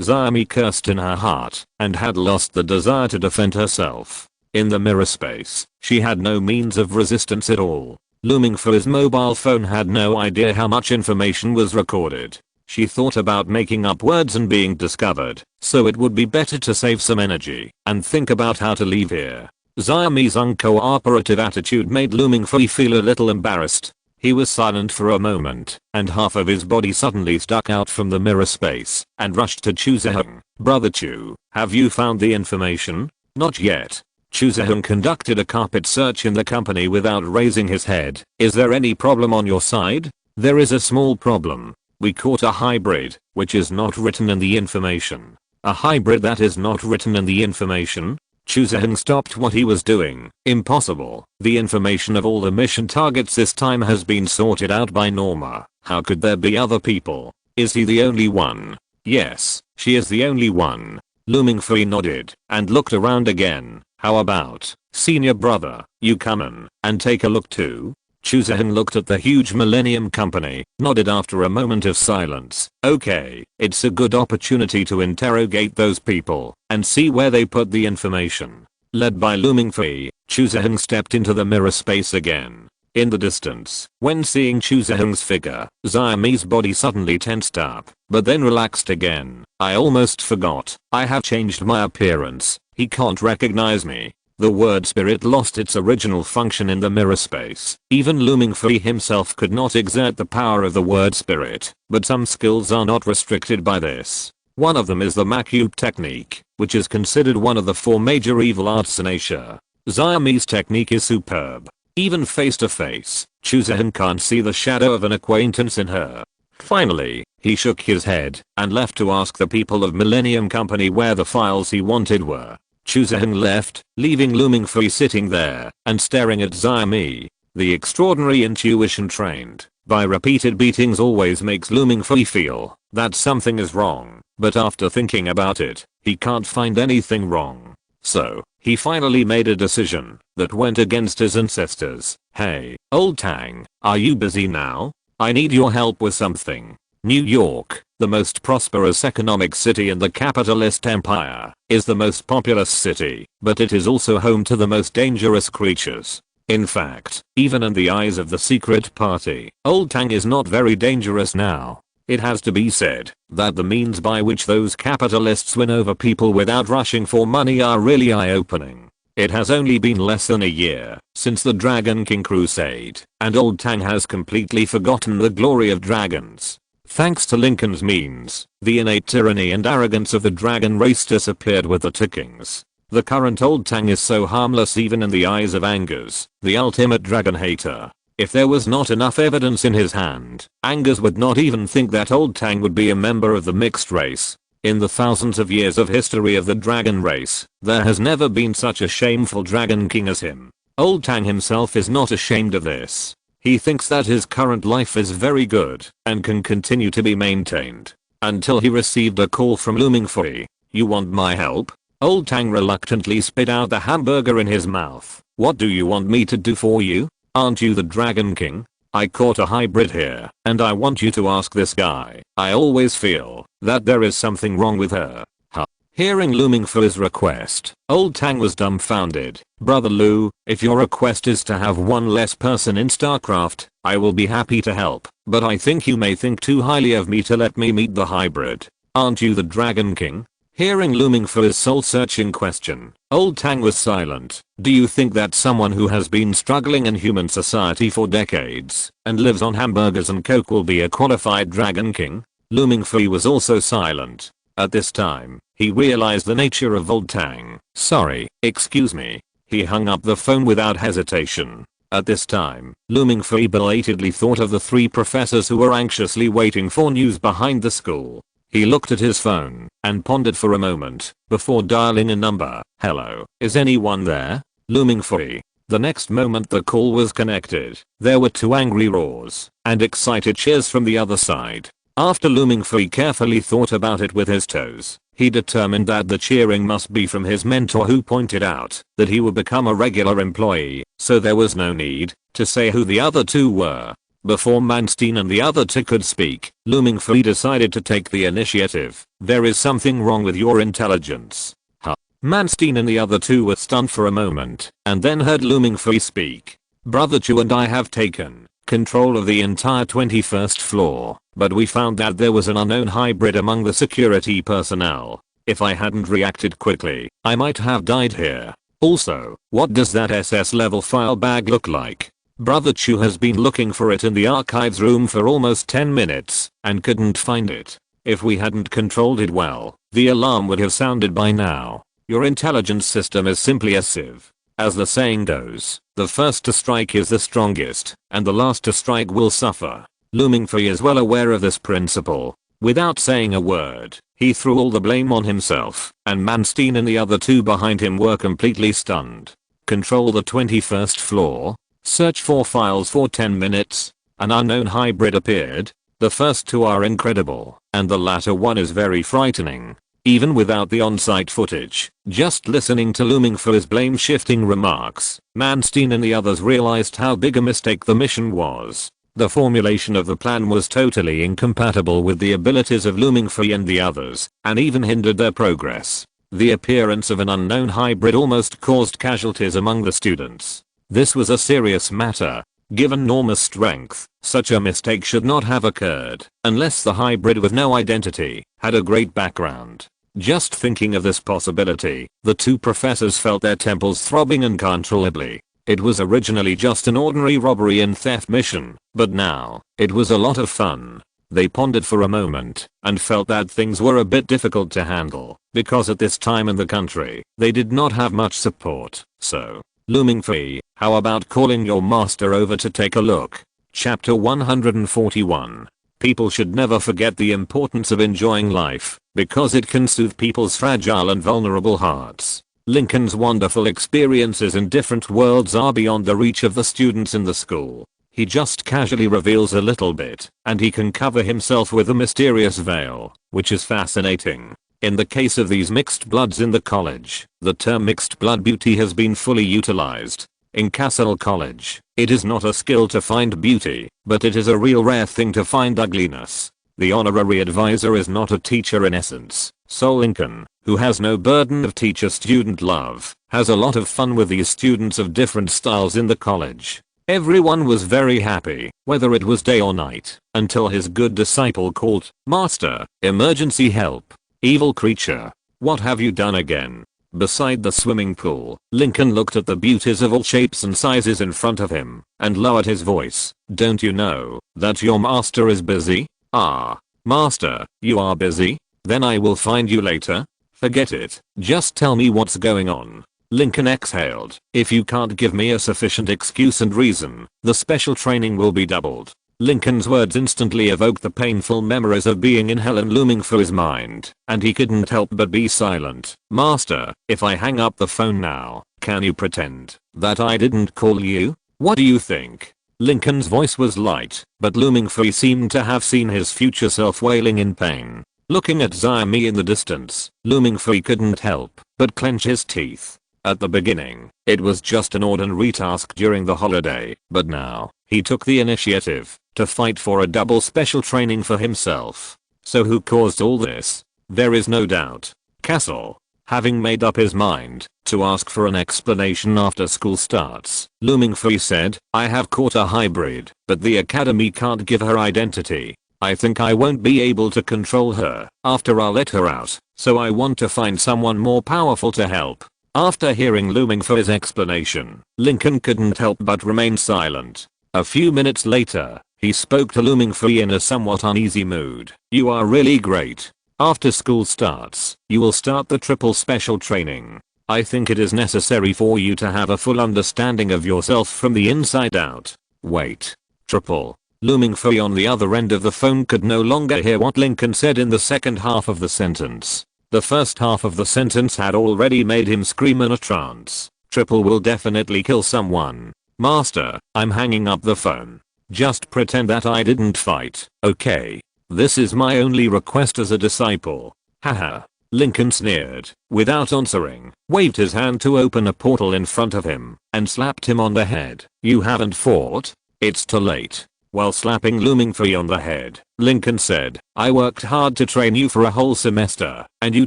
Xiaomi cursed in her heart and had lost the desire to defend herself. In the mirror space, she had no means of resistance at all. Looming Fui's mobile phone had no idea how much information was recorded. She thought about making up words and being discovered, so it would be better to save some energy and think about how to leave here. Xiaomi's uncooperative attitude made Looming Fui feel a little embarrassed. He was silent for a moment, and half of his body suddenly stuck out from the mirror space and rushed to Chu Zheheng. "Brother Chu, have you found the information?" "Not yet." Chu Zheheng conducted a carpet search in the company without raising his head. "Is there any problem on your side?" "There is a small problem. We caught a hybrid, which is not written in the information." "A hybrid that is not written in the information?" Chu Zheheng stopped what he was doing. "Impossible. The information of all the mission targets this time has been sorted out by Norma. How could there be other people? Is he the only one?" "Yes, she is the only one." Looming Fui nodded and looked around again. "How about, senior brother, you come in and take a look too?" Chu Zheheng looked at the huge Millennium Company, nodded after a moment of silence. "Okay, it's a good opportunity to interrogate those people and see where they put the information." Led by Looming Fui, Chu Zheheng stepped into the mirror space again. In the distance, when seeing Chu Zheheng's figure, Xiaomi's body suddenly tensed up, but then relaxed again. "I almost forgot. I have changed my appearance. He can't recognize me." The word spirit lost its original function in the mirror space. Even Looming Fui himself could not exert the power of the word spirit, but some skills are not restricted by this. One of them is the Makube technique, which is considered one of the 4 major evil arts in Asia. Xiaomi's technique is superb. Even face to face, Chu Zheheng can't see the shadow of an acquaintance in her. Finally, he shook his head and left to ask the people of Millennium Company where the files he wanted were. Chu Zheheng left, leaving Looming Fui sitting there and staring at Xiaomi. The extraordinary intuition trained by repeated beatings always makes Looming Fui feel that something is wrong, but after thinking about it, he can't find anything wrong. So, he finally made a decision that went against his ancestors. "Hey, old Tang, are you busy now? I need your help with something." New York, the most prosperous economic city in the capitalist empire, is the most populous city, but it is also home to the most dangerous creatures. In fact, even in the eyes of the secret party, Old Tang is not very dangerous now. It has to be said that the means by which those capitalists win over people without rushing for money are really eye-opening. It has only been less than a year since the Dragon King Crusade, and Old Tang has completely forgotten the glory of dragons. Thanks to Lincoln's means, the innate tyranny and arrogance of the dragon race disappeared with the Tickings. The current Old Tang is so harmless even in the eyes of Angus, the ultimate dragon hater. If there was not enough evidence in his hand, Angus would not even think that Old Tang would be a member of the mixed race. In the thousands of years of history of the dragon race, there has never been such a shameful dragon king as him. Old Tang himself is not ashamed of this. He thinks that his current life is very good and can continue to be maintained. Until he received a call from Looming Fui. "You want my help?" Old Tang reluctantly spit out the hamburger in his mouth. "What do you want me to do for you? Aren't you the Dragon King? I caught a hybrid here, and I want you to ask this guy. I always feel that there is something wrong with her." "Huh? Hearing Lu Mingfu's request, Old Tang was dumbfounded. Brother Lu, if your request is to have one less person in StarCraft, I will be happy to help, but I think you may think too highly of me to let me meet the hybrid. Aren't you the Dragon King? Hearing Lu Mingfu's soul-searching question, Old Tang was silent. Do you think that someone who has been struggling in human society for decades and lives on hamburgers and coke will be a qualified Dragon King? Lu Mingfu was also silent. At this time, he realized the nature of Old Tang. Sorry, excuse me. He hung up the phone without hesitation. At this time, Lu Mingfu belatedly thought of the 3 professors who were anxiously waiting for news behind the school. He looked at his phone and pondered for a moment before dialing a number. Hello, is anyone there? Lu Mingfu. The next moment the call was connected. There were 2 angry roars and excited cheers from the other side. After Lu Mingfu carefully thought about it with his toes, he determined that the cheering must be from his mentor who pointed out that he would become a regular employee, so there was no need to say who the other 2 were. Before Manstein and the other 2 could speak, Lu Mingfu decided to take the initiative. There is something wrong with your intelligence. Huh? Manstein and the other 2 were stunned for a moment, and then heard Lu Mingfu speak. Brother Chu and I have taken control of the entire 21st floor, but we found that there was an unknown hybrid among the security personnel. If I hadn't reacted quickly, I might have died here. Also, what does that SS level file bag look like? Brother Chu has been looking for it in the archives room for almost 10 minutes and couldn't find it. If we hadn't controlled it well, the alarm would have sounded by now. Your intelligence system is simply a sieve. As the saying goes, the first to strike is the strongest, and the last to strike will suffer. Lu Mingfu is well aware of this principle. Without saying a word, he threw all the blame on himself, and Manstein and the other 2 behind him were completely stunned. Control the 21st floor. Search for files for 10 minutes. An unknown hybrid appeared. The first 2 are incredible, and the latter one is very frightening. Even without the on-site footage, just listening to Lu Mingfu's blame-shifting remarks, Manstein and the others realized how big a mistake the mission was. The formulation of the plan was totally incompatible with the abilities of Lu Mingfu and the others, and even hindered their progress. The appearance of an unknown hybrid almost caused casualties among the students. This was a serious matter. Given Norma's strength, such a mistake should not have occurred, unless the hybrid with no identity had a great background. Just thinking of this possibility, the 2 professors felt their temples throbbing uncontrollably. It was originally just an ordinary robbery and theft mission, but now, it was a lot of fun. They pondered for a moment, and felt that things were a bit difficult to handle, because at this time in the country, they did not have much support. So, Lu Mingfu, how about calling your master over to take a look? Chapter 141. People should never forget the importance of enjoying life, because it can soothe people's fragile and vulnerable hearts. Lincoln's wonderful experiences in different worlds are beyond the reach of the students in the school. He just casually reveals a little bit, and he can cover himself with a mysterious veil, which is fascinating. In the case of these mixed bloods in the college, the term mixed blood beauty has been fully utilized. In Castle College, it is not a skill to find beauty, but it is a real rare thing to find ugliness. The honorary advisor is not a teacher in essence, so Lincoln, who has no burden of teacher-student love, has a lot of fun with these students of different styles in the college. Everyone was very happy, whether it was day or night, until his good disciple called, "Master, emergency help. Evil creature. What have you done again?" Beside the swimming pool, Lincoln looked at the beauties of all shapes and sizes in front of him, and lowered his voice. "Don't you know that your master is busy?" "Ah, master, you are busy? Then I will find you later." "Forget it, just tell me what's going on." Lincoln exhaled. "If you can't give me a sufficient excuse and reason, the special training will be doubled." Lincoln's words instantly evoked the painful memories of being in hell and looming through his mind, and he couldn't help but be silent. "Master, if I hang up the phone now, can you pretend that I didn't call you? What do you think?" Lincoln's voice was light, but looming through seemed to have seen his future self wailing in pain. Looking at Xiaomi in the distance, looming through couldn't help but clench his teeth. At the beginning, it was just an ordinary task during the holiday, but now, he took the initiative to fight for a double special training for himself. So who caused all this? There is no doubt. castle. Having made up his mind to ask for an explanation after school starts, Looming Free said, I have caught a hybrid, but the academy can't give her identity. I think I won't be able to control her after I let her out, so I want to find someone more powerful to help. After hearing Looming Free's explanation, Lincoln couldn't help but remain silent. A few minutes later, he spoke to Looming Free in a somewhat uneasy mood. You are really great. After school starts, you will start the triple special training. I think it is necessary for you to have a full understanding of yourself from the inside out. Wait. Triple. Looming Free on the other end of the phone could no longer hear what Lincoln said in the second half of the sentence. The first half of the sentence had already made him scream in a trance. Triple will definitely kill someone. Master, I'm hanging up the phone. Just pretend that I didn't fight, okay? This is my only request as a disciple. Haha. Lincoln sneered, without answering, waved his hand to open a portal in front of him, and slapped him on the head. You haven't fought? It's too late. While slapping Looming Free on the head, Lincoln said, I worked hard to train you for a whole semester, and you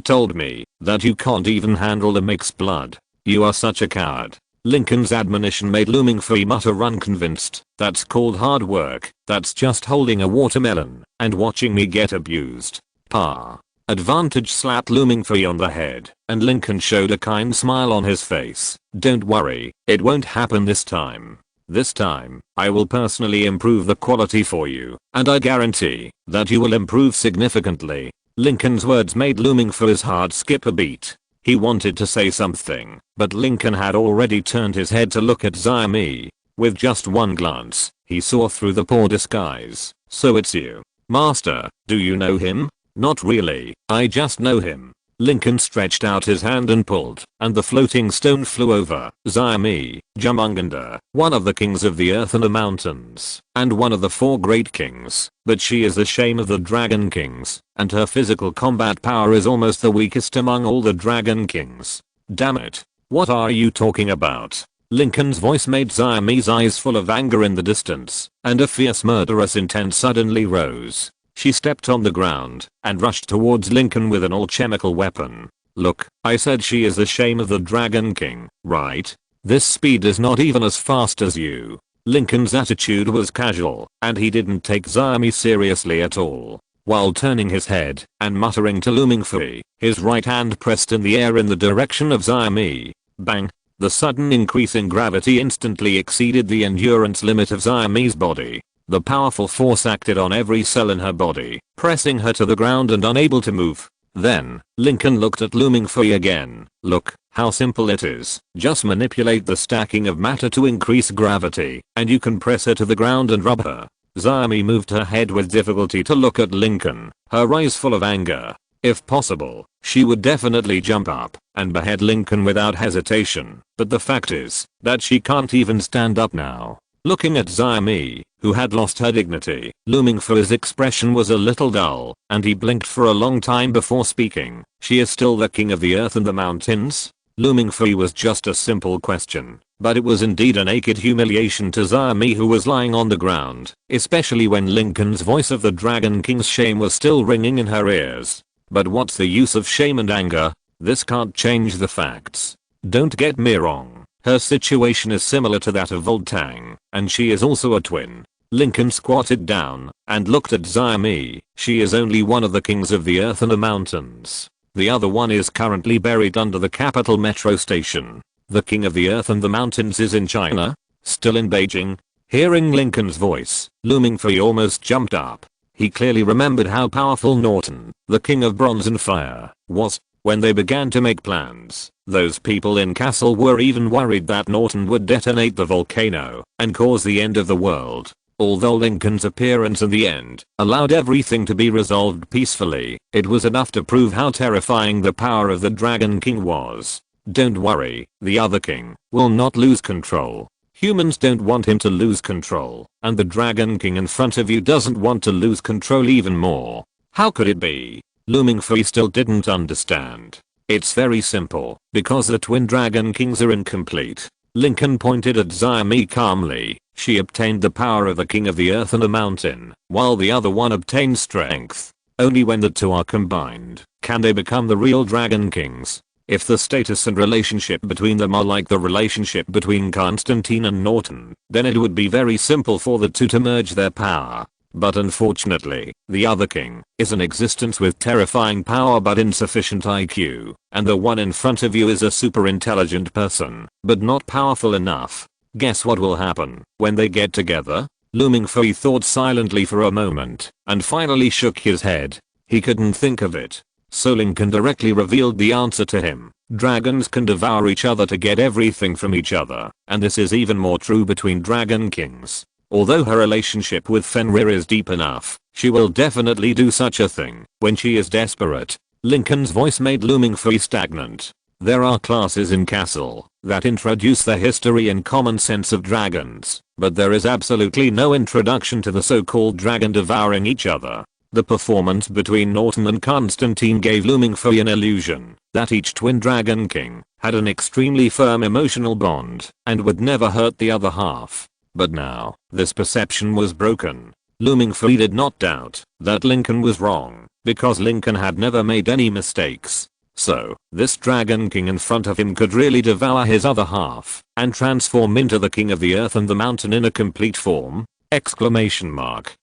told me that you can't even handle the mixed blood. You are such a coward. Lincoln's admonition made Looming Free mutter unconvinced. That's called hard work. That's just holding a watermelon and watching me get abused. Pa. Advantage slapped Looming Free on the head, and Lincoln showed a kind smile on his face. Don't worry, it won't happen this time. This time, I will personally improve the quality for you, and I guarantee that you will improve significantly. Lincoln's words made Looming Free's heart skip a beat. He wanted to say something, but Lincoln had already turned his head to look at Xiaomi. With just one glance, he saw through the poor disguise. So it's you. Master, do you know him? Not really, I just know him. Lincoln stretched out his hand and pulled, and the floating stone flew over. Xiaomi, Jumunganda, one of the kings of the earth and the mountains, and one of the four great kings, but she is the shame of the dragon kings, and her physical combat power is almost the weakest among all the dragon kings. Damn it. What are you talking about? Lincoln's voice made Xiaomi's eyes full of anger in the distance, and a fierce murderous intent suddenly rose. She stepped on the ground and rushed towards Lincoln with an alchemical weapon. Look, I said she is the shame of the Dragon King, right? This speed is not even as fast as you. Lincoln's attitude was casual, and he didn't take Xiaomi seriously at all. While turning his head and muttering to Looming Free, his right hand pressed in the air in the direction of Xiaomi. Bang! The sudden increase in gravity instantly exceeded the endurance limit of Xiaomi's body. The powerful force acted on every cell in her body, pressing her to the ground and unable to move. Then, Lincoln looked at Looming Free again. Look, how simple it is. Just manipulate the stacking of matter to increase gravity, and you can press her to the ground and rub her. Xiaomi moved her head with difficulty to look at Lincoln, her eyes full of anger. If possible, she would definitely jump up and behead Lincoln without hesitation, but the fact is that she can't even stand up now. Looking at Xiaomi, who had lost her dignity, Looming Free's expression was a little dull, and he blinked for a long time before speaking. She is still the king of the earth and the mountains? Looming Free was just a simple question, but it was indeed a naked humiliation to Xiaomi, who was lying on the ground, especially when Lincoln's voice of the Dragon King's shame was still ringing in her ears. But what's the use of shame and anger? This can't change the facts. Don't get me wrong. Her situation is similar to that of Voltang, and she is also a twin. Lincoln squatted down and looked at Xiaomi. She is only one of the kings of the earth and the mountains. The other one is currently buried under the capital metro station. The king of the earth and the mountains is in China, still in Beijing. Hearing Lincoln's voice, Looming Free almost jumped up. He clearly remembered how powerful Norton, the king of bronze and fire, was. When they began to make plans, those people in Castle were even worried that Norton would detonate the volcano and cause the end of the world. Although Lincoln's appearance in the end allowed everything to be resolved peacefully, it was enough to prove how terrifying the power of the Dragon King was. Don't worry, the other king will not lose control. Humans don't want him to lose control, and the Dragon King in front of you doesn't want to lose control even more. How could it be? Looming Free still didn't understand. It's very simple, because the twin Dragon Kings are incomplete. Lincoln pointed at Xiaomi calmly. She obtained the power of the king of the earth and the mountain, while the other one obtained strength. Only when the two are combined can they become the real Dragon Kings. If the status and relationship between them are like the relationship between Constantine and Norton, then it would be very simple for the two to merge their power. But unfortunately, the other king is an existence with terrifying power but insufficient IQ, and the one in front of you is a super intelligent person, but not powerful enough. Guess what will happen when they get together? Lu Mingfei thought silently for a moment, and finally shook his head. He couldn't think of it. So Lincoln directly revealed the answer to him. Dragons can devour each other to get everything from each other, and this is even more true between Dragon Kings. Although her relationship with Fenrir is deep enough, she will definitely do such a thing when she is desperate. Lincoln's voice made Lu Mingfei stagnant. There are classes in Castle that introduce the history and common sense of dragons, but there is absolutely no introduction to the so-called dragon devouring each other. The performance between Norton and Constantine gave Lu Mingfei an illusion that each twin Dragon King had an extremely firm emotional bond and would never hurt the other half. But now, this perception was broken. Lu Mingfei did not doubt that Lincoln was wrong, because Lincoln had never made any mistakes. So, this Dragon King in front of him could really devour his other half and transform into the king of the earth and the mountain in a complete form? Exclamation mark.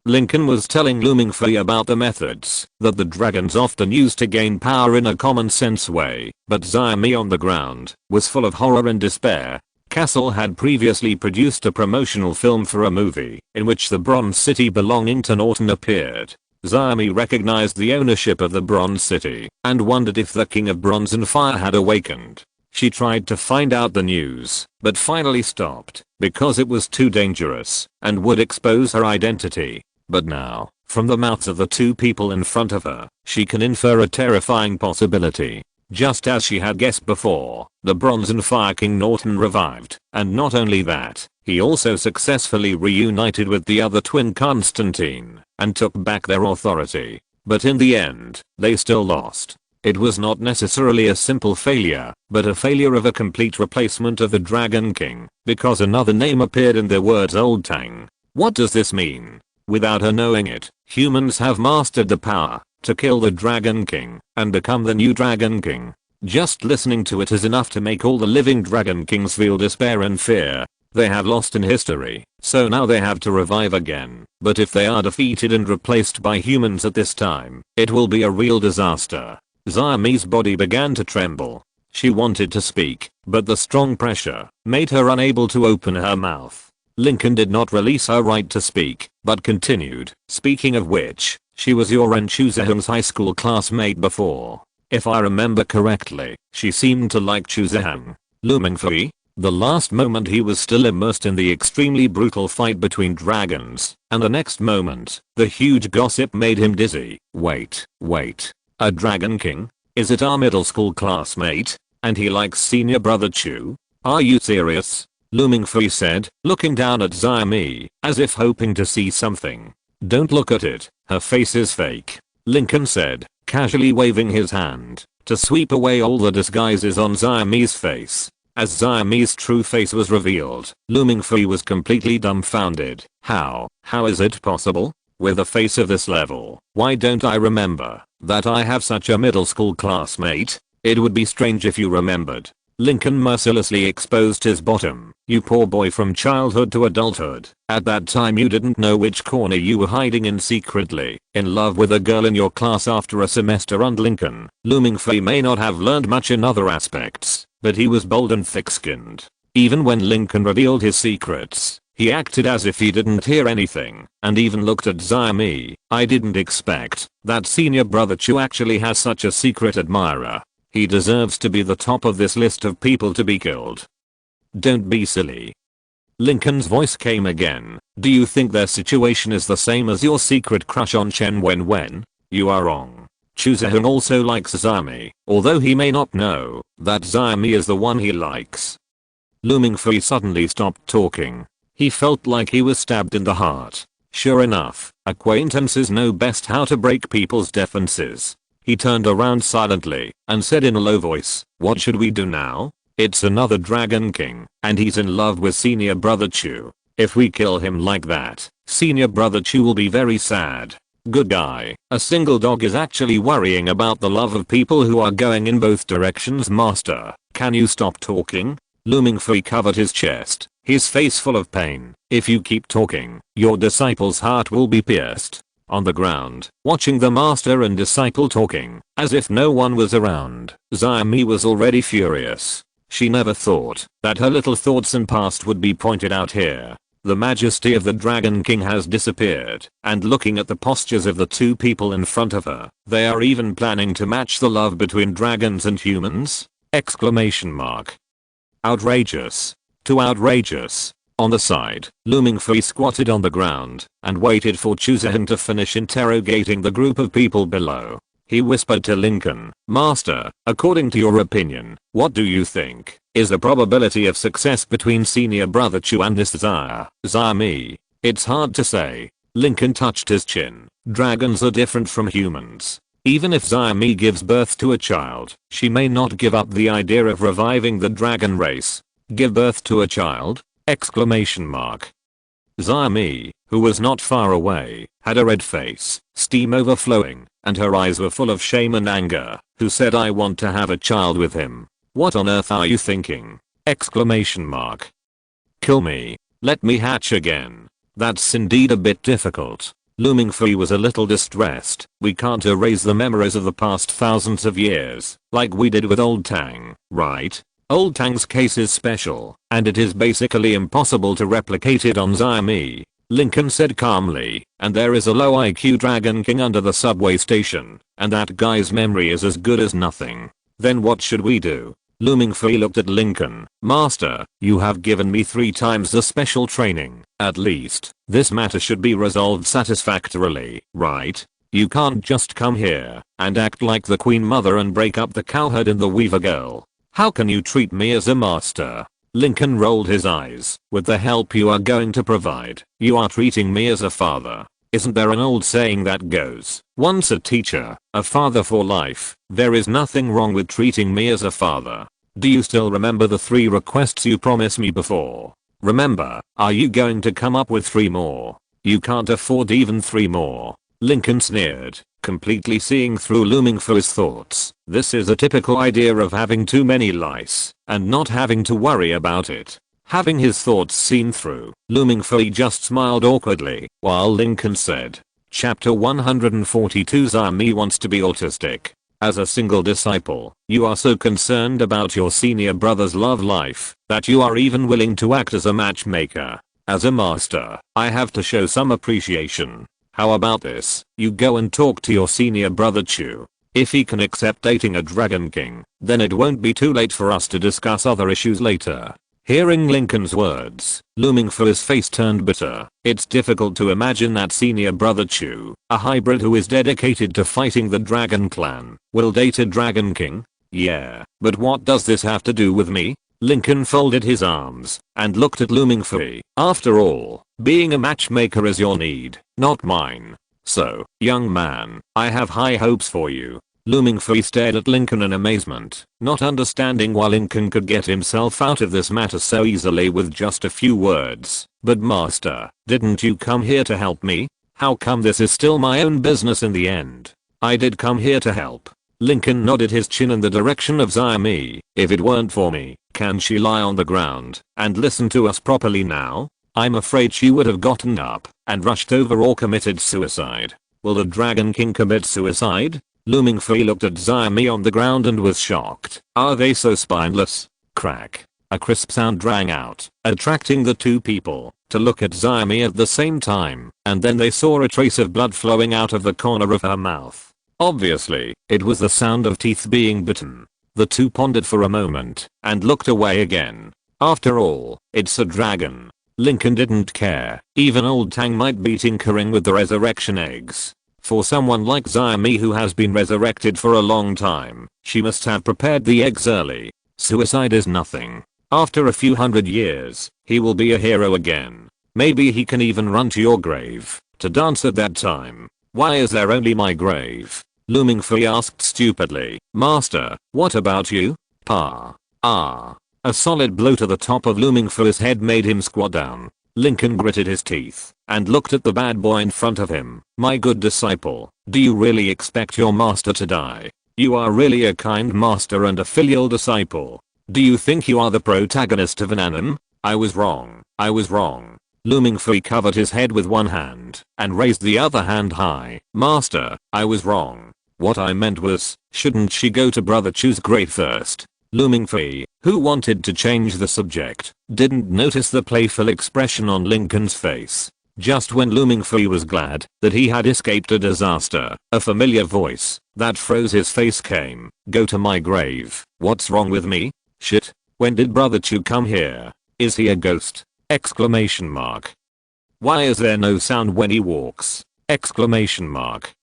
Lincoln was telling Lu Mingfei about the methods that the dragons often use to gain power in a common sense way, but Xiaomi on the ground was full of horror and despair. Castle had previously produced a promotional film for a movie in which the Bronze City belonging to Norton appeared. Xiaomi recognized the ownership of the Bronze City and wondered if the King of Bronze and Fire had awakened. She tried to find out the news, but finally stopped because it was too dangerous and would expose her identity. But now, from the mouths of the two people in front of her, she can infer a terrifying possibility. Just as she had guessed before, the Bronze and Fire King Norton revived, and not only that, he also successfully reunited with the other twin Constantine, and took back their authority. But in the end, they still lost. It was not necessarily a simple failure, but a failure of a complete replacement of the Dragon King, because another name appeared in their words Old Tang. What does this mean? Without her knowing it, humans have mastered the power to kill the Dragon King and become the new Dragon King. Just listening to it is enough to make all the living Dragon Kings feel despair and fear. They have lost in history, so now they have to revive again. But if they are defeated and replaced by humans at this time, it will be a real disaster. Xiaomi's body began to tremble. She wanted to speak, but the strong pressure made her unable to open her mouth. Lincoln did not release her right to speak, but continued. Speaking of which, she was your and Chu Zeheng's high school classmate before. If I remember correctly, she seemed to like Chu Zeheng. Lu Mingfei? The last moment he was still immersed in the extremely brutal fight between dragons, and the next moment, the huge gossip made him dizzy. Wait. A Dragon King? Is it our middle school classmate? And he likes senior brother Chu? Are you serious? Lu Mingfei said, looking down at Xiaomi, as if hoping to see something. Don't look at it, her face is fake. Lincoln said, casually waving his hand to sweep away all the disguises on Xiaomi's face. As Xiaomi's true face was revealed, Lu Mingfei was completely dumbfounded. How is it possible? With a face of this level, why don't I remember that I have such a middle school classmate? It would be strange if you remembered. Lincoln mercilessly exposed his bottom. You poor boy, from childhood to adulthood. At that time you didn't know which corner you were hiding in secretly. In love with a girl in your class after a semester on Lincoln. Lu Mingfei may not have learned much in other aspects, but he was bold and thick-skinned. Even when Lincoln revealed his secrets, he acted as if he didn't hear anything, and even looked at Xiaomi. I didn't expect that senior brother Chu actually has such a secret admirer. He deserves to be the top of this list of people to be killed. Don't be silly. Lincoln's voice came again. Do you think their situation is the same as your secret crush on Chen Wenwen? You are wrong. Chu Zeheng also likes Xiaomi, although he may not know that Xiaomi is the one he likes. Lu Mingfei suddenly stopped talking. He felt like he was stabbed in the heart. Sure enough, acquaintances know best how to break people's defenses. He turned around silently and said in a low voice, what should we do now? It's another Dragon King, and he's in love with senior brother Chu. If we kill him like that, senior brother Chu will be very sad. Good guy. A single dog is actually worrying about the love of people who are going in both directions. Master, can you stop talking? Looming Fui covered his chest, his face full of pain. If you keep talking, your disciple's heart will be pierced. On the ground, watching the master and disciple talking, as if no one was around, Xiaomi was already furious. She never thought that her little thoughts and past would be pointed out here. The majesty of the Dragon King has disappeared, and looking at the postures of the two people in front of her, they are even planning to match the love between dragons and humans? Exclamation mark. Outrageous. Too outrageous. On the side, Looming Fui squatted on the ground and waited for Chuzahan to finish interrogating the group of people below. He whispered to Lincoln, Master, according to your opinion, what do you think is the probability of success between senior brother Chu and this Xiaomi? It's hard to say. Lincoln touched his chin. Dragons are different from humans. Even if Xiaomi gives birth to a child, she may not give up the idea of reviving the dragon race. Give birth to a child? Exclamation mark. Xiaomi, who was not far away, had a red face, steam overflowing, and her eyes were full of shame and anger, who said I want to have a child with him. What on earth are you thinking? Exclamation mark. Kill me. Let me hatch again. That's indeed a bit difficult. Looming Fui was a little distressed. We can't erase the memories of the past thousands of years, like we did with Old Tang, right? Old Tang's case is special, and it is basically impossible to replicate it on Xiaomi. Lincoln said calmly, and there is a low IQ Dragon King under the subway station, and that guy's memory is as good as nothing. Then what should we do? Looming Fui looked at Lincoln. Master, you have given me 3 times the special training. At least, this matter should be resolved satisfactorily, right? You can't just come here and act like the Queen Mother and break up the cowherd and the Weaver Girl. How can you treat me as a master? Lincoln rolled his eyes. With the help you are going to provide, you are treating me as a father. Isn't there an old saying that goes, once a teacher, a father for life? There is nothing wrong with treating me as a father. Do you still remember the 3 requests you promised me before? Remember, are you going to come up with 3 more? You can't afford even 3 more. Lincoln sneered, completely seeing through Looming Fui's thoughts. This is a typical idea of having too many lice and not having to worry about it. Having his thoughts seen through, Looming Fui just smiled awkwardly while Lincoln said, Chapter 142 Xiaomi wants to be autistic. As a single disciple, you are so concerned about your senior brother's love life that you are even willing to act as a matchmaker. As a master, I have to show some appreciation. How about this? You go and talk to your senior brother Chu. If he can accept dating a Dragon King, then it won't be too late for us to discuss other issues later. Hearing Lincoln's words, Looming Fui's face turned bitter. It's difficult to imagine that senior brother Chu, a hybrid who is dedicated to fighting the Dragon Clan, will date a Dragon King? Yeah, but what does this have to do with me? Lincoln folded his arms and looked at Looming Fui. After all, being a matchmaker is your need, not mine. So, young man, I have high hopes for you. Looming Fui stared at Lincoln in amazement, not understanding why Lincoln could get himself out of this matter so easily with just a few words. But master, didn't you come here to help me? How come this is still my own business in the end? I did come here to help. Lincoln nodded his chin in the direction of Xiaomi. If it weren't for me, can she lie on the ground and listen to us properly now? I'm afraid she would have gotten up and rushed over or committed suicide. Will the Dragon King commit suicide? Looming Fui looked at Xiaomi on the ground and was shocked. Are they so spineless? Crack. A crisp sound rang out, attracting the two people to look at Xiaomi at the same time, and then they saw a trace of blood flowing out of the corner of her mouth. Obviously, it was the sound of teeth being bitten. The two pondered for a moment and looked away again. After all, it's a dragon. Lincoln didn't care. Even Old Tang might be tinkering with the resurrection eggs. For someone like Xiaomi who has been resurrected for a long time, she must have prepared the eggs early. Suicide is nothing. After a few hundred years, he will be a hero again. Maybe he can even run to your grave to dance at that time. Why is there only my grave? Looming Fui asked stupidly. Master, what about you? Pa. Ah. A solid blow to the top of Looming Fui's head made him squat down. Lincoln gritted his teeth and looked at the bad boy in front of him. My good disciple, do you really expect your master to die? You are really a kind master and a filial disciple. Do you think you are the protagonist of an anime? I was wrong. I was wrong. Looming Fui covered his head with one hand and raised the other hand high. Master, I was wrong. What I meant was, shouldn't she go to Brother Chu's grave first? Looming Fui, who wanted to change the subject, didn't notice the playful expression on Lincoln's face. Just when Looming Fui was glad that he had escaped a disaster, a familiar voice that froze his face came. Go to my grave. What's wrong with me? Shit. When did Brother Chu come here? Is he a ghost? Exclamation mark. Why is there no sound when he walks? Exclamation mark.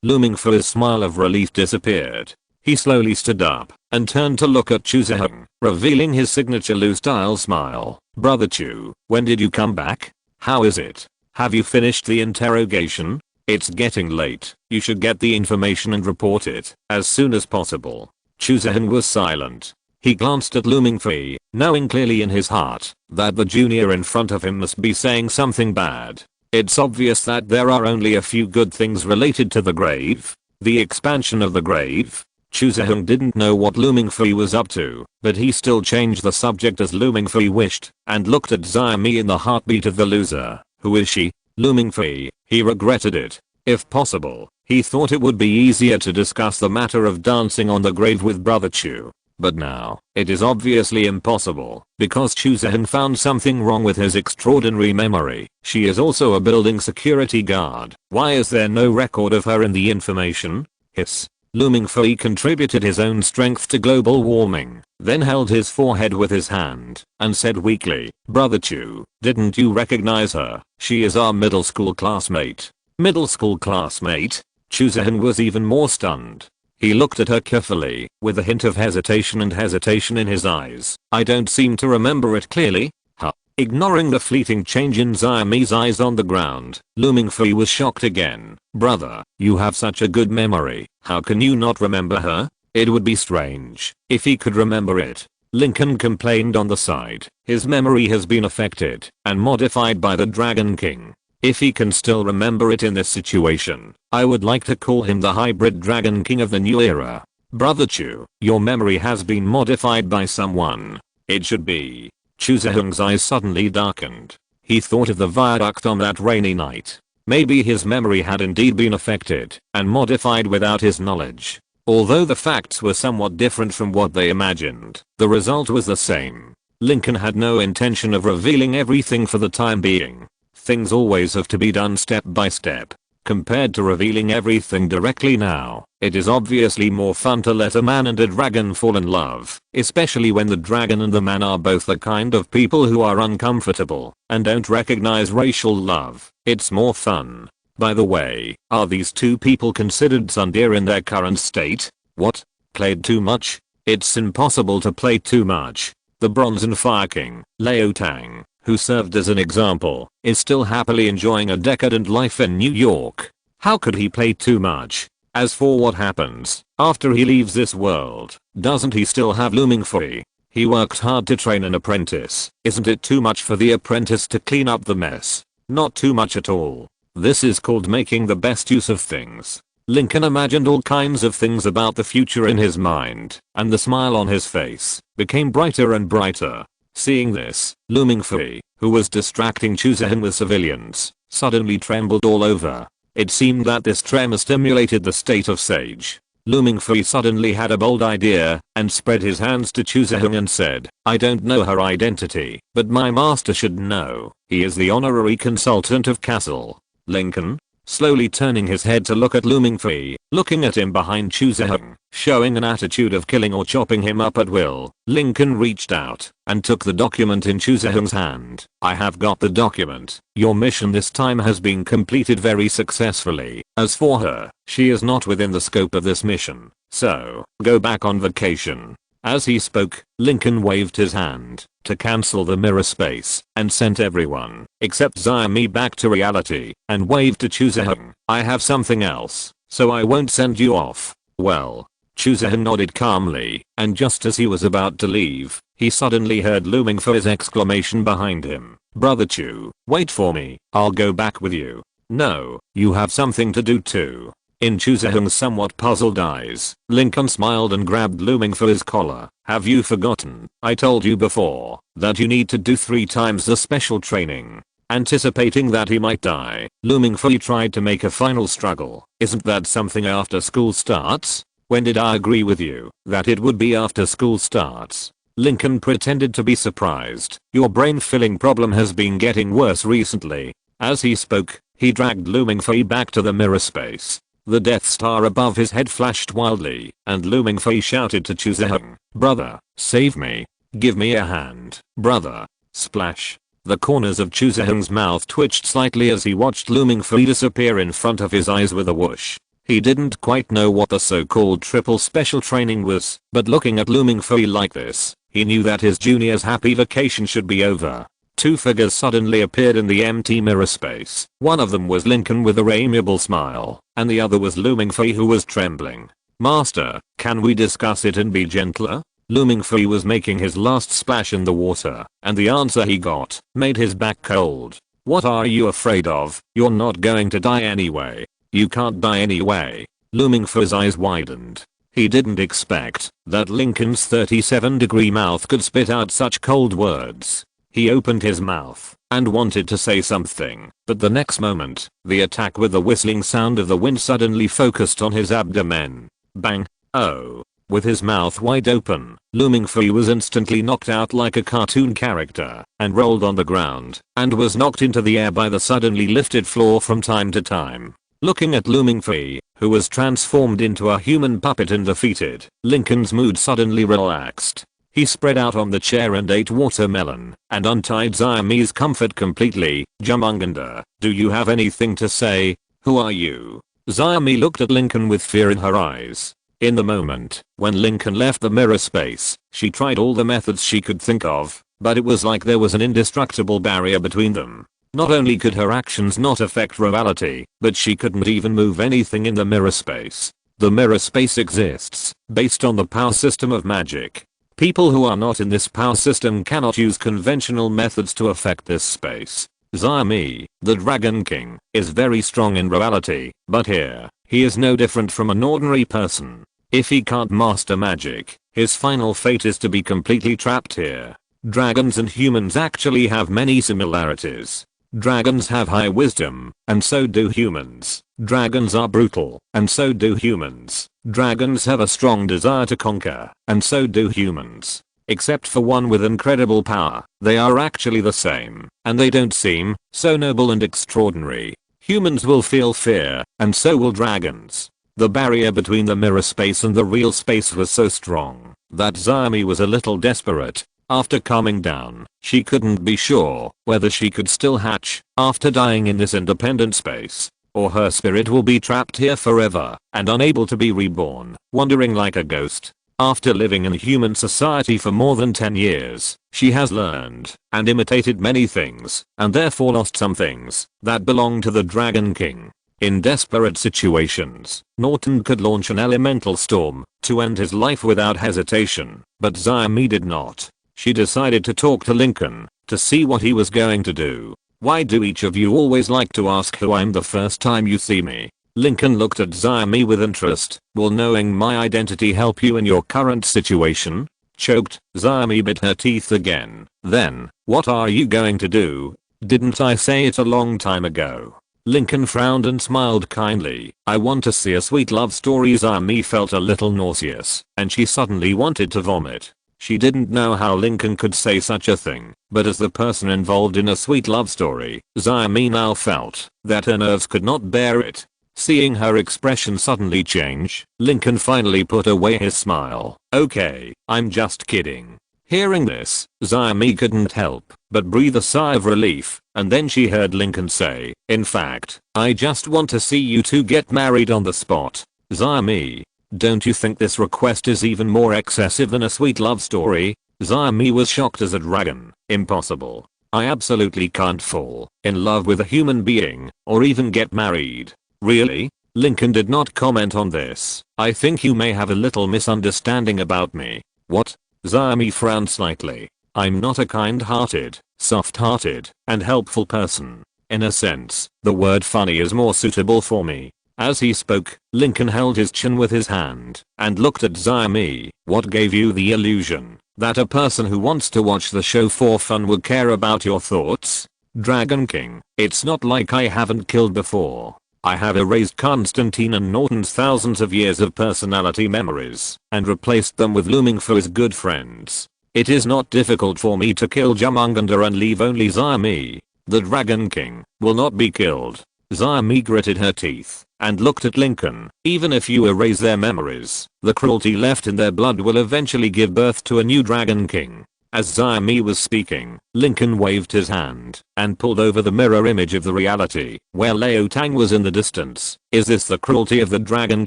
Looming Fui's smile of relief disappeared. He slowly stood up and turned to look at Chu Zeheng, revealing his signature Lu-style smile. Brother Chu, when did you come back? How is it? Have you finished the interrogation? It's getting late. You should get the information and report it as soon as possible. Chu Zeheng was silent. He glanced at Looming Fui, knowing clearly in his heart that the junior in front of him must be saying something bad. It's obvious that there are only a few good things related to the grave. The expansion of the grave. Chu Zeheng didn't know what Looming Fui was up to, but he still changed the subject as Looming Fui wished and looked at Xia Mi in the heartbeat of the loser. Who is she? Looming Fui. He regretted it. If possible, he thought it would be easier to discuss the matter of dancing on the grave with Brother Chu. But now, it is obviously impossible, because Chu Zeheng found something wrong with his extraordinary memory. She is also a building security guard. Why is there no record of her in the information? Hiss. Looming Fui contributed his own strength to global warming, then held his forehead with his hand, and said weakly, Brother Chu, didn't you recognize her? She is our middle school classmate. Middle school classmate? Chu Zeheng was even more stunned. He looked at her carefully, with a hint of hesitation in his eyes. I don't seem to remember it clearly. Huh. Ignoring the fleeting change in Xia Mi's eyes on the ground, Looming Fui was shocked again. Brother, you have such a good memory. How can you not remember her? It would be strange if he could remember it. Lincoln complained on the side. His memory has been affected and modified by the Dragon King. If he can still remember it in this situation, I would like to call him the hybrid Dragon King of the new era. Brother Chu, your memory has been modified by someone. It should be. Chu Zeheng's eyes suddenly darkened. He thought of the viaduct on that rainy night. Maybe his memory had indeed been affected and modified without his knowledge. Although the facts were somewhat different from what they imagined, the result was the same. Lincoln had no intention of revealing everything for the time being. Things always have to be done step by step. Compared to revealing everything directly now, it is obviously more fun to let a man and a dragon fall in love, especially when the dragon and the man are both the kind of people who are uncomfortable and don't recognize racial love. It's more fun. By the way, are these two people considered tsundere in their current state? What? Played too much? It's impossible to play too much. The Bronze Fire King, Liu Tang, who served as an example, is still happily enjoying a decadent life in New York. How could he play too much? As for what happens after he leaves this world, doesn't he still have Looming Fui? He worked hard to train an apprentice. Isn't it too much for the apprentice to clean up the mess? Not too much at all. This is called making the best use of things. Lincoln imagined all kinds of things about the future in his mind, and the smile on his face became brighter and brighter. Seeing this, Looming Fui, who was distracting Chu Zeheng with civilians, suddenly trembled all over. It seemed that this tremor stimulated the state of Sage. Looming Fui suddenly had a bold idea and spread his hands to Chu Zeheng and said, I don't know her identity, but my master should know. He is the honorary consultant of Castle. Lincoln, slowly turning his head to look at Looming Fui, looking at him behind Chu Zeheng, showing an attitude of killing or chopping him up at will. Lincoln reached out and took the document in Chu Zeheng's hand. I have got the document. Your mission this time has been completed very successfully. As for her, she is not within the scope of this mission, so go back on vacation. As he spoke, Lincoln waved his hand to cancel the mirror space and sent everyone except Xia Mi back to reality and waved to Chu Zeheng. I have something else, so I won't send you off. Well, Chu Zeheng nodded calmly, and just as he was about to leave, He suddenly heard looming for his exclamation behind him. Brother Chu, wait for me, I'll go back with you. No, you have something to do too. In Chu Zehung's somewhat puzzled eyes, Lincoln smiled and grabbed Looming for his collar. Have you forgotten? I told you before that you need to do 3 times the special training. Anticipating that he might die, Looming for tried to make a final struggle. Isn't that something after school starts? When did I agree with you that it would be after school starts? Lincoln pretended to be surprised. Your brain filling problem has been getting worse recently. As he spoke, he dragged Looming Fei back to the mirror space. The Death Star above his head flashed wildly, and Looming Fei shouted to Chu Zehung, "Brother, save me. Give me a hand, brother." Splash. The corners of Chu Zehung's mouth twitched slightly as he watched Looming Fei disappear in front of his eyes with a whoosh. He didn't quite know what the so-called triple special training was, but looking at Looming Fei like this, he knew that his junior's happy vacation should be over. 2 figures suddenly appeared in the empty mirror space. One of them was Lincoln with a amiable smile, and the other was Looming Fei who was trembling. "Master, can we discuss it and be gentler?" Looming Fei was making his last splash in the water, and the answer he got made his back cold. "What are you afraid of? You're not going to die anyway." "You can't die anyway." Looming Fei's eyes widened. He didn't expect that Lincoln's 37-degree mouth could spit out such cold words. He opened his mouth and wanted to say something, but the next moment, the attack with the whistling sound of the wind suddenly focused on his abdomen. Bang. Oh. With his mouth wide open, Looming Fei was instantly knocked out like a cartoon character and rolled on the ground and was knocked into the air by the suddenly lifted floor from time to time. Looking at Looming Fei, who was transformed into a human puppet and defeated, Lincoln's mood suddenly relaxed. He spread out on the chair and ate watermelon and untied Xiaomi's comfort completely. "Jumunganda, do you have anything to say? Who are you?" Xiaomi looked at Lincoln with fear in her eyes. In the moment, when Lincoln left the mirror space, she tried all the methods she could think of, but it was like there was an indestructible barrier between them. Not only could her actions not affect reality, but she couldn't even move anything in the mirror space. The mirror space exists based on the power system of magic. People who are not in this power system cannot use conventional methods to affect this space. Xiaomi, the Dragon King, is very strong in reality, but here, he is no different from an ordinary person. If he can't master magic, his final fate is to be completely trapped here. Dragons and humans actually have many similarities. Dragons have high wisdom, and so do humans. Dragons are brutal, and so do humans. Dragons have a strong desire to conquer, and so do humans. Except for one with incredible power, they are actually the same, and they don't seem so noble and extraordinary. Humans will feel fear, and so will dragons. The barrier between the mirror space and the real space was so strong that Xiaomi was a little desperate. After calming down, she couldn't be sure whether she could still hatch after dying in this independent space, or her spirit will be trapped here forever and unable to be reborn, wandering like a ghost. After living in human society for more than 10 years, she has learned and imitated many things, and therefore lost some things that belong to the Dragon King. In desperate situations, Norton could launch an elemental storm to end his life without hesitation, but Xiaomi did not. She decided to talk to Lincoln to see what he was going to do. "Why do each of you always like to ask who I'm the first time you see me?" Lincoln looked at Xiaomi with interest. "Will knowing my identity help you in your current situation?" Choked, Xiaomi bit her teeth again. "Then, what are you going to do? Didn't I say it a long time ago?" Lincoln frowned and smiled kindly. "I want to see a sweet love story." Xiaomi felt a little nauseous, and she suddenly wanted to vomit. She didn't know how Lincoln could say such a thing, but as the person involved in a sweet love story, Xiaomi now felt that her nerves could not bear it. Seeing her expression suddenly change, Lincoln finally put away his smile. "Okay, I'm just kidding." Hearing this, Xiaomi couldn't help but breathe a sigh of relief, and then she heard Lincoln say, "In fact, I just want to see you two get married on the spot." Xiaomi, don't you think this request is even more excessive than a sweet love story? Xiaomi was shocked as a dragon. "Impossible. I absolutely can't fall in love with a human being, or even get married." "Really?" Lincoln did not comment on this. "I think you may have a little misunderstanding about me." "What?" Zami frowned slightly. I'm not a kind-hearted, soft-hearted, and helpful person. In a sense, the word funny is more suitable for me. As he spoke, Lincoln held his chin with his hand and looked at Zami. What gave you the illusion that a person who wants to watch the show for fun would care about your thoughts? Dragon King, it's not like I haven't killed before. I have erased Constantine and Norton's thousands of years of personality memories and replaced them with Looming for his good friends. It is not difficult for me to kill Jumunganda and leave only Zami. The Dragon King will not be killed. Zami gritted her teeth and looked at Lincoln. Even if you erase their memories, the cruelty left in their blood will eventually give birth to a new Dragon King. As Zami was speaking, Lincoln waved his hand and pulled over the mirror image of the reality where Leo Tang was in the distance. Is this the cruelty of the Dragon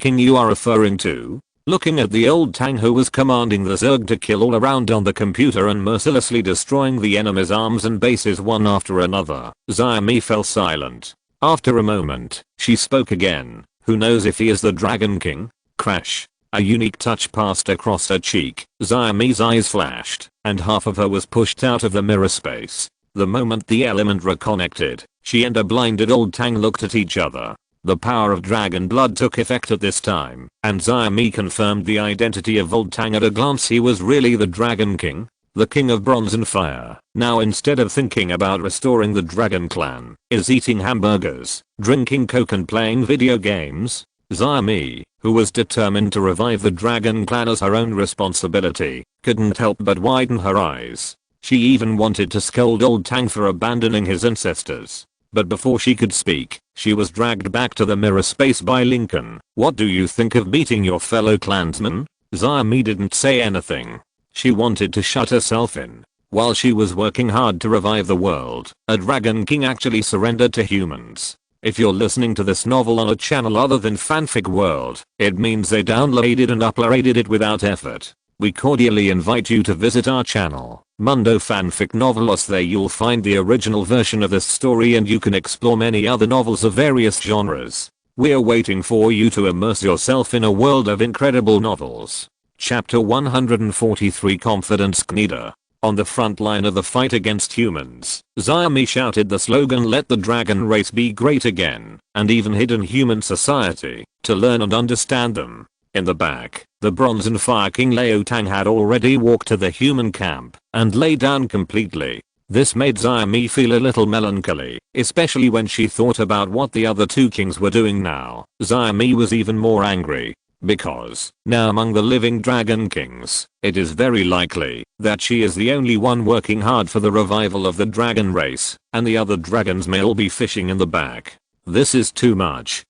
King you are referring to? Looking at the old Tang who was commanding the Zerg to kill all around on the computer and mercilessly destroying the enemy's arms and bases one after another, Zami fell silent. After a moment, she spoke again. Who knows if he is the Dragon King? Crash. A unique touch passed across her cheek. Zami's eyes flashed, and half of her was pushed out of the mirror space. The moment the element reconnected, she and a blinded old Tang looked at each other. The power of dragon blood took effect at this time, and Zami confirmed the identity of old Tang at a glance. He was really the Dragon King, the King of Bronze and Fire. Now instead of thinking about restoring the Dragon Clan, is eating hamburgers, drinking Coke and playing video games. Zami, who was determined to revive the Dragon Clan as her own responsibility, couldn't help but widen her eyes. She even wanted to scold old Tang for abandoning his ancestors. But before she could speak, she was dragged back to the mirror space by Lincoln. What do you think of meeting your fellow clansmen? Zami didn't say anything. She wanted to shut herself in. While she was working hard to revive the world, a Dragon King actually surrendered to humans. If you're listening to this novel on a channel other than Fanfic World, it means they downloaded and uploaded it without effort. We cordially invite you to visit our channel, Mundo Fanfic Novelos. There you'll find the original version of this story and you can explore many other novels of various genres. We're waiting for you to immerse yourself in a world of incredible novels. Chapter 143 Confidence Knida. On the front line of the fight against humans, Zami shouted the slogan "Let the dragon race be great again," and even hidden human society, to learn and understand them. In the back, the Bronze and Fire King Leo Tang had already walked to the human camp and lay down completely. This made Zami feel a little melancholy, especially when she thought about what the other two kings were doing now. Zami was even more angry. Because, now among the living Dragon Kings, it is very likely that she is the only one working hard for the revival of the dragon race, and the other dragons may all be fishing in the back. This is too much.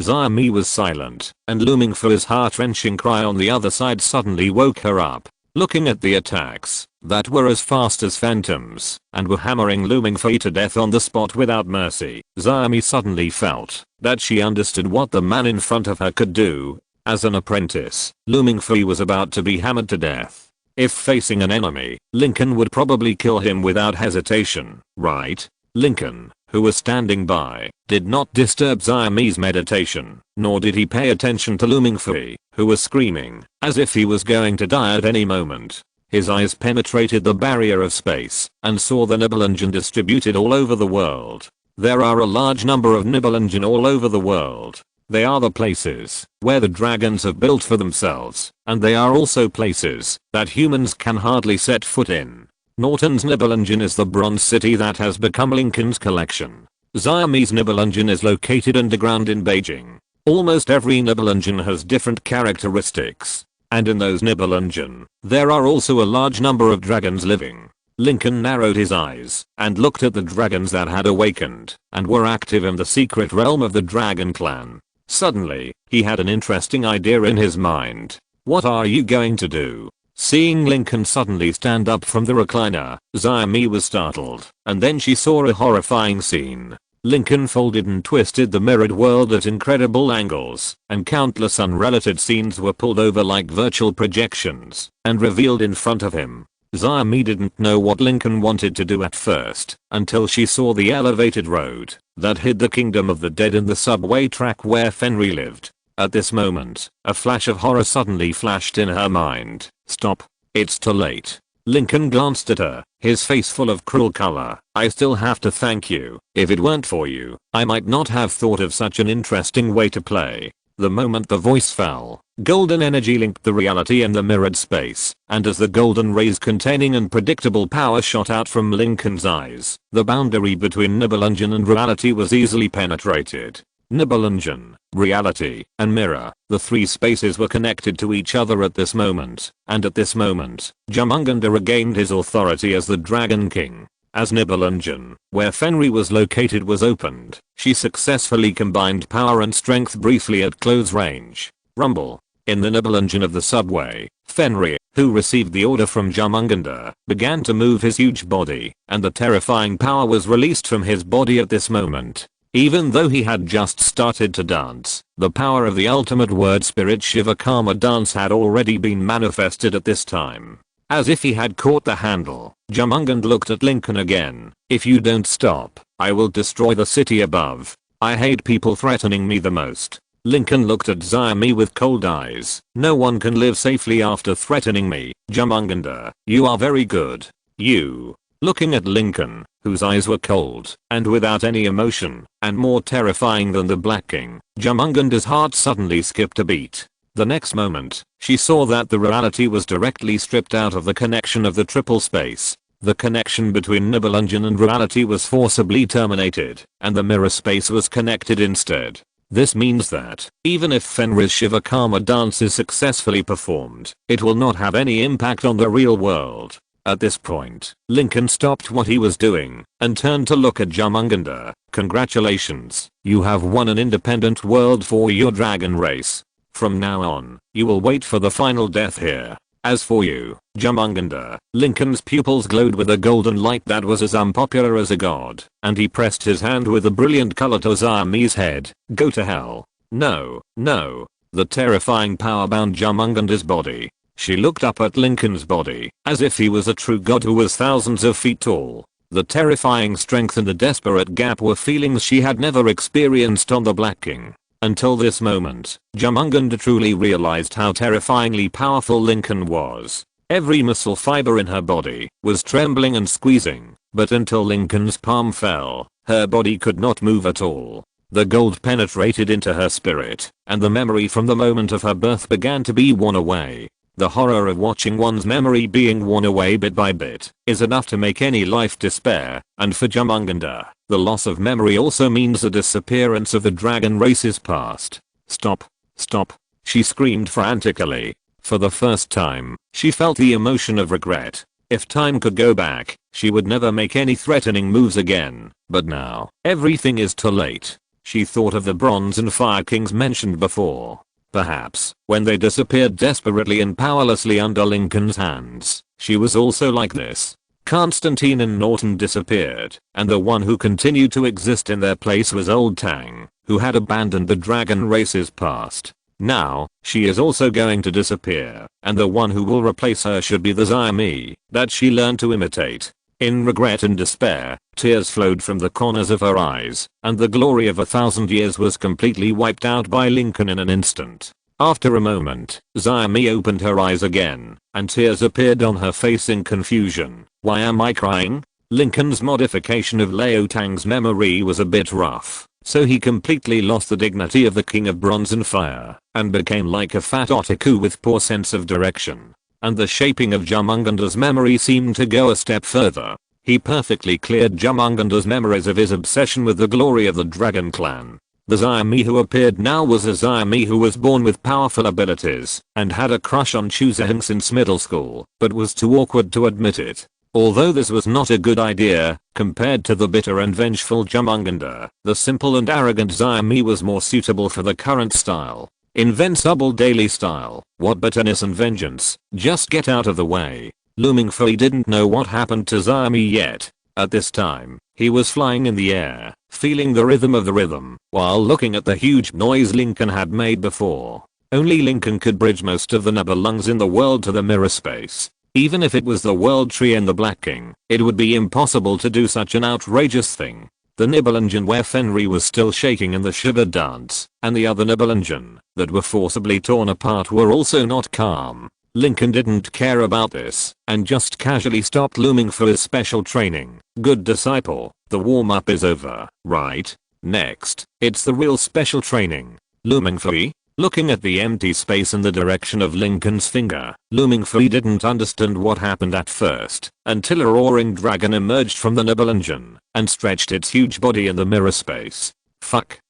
Zami was silent, and Looming for his heart-wrenching cry on the other side suddenly woke her up. Looking at the attacks that were as fast as phantoms and were hammering Looming for to death on the spot without mercy, Zami suddenly felt that she understood what the man in front of her could do. As an apprentice, Looming for was about to be hammered to death. If facing an enemy, Lincoln would probably kill him without hesitation, right? Lincoln, who was standing by, did not disturb Zami's meditation, nor did he pay attention to Looming for, who was screaming, as if he was going to die at any moment. His eyes penetrated the barrier of space, and saw the Nibelungen distributed all over the world. There are a large number of Nibelungen all over the world. They are the places where the dragons have built for themselves, and they are also places that humans can hardly set foot in. Norton's Nibelungen is the bronze city that has become Lincoln's collection. Zami's Nibelungen is located underground in Beijing. Almost every Nibelungen has different characteristics, and in those Nibelungen, there are also a large number of dragons living. Lincoln narrowed his eyes and looked at the dragons that had awakened and were active in the secret realm of the Dragon Clan. Suddenly, he had an interesting idea in his mind. What are you going to do? Seeing Lincoln suddenly stand up from the recliner, Zami was startled, and then she saw a horrifying scene. Lincoln folded and twisted the mirrored world at incredible angles, and countless unrelated scenes were pulled over like virtual projections and revealed in front of him. Zami didn't know what Lincoln wanted to do at first, until she saw the elevated road that hid the kingdom of the dead and the subway track where Fenry lived. At this moment, a flash of horror suddenly flashed in her mind. Stop. It's too late. Lincoln glanced at her, his face full of cruel color. I still have to thank you. If it weren't for you, I might not have thought of such an interesting way to play. The moment the voice fell, golden energy linked the reality and the mirrored space, and as the golden rays containing unpredictable power shot out from Lincoln's eyes, the boundary between Nibelungen and reality was easily penetrated. Nibelungen, reality, and mirror, the three spaces were connected to each other at this moment, and at this moment, Jumunganda regained his authority as the Dragon King. As Nibelungen, where Fenrir was located, was opened, she successfully combined power and strength briefly at close range. Rumble. In the Nibelungen of the subway, Fenrir, who received the order from Jumunganda, began to move his huge body, and the terrifying power was released from his body at this moment. Even though he had just started to dance, the power of the ultimate word spirit Shiva Karma dance had already been manifested at this time. As if he had caught the handle, Jumungand looked at Lincoln again. If you don't stop, I will destroy the city above. I hate people threatening me the most. Lincoln looked at Xiaomi with cold eyes. No one can live safely after threatening me. Jumunganda, you are very good. You. Looking at Lincoln, whose eyes were cold and without any emotion, and more terrifying than the Black King, Jumunganda's heart suddenly skipped a beat. The next moment, she saw that the reality was directly stripped out of the connection of the triple space. The connection between Nibelungen and reality was forcibly terminated, and the mirror space was connected instead. This means that, even if Fenrir's Shiva Karma dance is successfully performed, it will not have any impact on the real world. At this point, Lincoln stopped what he was doing and turned to look at Jumunganda. Congratulations, you have won an independent world for your dragon race. From now on, you will wait for the final death here. As for you, Jumunganda, Lincoln's pupils glowed with a golden light that was as unpopular as a god, and he pressed his hand with a brilliant color to Zami's head. Go to hell. No, no. The terrifying power bound Jumunganda's body. She looked up at Lincoln's body, as if he was a true god who was thousands of feet tall. The terrifying strength and the desperate gap were feelings she had never experienced on the Black King. Until this moment, Jumunganda truly realized how terrifyingly powerful Lincoln was. Every muscle fiber in her body was trembling and squeezing, but until Lincoln's palm fell, her body could not move at all. The gold penetrated into her spirit, and the memory from the moment of her birth began to be worn away. The horror of watching one's memory being worn away bit by bit is enough to make any life despair, and for Jumunganda, the loss of memory also means the disappearance of the dragon race's past. Stop. Stop. She screamed frantically. For the first time, she felt the emotion of regret. If time could go back, she would never make any threatening moves again, but now, everything is too late. She thought of the Bronze and Fire Kings mentioned before. Perhaps, when they disappeared desperately and powerlessly under Lincoln's hands, she was also like this. Constantine and Norton disappeared, and the one who continued to exist in their place was Old Tang, who had abandoned the dragon race's past. Now, she is also going to disappear, and the one who will replace her should be the Xiaomi that she learned to imitate. In regret and despair, tears flowed from the corners of her eyes, and the glory of 1,000 years was completely wiped out by Lincoln in an instant. After a moment, Xiaomi opened her eyes again, and tears appeared on her face in confusion. Why am I crying? Lincoln's modification of Liu Tang's memory was a bit rough, so he completely lost the dignity of the King of Bronze and Fire, and became like a fat otaku with poor sense of direction. And the shaping of Jumunganda's memory seemed to go a step further. He perfectly cleared Jumunganda's memories of his obsession with the glory of the Dragon Clan. The Xiaomi who appeared now was a Xiaomi who was born with powerful abilities and had a crush on Chu Zheng since middle school, but was too awkward to admit it. Although this was not a good idea, compared to the bitter and vengeful Jumunganda, the simple and arrogant Xiaomi was more suitable for the current style. Invincible daily style. What bitterness and vengeance. Just get out of the way. Looming Fei didn't know what happened to Xiaomi yet. At this time, he was flying in the air, feeling the rhythm of the rhythm, while looking at the huge noise Lincoln had made before. Only Lincoln could bridge most of the Nibelungs in the world to the mirror space. Even if it was the World Tree and the Black King, it would be impossible to do such an outrageous thing. the Nibelungen where Fenrir was still shaking in the sugar dance, and the other Nibelungen that were forcibly torn apart were also not calm. Lincoln didn't care about this and just casually stopped looming for his special training. Good disciple, the warm-up is over, right? Next, it's the real special training. Looming free? Looking at the empty space in the direction of Lincoln's finger, looming free didn't understand what happened at first, until a roaring dragon emerged from the Nibelungen and stretched its huge body in the mirror space. Fuck.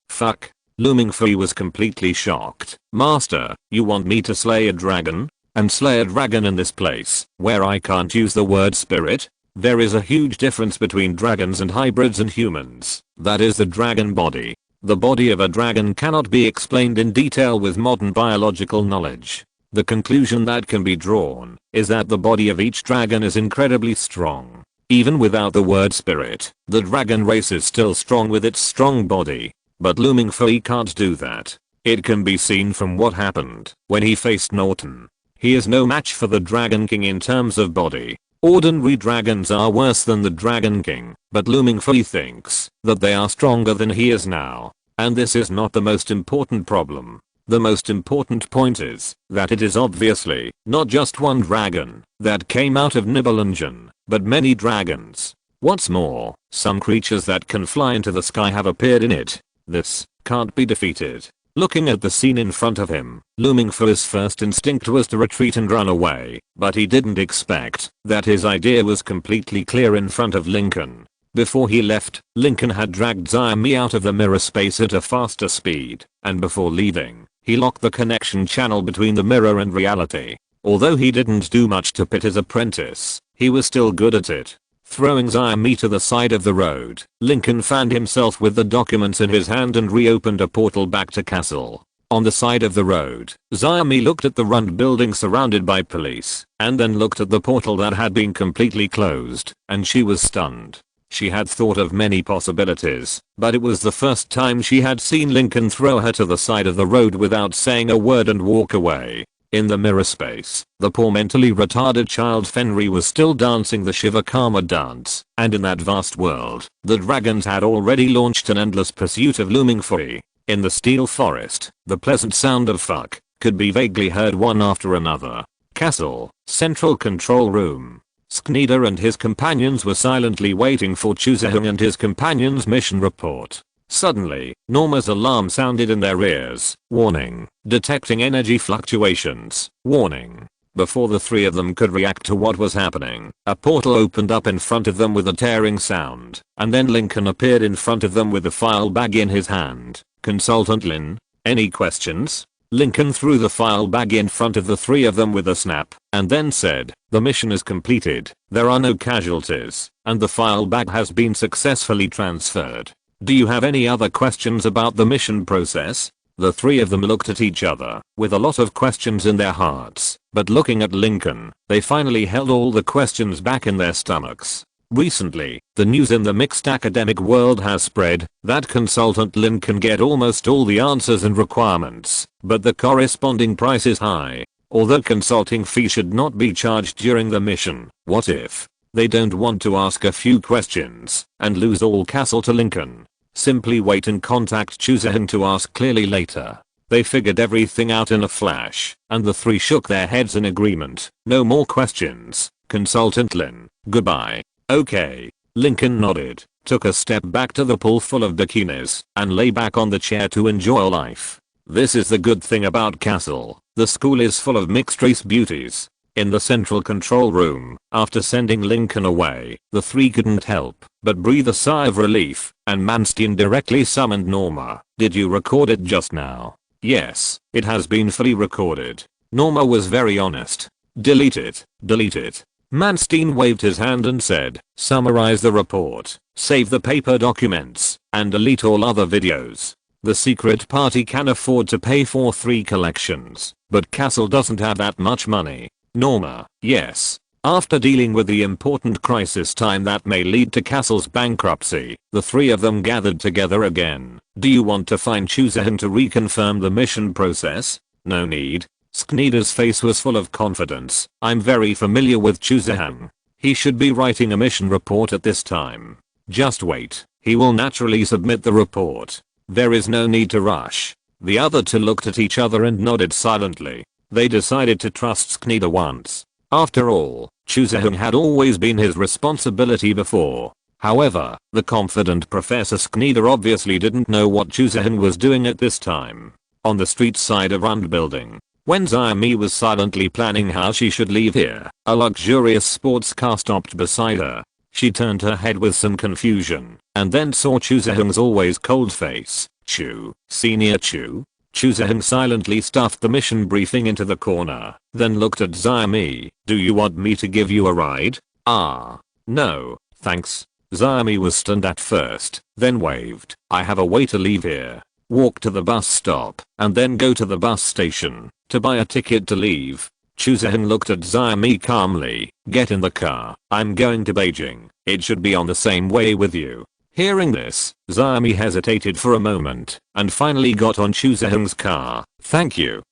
Looming free was completely shocked. Master, you want me to slay a dragon? And slay a dragon in this place, where I can't use the word spirit? There is a huge difference between dragons and hybrids and humans. That is the dragon body. The body of a dragon cannot be explained in detail with modern biological knowledge. The conclusion that can be drawn is that the body of each dragon is incredibly strong. Even without the word spirit, the dragon race is still strong with its strong body. But looming free can't do that. It can be seen from what happened when he faced Norton. He is no match for the Dragon King in terms of body. Ordinary dragons are worse than the Dragon King, but looming free thinks that they are stronger than he is now. And this is not the most important problem. The most important point is that it is obviously not just one dragon that came out of Nibelungen, but many dragons. What's more, some creatures that can fly into the sky have appeared in it. This can't be defeated. Looking at the scene in front of him, looming free's first instinct was to retreat and run away, but he didn't expect that his idea was completely clear in front of Lincoln. Before he left, Lincoln had dragged Xiaomi out of the mirror space at a faster speed, and before leaving, he locked the connection channel between the mirror and reality. Although he didn't do much to pit his apprentice, he was still good at it. Throwing Xiaomi to the side of the road, Lincoln found himself with the documents in his hand and reopened a portal back to castle. On the side of the road, Xiaomi looked at the ruined building surrounded by police, and then looked at the portal that had been completely closed, and she was stunned. She had thought of many possibilities, but it was the first time she had seen Lincoln throw her to the side of the road without saying a word and walk away. In the mirror space, the poor mentally retarded child Fenrir was still dancing the Shiva Karma dance, and in that vast world, the dragons had already launched an endless pursuit of looming free. In the steel forest, the pleasant sound of fuck could be vaguely heard one after another. Castle, central control room. Skneder and his companions were silently waiting for Chuzahung and his companions' mission report. Suddenly, Norma's alarm sounded in their ears. Warning. Detecting energy fluctuations. Warning. Before the three of them could react to what was happening, a portal opened up in front of them with a tearing sound, and then Lincoln appeared in front of them with a file bag in his hand. Consultant Lin, any questions? Lincoln threw the file bag in front of the three of them with a snap, and then said, the mission is completed, there are no casualties, and the file bag has been successfully transferred. Do you have any other questions about the mission process? The three of them looked at each other, with a lot of questions in their hearts, but looking at Lincoln, they finally held all the questions back in their stomachs. Recently, the news in the mixed academic world has spread that Consultant Lin can get almost all the answers and requirements, but the corresponding price is high. Although consulting fee should not be charged during the mission, what if they don't want to ask a few questions and lose all castle to Lincoln? Simply wait and contact Chuzahung to ask clearly later. They figured everything out in a flash, and the three shook their heads in agreement. No more questions. Consultant Lin, goodbye. Okay. Lincoln nodded, took a step back to the pool full of bikinis, and lay back on the chair to enjoy life. This is the good thing about Castle. The school is full of mixed race beauties. In the central control room, after sending Lincoln away, the three couldn't help but breathe a sigh of relief, and Manstein directly summoned Norma. Did you record it just now? Yes, it has been fully recorded. Norma was very honest. Delete it. Delete it. Manstein waved his hand and said, summarize the report, save the paper documents, and delete all other videos. The secret party can afford to pay for 3 collections, but Castle doesn't have that much money. Norma, yes. After dealing with the important crisis time that may lead to Castle's bankruptcy, the three of them gathered together again. Do you want to find Chuzahung to reconfirm the mission process? No need. Skneder's face was full of confidence. I'm very familiar with Chuzahung. He should be writing a mission report at this time. Just wait. he will naturally submit the report. There is no need to rush. The other two looked at each other and nodded silently. They decided to trust Sknida once. After all, Chuzahung had always been his responsibility before. However, the confident Professor Sknida obviously didn't know what Chuzahung was doing at this time. On the street side of Rund building, when Xiaomi was silently planning how she should leave here, a luxurious sports car stopped beside her. She turned her head with some confusion, and then saw Chuzahung's always cold face. Chu, Senior Chu? Chuzahung silently stuffed the mission briefing into the corner, then looked at Xiaomi. Do you want me to give you a ride? No, thanks. Xiaomi was stunned at first, then waved. I have a way to leave here. Walk to the bus stop, and then go to the bus station to buy a ticket to leave. Chuzahung looked at Xiaomi calmly. Get in the car. I'm going to Beijing. It should be on the same way with you. Hearing this, Xiaomi hesitated for a moment, and finally got on Chuzahung's car. Thank you.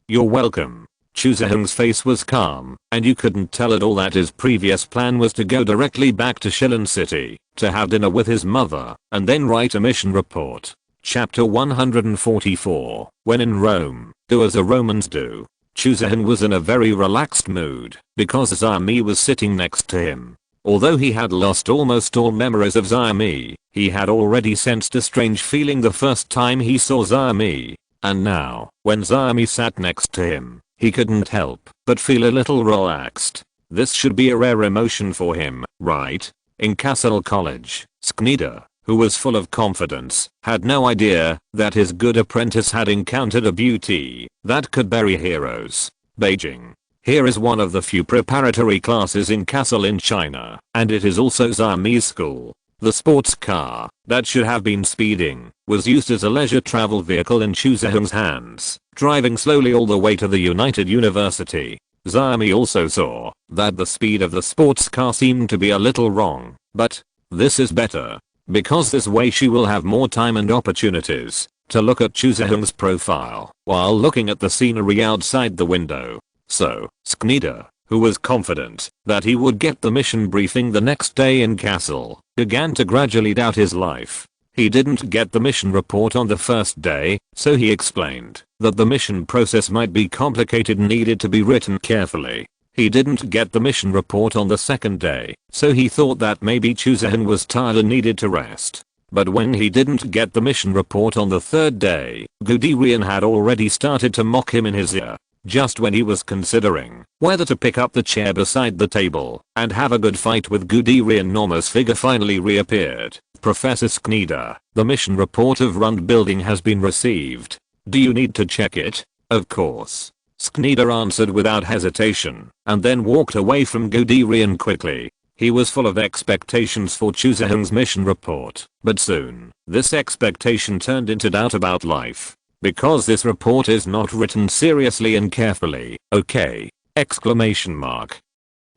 You're welcome. Chuzahung's face was calm, and you couldn't tell at all that his previous plan was to go directly back to Shilin City, to have dinner with his mother, and then write a mission report. Chapter 144. When in Rome, do as the Romans do. Chuzahung was in a very relaxed mood, because Xiaomi was sitting next to him. Although he had lost almost all memories of Xiaomi, he had already sensed a strange feeling the first time he saw Xiaomi. And now, when Xiaomi sat next to him, he couldn't help but feel a little relaxed. This should be a rare emotion for him, right? In Castle College, Sknida, who was full of confidence, had no idea that his good apprentice had encountered a beauty that could bury heroes. Beijing. Here is one of the few preparatory classes in Castle in China, and it is also Xiaomi's school. The sports car, that should have been speeding, was used as a leisure travel vehicle in Chuzahung's hands, driving slowly all the way to the United University. Xiaomi also saw that the speed of the sports car seemed to be a little wrong, but this is better, because this way she will have more time and opportunities to look at Chuzahung's profile while looking at the scenery outside the window. So, Sknida, who was confident that he would get the mission briefing the next day in Castle, began to gradually doubt his life. He didn't get the mission report on the first day, so he explained that the mission process might be complicated and needed to be written carefully. He didn't get the mission report on the second day, so he thought that maybe Chuzahung was tired and needed to rest. But when he didn't get the mission report on the third day, Guderian had already started to mock him in his ear. Just when he was considering whether to pick up the chair beside the table and have a good fight with Guderian, Norma's figure finally reappeared. Professor Sknida, the mission report of Rund building has been received. Do you need to check it? Of course. Sknida answered without hesitation, and then walked away from Guderian quickly. He was full of expectations for Chuzahung's mission report, but soon, this expectation turned into doubt about life. Because this report is not written seriously and carefully, okay? Exclamation mark.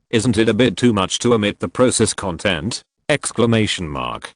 Isn't it a bit too much to omit the process content? Exclamation mark.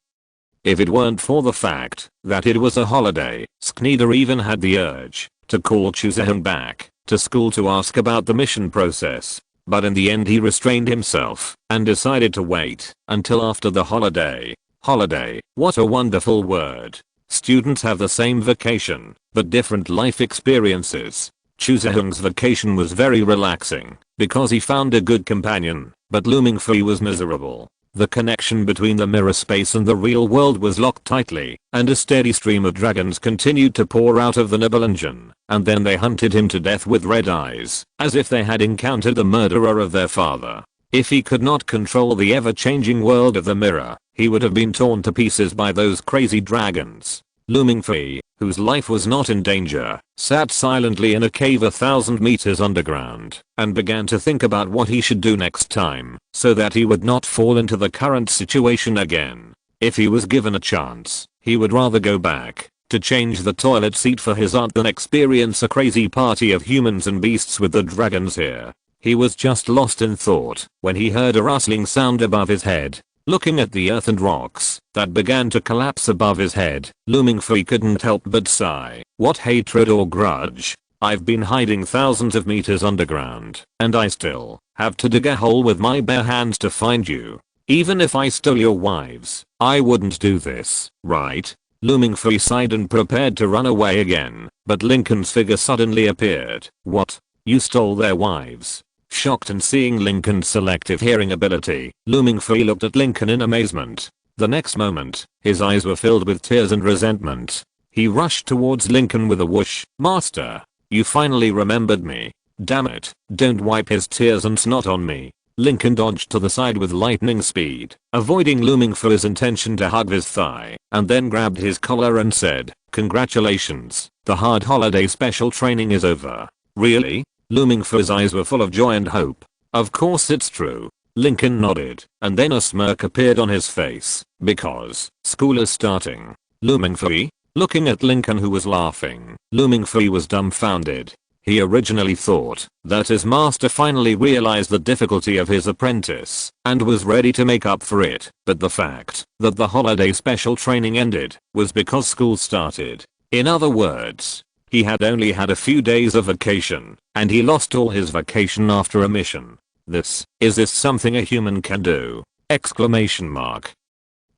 If it weren't for the fact that it was a holiday, Sknida even had the urge to call Chuzahung back to school to ask about the mission process. But in the end he restrained himself and decided to wait until after the holiday. Holiday, what a wonderful word. Students have the same vacation, but different life experiences. Chuzahung's vacation was very relaxing, because he found a good companion, but Looming Free was miserable. The connection between the mirror space and the real world was locked tightly, and a steady stream of dragons continued to pour out of the Nibelungen, and then they hunted him to death with red eyes, as if they had encountered the murderer of their father. If he could not control the ever-changing world of the mirror, he would have been torn to pieces by those crazy dragons. Looming Free, whose life was not in danger, sat silently in a cave 1,000 meters underground, and began to think about what he should do next time, so that he would not fall into the current situation again. If he was given a chance, he would rather go back to change the toilet seat for his aunt than experience a crazy party of humans and beasts with the dragons here. He was just lost in thought when he heard a rustling sound above his head. Looking at the earth and rocks that began to collapse above his head, Looming Free couldn't help but sigh. What hatred or grudge? I've been hiding thousands of meters underground, and I still have to dig a hole with my bare hands to find you. Even if I stole your wives, I wouldn't do this, right? Looming Free sighed and prepared to run away again, but Lincoln's figure suddenly appeared. What? You stole their wives? Shocked and seeing Lincoln's selective hearing ability, Looming Free looked at Lincoln in amazement. The next moment, his eyes were filled with tears and resentment. He rushed towards Lincoln with a whoosh. Master, you finally remembered me. Damn it, don't wipe his tears and snot on me. Lincoln dodged to the side with lightning speed, avoiding Looming Free's intention to hug his thigh, and then grabbed his collar and said, "Congratulations, the hard holiday special training is over." Really? Looming Free's eyes were full of joy and hope. Of course it's true. Lincoln nodded, and then a smirk appeared on his face, because school is starting. Looming Free? Looking at Lincoln, who was laughing, Looming Free was dumbfounded. He originally thought that his master finally realized the difficulty of his apprentice and was ready to make up for it, but the fact that the holiday special training ended was because school started. In other words, he had only had a few days of vacation, and he lost all his vacation after a mission. Is this something a human can do? Exclamation mark.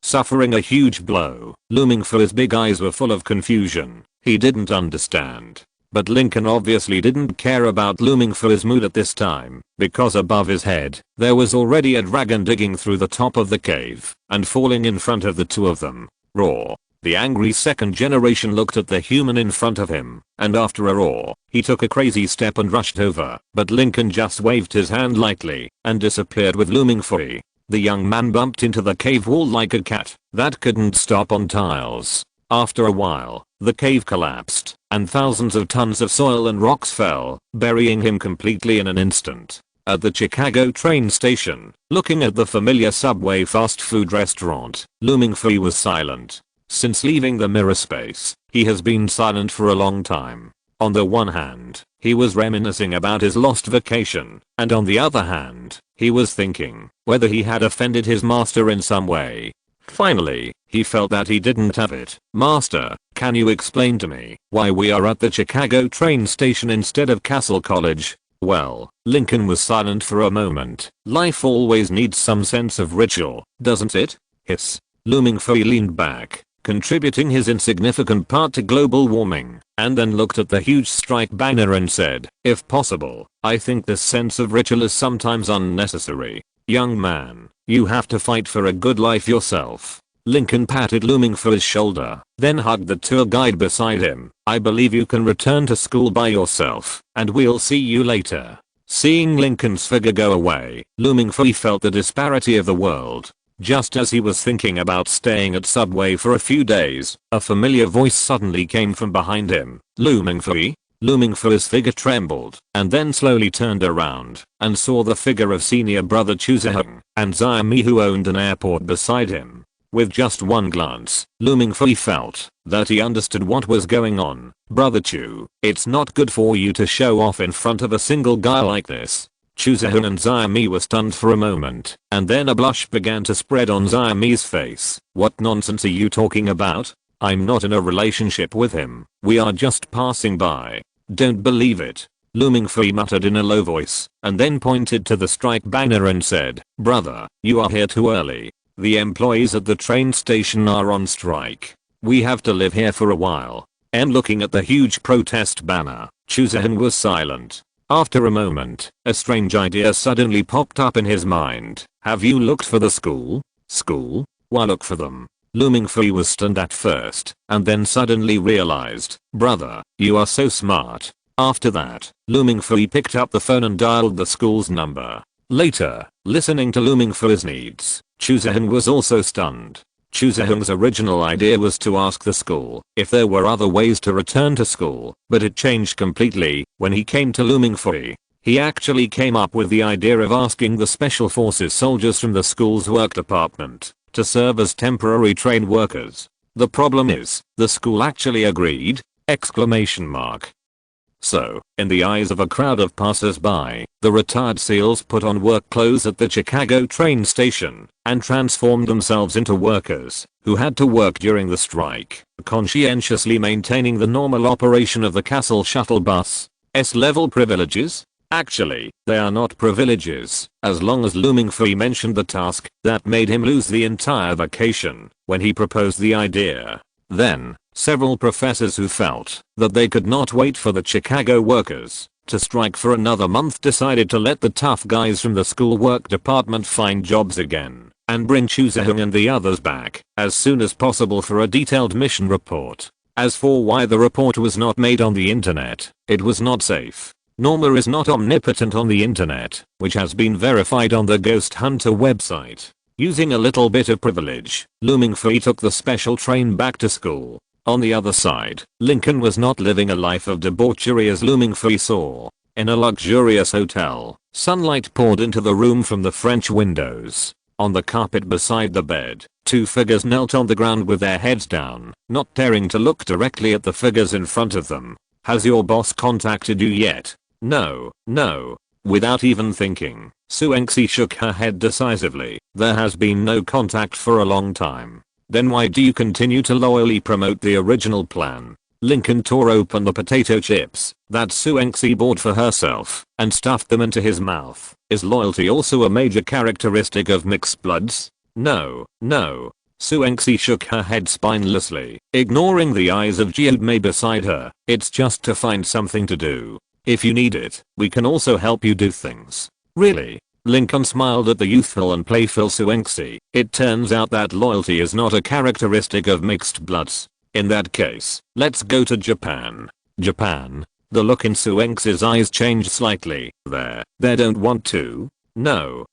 Suffering a huge blow, Looming Free's big eyes were full of confusion. He didn't understand. But Lincoln obviously didn't care about Looming Free's mood at this time, because above his head, there was already a dragon digging through the top of the cave and falling in front of the two of them. Roar. The angry second generation looked at the human in front of him, and after a roar, he took a crazy step and rushed over, but Lincoln just waved his hand lightly and disappeared with Looming Free. The young man bumped into the cave wall like a cat that couldn't stop on tiles. After a while, the cave collapsed, and thousands of tons of soil and rocks fell, burying him completely in an instant. At the Chicago train station, looking at the familiar Subway fast food restaurant, Looming Free was silent. Since leaving the mirror space, he has been silent for a long time. On the one hand, he was reminiscing about his lost vacation, and on the other hand, he was thinking whether he had offended his master in some way. Finally, he felt that he didn't have it. "Master, can you explain to me why we are at the Chicago train station instead of Castle College?" Well, Lincoln was silent for a moment. Life always needs some sense of ritual, doesn't it? Hiss. Looming Free leaned back, contributing his insignificant part to global warming, and then looked at the huge strike banner and said, "If possible, I think this sense of ritual is sometimes unnecessary. Young man, you have to fight for a good life yourself." Lincoln patted Looming Free's shoulder, then hugged the tour guide beside him. "I believe you can return to school by yourself, and we'll see you later." Seeing Lincoln's figure go away, Looming Free felt the disparity of the world. Just as he was thinking about staying at Subway for a few days, a familiar voice suddenly came from behind him. "Looming Free?" Looming Free's figure trembled, and then slowly turned around, and saw the figure of senior brother Chuzahung and Zayami, who owned an airport beside him. With just one glance, Looming Free felt that he understood what was going on. "Brother Chu, it's not good for you to show off in front of a single guy like this." Chuzahun and Zayami were stunned for a moment, and then a blush began to spread on Zayami's face. "What nonsense are you talking about? I'm not in a relationship with him. We are just passing by." "Don't believe it," Looming Free muttered in a low voice, and then pointed to the strike banner and said, "Brother, you are here too early. The employees at the train station are on strike. We have to live here for a while." And looking at the huge protest banner, Chuzahun was silent. After a moment, a strange idea suddenly popped up in his mind. "Have you looked for the school?" "School? Why look for them?" Looming Free was stunned at first, and then suddenly realized, "Brother, you are so smart." After that, Looming Free picked up the phone and dialed the school's number. Later, listening to Looming Free's needs, Chuzahun was also stunned. Chuzahung's original idea was to ask the school if there were other ways to return to school, but it changed completely when he came to Looming Free. He actually came up with the idea of asking the Special Forces soldiers from the school's work department to serve as temporary trained workers. The problem is, the school actually agreed! Exclamation mark. So, in the eyes of a crowd of passers-by, the retired SEALs put on work clothes at the Chicago train station and transformed themselves into workers who had to work during the strike, conscientiously maintaining the normal operation of the Castle shuttle bus. S-level privileges? Actually, they are not privileges, as long as Looming Free mentioned the task that made him lose the entire vacation when he proposed the idea. Then, several professors who felt that they could not wait for the Chicago workers to strike for another month decided to let the tough guys from the schoolwork department find jobs again and bring Chu Sehung and the others back as soon as possible for a detailed mission report. As for why the report was not made on the internet, it was not safe. Norma is not omnipotent on the internet, which has been verified on the Ghost Hunter website. Using a little bit of privilege, Looming Free took the special train back to school. On the other side, Lincoln was not living a life of debauchery as Looming Free saw. In a luxurious hotel, sunlight poured into the room from the French windows. On the carpet beside the bed, two figures knelt on the ground with their heads down, not daring to look directly at the figures in front of them. "Has your boss contacted you yet?" No. Without even thinking, Suengxi shook her head decisively. "There has been no contact for a long time." "Then why do you continue to loyally promote the original plan?" Lincoln tore open the potato chips that Suengxi bought for herself and stuffed them into his mouth. "Is loyalty also a major characteristic of mixed bloods?" No. Suengxi shook her head spinelessly, ignoring the eyes of Jiudmei beside her. "It's just to find something to do. If you need it, we can also help you do things." "Really?" Lincoln smiled at the youthful and playful Suengxi. "It turns out that loyalty is not a characteristic of mixed bloods. In that case, let's go to Japan." "Japan?" The look in Suengxi's eyes changed slightly. They don't want to?" No.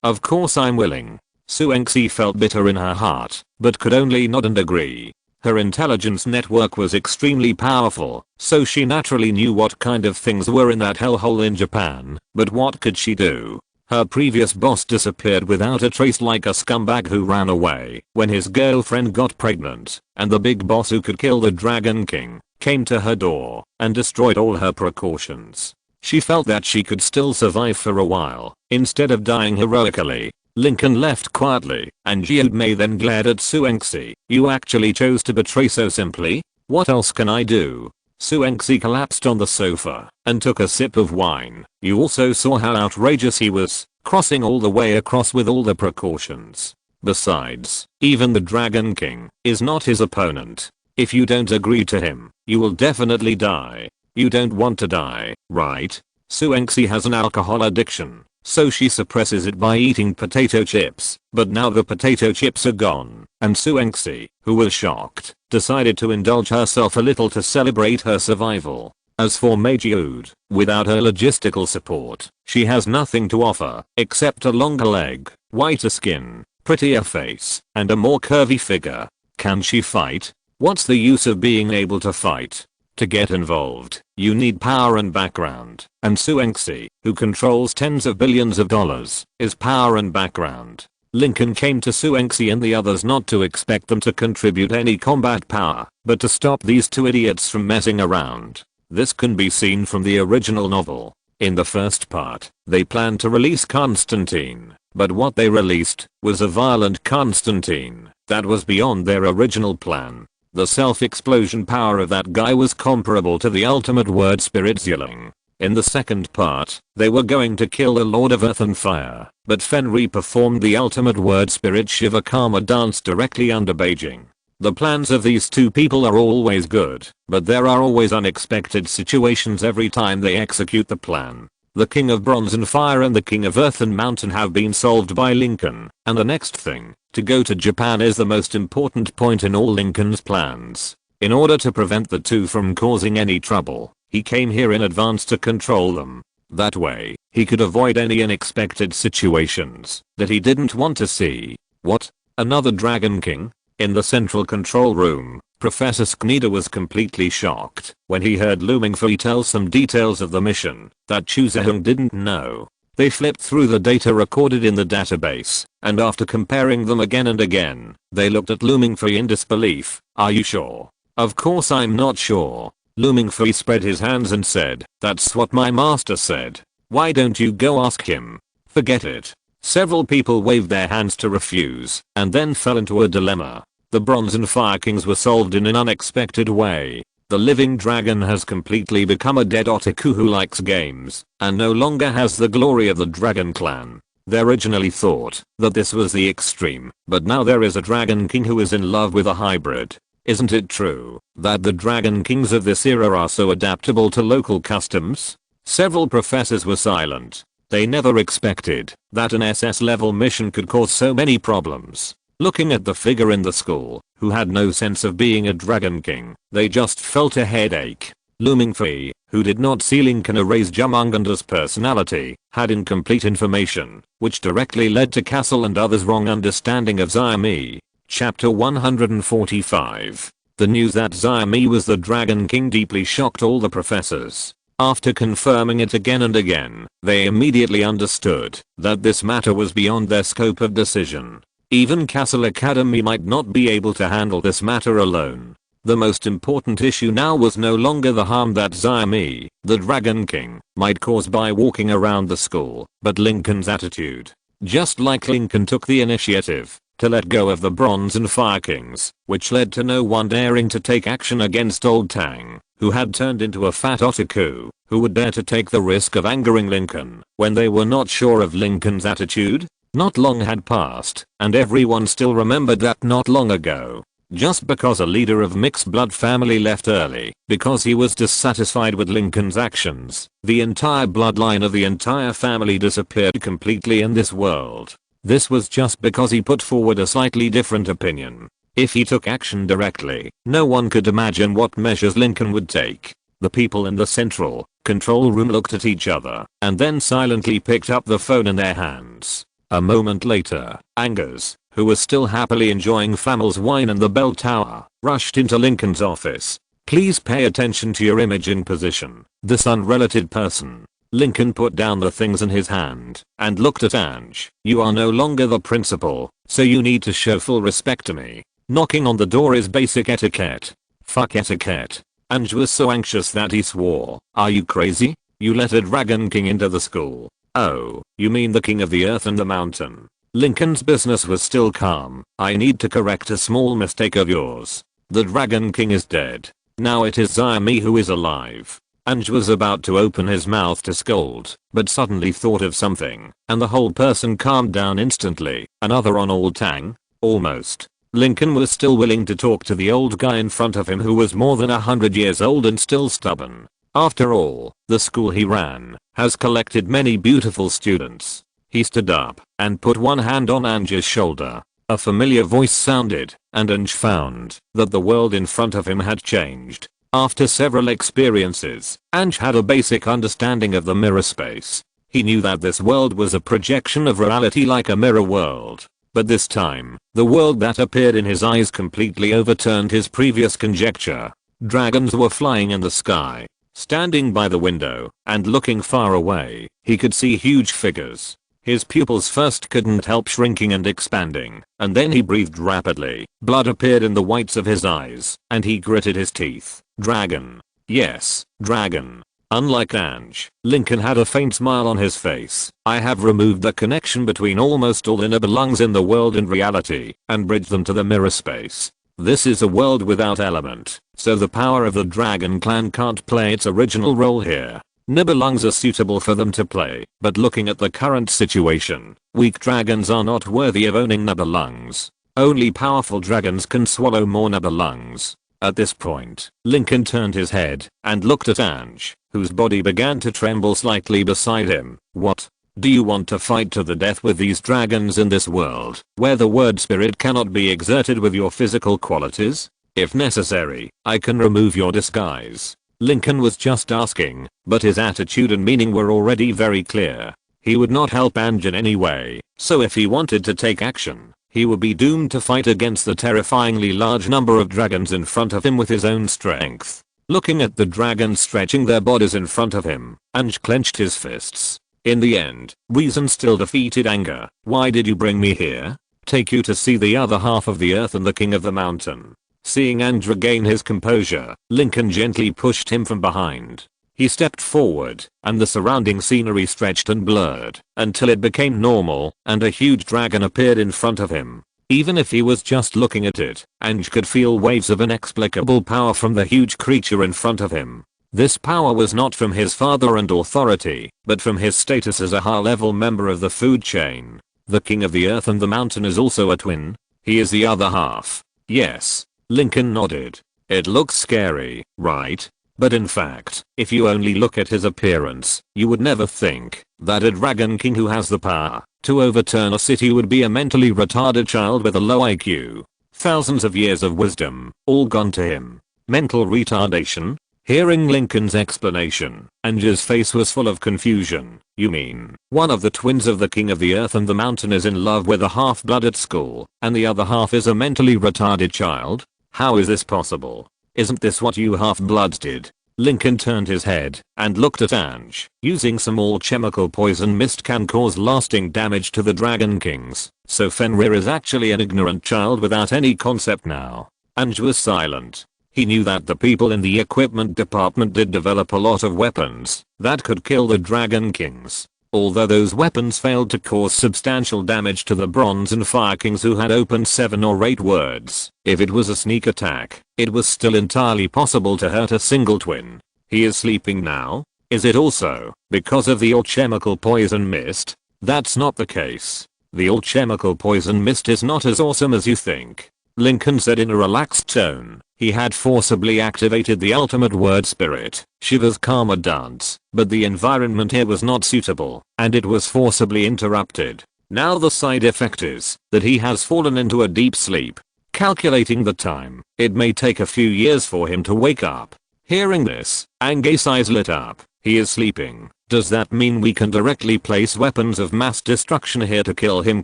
Of course I'm willing." Suengxi felt bitter in her heart, but could only nod and agree. Her intelligence network was extremely powerful, so she naturally knew what kind of things were in that hellhole in Japan, but what could she do? Her previous boss disappeared without a trace like a scumbag who ran away when his girlfriend got pregnant, and the big boss who could kill the Dragon King came to her door and destroyed all her precautions. She felt that she could still survive for a while instead of dying heroically. Lincoln left quietly, and Jiudmei then glared at Suengxi. "You actually chose to betray so simply? What else can I do?" Suengxi collapsed on the sofa and took a sip of wine. "You also saw how outrageous he was, crossing all the way across with all the precautions. Besides, even the Dragon King is not his opponent. If you don't agree to him, you will definitely die. You don't want to die, right?" Suengxi has an alcohol addiction, so she suppresses it by eating potato chips, but now the potato chips are gone, and Suengxi, who was shocked, decided to indulge herself a little to celebrate her survival. As for Meijiud, without her logistical support, she has nothing to offer except a longer leg, whiter skin, prettier face, and a more curvy figure. Can she fight? What's the use of being able to fight? To get involved, you need power and background, and Suengxi, who controls tens of billions of dollars, is power and background. Lincoln came to Suengxi and the others not to expect them to contribute any combat power, but to stop these two idiots from messing around. This can be seen from the original novel. In the first part, they planned to release Constantine, but what they released was a violent Constantine that was beyond their original plan. The self-explosion power of that guy was comparable to the ultimate word spirit Zilling. In the second part, they were going to kill the Lord of Earth and Fire, but Fenrir performed the ultimate word spirit Shiva Karma dance directly under Beijing. The plans of these two people are always good, but there are always unexpected situations every time they execute the plan. The King of Bronze and Fire and the King of Earth and Mountain have been solved by Lincoln, and the next thing, to go to Japan, is the most important point in all Lincoln's plans. In order to prevent the two from causing any trouble, he came here in advance to control them. That way, he could avoid any unexpected situations that he didn't want to see. What? Another Dragon King? In the central control room, Professor Sknida was completely shocked when he heard Looming Free tell some details of the mission that Chu Sehung didn't know. They flipped through the data recorded in the database, and after comparing them again and again, they looked at Looming Free in disbelief. "Are you sure?" "Of course I'm not sure." Looming Free spread his hands and said, "That's what my master said. Why don't you go ask him?" "Forget it." Several people waved their hands to refuse, and then fell into a dilemma. The Bronze and Fire Kings were solved in an unexpected way. The living dragon has completely become a dead otaku who likes games and no longer has the glory of the dragon clan. They originally thought that this was the extreme, but now there is a dragon king who is in love with a hybrid. Isn't it true that the dragon kings of this era are so adaptable to local customs? Several professors were silent. They never expected that an SS level mission could cause so many problems. Looking at the figure in the school, who had no sense of being a dragon king, they just felt a headache looming for E, who did not see Lincoln erase Jumunganda's personality, had incomplete information, which directly led to Castle and others' wrong understanding of Xiaomi. Chapter 145. The news that Xiaomi was the Dragon King deeply shocked all the professors. After confirming it again and again, they immediately understood that this matter was beyond their scope of decision. Even Castle Academy might not be able to handle this matter alone. The most important issue now was no longer the harm that Xiaomi, the Dragon King, might cause by walking around the school, but Lincoln's attitude. Just like Lincoln took the initiative to let go of the Bronze and Fire Kings, which led to no one daring to take action against Old Tang, who had turned into a fat otaku, who would dare to take the risk of angering Lincoln when they were not sure of Lincoln's attitude. Not long had passed, and everyone still remembered that not long ago. Just because a leader of mixed blood family left early because he was dissatisfied with Lincoln's actions, the entire bloodline of the entire family disappeared completely in this world. This was just because he put forward a slightly different opinion. If he took action directly, no one could imagine what measures Lincoln would take. The people in the central control room looked at each other and then silently picked up the phone in their hands. A moment later, Angus, who was still happily enjoying Flamel's wine in the bell tower, rushed into Lincoln's office. Please pay attention to your imaging position. This unrelated person. Lincoln put down the things in his hand and looked at Ange. You are no longer the principal, so you need to show full respect to me. Knocking on the door is basic etiquette. Fuck etiquette. Ange was so anxious that he swore. Are you crazy? You let a Dragon King into the school. Oh, you mean the king of the earth and the mountain. Lincoln's business was still calm. I need to correct a small mistake of yours. The Dragon King is dead. Now it is Xiaomi who is alive. Ange was about to open his mouth to scold, but suddenly thought of something, and the whole person calmed down instantly. Another on Old Tang? Almost. Lincoln was still willing to talk to the old guy in front of him who was more than 100 years old and still stubborn. After all, the school he ran has collected many beautiful students. He stood up and put one hand on Ange's shoulder. A familiar voice sounded, and Ange found that the world in front of him had changed. After several experiences, Ange had a basic understanding of the mirror space. He knew that this world was a projection of reality like a mirror world. But this time, the world that appeared in his eyes completely overturned his previous conjecture. Dragons were flying in the sky. Standing by the window and looking far away, he could see huge figures. His pupils first couldn't help shrinking and expanding, and then he breathed rapidly. Blood appeared in the whites of his eyes, and he gritted his teeth. Dragon. Yes, dragon. Unlike Ange, Lincoln had a faint smile on his face. I have removed the connection between almost all inner belongs in the world and reality, and bridged them to the mirror space. This is a world without element, so the power of the Dragon Clan can't play its original role here. Nibelungs are suitable for them to play, but looking at the current situation, weak dragons are not worthy of owning Nibelungs. Only powerful dragons can swallow more Nibelungs. At this point, Lincoln turned his head and looked at Ange, whose body began to tremble slightly beside him. What? Do you want to fight to the death with these dragons in this world, where the word spirit cannot be exerted with your physical qualities? If necessary, I can remove your disguise. Lincoln was just asking, but his attitude and meaning were already very clear. He would not help Ange in any way, so if he wanted to take action, he would be doomed to fight against the terrifyingly large number of dragons in front of him with his own strength. Looking at the dragons stretching their bodies in front of him, Ange clenched his fists. In the end, reason still defeated anger. Why did you bring me here? Take you to see the other half of the earth and the king of the mountain. Seeing Ange regain his composure, Lincoln gently pushed him from behind. He stepped forward, and the surrounding scenery stretched and blurred until it became normal, and a huge dragon appeared in front of him. Even if he was just looking at it, Ange could feel waves of inexplicable power from the huge creature in front of him. This power was not from his father and authority, but from his status as a high-level member of the food chain. The king of the earth and the mountain is also a twin. He is the other half. Yes. Lincoln nodded. It looks scary, right? But in fact, if you only look at his appearance, you would never think that a dragon king who has the power to overturn a city would be a mentally retarded child with a low IQ. Thousands of years of wisdom, all gone to him. Mental retardation? Hearing Lincoln's explanation, Ange's face was full of confusion. You mean, one of the twins of the king of the earth and the mountain is in love with a half-blood at school, and the other half is a mentally retarded child? How is this possible? Isn't this what you half-bloods did? Lincoln turned his head and looked at Ange. Using some all-chemical poison mist can cause lasting damage to the Dragon Kings, so Fenrir is actually an ignorant child without any concept now. Ange was silent. He knew that the people in the equipment department did develop a lot of weapons that could kill the Dragon Kings. Although those weapons failed to cause substantial damage to the Bronze and Fire Kings who had opened 7 or 8 words. If it was a sneak attack, it was still entirely possible to hurt a single twin. He is sleeping now? Is it also because of the alchemical poison mist? That's not the case. The alchemical poison mist is not as awesome as you think. Lincoln said in a relaxed tone. He had forcibly activated the ultimate word spirit, Shiva's karma dance, but the environment here was not suitable, and it was forcibly interrupted. Now the side effect is that he has fallen into a deep sleep. Calculating the time, it may take a few years for him to wake up. Hearing this, Ange's eyes lit up. He is sleeping. Does that mean we can directly place weapons of mass destruction here to kill him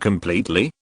completely?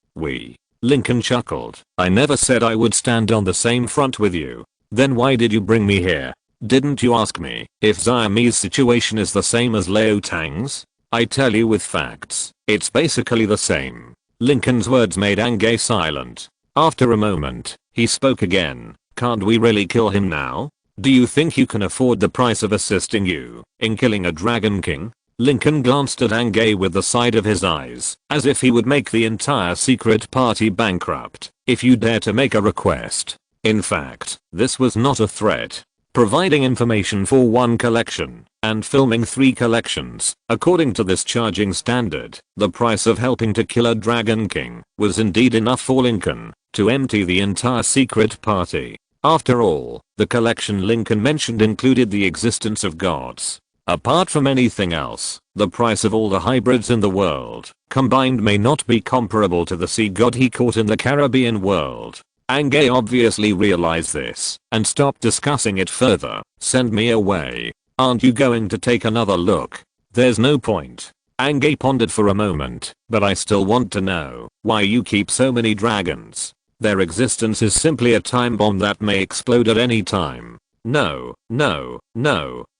Lincoln chuckled. I never said I would stand on the same front with you. Then why did you bring me here? Didn't you ask me if Xiaomi's situation is the same as Liu Tang's? I tell you with facts, it's basically the same. Lincoln's words made Ange silent. After a moment, he spoke again. Can't we really kill him now? Do you think you can afford the price of assisting you in killing a Dragon King? Lincoln glanced at Ange with the side of his eyes, as if he would make the entire secret party bankrupt if you dare to make a request. In fact, this was not a threat. Providing information for 1 collection and filming 3 collections, according to this charging standard, the price of helping to kill a Dragon King was indeed enough for Lincoln to empty the entire secret party. After all, the collection Lincoln mentioned included the existence of gods. Apart from anything else, the price of all the hybrids in the world combined may not be comparable to the sea god he caught in the Caribbean world. Ange obviously realized this and stopped discussing it further. Send me away. Aren't you going to take another look? There's no point. Ange pondered for a moment, but I still want to know why you keep so many dragons. Their existence is simply a time bomb that may explode at any time. No.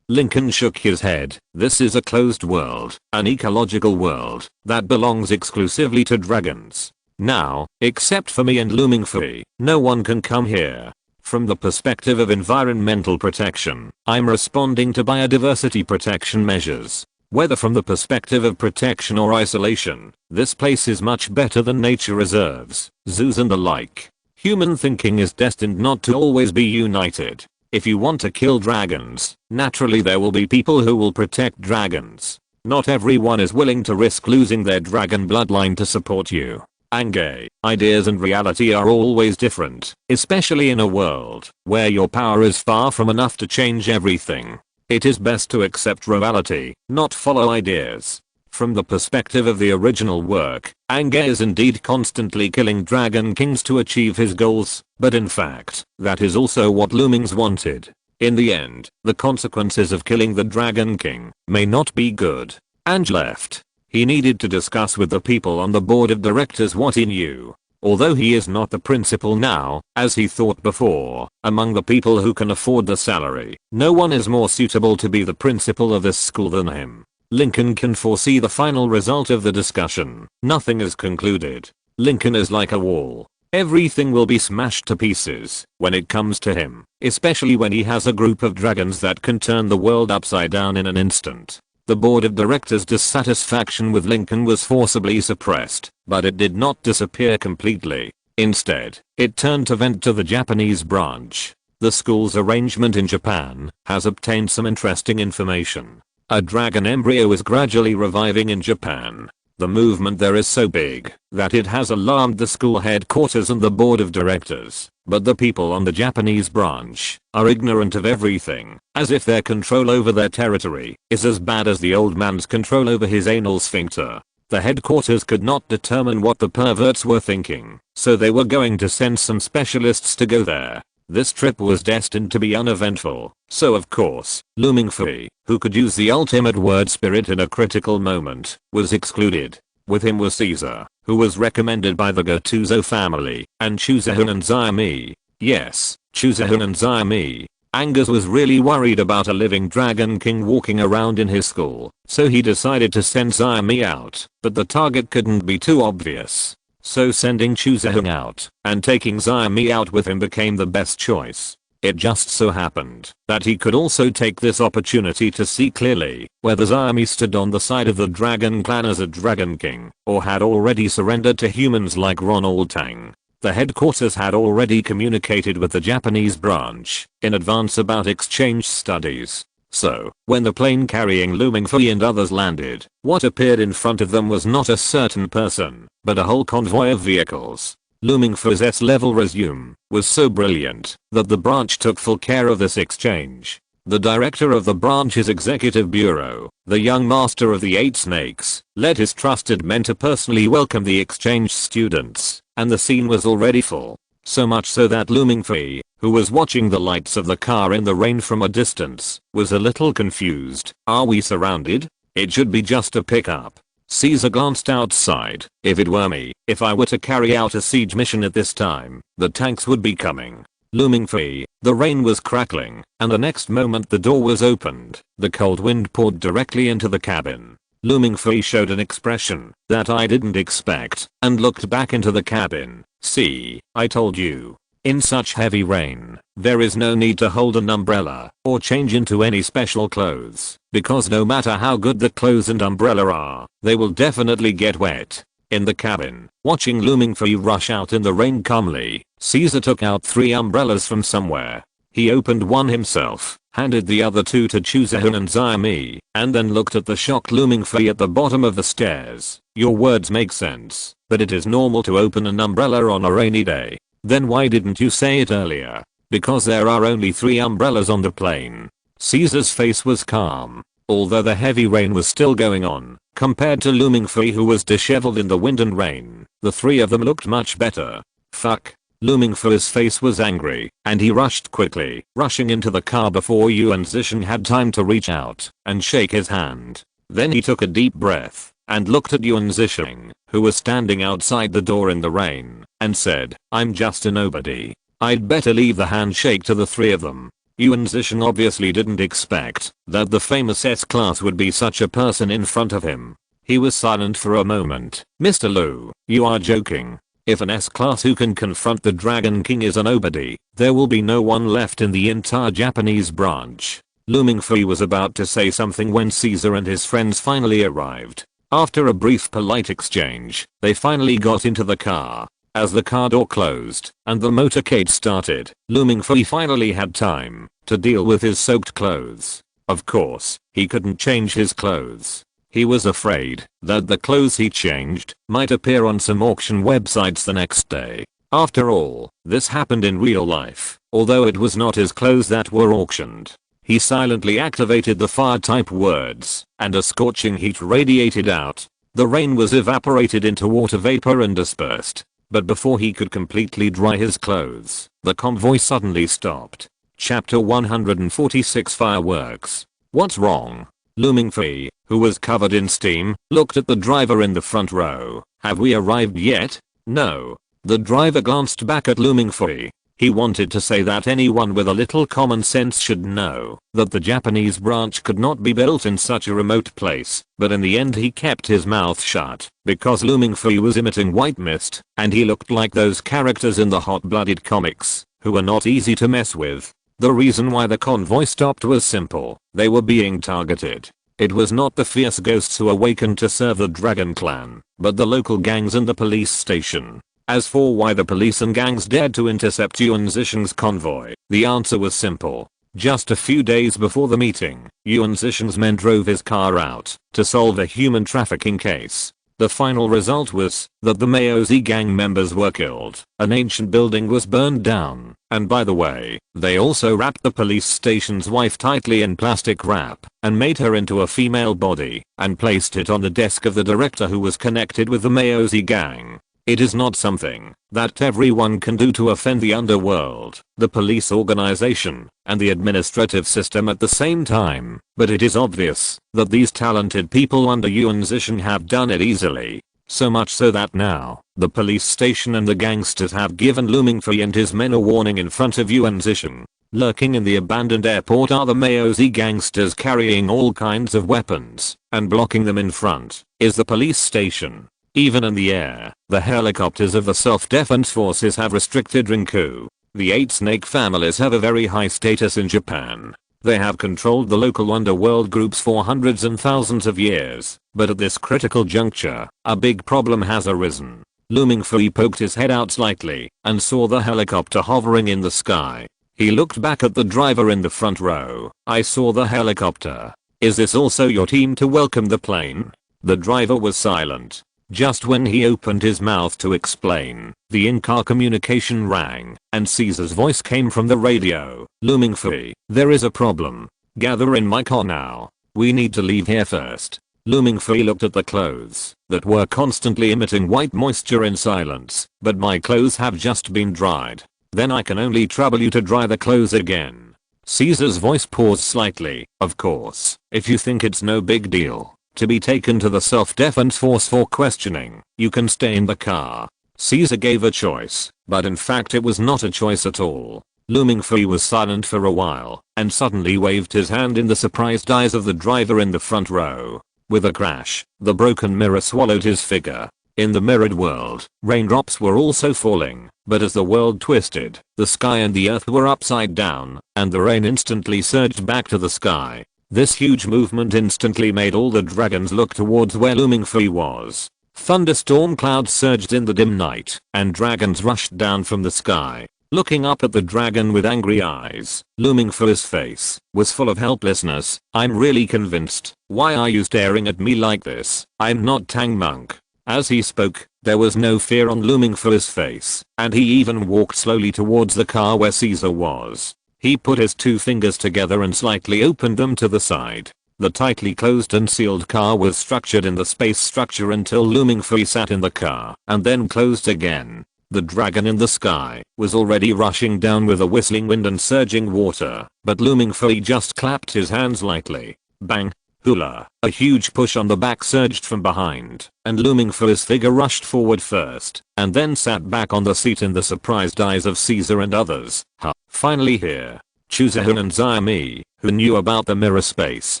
Lincoln shook his head. This is a closed world, an ecological world that belongs exclusively to dragons. Now, except for me and Looming Fee, no one can come here. From the perspective of environmental protection, I'm responding to biodiversity protection measures. Whether from the perspective of protection or isolation, this place is much better than nature reserves, zoos and the like. Human thinking is destined not to always be united. If you want to kill dragons, naturally there will be people who will protect dragons. Not everyone is willing to risk losing their dragon bloodline to support you. Ange, ideas and reality are always different, especially in a world where your power is far from enough to change everything. It is best to accept reality, not follow ideas. From the perspective of the original work, Ange is indeed constantly killing Dragon Kings to achieve his goals, but in fact, that is also what Loomings wanted. In the end, the consequences of killing the Dragon King may not be good. Ange left. He needed to discuss with the people on the board of directors what he knew. Although he is not the principal now, as he thought before, among the people who can afford the salary, no one is more suitable to be the principal of this school than him. Lincoln can foresee the final result of the discussion. Nothing is concluded. Lincoln is like a wall. Everything will be smashed to pieces when it comes to him, especially when he has a group of dragons that can turn the world upside down in an instant. The board of directors' dissatisfaction with Lincoln was forcibly suppressed, but it did not disappear completely. Instead, it turned to vent to the Japanese branch. The school's arrangement in Japan has obtained some interesting information. A dragon embryo is gradually reviving in Japan. The movement there is so big that it has alarmed the school headquarters and the board of directors, but the people on the Japanese branch are ignorant of everything, as if their control over their territory is as bad as the old man's control over his anal sphincter. The headquarters could not determine what the perverts were thinking, so they were going to send some specialists to go there. This trip was destined to be uneventful, so of course, Looming Fui, who could use the ultimate word spirit in a critical moment, was excluded. With him was Caesar, who was recommended by the Gattuso family, and Chuzahun and Zayami. Yes, Chuzahun and Zayami. Angus was really worried about a living Dragon King walking around in his school, so he decided to send Zayami out, but the target couldn't be too obvious. So sending Chuzahun out and taking Zayami out with him became the best choice. It just so happened that he could also take this opportunity to see clearly whether Zayami stood on the side of the Dragon Clan as a Dragon King or had already surrendered to humans like Ronald Tang. The headquarters had already communicated with the Japanese branch in advance about exchange studies. So, when the plane carrying Looming Fui and others landed, what appeared in front of them was not a certain person, but a whole convoy of vehicles. Looming Fui's S-level resume was so brilliant that the branch took full care of this exchange. The director of the branch's executive bureau, the young master of the 8 snakes, led his trusted men to personally welcome the exchange students, and the scene was already full. So much so that Looming Fui, who was watching the lights of the car in the rain from a distance, was a little confused. Are we surrounded? It should be just a pickup. Caesar glanced outside. If it were me, if I were to carry out a siege mission at this time, the tanks would be coming. Looming Fui, the rain was crackling, and the next moment the door was opened. The cold wind poured directly into the cabin. Looming Fui showed an expression that I didn't expect and looked back into the cabin. See, I told you. In such heavy rain, there is no need to hold an umbrella or change into any special clothes, because no matter how good the clothes and umbrella are, they will definitely get wet. In the cabin, watching Looming Fui rush out in the rain calmly, Caesar took out 3 umbrellas from somewhere. He opened one himself, handed the other 2 to Chuzahun and Zayami, and then looked at the shocked Looming Fui at the bottom of the stairs. Your words make sense, but it is normal to open an umbrella on a rainy day. Then why didn't you say it earlier? Because there are only 3 umbrellas on the plane. Caesar's face was calm, although the heavy rain was still going on. Compared to Looming Fui, who was disheveled in the wind and rain, the 3 of them looked much better. Fuck. Looming Fui's face was angry, and he rushed quickly, rushing into the car before Yuan Zishan had time to reach out and shake his hand. Then he took a deep breath and looked at Yuan Zishan, who was standing outside the door in the rain, and said, I'm just a nobody. I'd better leave the handshake to the 3 of them. Yuan Zishan obviously didn't expect that the famous S-class would be such a person in front of him. He was silent for a moment. Mr. Lu, you are joking. If an S-class who can confront the Dragon King is a nobody, there will be no one left in the entire Japanese branch. Looming Fui was about to say something when Caesar and his friends finally arrived. After a brief polite exchange, they finally got into the car. As the car door closed and the motorcade started, Looming Fui finally had time to deal with his soaked clothes. Of course, he couldn't change his clothes. He was afraid that the clothes he changed might appear on some auction websites the next day. After all, this happened in real life, although it was not his clothes that were auctioned. He silently activated the fire type words, and a scorching heat radiated out. The rain was evaporated into water vapor and dispersed. But before he could completely dry his clothes, the convoy suddenly stopped. Chapter 146 Fireworks. What's wrong? Looming Fui, who was covered in steam, looked at the driver in the front row. Have we arrived yet? No. The driver glanced back at Looming Fui. He wanted to say that anyone with a little common sense should know that the Japanese branch could not be built in such a remote place, but in the end he kept his mouth shut because Looming Fui was emitting white mist, and he looked like those characters in the hot-blooded comics who were not easy to mess with. The reason why the convoy stopped was simple. They were being targeted. It was not the fierce ghosts who awakened to serve the Dragon Clan, but the local gangs and the police station. As for why the police and gangs dared to intercept Yuan Zixing's convoy, the answer was simple. Just a few days before the meeting, Yuan Zixing's men drove his car out to solve a human trafficking case. The final result was that the Maozi gang members were killed, an ancient building was burned down, and by the way, they also wrapped the police station's wife tightly in plastic wrap and made her into a female body and placed it on the desk of the director who was connected with the Maozi gang. It is not something that everyone can do to offend the underworld, the police organization, and the administrative system at the same time, but it is obvious that these talented people under Yuan Zixing have done it easily. So much so that now, the police station and the gangsters have given Lu Mingfei and his men a warning in front of Yuan Zixing. Lurking in the abandoned airport are the Maozi gangsters carrying all kinds of weapons, and blocking them in front is the police station. Even in the air, the helicopters of the self-defense forces have restricted Rinku. The 8 snake families have a very high status in Japan. They have controlled the local underworld groups for hundreds and thousands of years, but at this critical juncture, a big problem has arisen. Lu Mingfei poked his head out slightly and saw the helicopter hovering in the sky. He looked back at the driver in the front row. "I saw the helicopter. Is this also your team to welcome the plane?" The driver was silent. Just when he opened his mouth to explain, the in-car communication rang, and Caesar's voice came from the radio. "Lu Mingfei, there is a problem. Gather in my car now. We need to leave here first." Lu Mingfei looked at the clothes that were constantly emitting white moisture in silence. "But my clothes have just been dried." "Then I can only trouble you to dry the clothes again." Caesar's voice paused slightly. "Of course, if you think it's no big deal to be taken to the self-defense force for questioning, you can stay in the car." Caesar gave a choice, but in fact it was not a choice at all. Lu Mingfei was silent for a while, and suddenly waved his hand in the surprised eyes of the driver in the front row. With a crash, the broken mirror swallowed his figure. In the mirrored world, raindrops were also falling, but as the world twisted, the sky and the earth were upside down, and the rain instantly surged back to the sky. This huge movement instantly made all the dragons look towards where Lu Mingfei was. Thunderstorm clouds surged in the dim night, and dragons rushed down from the sky. Looking up at the dragon with angry eyes, Lu Mingfei's face was full of helplessness. "I'm really convinced. Why are you staring at me like this? I'm not Tang Monk." As he spoke, there was no fear on Lu Mingfei's face, and he even walked slowly towards the car where Caesar was. He put his 2 fingers together and slightly opened them to the side. The tightly closed and sealed car was structured in the space structure until Lu Mingfei sat in the car, and then closed again. The dragon in the sky was already rushing down with a whistling wind and surging water, but Lu Mingfei just clapped his hands lightly. Bang! Hula! A huge push on the back surged from behind, and Lu Mingfei's figure rushed forward first, and then sat back on the seat in the surprised eyes of Caesar and others. Finally here. Chusehan and Xiaomi, who knew about the mirror space,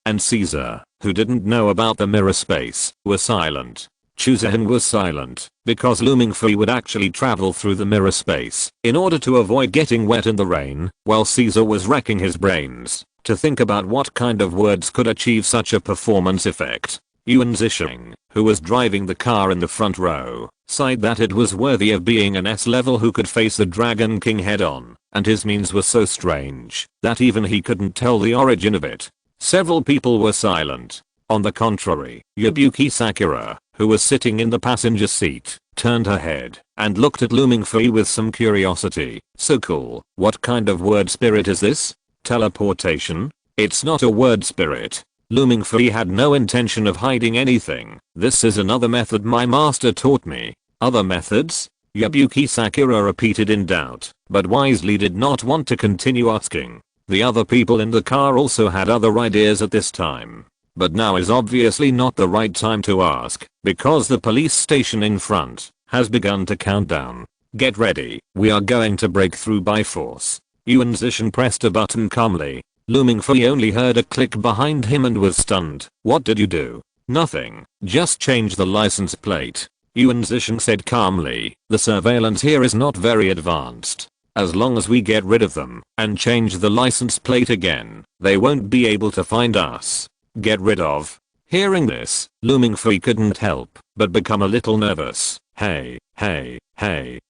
and Caesar, who didn't know about the mirror space, were silent. Chusehan was silent because Lu Mingfei would actually travel through the mirror space in order to avoid getting wet in the rain, while Caesar was racking his brains to think about what kind of words could achieve such a performance effect. Yuan Zixing, who was driving the car in the front row, sighed that it was worthy of being an S-level who could face the Dragon King head-on, and his means were so strange that even he couldn't tell the origin of it. Several people were silent. On the contrary, Yabuki Sakura, who was sitting in the passenger seat, turned her head and looked at Lu Mingfei with some curiosity. "So cool. What kind of word spirit is this? Teleportation?" "It's not a word spirit." Lu Mingfei had no intention of hiding anything. "This is another method my master taught me." "Other methods?" Yabuki Sakura repeated in doubt, but wisely did not want to continue asking. The other people in the car also had other ideas at this time. But now is obviously not the right time to ask, because the police station in front has begun to count down. "Get ready, we are going to break through by force." Yuan Zixing pressed a button calmly. Lu Mingfei only heard a click behind him and was stunned. "What did you do?" "Nothing, just change the license plate." Yuan Zixing said calmly, "The surveillance here is not very advanced. As long as we get rid of them and change the license plate again, they won't be able to find us." "Get rid of?" Hearing this, Looming Fui couldn't help but become a little nervous. Hey,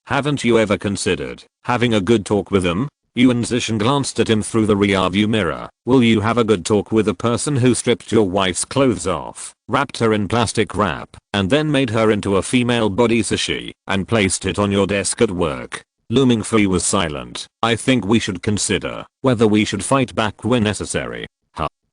haven't you ever considered having a good talk with them? Yuan Zishan glanced at him through the rearview mirror. Will you have a good talk with a person who stripped your wife's clothes off, wrapped her in plastic wrap, and then made her into a female body sushi, and placed it on your desk at work? Looming Fui was silent. I think we should consider whether we should fight back when necessary.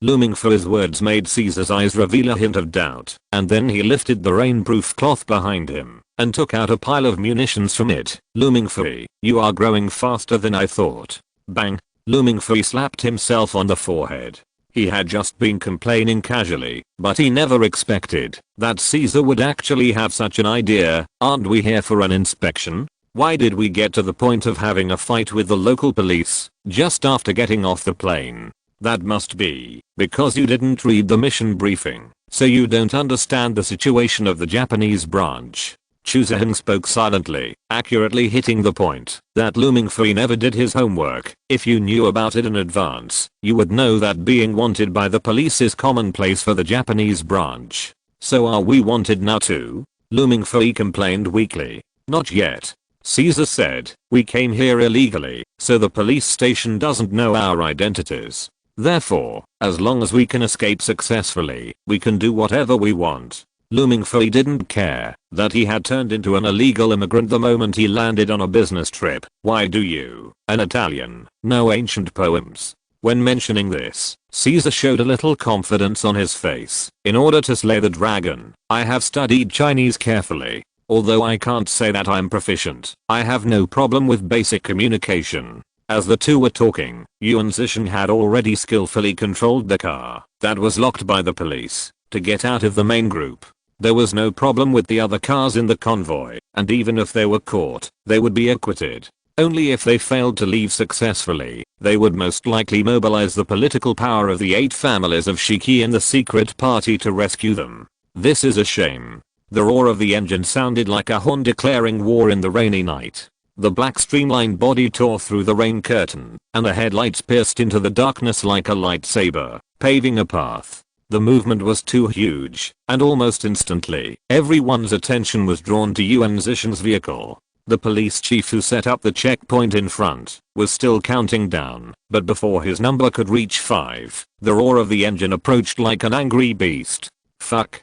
Looming Fui's words made Caesar's eyes reveal a hint of doubt, and then he lifted the rainproof cloth behind him and took out a pile of munitions from it. Looming Fui, you are growing faster than I thought. Bang. Looming Fui slapped himself on the forehead. He had just been complaining casually, but he never expected that Caesar would actually have such an idea. Aren't we here for an inspection? Why did we get to the point of having a fight with the local police just after getting off the plane? That must be because you didn't read the mission briefing, so you don't understand the situation of the Japanese branch. Chuzaheng spoke silently, accurately hitting the point that Looming Fui never did his homework. If you knew about it in advance, you would know that being wanted by the police is commonplace for the Japanese branch. So are we wanted now too? Looming Fui complained weakly. Not yet. Caesar said, we came here illegally, so the police station doesn't know our identities. Therefore, as long as we can escape successfully, we can do whatever we want. Looming Fui didn't care that he had turned into an illegal immigrant the moment he landed on a business trip. Why do you, an Italian, know ancient poems? When mentioning this, Caesar showed a little confidence on his face. In order to slay the dragon, I have studied Chinese carefully. Although I can't say that I'm proficient, I have no problem with basic communication. As the two were talking, Yuan Zishan had already skillfully controlled the car that was locked by the police to get out of the main group. There was no problem with the other cars in the convoy, and even if they were caught, they would be acquitted. Only if they failed to leave successfully, they would most likely mobilize the political power of the 8 families of Shiki and the secret party to rescue them. This is a shame. The roar of the engine sounded like a horn declaring war in the rainy night. The black streamlined body tore through the rain curtain, and the headlights pierced into the darkness like a lightsaber, paving a path. The movement was too huge, and almost instantly, everyone's attention was drawn to Yuan Zishan's vehicle. The police chief who set up the checkpoint in front was still counting down, but before his number could reach 5, the roar of the engine approached like an angry beast. Fuck.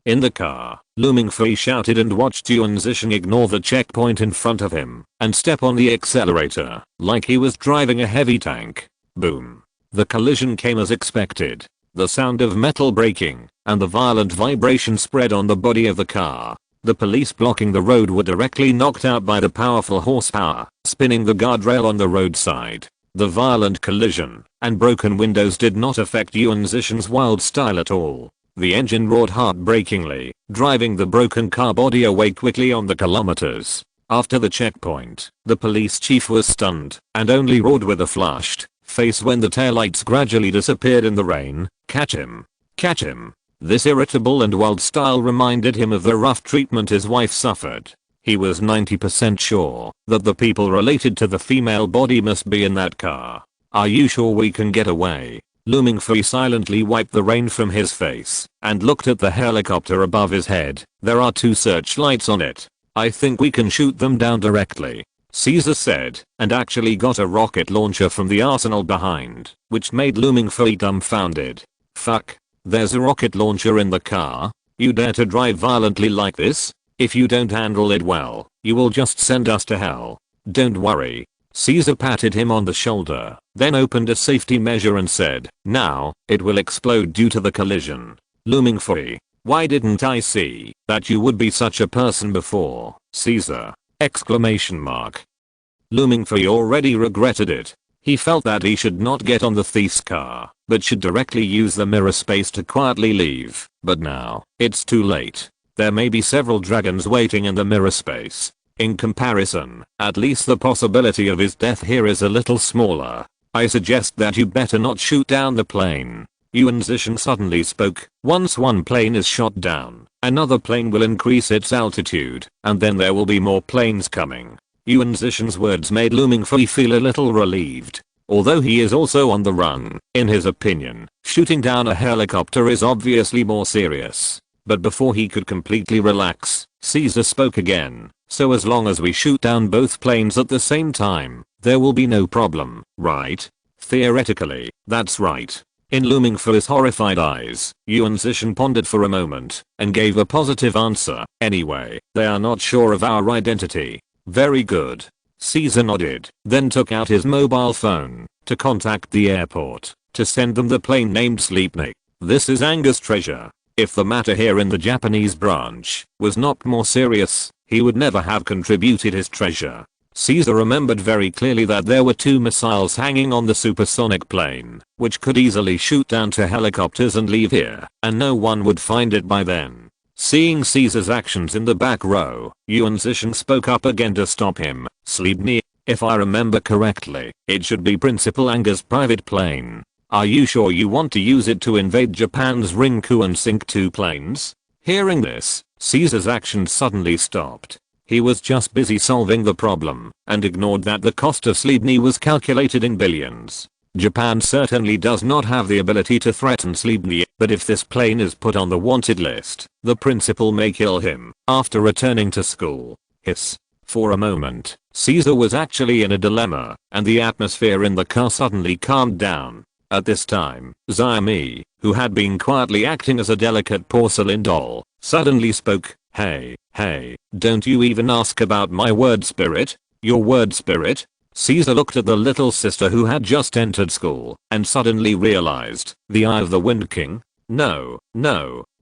In the car, Looming Fui shouted and watched Yuan Zishan ignore the checkpoint in front of him and step on the accelerator like he was driving a heavy tank. Boom. The collision came as expected. The sound of metal breaking and the violent vibration spread on the body of the car. The police blocking the road were directly knocked out by the powerful horsepower, spinning the guardrail on the roadside. The violent collision and broken windows did not affect Yuan Zishan's wild style at all. The engine roared heartbreakingly, driving the broken car body away quickly on the kilometers. After the checkpoint, the police chief was stunned and only roared with a flushed face when the taillights gradually disappeared in the rain. Catch him. Catch him. This irritable and wild style reminded him of the rough treatment his wife suffered. He was 90% sure that the people related to the female body must be in that car. Are you sure we can get away? Looming Fui silently wiped the rain from his face and looked at the helicopter above his head. There are 2 searchlights on it. I think we can shoot them down directly, Caesar said, and actually got a rocket launcher from the arsenal behind, which made Looming Fui dumbfounded. Fuck. There's a rocket launcher in the car? You dare to drive violently like this? If you don't handle it well, you will just send us to hell. Don't worry. Caesar patted him on the shoulder, then opened a safety measure and said, now, it will explode due to the collision. Looming Fui, why didn't I see that you would be such a person before, Caesar? Exclamation mark. Looming Fui already regretted it. He felt that he should not get on the thief's car, but should directly use the mirror space to quietly leave. But now, it's too late. There may be several dragons waiting in the mirror space. In comparison, at least the possibility of his death here is a little smaller. I suggest that you better not shoot down the plane. Yuan Zishan suddenly spoke. Once one plane is shot down, another plane will increase its altitude, and then there will be more planes coming. Yuan Zishan's words made Looming Fui feel a little relieved. although he is also on the run. In his opinion, shooting down a helicopter is obviously more serious. But before he could completely relax, Caesar spoke again. So as long as we shoot down both planes at the same time, there will be no problem, right? Theoretically, that's right. In looming for his horrified eyes, Yuan Zishan pondered for a moment and gave a positive answer. Anyway, they are not sure of our identity. Very good. Caesar nodded, then took out his mobile phone to contact the airport to send them the plane named Sleepnik. This is Angus' treasure. If the matter here in the Japanese branch was not more serious, he would never have contributed his treasure. Caesar remembered very clearly that there were 2 missiles hanging on the supersonic plane, which could easily shoot down to helicopters and leave here, and no one would find it by then. Seeing Caesar's actions in the back row, Yuan Zishan spoke up again to stop him. Sleepnik, if I remember correctly, it should be Principal Angus' private plane. Are you sure you want to use it to invade Japan's Rinku and sink 2 planes? Hearing this, Caesar's actions suddenly stopped. He was just busy solving the problem and ignored that the cost of Sleepnik was calculated in billions. Japan certainly does not have the ability to threaten Sleepnik, but if this plane is put on the wanted list, the principal may kill him after returning to school. Hiss. For a moment, Caesar was actually in a dilemma, and the atmosphere in the car suddenly calmed down. At this time, Xiaomi, who had been quietly acting as a delicate porcelain doll, suddenly spoke. Hey, don't you even ask about my word spirit? Your word spirit? Caesar looked at the little sister who had just entered school and suddenly realized, the Eye of the Wind King? No.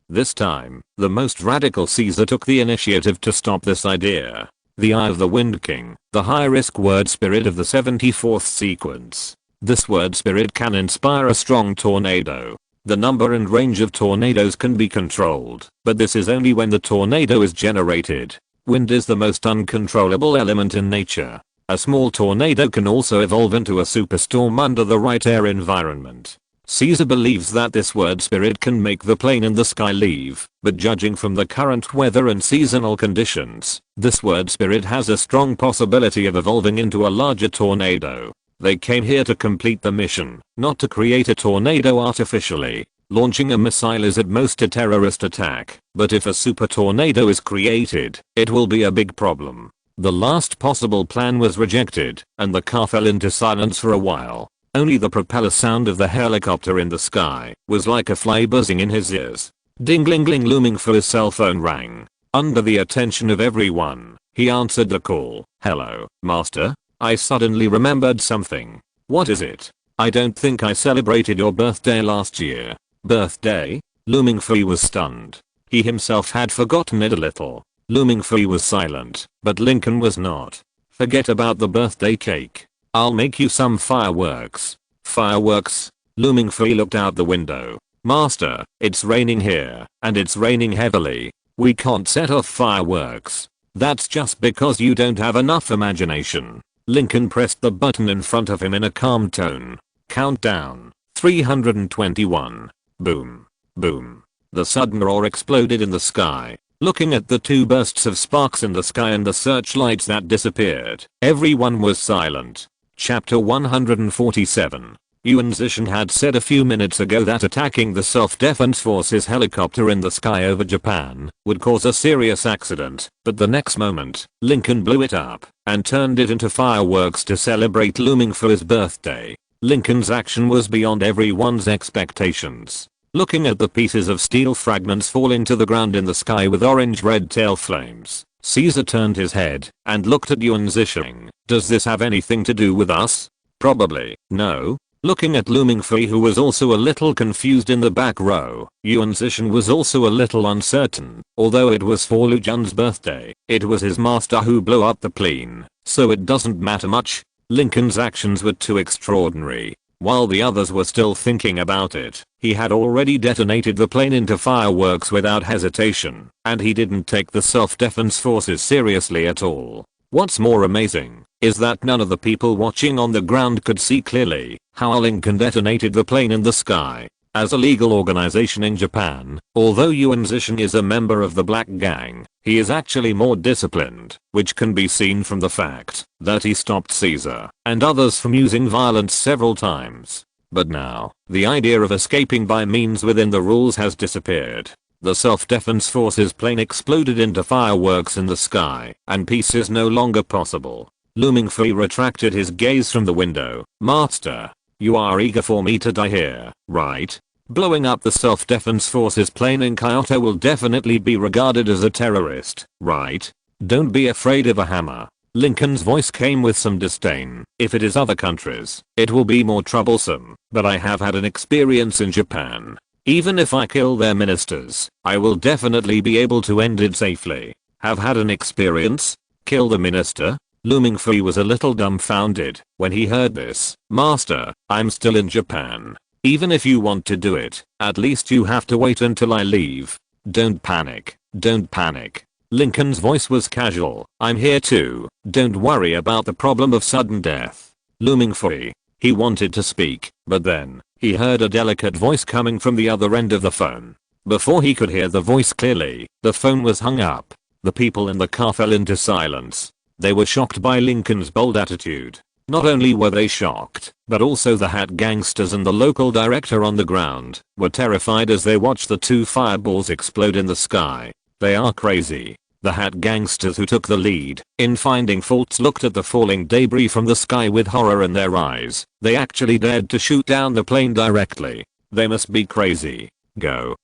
This time, the most radical Caesar took the initiative to stop this idea. The Eye of the Wind King, the high-risk word spirit of the 74th sequence. This word spirit can inspire a strong tornado. The number and range of tornadoes can be controlled, but this is only when the tornado is generated. Wind is the most uncontrollable element in nature. A small tornado can also evolve into a superstorm under the right air environment. Caesar believes that this word spirit can make the plane in the sky leave, but judging from the current weather and seasonal conditions, this word spirit has a strong possibility of evolving into a larger tornado. They came here to complete the mission, not to create a tornado artificially. Launching a missile is at most a terrorist attack, but if a super tornado is created, it will be a big problem. The last possible plan was rejected, and the car fell into silence for a while. Only the propeller sound of the helicopter in the sky was like a fly buzzing in his ears. Ding-ling-ling looming for his cell phone rang. Under the attention of everyone, he answered the call. Hello, Master? I suddenly remembered something. What is it? I don't think I celebrated your birthday last year. Birthday? Looming Fui was stunned. He himself had forgotten it a little. Looming Fui was silent, but Lincoln was not. Forget about the birthday cake. I'll make you some fireworks. Fireworks? Looming Fui looked out the window. Master, it's raining here, and it's raining heavily. We can't set off fireworks. That's just because you don't have enough imagination. Lincoln pressed the button in front of him in a calm tone. Countdown. 321. Boom. Boom. The sudden roar exploded in the sky. Looking at the 2 bursts of sparks in the sky and the searchlights that disappeared, everyone was silent. Chapter 147. Yuan Zishan had said a few minutes ago that attacking the Self-Defense Forces helicopter in the sky over Japan would cause a serious accident, but the next moment, Lincoln blew it up and turned it into fireworks to celebrate Looming for his birthday. Lincoln's action was beyond everyone's expectations. Looking at the pieces of steel fragments falling to the ground in the sky with orange-red tail flames, Caesar turned his head and looked at Yuan Zishan. Does this have anything to do with us? Probably, no. Looking at Looming Fui, who was also a little confused in the back row, Yuan Zishan was also a little uncertain. Although it was for Lu Jun's birthday, it was his master who blew up the plane, so it doesn't matter much. Lincoln's actions were too extraordinary. While the others were still thinking about it, he had already detonated the plane into fireworks without hesitation, and he didn't take the self-defense forces seriously at all. What's more amazing is that none of the people watching on the ground could see clearly how Lincoln detonated the plane in the sky. As a legal organization in Japan, although Yuan Zishan is a member of the Black Gang, he is actually more disciplined, which can be seen from the fact that he stopped Caesar and others from using violence several times. But now, the idea of escaping by means within the rules has disappeared. The Self-Defense Forces plane exploded into fireworks in the sky, and peace is no longer possible. Looming Fui retracted his gaze from the window. Master, you are eager for me to die here, right? Blowing up the Self-Defense Forces plane in Kyoto will definitely be regarded as a terrorist, right? Don't be afraid of a hammer. Lincoln's voice came with some disdain. If it is other countries, it will be more troublesome, but I have had an experience in Japan. Even if I kill their ministers, I will definitely be able to end it safely. Have had an experience? Kill the minister? Looming Fui was a little dumbfounded when he heard this. Master, I'm still in Japan. Even if you want to do it, at least you have to wait until I leave. Don't panic. Don't panic. Lincoln's voice was casual. I'm here too. Don't worry about the problem of sudden death. Looming Fui. He wanted to speak, but then, he heard a delicate voice coming from the other end of the phone. Before he could hear the voice clearly, the phone was hung up. The people in the car fell into silence. They were shocked by Lincoln's bold attitude. Not only were they shocked, but also the Hat gangsters and the local director on the ground were terrified as they watched the two fireballs explode in the sky. They are crazy. The Hat gangsters who took the lead in finding faults looked at the falling debris from the sky with horror in their eyes. They actually dared to shoot down the plane directly. They must be crazy. Go.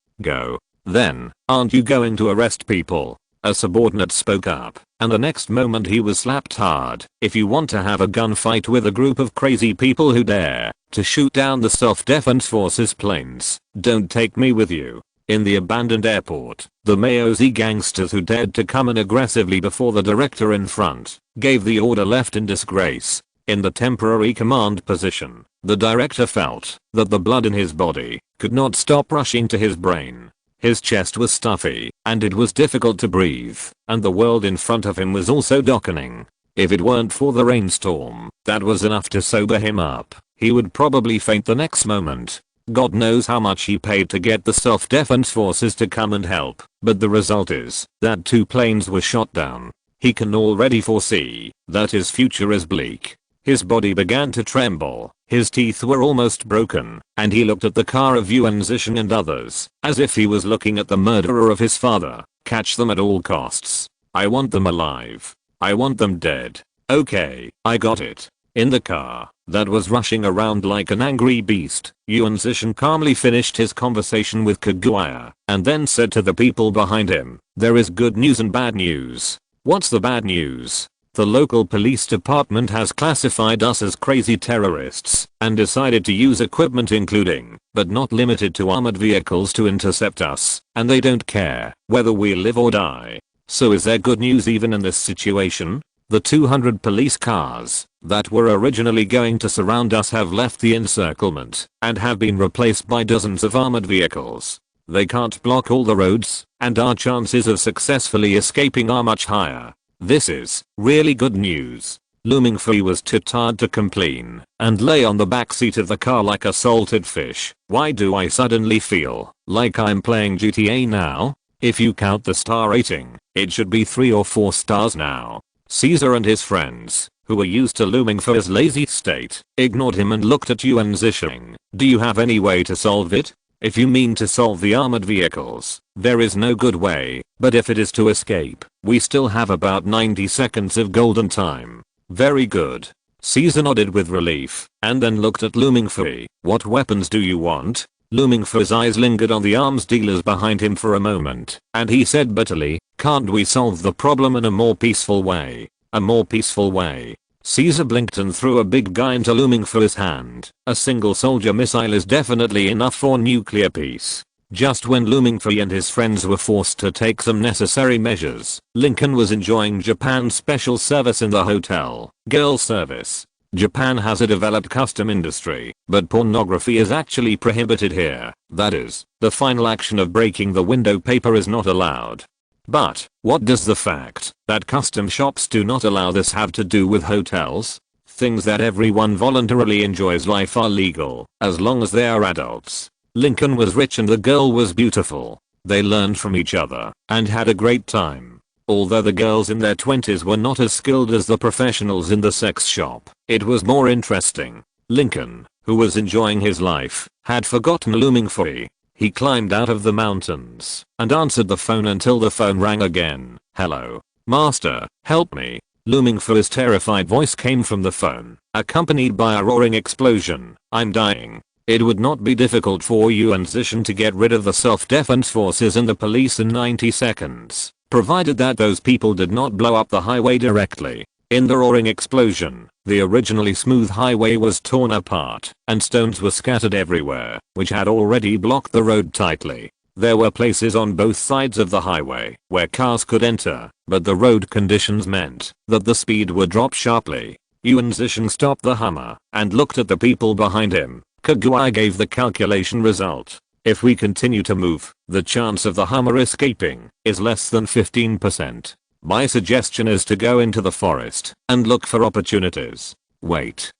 Then, aren't you going to arrest people? A subordinate spoke up, and the next moment he was slapped hard. If you want to have a gunfight with a group of crazy people who dare to shoot down the Self-Defense Forces planes, don't take me with you. In the abandoned airport, the Maozi gangsters who dared to come in aggressively before the director in front gave the order left in disgrace. In the temporary command position, the director felt that the blood in his body could not stop rushing to his brain. His chest was stuffy, and it was difficult to breathe, and the world in front of him was also darkening. If it weren't for the rainstorm, that was enough to sober him up. He would probably faint the next moment. God knows how much he paid to get the Self-Defense Forces to come and help, but the result is that 2 planes were shot down. He can already foresee that his future is bleak. His body began to tremble, his teeth were almost broken, and he looked at the car of Yuan Zishan and others, as if he was looking at the murderer of his father. Catch them at all costs. I want them alive. I want them dead. Okay, I got it. In the car that was rushing around like an angry beast, Yuan Zishan calmly finished his conversation with Kaguya, and then said to the people behind him, there is good news and bad news. What's the bad news? The local police department has classified us as crazy terrorists and decided to use equipment including, but not limited to armored vehicles to intercept us, and they don't care whether we live or die. So is there good news even in this situation? The 200 police cars that were originally going to surround us have left the encirclement and have been replaced by dozens of armored vehicles. They can't block all the roads, and our chances of successfully escaping are much higher. This is really good news. Looming Fui was too tired to complain and lay on the back seat of the car like a salted fish. Why do I suddenly feel like I'm playing GTA now? If you count the star rating, it should be 3 or 4 stars now. Caesar and his friends, who were used to Looming Fui's lazy state, ignored him and looked at Yuan Zishan. Do you have any way to solve it? If you mean to solve the armored vehicles, there is no good way, but if it is to escape, we still have about 90 seconds of golden time. Very good. Caesar nodded with relief, and then looked at Looming Fui. What weapons do you want? Looming Fui's eyes lingered on the arms dealers behind him for a moment, and he said bitterly, can't we solve the problem in a more peaceful way? A more peaceful way. Caesar blinked and threw a big guy into Looming Fui's hand. A single soldier missile is definitely enough for nuclear peace. Just when Looming Fui and his friends were forced to take some necessary measures, Lincoln was enjoying Japan's special service in the hotel. Girl service. Japan has a developed custom industry, but pornography is actually prohibited here. That is, the final action of breaking the window paper is not allowed. But, what does the fact that custom shops do not allow this have to do with hotels? Things that everyone voluntarily enjoys life are legal, as long as they are adults. Lincoln was rich and the girl was beautiful. They learned from each other and had a great time. Although the girls in their 20s were not as skilled as the professionals in the sex shop, it was more interesting. Lincoln, who was enjoying his life, had forgotten looming free. He climbed out of the mountains and answered the phone until the phone rang again. "Hello, master, help me." Looming Free's terrified voice came from the phone, accompanied by a roaring explosion. "I'm dying. It would not be difficult for you and Zishan to get rid of the self-defense forces and the police in 90 seconds, provided that those people did not blow up the highway directly." In the roaring explosion, the originally smooth highway was torn apart, and stones were scattered everywhere, which had already blocked the road tightly. There were places on both sides of the highway where cars could enter, but the road conditions meant that the speed would drop sharply. Yuan Zishan stopped the Hummer and looked at the people behind him. Kaguai gave the calculation result. If we continue to move, the chance of the Hummer escaping is less than 15%. My suggestion is to go into the forest and look for opportunities. Wait.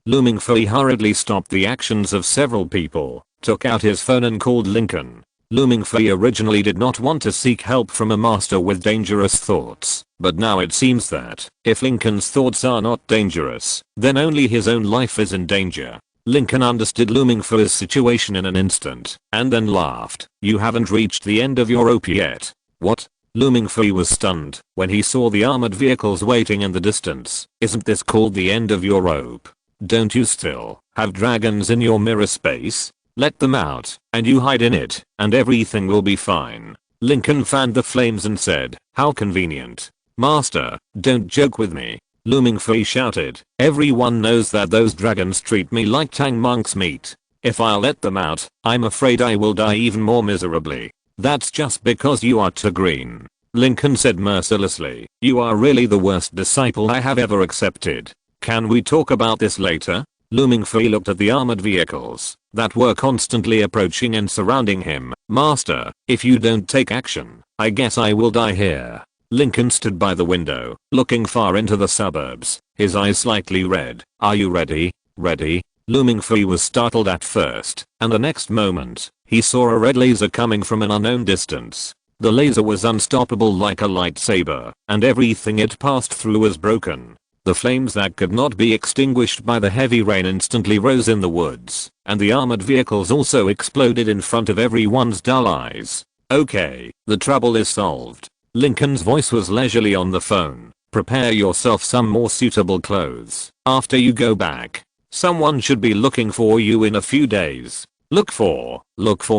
Looming Free hurriedly stopped the actions of several people, took out his phone and called Lincoln. Looming Free originally did not want to seek help from a master with dangerous thoughts, but now it seems that if Lincoln's thoughts are not dangerous, then only his own life is in danger. Lincoln understood Looming Free's situation in an instant, and then laughed. "You haven't reached the end of your rope yet." "What?" Looming Free was stunned when he saw the armored vehicles waiting in the distance. "Isn't this called the end of your rope? Don't you still have dragons in your mirror space? Let them out, and you hide in it, and everything will be fine." Lincoln fanned the flames and said, "How convenient. Master, don't joke with me." Looming Free shouted, "Everyone knows that those dragons treat me like Tang monk's meat. If I let them out, I'm afraid I will die even more miserably." "That's just because you are too green," Lincoln said mercilessly. "You are really the worst disciple I have ever accepted. Can we talk about this later?" Looming Free looked at the armored vehicles that were constantly approaching and surrounding him. "Master, if you don't take action, I guess I will die here." Lincoln stood by the window, looking far into the suburbs, his eyes slightly red. "Are you ready?" "Ready?" Looming Free was startled at first, and the next moment, he saw a red laser coming from an unknown distance. The laser was unstoppable like a lightsaber, and everything it passed through was broken. The flames that could not be extinguished by the heavy rain instantly rose in the woods, and the armored vehicles also exploded in front of everyone's dull eyes. "Okay, the trouble is solved." Lincoln's voice was leisurely on the phone. "Prepare yourself some more suitable clothes. After you go back, someone should be looking for you in a few days." Look for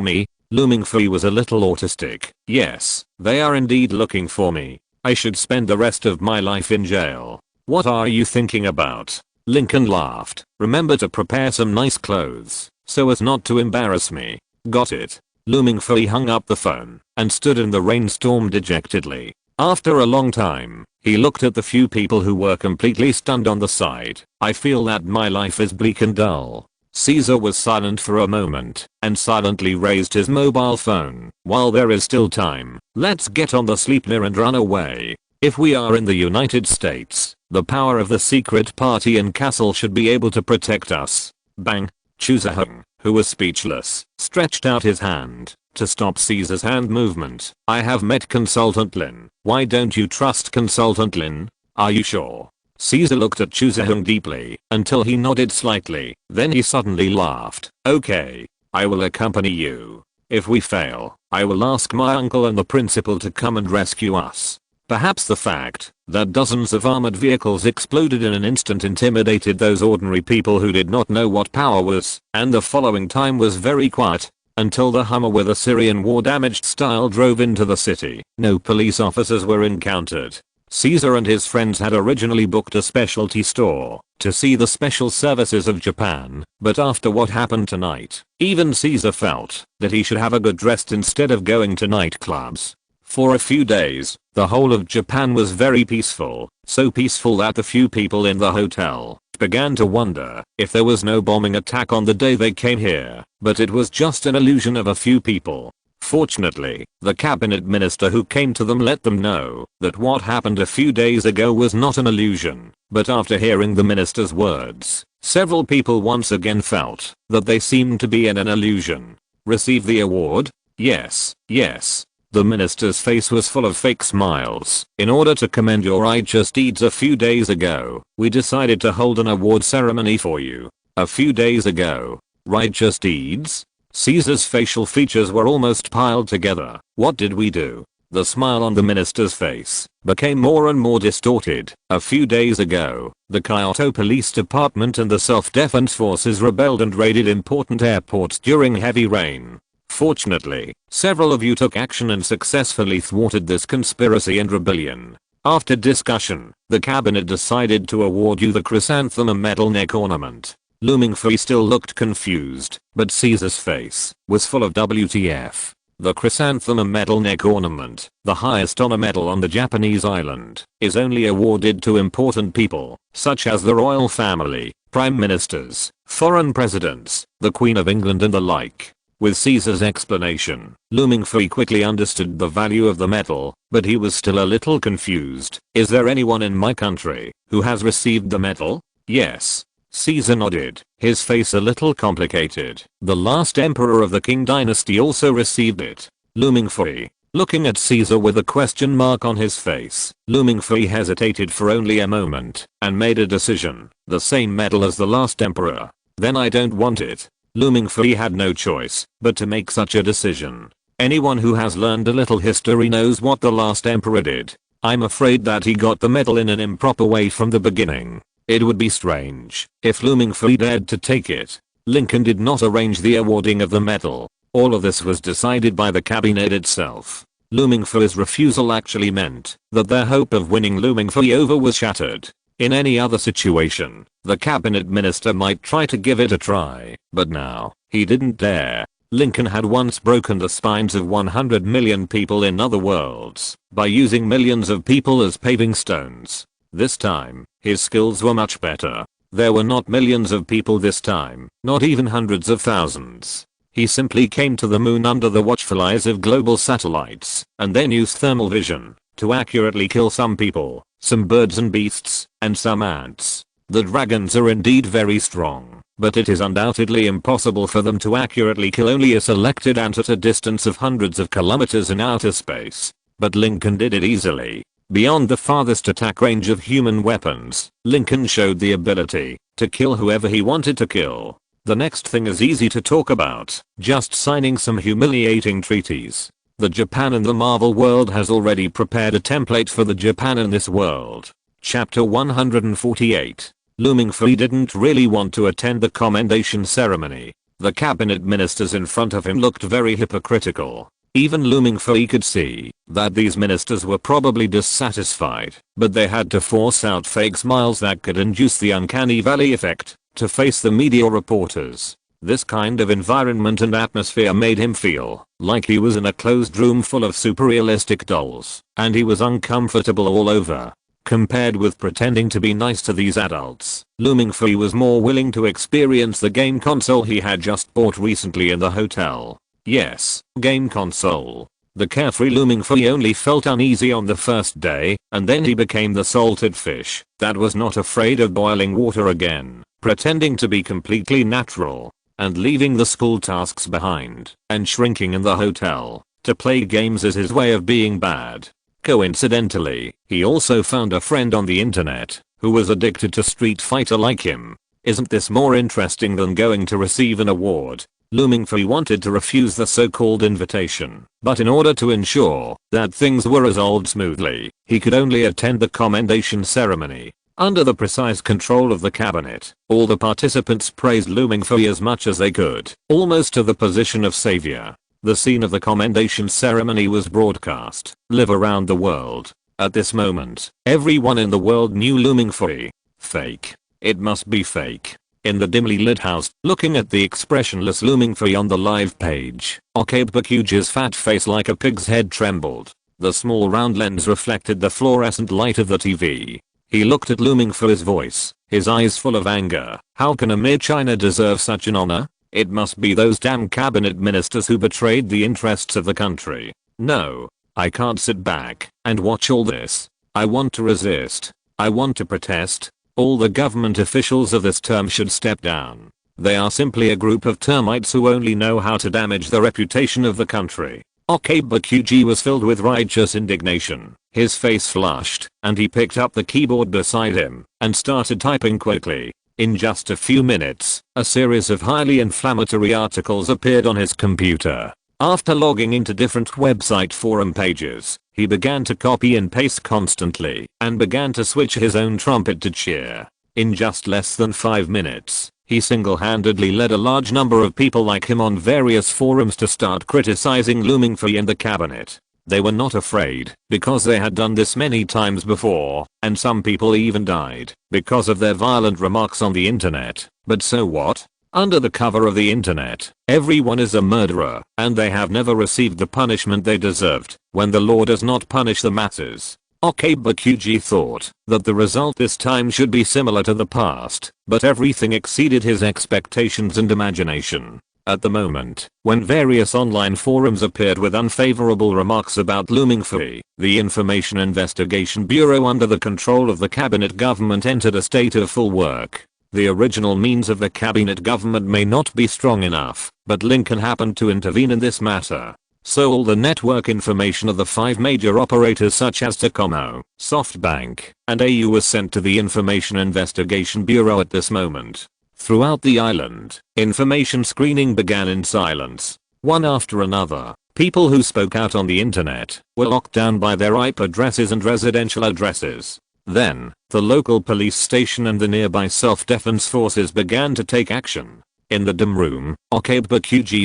me?" Looming Free was a little autistic. "Yes, they are indeed looking for me. I should spend the rest of my life in jail." "What are you thinking about?" Lincoln laughed. "Remember to prepare some nice clothes, so as not to embarrass me." "Got it." Looming Free hung up the phone and stood in the rainstorm dejectedly. After a long time, he looked at the few people who were completely stunned on the side. "I feel that my life is bleak and dull." Caesar was silent for a moment and silently raised his mobile phone. "While there is still time, let's get on the sleeper and run away. If we are in the United States, the power of the secret party in Castle should be able to protect us." Bang! Chuzahung, who was speechless, stretched out his hand to stop Caesar's hand movement. "I have met Consultant Lin. Why don't you trust Consultant Lin? Are you sure?" Caesar looked at Chuzahung deeply until he nodded slightly. Then he suddenly laughed. "Okay, I will accompany you. If we fail, I will ask my uncle and the principal to come and rescue us." Perhaps the fact that dozens of armored vehicles exploded in an instant intimidated those ordinary people who did not know what power was, and the following time was very quiet until the Hummer with a Syrian war damaged style drove into the city. No police officers were encountered. Caesar and his friends had originally booked a specialty store to see the special services of Japan, but after what happened tonight, even Caesar felt that he should have a good rest instead of going to nightclubs. For a few days, the whole of Japan was very peaceful, so peaceful that the few people in the hotel began to wonder if there was no bombing attack on the day they came here, but it was just an illusion of a few people. Fortunately, the cabinet minister who came to them let them know that what happened a few days ago was not an illusion, but after hearing the minister's words, Several people once again felt that they seemed to be in an illusion. Receive the award? Yes, yes. The minister's face was full of fake smiles. In order to commend your righteous deeds a few days ago, we decided to hold an award ceremony for you. A few days ago. Righteous deeds? Caesar's facial features were almost piled together. What did we do? The smile on the minister's face became more and more distorted. A few days ago, the Kyoto Police Department and the Self-Defense Forces rebelled and raided important airports during heavy rain. Fortunately, several of you took action and successfully thwarted this conspiracy and rebellion. After discussion, the cabinet decided to award you the chrysanthemum metal neck ornament. Looming Fui still looked confused, but Caesar's face was full of WTF. The chrysanthemum metal neck ornament, the highest honor medal on the Japanese island, is only awarded to important people, such as the royal family, prime ministers, foreign presidents, the Queen of England and the like. With Caesar's explanation, Looming Fui quickly understood the value of the medal, but he was still a little confused. Is there anyone in my country who has received the medal? Yes. Caesar nodded, his face a little complicated. The last emperor of the Qing dynasty also received it. Looming Fui, looking at Caesar with a question mark on his face. Looming Fui hesitated for only a moment and made a decision. The same medal as the last emperor. Then I don't want it. Looming Fui had no choice but to make such a decision. Anyone who has learned a little history knows what the last emperor did. I'm afraid that he got the medal in an improper way from the beginning. It would be strange if Looming Fui dared to take it. Lincoln did not arrange the awarding of the medal. All of this was decided by the cabinet itself. Looming Fui's refusal actually meant that their hope of winning Looming Fui over was shattered. In any other situation, the cabinet minister might try to give it a try, but now, he didn't dare. Lincoln had once broken the spines of 100 million people in other worlds by using millions of people as paving stones. This time, his skills were much better. There were not millions of people this time, not even hundreds of thousands. He simply came to the moon under the watchful eyes of global satellites, and then used thermal vision to accurately kill some people, some birds and beasts, and some ants. The dragons are indeed very strong, but it is undoubtedly impossible for them to accurately kill only a selected ant at a distance of hundreds of kilometers in outer space. But Lincoln did it easily. Beyond the farthest attack range of human weapons, Lincoln showed the ability to kill whoever he wanted to kill. The next thing is easy to talk about, just signing some humiliating treaties. The Japan in the Marvel world has already prepared a template for the Japan in this world. Chapter 148. Looming Fui didn't really want to attend the commendation ceremony. The cabinet ministers in front of him looked very hypocritical. Even Looming Fui could see that these ministers were probably dissatisfied, but they had to force out fake smiles that could induce the uncanny valley effect to face the media reporters. This kind of environment and atmosphere made him feel like he was in a closed room full of super realistic dolls, and he was uncomfortable all over. Compared with pretending to be nice to these adults, Looming Fui was more willing to experience the game console he had just bought recently in the hotel. Yes, game console. The carefree Looming Fui only felt uneasy on the first day, and then he became the salted fish that was not afraid of boiling water again, pretending to be completely natural, and leaving the school tasks behind, and shrinking in the hotel to play games as his way of being bad. Coincidentally, he also found a friend on the internet who was addicted to Street Fighter like him. Isn't this more interesting than going to receive an award? Looming Fui wanted to refuse the so-called invitation, but in order to ensure that things were resolved smoothly, he could only attend the commendation ceremony. Under the precise control of the cabinet, all the participants praised Looming Fui as much as they could, almost to the position of savior. The scene of the commendation ceremony was broadcast live around the world. At this moment, everyone in the world knew Looming Fui. Fake. It must be fake. In the dimly lit house, looking at the expressionless Looming Fui on the live page, Okabe Bakuja's fat face like a pig's head trembled. The small round lens reflected the fluorescent light of the TV. He looked at Looming Fui's voice, his eyes full of anger. How can a mere China deserve such an honor? It must be those damn cabinet ministers who betrayed the interests of the country. No, I can't sit back and watch all this. I want to resist. I want to protest. All the government officials of this term should step down. They are simply a group of termites who only know how to damage the reputation of the country. Okabe was filled with righteous indignation. His face flushed, and he picked up the keyboard beside him and started typing quickly. In just a few minutes, a series of highly inflammatory articles appeared on his computer. After logging into different website forum pages, he began to copy and paste constantly and began to switch his own trumpet to cheer. In just less than 5 minutes, he single-handedly led a large number of people like him on various forums to start criticizing looming free and the cabinet. They were not afraid because they had done this many times before, and some people even died because of their violent remarks on the internet. But so what? Under the cover of the internet, everyone is a murderer, and they have never received the punishment they deserved when the law does not punish the masses. Okabe thought that the result this time should be similar to the past, but everything exceeded his expectations and imagination. At the moment, when various online forums appeared with unfavorable remarks about looming free, the Information Investigation Bureau under the control of the cabinet government entered a state of full work. The original means of the cabinet government may not be strong enough, but Lincoln happened to intervene in this matter. So all the network information of the 5 major operators such as Tacomo, SoftBank, and AU was sent to the Information Investigation Bureau at this moment. Throughout the island, information screening began in silence. One after another, people who spoke out on the internet were locked down by their IP addresses and residential addresses. Then, the local police station and the nearby self-defense forces began to take action. In the dim room, Okabe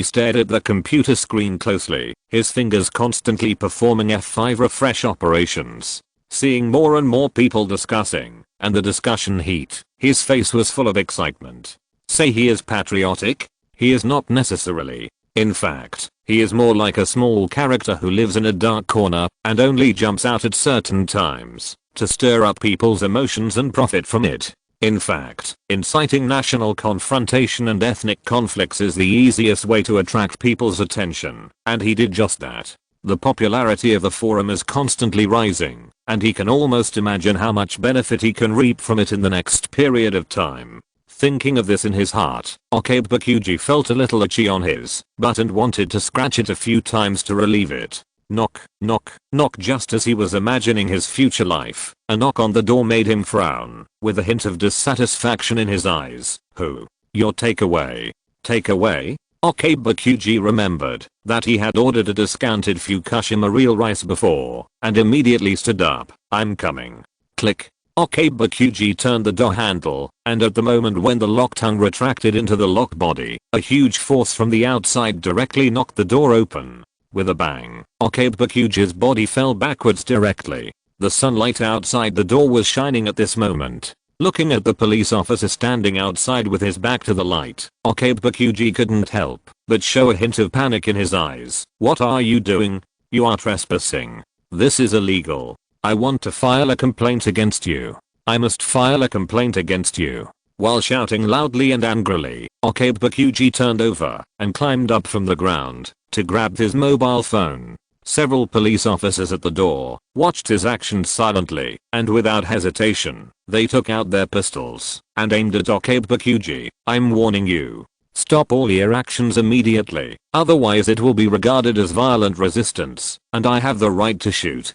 stared at the computer screen closely, his fingers constantly performing F5 refresh operations. Seeing more and more people discussing, and the discussion heat, his face was full of excitement. Say he is patriotic? He is not necessarily. In fact, he is more like a small character who lives in a dark corner and only jumps out at certain times to stir up people's emotions and profit from it. In fact, inciting national confrontation and ethnic conflicts is the easiest way to attract people's attention, and he did just that. The popularity of the forum is constantly rising, and he can almost imagine how much benefit he can reap from it in the next period of time. Thinking of this in his heart, Okabe felt a little itchy on his butt and wanted to scratch it a few times to relieve it. Knock, knock, knock. Just as he was imagining his future life, a knock on the door made him frown, with a hint of dissatisfaction in his eyes. Who? Your takeaway. Takeaway? Okabe remembered that he had ordered a discounted Fukushima real rice before, and immediately stood up. I'm coming. Click. Okabe turned the door handle, and at the moment when the lock tongue retracted into the lock body, a huge force from the outside directly knocked the door open. With a bang, Okabe's body fell backwards directly. The sunlight outside the door was shining at this moment. Looking at the police officer standing outside with his back to the light, Okabe couldn't help but show a hint of panic in his eyes. What are you doing? You are trespassing. This is illegal. I want to file a complaint against you. I must file a complaint against you. While shouting loudly and angrily, Okabe turned over and climbed up from the ground to grab his mobile phone. Several police officers at the door watched his actions silently, and without hesitation, they took out their pistols and aimed at Okabe. I'm warning you. Stop all your actions immediately, otherwise it will be regarded as violent resistance, and I have the right to shoot.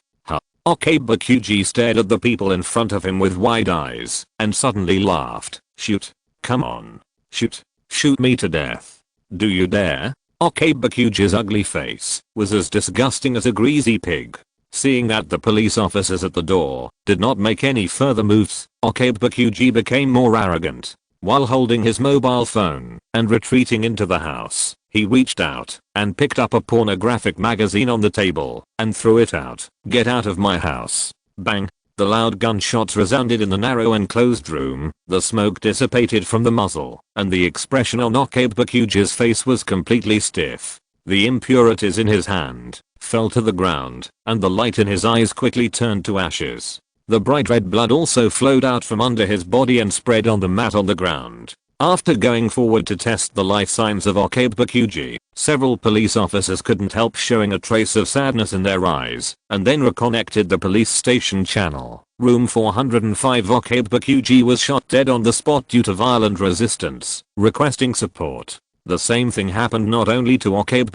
Okabe stared at the people in front of him with wide eyes, and suddenly laughed. Shoot. Come on. Shoot. Shoot me to death. Do you dare? Okabe's ugly face was as disgusting as a greasy pig. Seeing that the police officers at the door did not make any further moves, Okabe became more arrogant. While holding his mobile phone and retreating into the house, he reached out and picked up a pornographic magazine on the table and threw it out. Get out of my house. Bang. The loud gunshots resounded in the narrow enclosed room, the smoke dissipated from the muzzle, and the expression on Okabe's face was completely stiff. The impurities in his hand fell to the ground, and the light in his eyes quickly turned to ashes. The bright red blood also flowed out from under his body and spread on the mat on the ground. After going forward to test the life signs of Okabe, several police officers couldn't help showing a trace of sadness in their eyes, and then reconnected the police station channel. Room 405 Okabe was shot dead on the spot due to violent resistance, requesting support. The same thing happened not only to Okabe,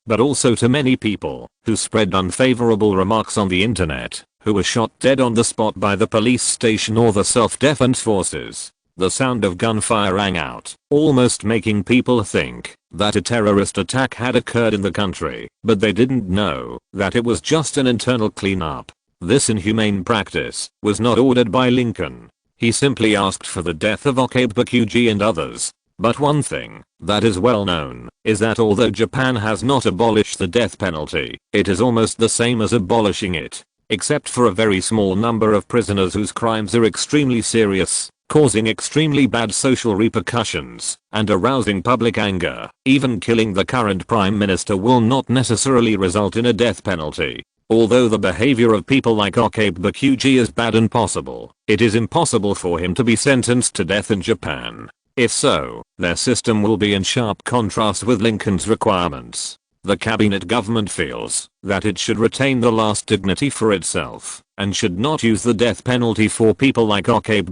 but also to many people who spread unfavorable remarks on the internet, who were shot dead on the spot by the police station or the self-defense forces. The sound of gunfire rang out, almost making people think that a terrorist attack had occurred in the country, but they didn't know that it was just an internal cleanup. This inhumane practice was not ordered by Lincoln. He simply asked for the death of Okabe and others. But one thing that is well known is that although Japan has not abolished the death penalty, it is almost the same as abolishing it, except for a very small number of prisoners whose crimes are extremely serious, causing extremely bad social repercussions, and arousing public anger. Even killing the current prime minister will not necessarily result in a death penalty. Although the behavior of people like Okabe is bad and possible, it is impossible for him to be sentenced to death in Japan. If so, their system will be in sharp contrast with Lincoln's requirements. The cabinet government feels that it should retain the last dignity for itself and should not use the death penalty for people like Okabe.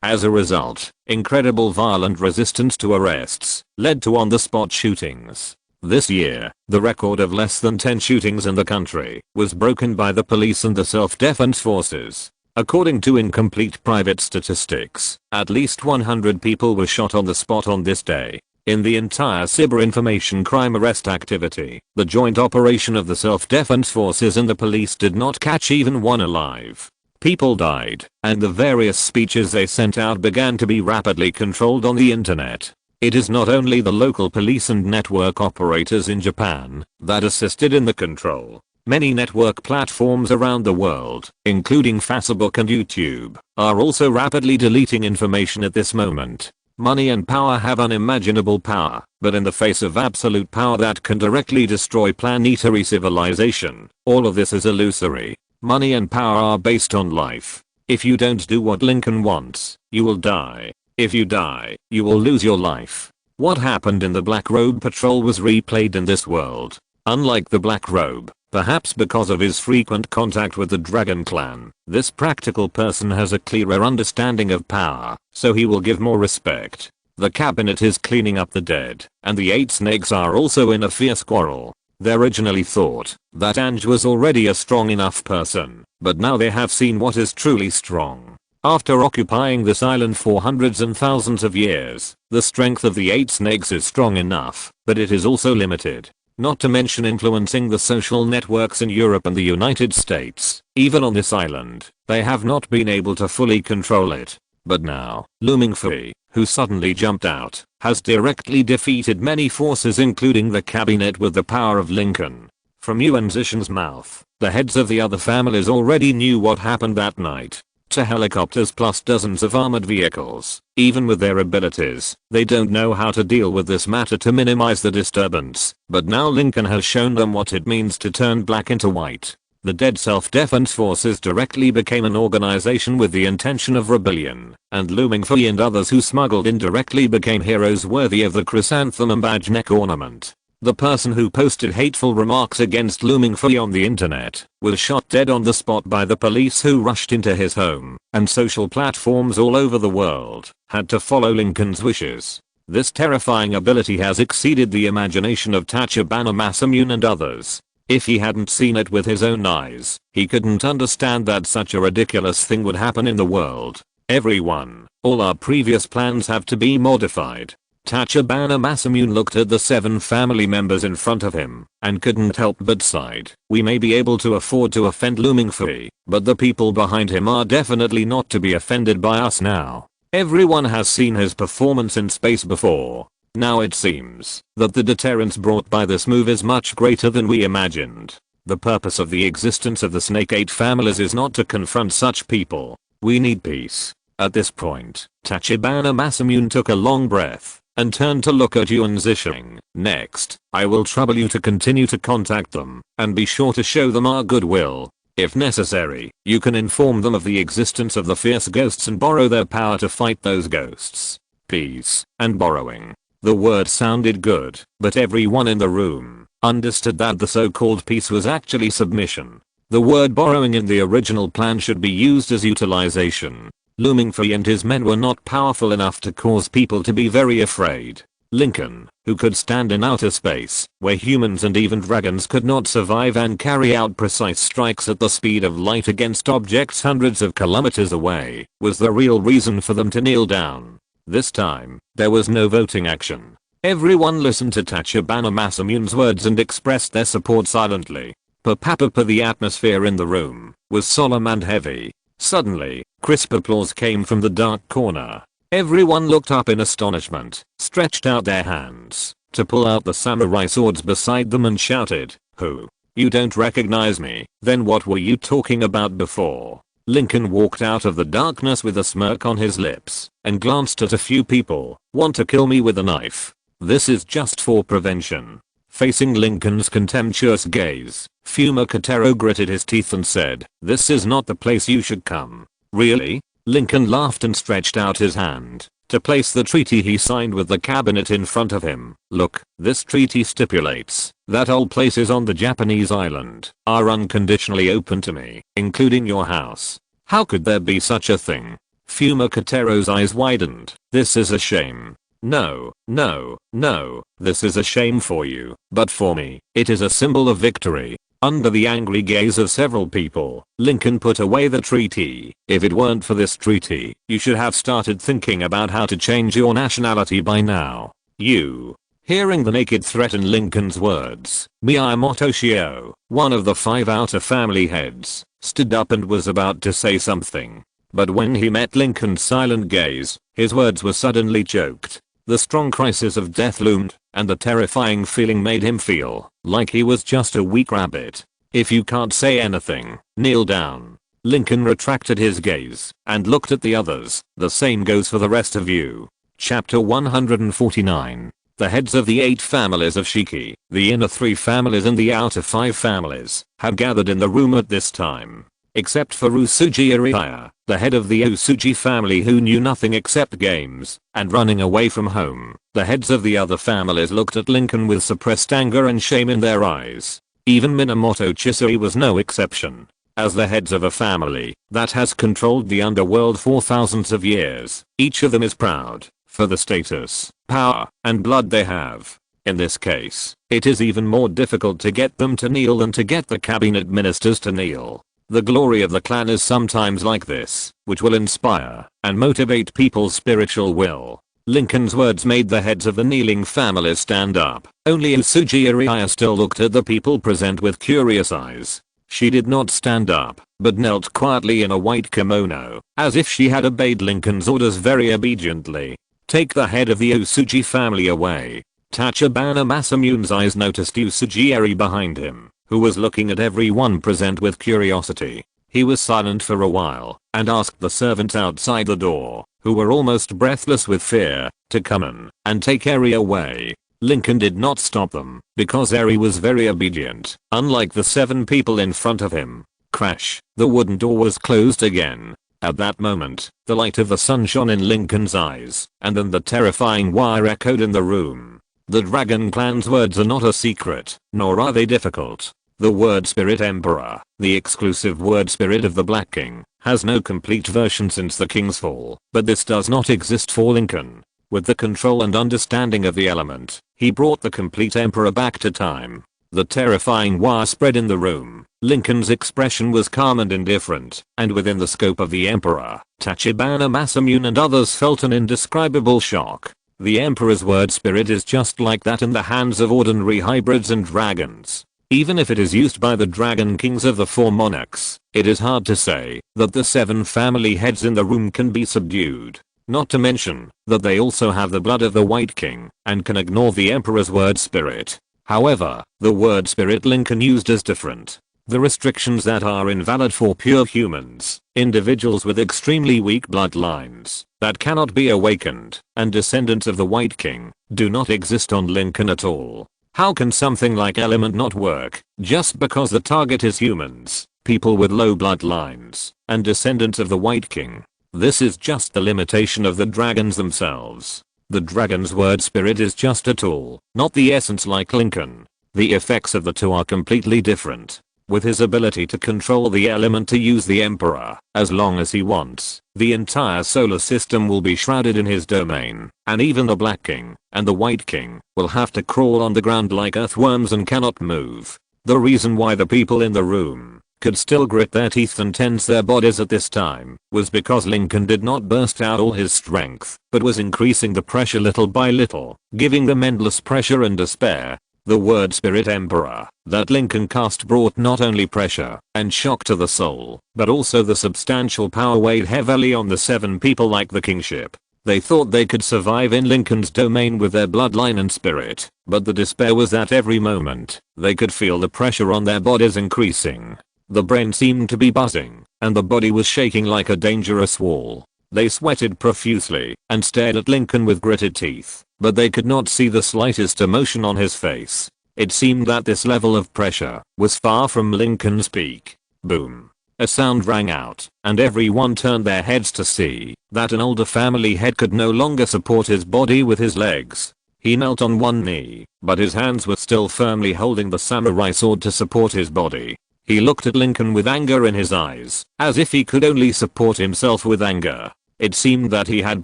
As a result, incredible violent resistance to arrests led to on-the-spot shootings. This year, the record of less than 10 shootings in the country was broken by the police and the self-defense forces. According to incomplete private statistics, at least 100 people were shot on the spot on this day. In the entire cyber information crime arrest activity, the joint operation of the self-defense forces and the police did not catch even one alive. People died, and the various speeches they sent out began to be rapidly controlled on the internet. It is not only the local police and network operators in Japan that assisted in the control. Many network platforms around the world, including Facebook and YouTube, are also rapidly deleting information at this moment. Money and power have unimaginable power, but in the face of absolute power that can directly destroy planetary civilization, all of this is illusory. Money and power are based on life. If you don't do what Lincoln wants, you will die. If you die, you will lose your life. What happened in the Black Robe Patrol was replayed in this world. Unlike the Black Robe, perhaps because of his frequent contact with the Dragon Clan, this practical person has a clearer understanding of power, so he will give more respect. The cabinet is cleaning up the dead, and the 8 snakes are also in a fierce quarrel. They originally thought that Ange was already a strong enough person, but now they have seen what is truly strong. After occupying this island for hundreds and thousands of years, the strength of the 8 snakes is strong enough, but it is also limited. Not to mention influencing the social networks in Europe and the United States. Even on this island, they have not been able to fully control it. But now, Looming Fee, who suddenly jumped out, has directly defeated many forces including the cabinet with the power of Lincoln. From Yuan Zishan's mouth, the heads of the other families already knew what happened that night. To helicopters plus dozens of armored vehicles. Even with their abilities, they don't know how to deal with this matter to minimize the disturbance. But now Lincoln has shown them what it means to turn black into white. The dead self-defense forces directly became an organization with the intention of rebellion, and Looming Fee and others who smuggled in directly became heroes worthy of the chrysanthemum badge neck ornament. The person who posted hateful remarks against Looming Fee on the internet was shot dead on the spot by the police who rushed into his home, and social platforms all over the world had to follow Lincoln's wishes. This terrifying ability has exceeded the imagination of Tachibana Masamune and others. If he hadn't seen it with his own eyes, he couldn't understand that such a ridiculous thing would happen in the world. Everyone, all our previous plans have to be modified. Tachibana Masamune looked at the 7 family members in front of him and couldn't help but sighed. We may be able to afford to offend Looming Fee, but the people behind him are definitely not to be offended by us now. Everyone has seen his performance in space before. Now it seems that the deterrence brought by this move is much greater than we imagined. The purpose of the existence of the Snake 8 families is not to confront such people. We need peace. At this point, Tachibana Masamune took a long breath and turned to look at Yuan Zishan. Next, I will trouble you to continue to contact them, and be sure to show them our goodwill. If necessary, you can inform them of the existence of the fierce ghosts and borrow their power to fight those ghosts. peace, and borrowing. The word sounded good, but everyone in the room understood that the so-called peace was actually submission. The word borrowing in the original plan should be used as utilization. Looming Free and his men were not powerful enough to cause people to be very afraid. Lincoln, who could stand in outer space, where humans and even dragons could not survive and carry out precise strikes at the speed of light against objects hundreds of kilometers away, was the real reason for them to kneel down. This time, there was no voting action. Everyone listened to Tachibana Masamune's words and expressed their support silently. The atmosphere in the room was solemn and heavy. Suddenly, crisp applause came from the dark corner. Everyone looked up in astonishment, stretched out their hands to pull out the samurai swords beside them and shouted, "Who? You don't recognize me? Then what were you talking about before?" Lincoln walked out of the darkness with a smirk on his lips and glanced at a few people. "Want to kill me with a knife? This is just for prevention." Facing Lincoln's contemptuous gaze, Fuma Katero gritted his teeth and said, "This is not the place you should come." "Really?" Lincoln laughed and stretched out his hand to place the treaty he signed with the cabinet in front of him. "Look, this treaty stipulates that all places on the Japanese island are unconditionally open to me, including your house." "How could there be such a thing?" Fuma Katero's eyes widened. "This is a shame. No, no, no, this is a shame for you, but for me, it is a symbol of victory." Under the angry gaze of several people, Lincoln put away the treaty. "If it weren't for this treaty, you should have started thinking about how to change your nationality by now. You." Hearing the naked threat in Lincoln's words, Miyamoto Shio, one of the 5 outer family heads, stood up and was about to say something. But when he met Lincoln's silent gaze, his words were suddenly choked. The strong crisis of death loomed, and the terrifying feeling made him feel like he was just a weak rabbit. "If you can't say anything, kneel down." Lincoln retracted his gaze and looked at the others. "The same goes for the rest of you." Chapter 149. The heads of the 8 families of Shiki, the inner 3 families and the outer 5 families, had gathered in the room at this time. Except for Usuji Iriya, the head of the Usuji family who knew nothing except games and running away from home. The heads of the other families looked at Lincoln with suppressed anger and shame in their eyes. Even Minamoto Chisui was no exception. As the heads of a family that has controlled the underworld for thousands of years, each of them is proud for the status, power, and blood they have. In this case, it is even more difficult to get them to kneel than to get the cabinet ministers to kneel. The glory of the clan is sometimes like this, which will inspire and motivate people's spiritual will. Lincoln's words made the heads of the kneeling families stand up. Only Usuji Iriya still looked at the people present with curious eyes. She did not stand up, but knelt quietly in a white kimono, as if she had obeyed Lincoln's orders very obediently. "Take the head of the Usuji family away." Tachibana Masamune's eyes noticed Usuji Eri behind him, who was looking at everyone present with curiosity. He was silent for a while and asked the servants outside the door, who were almost breathless with fear, to come in and take Eri away. Lincoln did not stop them because Eri was very obedient, unlike the 7 people in front of him. Crash! The wooden door was closed again. At that moment, the light of the sun shone in Lincoln's eyes, and then the terrifying wire echoed in the room. The Dragon Clan's words are not a secret, nor are they difficult. The word Spirit Emperor, the exclusive word spirit of the Black King, has no complete version since the King's fall, but this does not exist for Lincoln. With the control and understanding of the element, he brought the complete Emperor back to time. The terrifying wire spread in the room. Lincoln's expression was calm and indifferent, and within the scope of the Emperor, Tachibana Masamune and others felt an indescribable shock. The Emperor's word spirit is just like that in the hands of ordinary hybrids and dragons. Even if it is used by the Dragon Kings of the 4 monarchs, it is hard to say that the 7 family heads in the room can be subdued. Not to mention that they also have the blood of the White King and can ignore the Emperor's word spirit. However, the word spirit Lincoln used is different. The restrictions that are invalid for pure humans, individuals with extremely weak bloodlines that cannot be awakened, and descendants of the White King, do not exist on Lincoln at all. How can something like element not work just because the target is humans, people with low bloodlines, and descendants of the White King? This is just the limitation of the dragons themselves. The dragon's word spirit is just a tool, not the essence like Lincoln. The effects of the two are completely different. With his ability to control the element to use the Emperor as long as he wants, the entire solar system will be shrouded in his domain, and even the Black King and the White King will have to crawl on the ground like earthworms and cannot move. The reason why the people in the room could still grit their teeth and tense their bodies at this time was because Lincoln did not burst out all his strength, but was increasing the pressure little by little, giving them endless pressure and despair. The word Spirit Emperor that Lincoln cast brought not only pressure and shock to the soul, but also the substantial power weighed heavily on the 7 people like the kingship. They thought they could survive in Lincoln's domain with their bloodline and spirit, but the despair was that every moment they could feel the pressure on their bodies increasing. The brain seemed to be buzzing, and the body was shaking like a dangerous wall. They sweated profusely and stared at Lincoln with gritted teeth, but they could not see the slightest emotion on his face. It seemed that this level of pressure was far from Lincoln's peak. Boom. A sound rang out, and everyone turned their heads to see that an older family head could no longer support his body with his legs. He knelt on one knee, but his hands were still firmly holding the samurai sword to support his body. He looked at Lincoln with anger in his eyes, as if he could only support himself with anger. It seemed that he had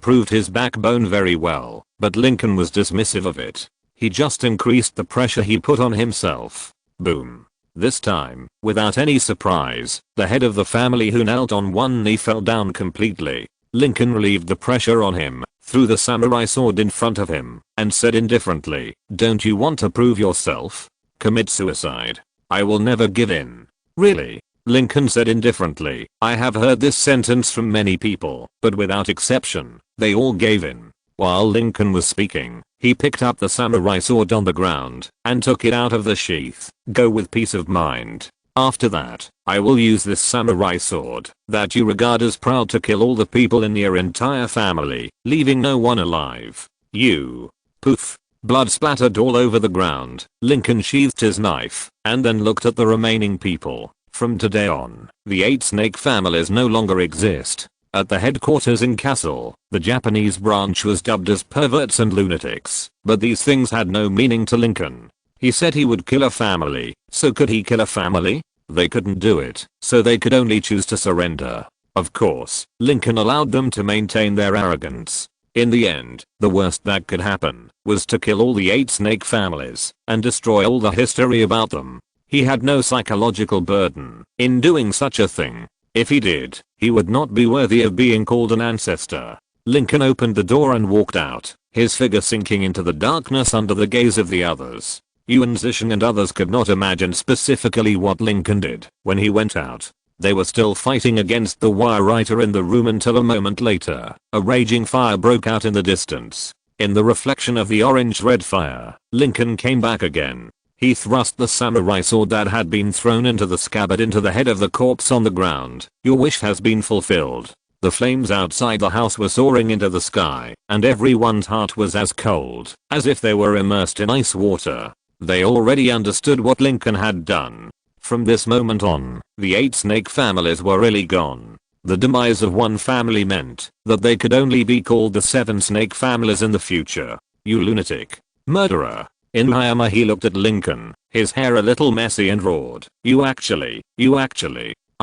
proved his backbone very well, but Lincoln was dismissive of it. He just increased the pressure he put on himself. Boom. This time, without any surprise, the head of the family who knelt on one knee fell down completely. Lincoln relieved the pressure on him, threw the samurai sword in front of him, and said indifferently, "Don't you want to prove yourself? Commit suicide. I will never give in." "Really?" Lincoln said indifferently. "I have heard this sentence from many people, but without exception, they all gave in." While Lincoln was speaking, he picked up the samurai sword on the ground and took it out of the sheath. "Go with peace of mind. After that, I will use this samurai sword that you regard as proud to kill all the people in your entire family, leaving no one alive. You." Poof. Blood splattered all over the ground. Lincoln sheathed his knife and then looked at the remaining people. "From today on, the 8 snake families no longer exist." At the headquarters in Castle, the Japanese branch was dubbed as perverts and lunatics, but these things had no meaning to Lincoln. He said he would kill a family, so could he kill a family? They couldn't do it, so they could only choose to surrender. Of course, Lincoln allowed them to maintain their arrogance. In the end, the worst that could happen was to kill all the 8 snake families and destroy all the history about them. He had no psychological burden in doing such a thing. If he did, he would not be worthy of being called an ancestor. Lincoln opened the door and walked out, his figure sinking into the darkness under the gaze of the others. Yuan Zishan and others could not imagine specifically what Lincoln did when he went out. They were still fighting against the wire writer in the room until a moment later, a raging fire broke out in the distance. In the reflection of the orange-red fire, Lincoln came back again. He thrust the samurai sword that had been thrown into the scabbard into the head of the corpse on the ground. "Your wish has been fulfilled." The flames outside the house were soaring into the sky, and everyone's heart was as cold as if they were immersed in ice water. They already understood what Lincoln had done. From this moment on, the 8 snake families were really gone. The demise of one family meant that they could only be called the 7 snake families in the future. "You lunatic. Murderer." In Miami he looked at Lincoln, his hair a little messy, and roared, I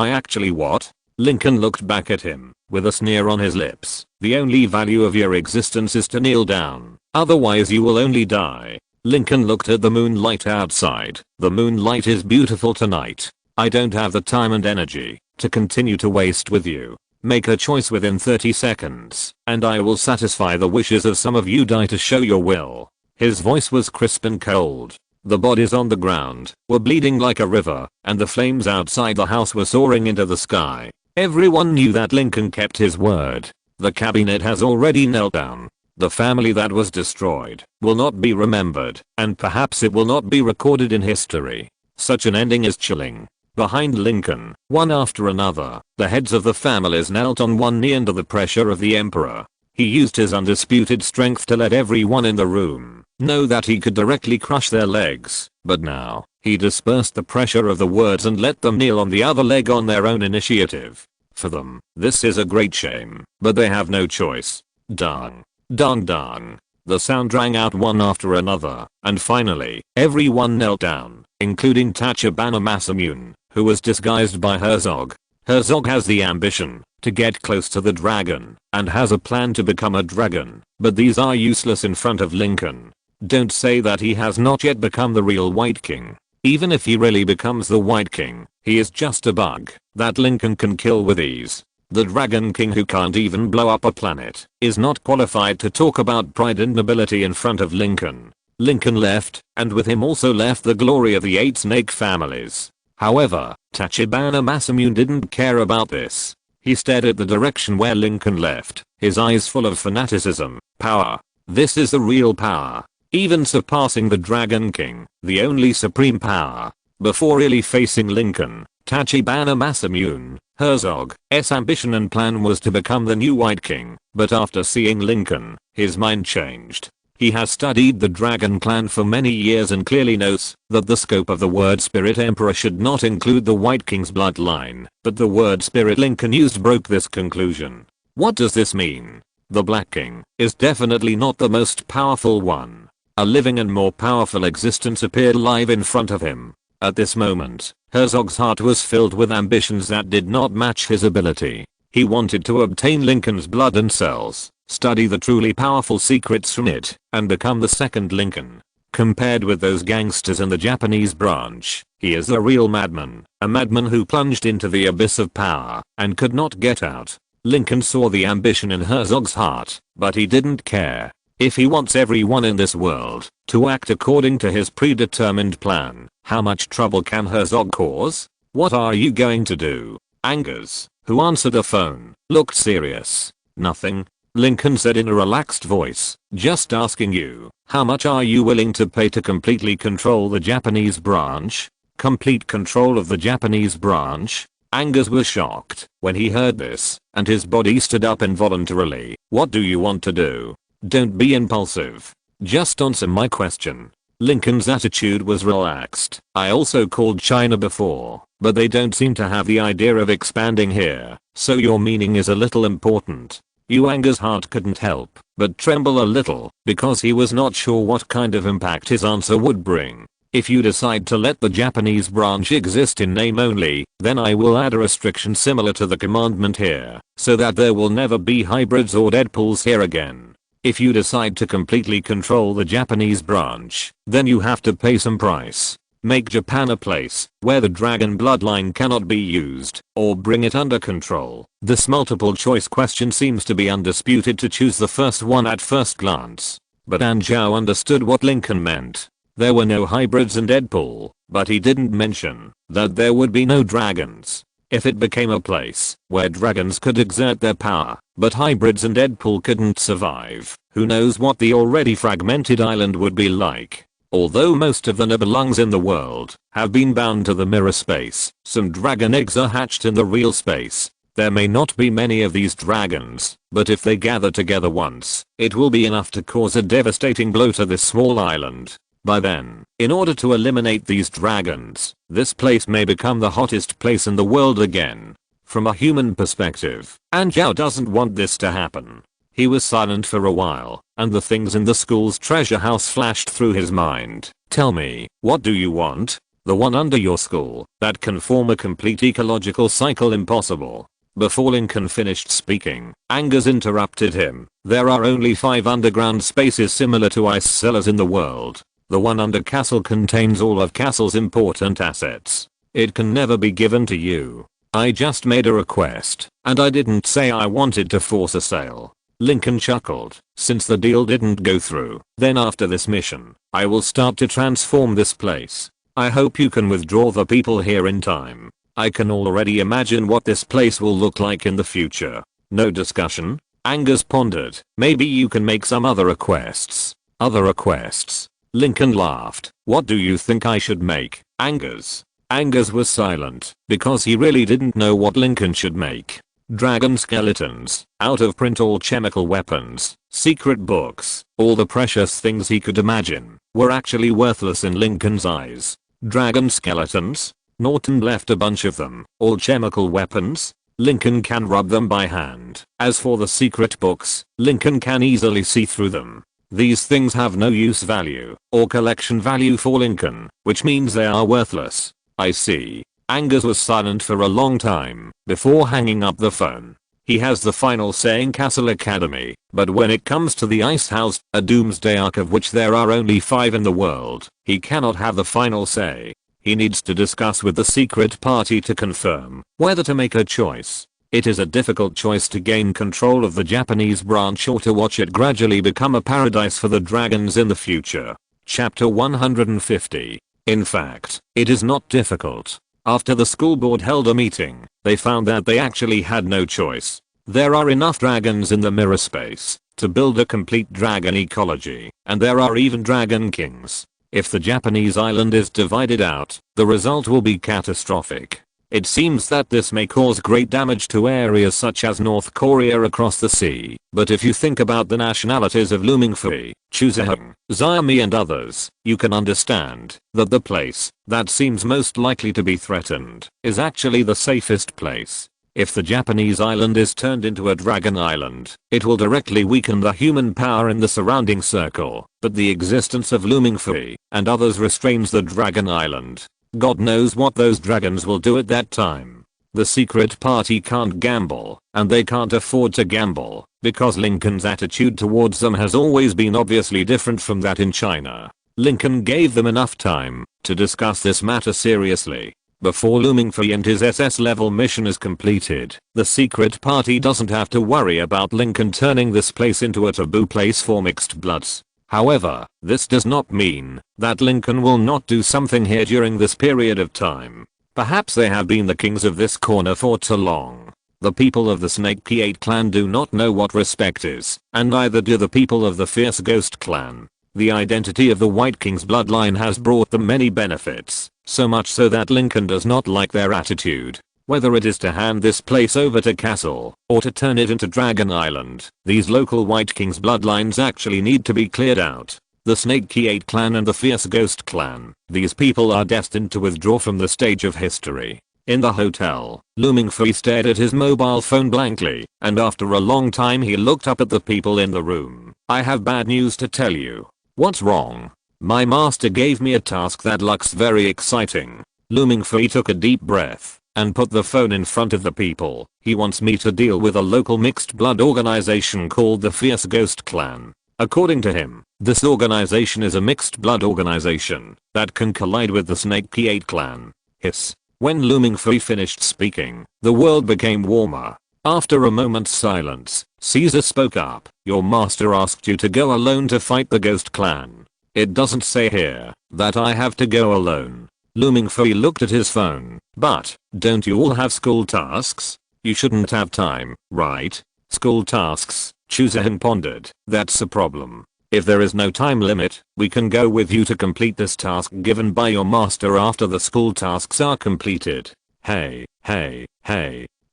actually what?" Lincoln looked back at him, with a sneer on his lips. "The only value of your existence is to kneel down, otherwise you will only die." Lincoln looked at the moonlight outside. "The moonlight is beautiful tonight. I don't have the time and energy to continue to waste with you. Make a choice within 30 seconds, and I will satisfy the wishes of some of you. Die to show your will." His voice was crisp and cold. The bodies on the ground were bleeding like a river, and the flames outside the house were soaring into the sky. Everyone knew that Lincoln kept his word. The cabinet has already knelt down. The family that was destroyed will not be remembered, and perhaps it will not be recorded in history. Such an ending is chilling. Behind Lincoln, one after another, the heads of the families knelt on one knee under the pressure of the emperor. He used his undisputed strength to let everyone in the room know that he could directly crush their legs, but now, he dispersed the pressure of the words and let them kneel on the other leg on their own initiative. For them, this is a great shame, but they have no choice. Dang. Dang dang. The sound rang out one after another, and finally, everyone knelt down, including Tachibana Masamune, who was disguised by Herzog. Herzog has the ambition to get close to the dragon, and has a plan to become a dragon, but these are useless in front of Lincoln. Don't say that he has not yet become the real White King. Even if he really becomes the White King, he is just a bug that Lincoln can kill with ease. The Dragon King, who can't even blow up a planet, is not qualified to talk about pride and nobility in front of Lincoln. Lincoln left, and with him also left the glory of the 8 snake families. However, Tachibana Masamune didn't care about this. He stared at the direction where Lincoln left, his eyes full of fanaticism. Power. This is the real power. Even surpassing the Dragon King, the only supreme power. Before really facing Lincoln, Tachibana Masamune, Herzog's ambition and plan was to become the new White King, but after seeing Lincoln, his mind changed. He has studied the Dragon Clan for many years and clearly knows that the scope of the word Spirit Emperor should not include the White King's bloodline, but the word Spirit Lincoln used broke this conclusion. What does this mean? The Black King is definitely not the most powerful one. A living and more powerful existence appeared live in front of him. At this moment, Herzog's heart was filled with ambitions that did not match his ability. He wanted to obtain Lincoln's blood and cells, study the truly powerful secrets from it, and become the second Lincoln. Compared with those gangsters in the Japanese branch, he is a real madman, a madman who plunged into the abyss of power and could not get out. Lincoln saw the ambition in Herzog's heart, but he didn't care. If he wants everyone in this world to act according to his predetermined plan, how much trouble can Herzog cause? What are you going to do? Angers, who answered the phone, looked serious. Nothing, Lincoln said in a relaxed voice, just asking you, how much are you willing to pay to completely control the Japanese branch? Complete control of the Japanese branch? Angers was shocked when he heard this, and his body stood up involuntarily. What do you want to do? Don't be impulsive. Just answer my question. Lincoln's attitude was relaxed. I also called China before, but they don't seem to have the idea of expanding here, so your meaning is a little important. Anger's heart couldn't help but tremble a little, because he was not sure what kind of impact his answer would bring. If you decide to let the Japanese branch exist in name only, then I will add a restriction similar to the commandment here, so that there will never be hybrids or Deadpools here again. If you decide to completely control the Japanese branch, then you have to pay some price. Make Japan a place where the dragon bloodline cannot be used, or bring it under control. This multiple choice question seems to be undisputed to choose the first one at first glance. But Anzhao understood what Lincoln meant. There were no hybrids in Deadpool, but he didn't mention that there would be no dragons. If it became a place where dragons could exert their power, but hybrids and Deadpool couldn't survive, who knows what the already fragmented island would be like. Although most of the Nibelungs in the world have been bound to the mirror space, some dragon eggs are hatched in the real space. There may not be many of these dragons, but if they gather together once, it will be enough to cause a devastating blow to this small island. By then, in order to eliminate these dragons, this place may become the hottest place in the world again. From a human perspective, Anzhao doesn't want this to happen. He was silent for a while, and the things in the school's treasure house flashed through his mind. Tell me, what do you want? The one under your school, that can form a complete ecological cycle impossible. Before Lincoln finished speaking, Angers interrupted him. There are only 5 underground spaces similar to ice cellars in the world. The one under Castle contains all of Castle's important assets. It can never be given to you. I just made a request, and I didn't say I wanted to force a sale. Lincoln chuckled. Since the deal didn't go through, then after this mission, I will start to transform this place. I hope you can withdraw the people here in time. I can already imagine what this place will look like in the future. No discussion? Angers pondered. Maybe you can make some other requests. Other requests? Lincoln laughed. What do you think I should make, Angers? Angers was silent, because he really didn't know what Lincoln should make. Dragon skeletons, out of print all-chemical weapons, secret books, all the precious things he could imagine, were actually worthless in Lincoln's eyes. Dragon skeletons? Norton left a bunch of them. All-chemical weapons? Lincoln can rub them by hand. As for the secret books, Lincoln can easily see through them. These things have no use value or collection value for Lincoln, which means they are worthless. I see. Angus was silent for a long time before hanging up the phone. He has the final say in Castle Academy, but when it comes to the Ice House, a doomsday ark of which there are only 5 in the world, he cannot have the final say. He needs to discuss with the secret party to confirm whether to make a choice. It is a difficult choice to gain control of the Japanese branch or to watch it gradually become a paradise for the dragons in the future. Chapter 150. In fact, it is not difficult. After the school board held a meeting, they found that they actually had no choice. There are enough dragons in the mirror space to build a complete dragon ecology, and there are even dragon kings. If the Japanese island is divided out, the result will be catastrophic. It seems that this may cause great damage to areas such as North Korea across the sea, but if you think about the nationalities of Lumingfei, Chuzehong, Xiaomi and others, you can understand that the place that seems most likely to be threatened is actually the safest place. If the Japanese island is turned into a dragon island, it will directly weaken the human power in the surrounding circle, but the existence of Lumingfei and others restrains the dragon island. God knows what those dragons will do at that time. The secret party can't gamble, and they can't afford to gamble, because Lincoln's attitude towards them has always been obviously different from that in China. Lincoln gave them enough time to discuss this matter seriously. Before Lumingfei and his SS level mission is completed, the secret party doesn't have to worry about Lincoln turning this place into a taboo place for mixed bloods. However, this does not mean that Lincoln will not do something here during this period of time. Perhaps they have been the kings of this corner for too long. The people of the Snake P8 clan do not know what respect is, and neither do the people of the Fierce Ghost clan. The identity of the White King's bloodline has brought them many benefits, so much so that Lincoln does not like their attitude. Whether it is to hand this place over to Castle, or to turn it into Dragon Island, these local White King's bloodlines actually need to be cleared out. The Snake P8 clan and the Fierce Ghost clan, these people are destined to withdraw from the stage of history. In the hotel, Lumingfei stared at his mobile phone blankly, and after a long time he looked up at the people in the room. I have bad news to tell you. What's wrong? My master gave me a task that looks very exciting. Lumingfei took a deep breath and put the phone in front of the people. He wants me to deal with a local mixed blood organization called the Fierce Ghost Clan. According to him, this organization is a mixed blood organization that can collide with the Snake P8 clan. Hiss. When Lumingfei finished speaking, the world became warmer. After a moment's silence, Caesar spoke up. Your master asked you to go alone to fight the Ghost Clan. It doesn't say here that I have to go alone. Lumingfei looked at his phone. But, don't you all have school tasks? You shouldn't have time, right? School tasks, Chuzehong pondered. That's a problem. If there is no time limit, we can go with you to complete this task given by your master after the school tasks are completed. Hey.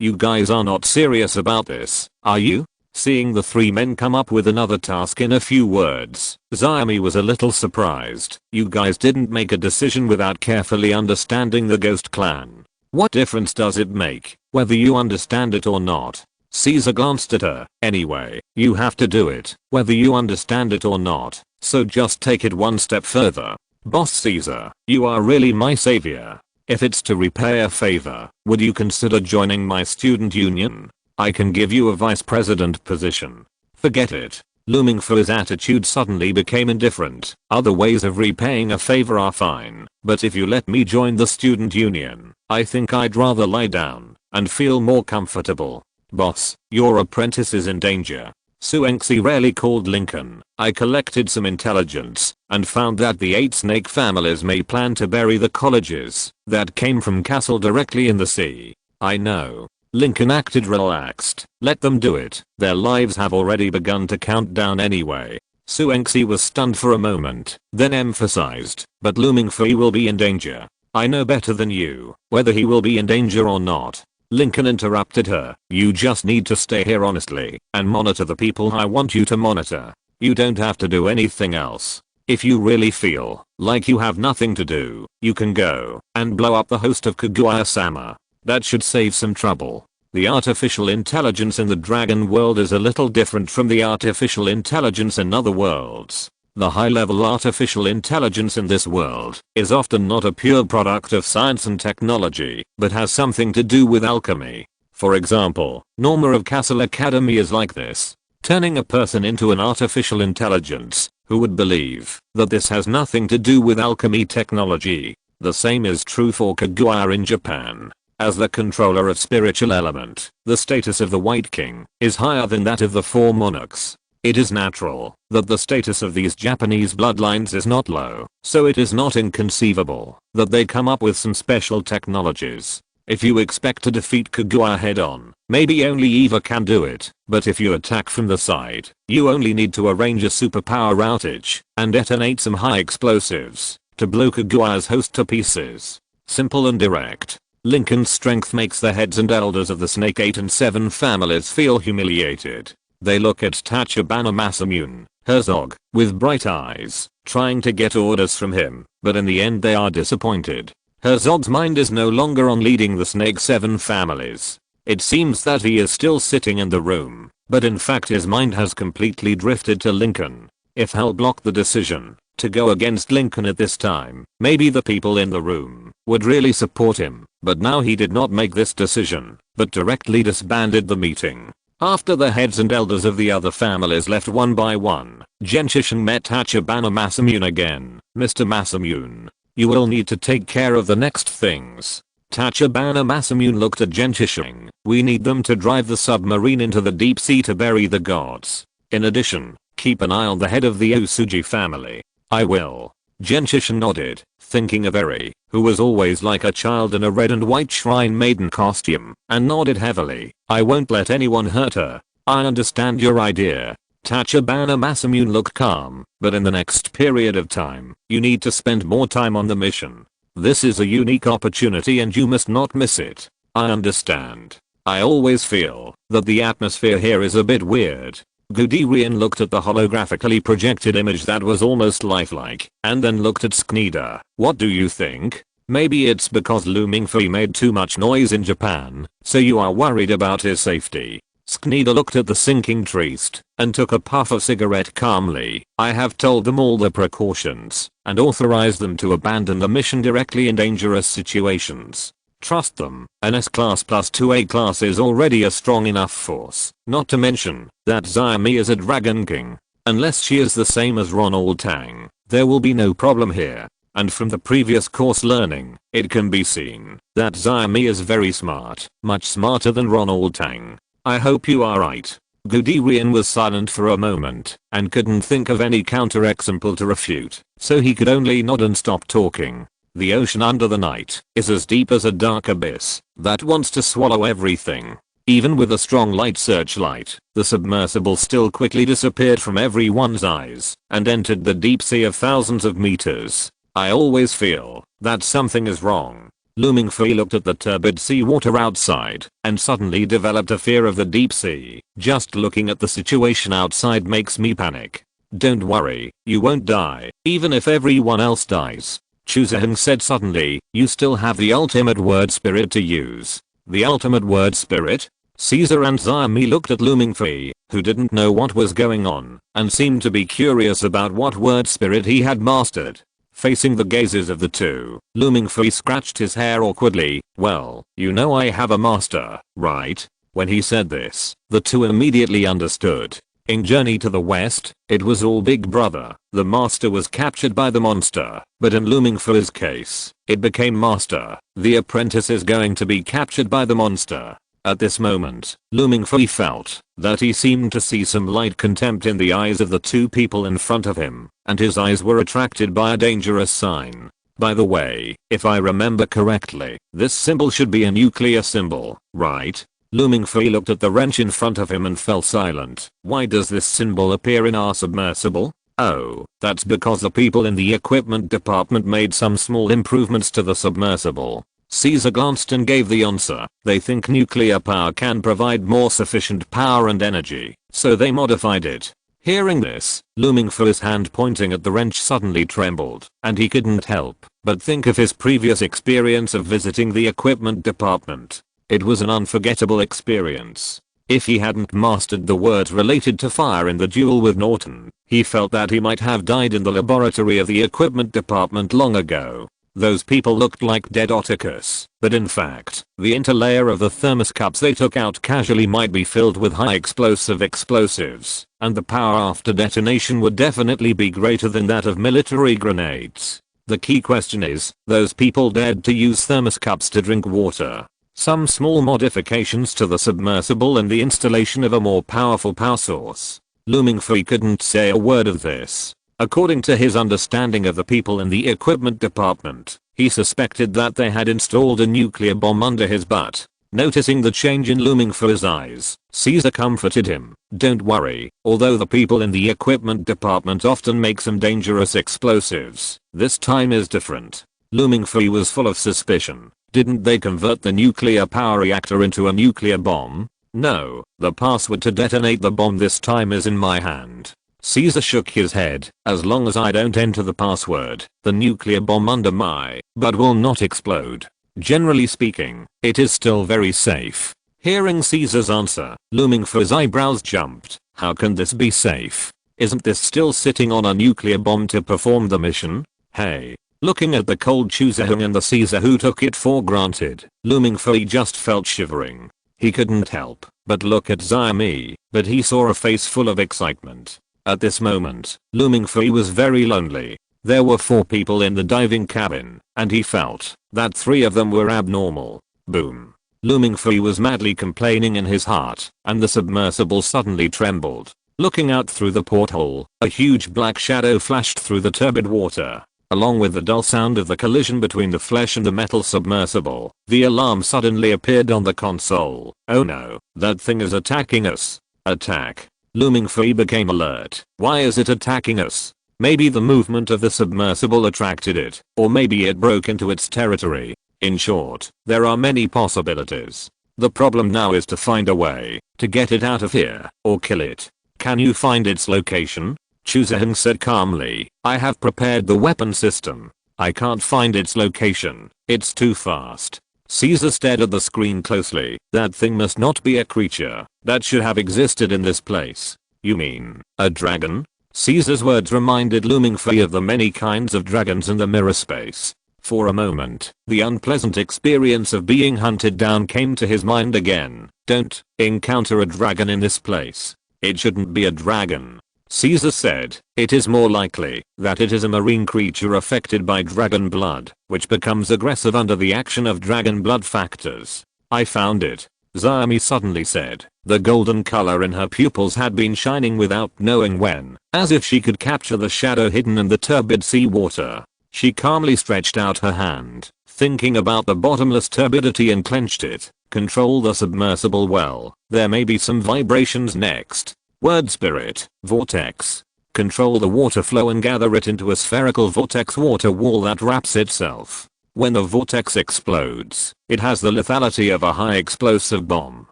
You guys are not serious about this, are you? Seeing the 3 men come up with another task in a few words, Xiaomi was a little surprised. You guys didn't make a decision without carefully understanding the Ghost Clan. What difference does it make, whether you understand it or not? Caesar glanced at her. Anyway, you have to do it, whether you understand it or not, so just take it one step further. Boss Caesar, you are really my savior. If it's to repay a favor, would you consider joining my student union? I can give you a vice president position. Forget it. Lumingfei's attitude suddenly became indifferent. Other ways of repaying a favor are fine, but if you let me join the student union, I think I'd rather lie down and feel more comfortable. Boss, your apprentice is in danger. Suenxi rarely called Lincoln. I collected some intelligence and found that the 8 snake families may plan to bury the colleges that came from Castle directly in the sea. I know. Lincoln acted relaxed. Let them do it. Their lives have already begun to count down anyway. Suenxi was stunned for a moment, then emphasized, but Lumingfei will be in danger. I know better than you whether he will be in danger or not. Lincoln interrupted her. You just need to stay here honestly and monitor the people I want you to monitor. You don't have to do anything else. If you really feel like you have nothing to do, you can go and blow up the host of Kaguya-sama. That should save some trouble. The artificial intelligence in the dragon world is a little different from the artificial intelligence in other worlds. The high-level artificial intelligence in this world is often not a pure product of science and technology, but has something to do with alchemy. For example, Norma of Castle Academy is like this, turning a person into an artificial intelligence. Who would believe that this has nothing to do with alchemy technology? The same is true for Kaguya in Japan. As the controller of spiritual element, the status of the White King is higher than that of the four monarchs. It is natural that the status of these Japanese bloodlines is not low, so it is not inconceivable that they come up with some special technologies. If you expect to defeat Kaguya head on, maybe only Eva can do it, but if you attack from the side, you only need to arrange a superpower outage and detonate some high explosives to blow Kaguya's host to pieces. Simple and direct. Lincoln's strength makes the heads and elders of the Snake 8 and 7 families feel humiliated. They look at Tachibana Masamune, Herzog, with bright eyes, trying to get orders from him, but in the end they are disappointed. Herzog's mind is no longer on leading the Snake 7 families. It seems that he is still sitting in the room, but in fact his mind has completely drifted to Lincoln. If Hell blocked the decision to go against Lincoln at this time, maybe the people in the room would really support him, but now he did not make this decision, but directly disbanded the meeting. After the heads and elders of the other families left one by one, Genshishin met Tachibana Masamune again. Mr. Masamune, you will need to take care of the next things. Tachibana Masamune looked at Genshishin. We need them to drive the submarine into the deep sea to bury the gods. In addition, keep an eye on the head of the Osuji family. I will. Genshishin nodded, thinking of Eri, who was always like a child in a red and white shrine maiden costume, and nodded heavily. I won't let anyone hurt her. I understand your idea. Tachibana Masamune looked calm, but in the next period of time, you need to spend more time on the mission. This is a unique opportunity and you must not miss it. I understand. I always feel that the atmosphere here is a bit weird. Guderian looked at the holographically projected image that was almost lifelike, and then looked at Sknida. What do you think? Maybe it's because Looming Fee made too much noise in Japan, so you are worried about his safety. Sknida looked at the sinking Triest, and took a puff of cigarette calmly. I have told them all the precautions, and authorized them to abandon the mission directly in dangerous situations. Trust them. An S-class plus 2A class is already a strong enough force, not to mention that Zayami is a Dragon King. Unless she is the same as Ronald Tang, there will be no problem here. And from the previous course learning, it can be seen that Zayami is very smart, much smarter than Ronald Tang. I hope you are right. Guderian was silent for a moment, and couldn't think of any counter-example to refute, so he could only nod and stop talking. The ocean under the night is as deep as a dark abyss that wants to swallow everything. Even with a strong light searchlight, the submersible still quickly disappeared from everyone's eyes and entered the deep sea of thousands of meters. I always feel that something is wrong. Looming Fee looked at the turbid seawater outside and suddenly developed a fear of the deep sea. Just looking at the situation outside makes me panic. Don't worry, you won't die, even if everyone else dies. Chuzaheng said suddenly, you still have the ultimate word spirit to use. The ultimate word spirit? Caesar and Zayami looked at Looming Fee, who didn't know what was going on, and seemed to be curious about what word spirit he had mastered. Facing the gazes of the two, Looming Fee scratched his hair awkwardly. Well, you know I have a master, right? When he said this, the two immediately understood. In Journey to the West, it was all Big Brother. The master was captured by the monster, but in Looming Fee's case, it became master. The apprentice is going to be captured by the monster. At this moment, Looming Fee felt that he seemed to see some light contempt in the eyes of the two people in front of him, and his eyes were attracted by a dangerous sign. By the way, if I remember correctly, this symbol should be a nuclear symbol, right? Looming Fee looked at the wrench in front of him and fell silent. Why does this symbol appear in our submersible? Oh, that's because the people in the equipment department made some small improvements to the submersible. Caesar glanced and gave the answer. They think nuclear power can provide more sufficient power and energy, so they modified it. Hearing this, Looming Fee's hand pointing at the wrench suddenly trembled, and he couldn't help but think of his previous experience of visiting the equipment department. It was an unforgettable experience. If he hadn't mastered the words related to fire in the duel with Norton, he felt that he might have died in the laboratory of the equipment department long ago. Those people looked like dead Oticus, but in fact, the interlayer of the thermos cups they took out casually might be filled with high explosives, and the power after detonation would definitely be greater than that of military grenades. The key question is, those people dared to use thermos cups to drink water. Some small modifications to the submersible and the installation of a more powerful power source. Looming Free couldn't say a word of this. According to his understanding of the people in the equipment department, he suspected that they had installed a nuclear bomb under his butt. Noticing the change in Looming Free's eyes, Caesar comforted him. Don't worry, although the people in the equipment department often make some dangerous explosives, this time is different. Looming Free was full of suspicion. Didn't they convert the nuclear power reactor into a nuclear bomb? No, the password to detonate the bomb this time is in my hand. Caesar shook his head. As long as I don't enter the password, the nuclear bomb under my butt will not explode. Generally speaking, it is still very safe. Hearing Caesar's answer, Looming Free's eyebrows jumped. How can this be safe? Isn't this still sitting on a nuclear bomb to perform the mission? Hey. Looking at the cold Choosahung and the Caesar who took it for granted, Looming Free just felt shivering. He couldn't help but look at Xiaomi, but he saw a face full of excitement. At this moment, Looming Free was very lonely. There were 4 people in the diving cabin, and he felt that 3 of them were abnormal. Boom. Looming Free was madly complaining in his heart, and the submersible suddenly trembled. Looking out through the porthole, a huge black shadow flashed through the turbid water. Along with the dull sound of the collision between the flesh and the metal submersible, the alarm suddenly appeared on the console. Oh no, that thing is attacking us. Attack. Looming Free became alert. Why is it attacking us? Maybe the movement of the submersible attracted it, or maybe it broke into its territory. In short, there are many possibilities. The problem now is to find a way to get it out of here, or kill it. Can you find its location? Choosahung said calmly. I have prepared the weapon system. I can't find its location. It's too fast. Caesar stared at the screen closely. That thing must not be a creature that should have existed in this place. You mean, a dragon? Caesar's words reminded Looming Free of the many kinds of dragons in the mirror space. For a moment, the unpleasant experience of being hunted down came to his mind again. Don't encounter a dragon in this place. It shouldn't be a dragon. Caesar said, it is more likely that it is a marine creature affected by dragon blood, which becomes aggressive under the action of dragon blood factors. I found it. Xiaomi suddenly said. The golden color in her pupils had been shining without knowing when, as if she could capture the shadow hidden in the turbid sea water. She calmly stretched out her hand, thinking about the bottomless turbidity, and clenched it. Control the submersible well. There may be some vibrations next. Word spirit, vortex. Control the water flow and gather it into a spherical vortex water wall that wraps itself. When the vortex explodes, it has the lethality of a high explosive bomb,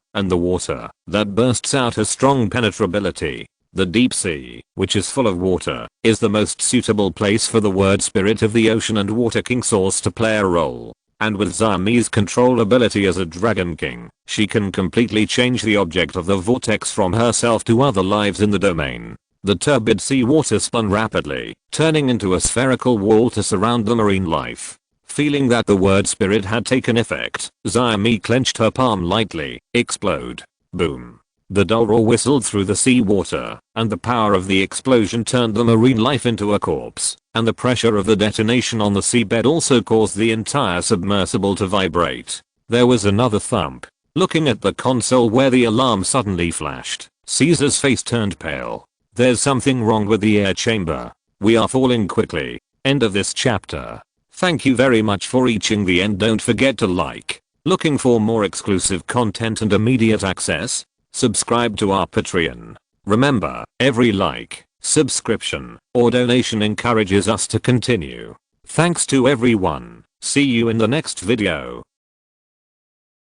and the water that bursts out has strong penetrability. The deep sea, which is full of water, is the most suitable place for the word spirit of the ocean and water king source to play a role. And with Xiaomi's control ability as a dragon king, she can completely change the object of the vortex from herself to other lives in the domain. The turbid sea water spun rapidly, turning into a spherical wall to surround the marine life. Feeling that the word spirit had taken effect, Xiaomi clenched her palm lightly. Explode. Boom. The dull roar whistled through the sea water, and the power of the explosion turned the marine life into a corpse, and the pressure of the detonation on the seabed also caused the entire submersible to vibrate. There was another thump. Looking at the console where the alarm suddenly flashed, Caesar's face turned pale. There's something wrong with the air chamber. We are falling quickly. End of this chapter. Thank you very much for reaching the end. Don't forget to like. Looking for more exclusive content and immediate access? Subscribe to our Patreon. Remember, every like, subscription, or donation encourages us to continue. Thanks to everyone. See you in the next video.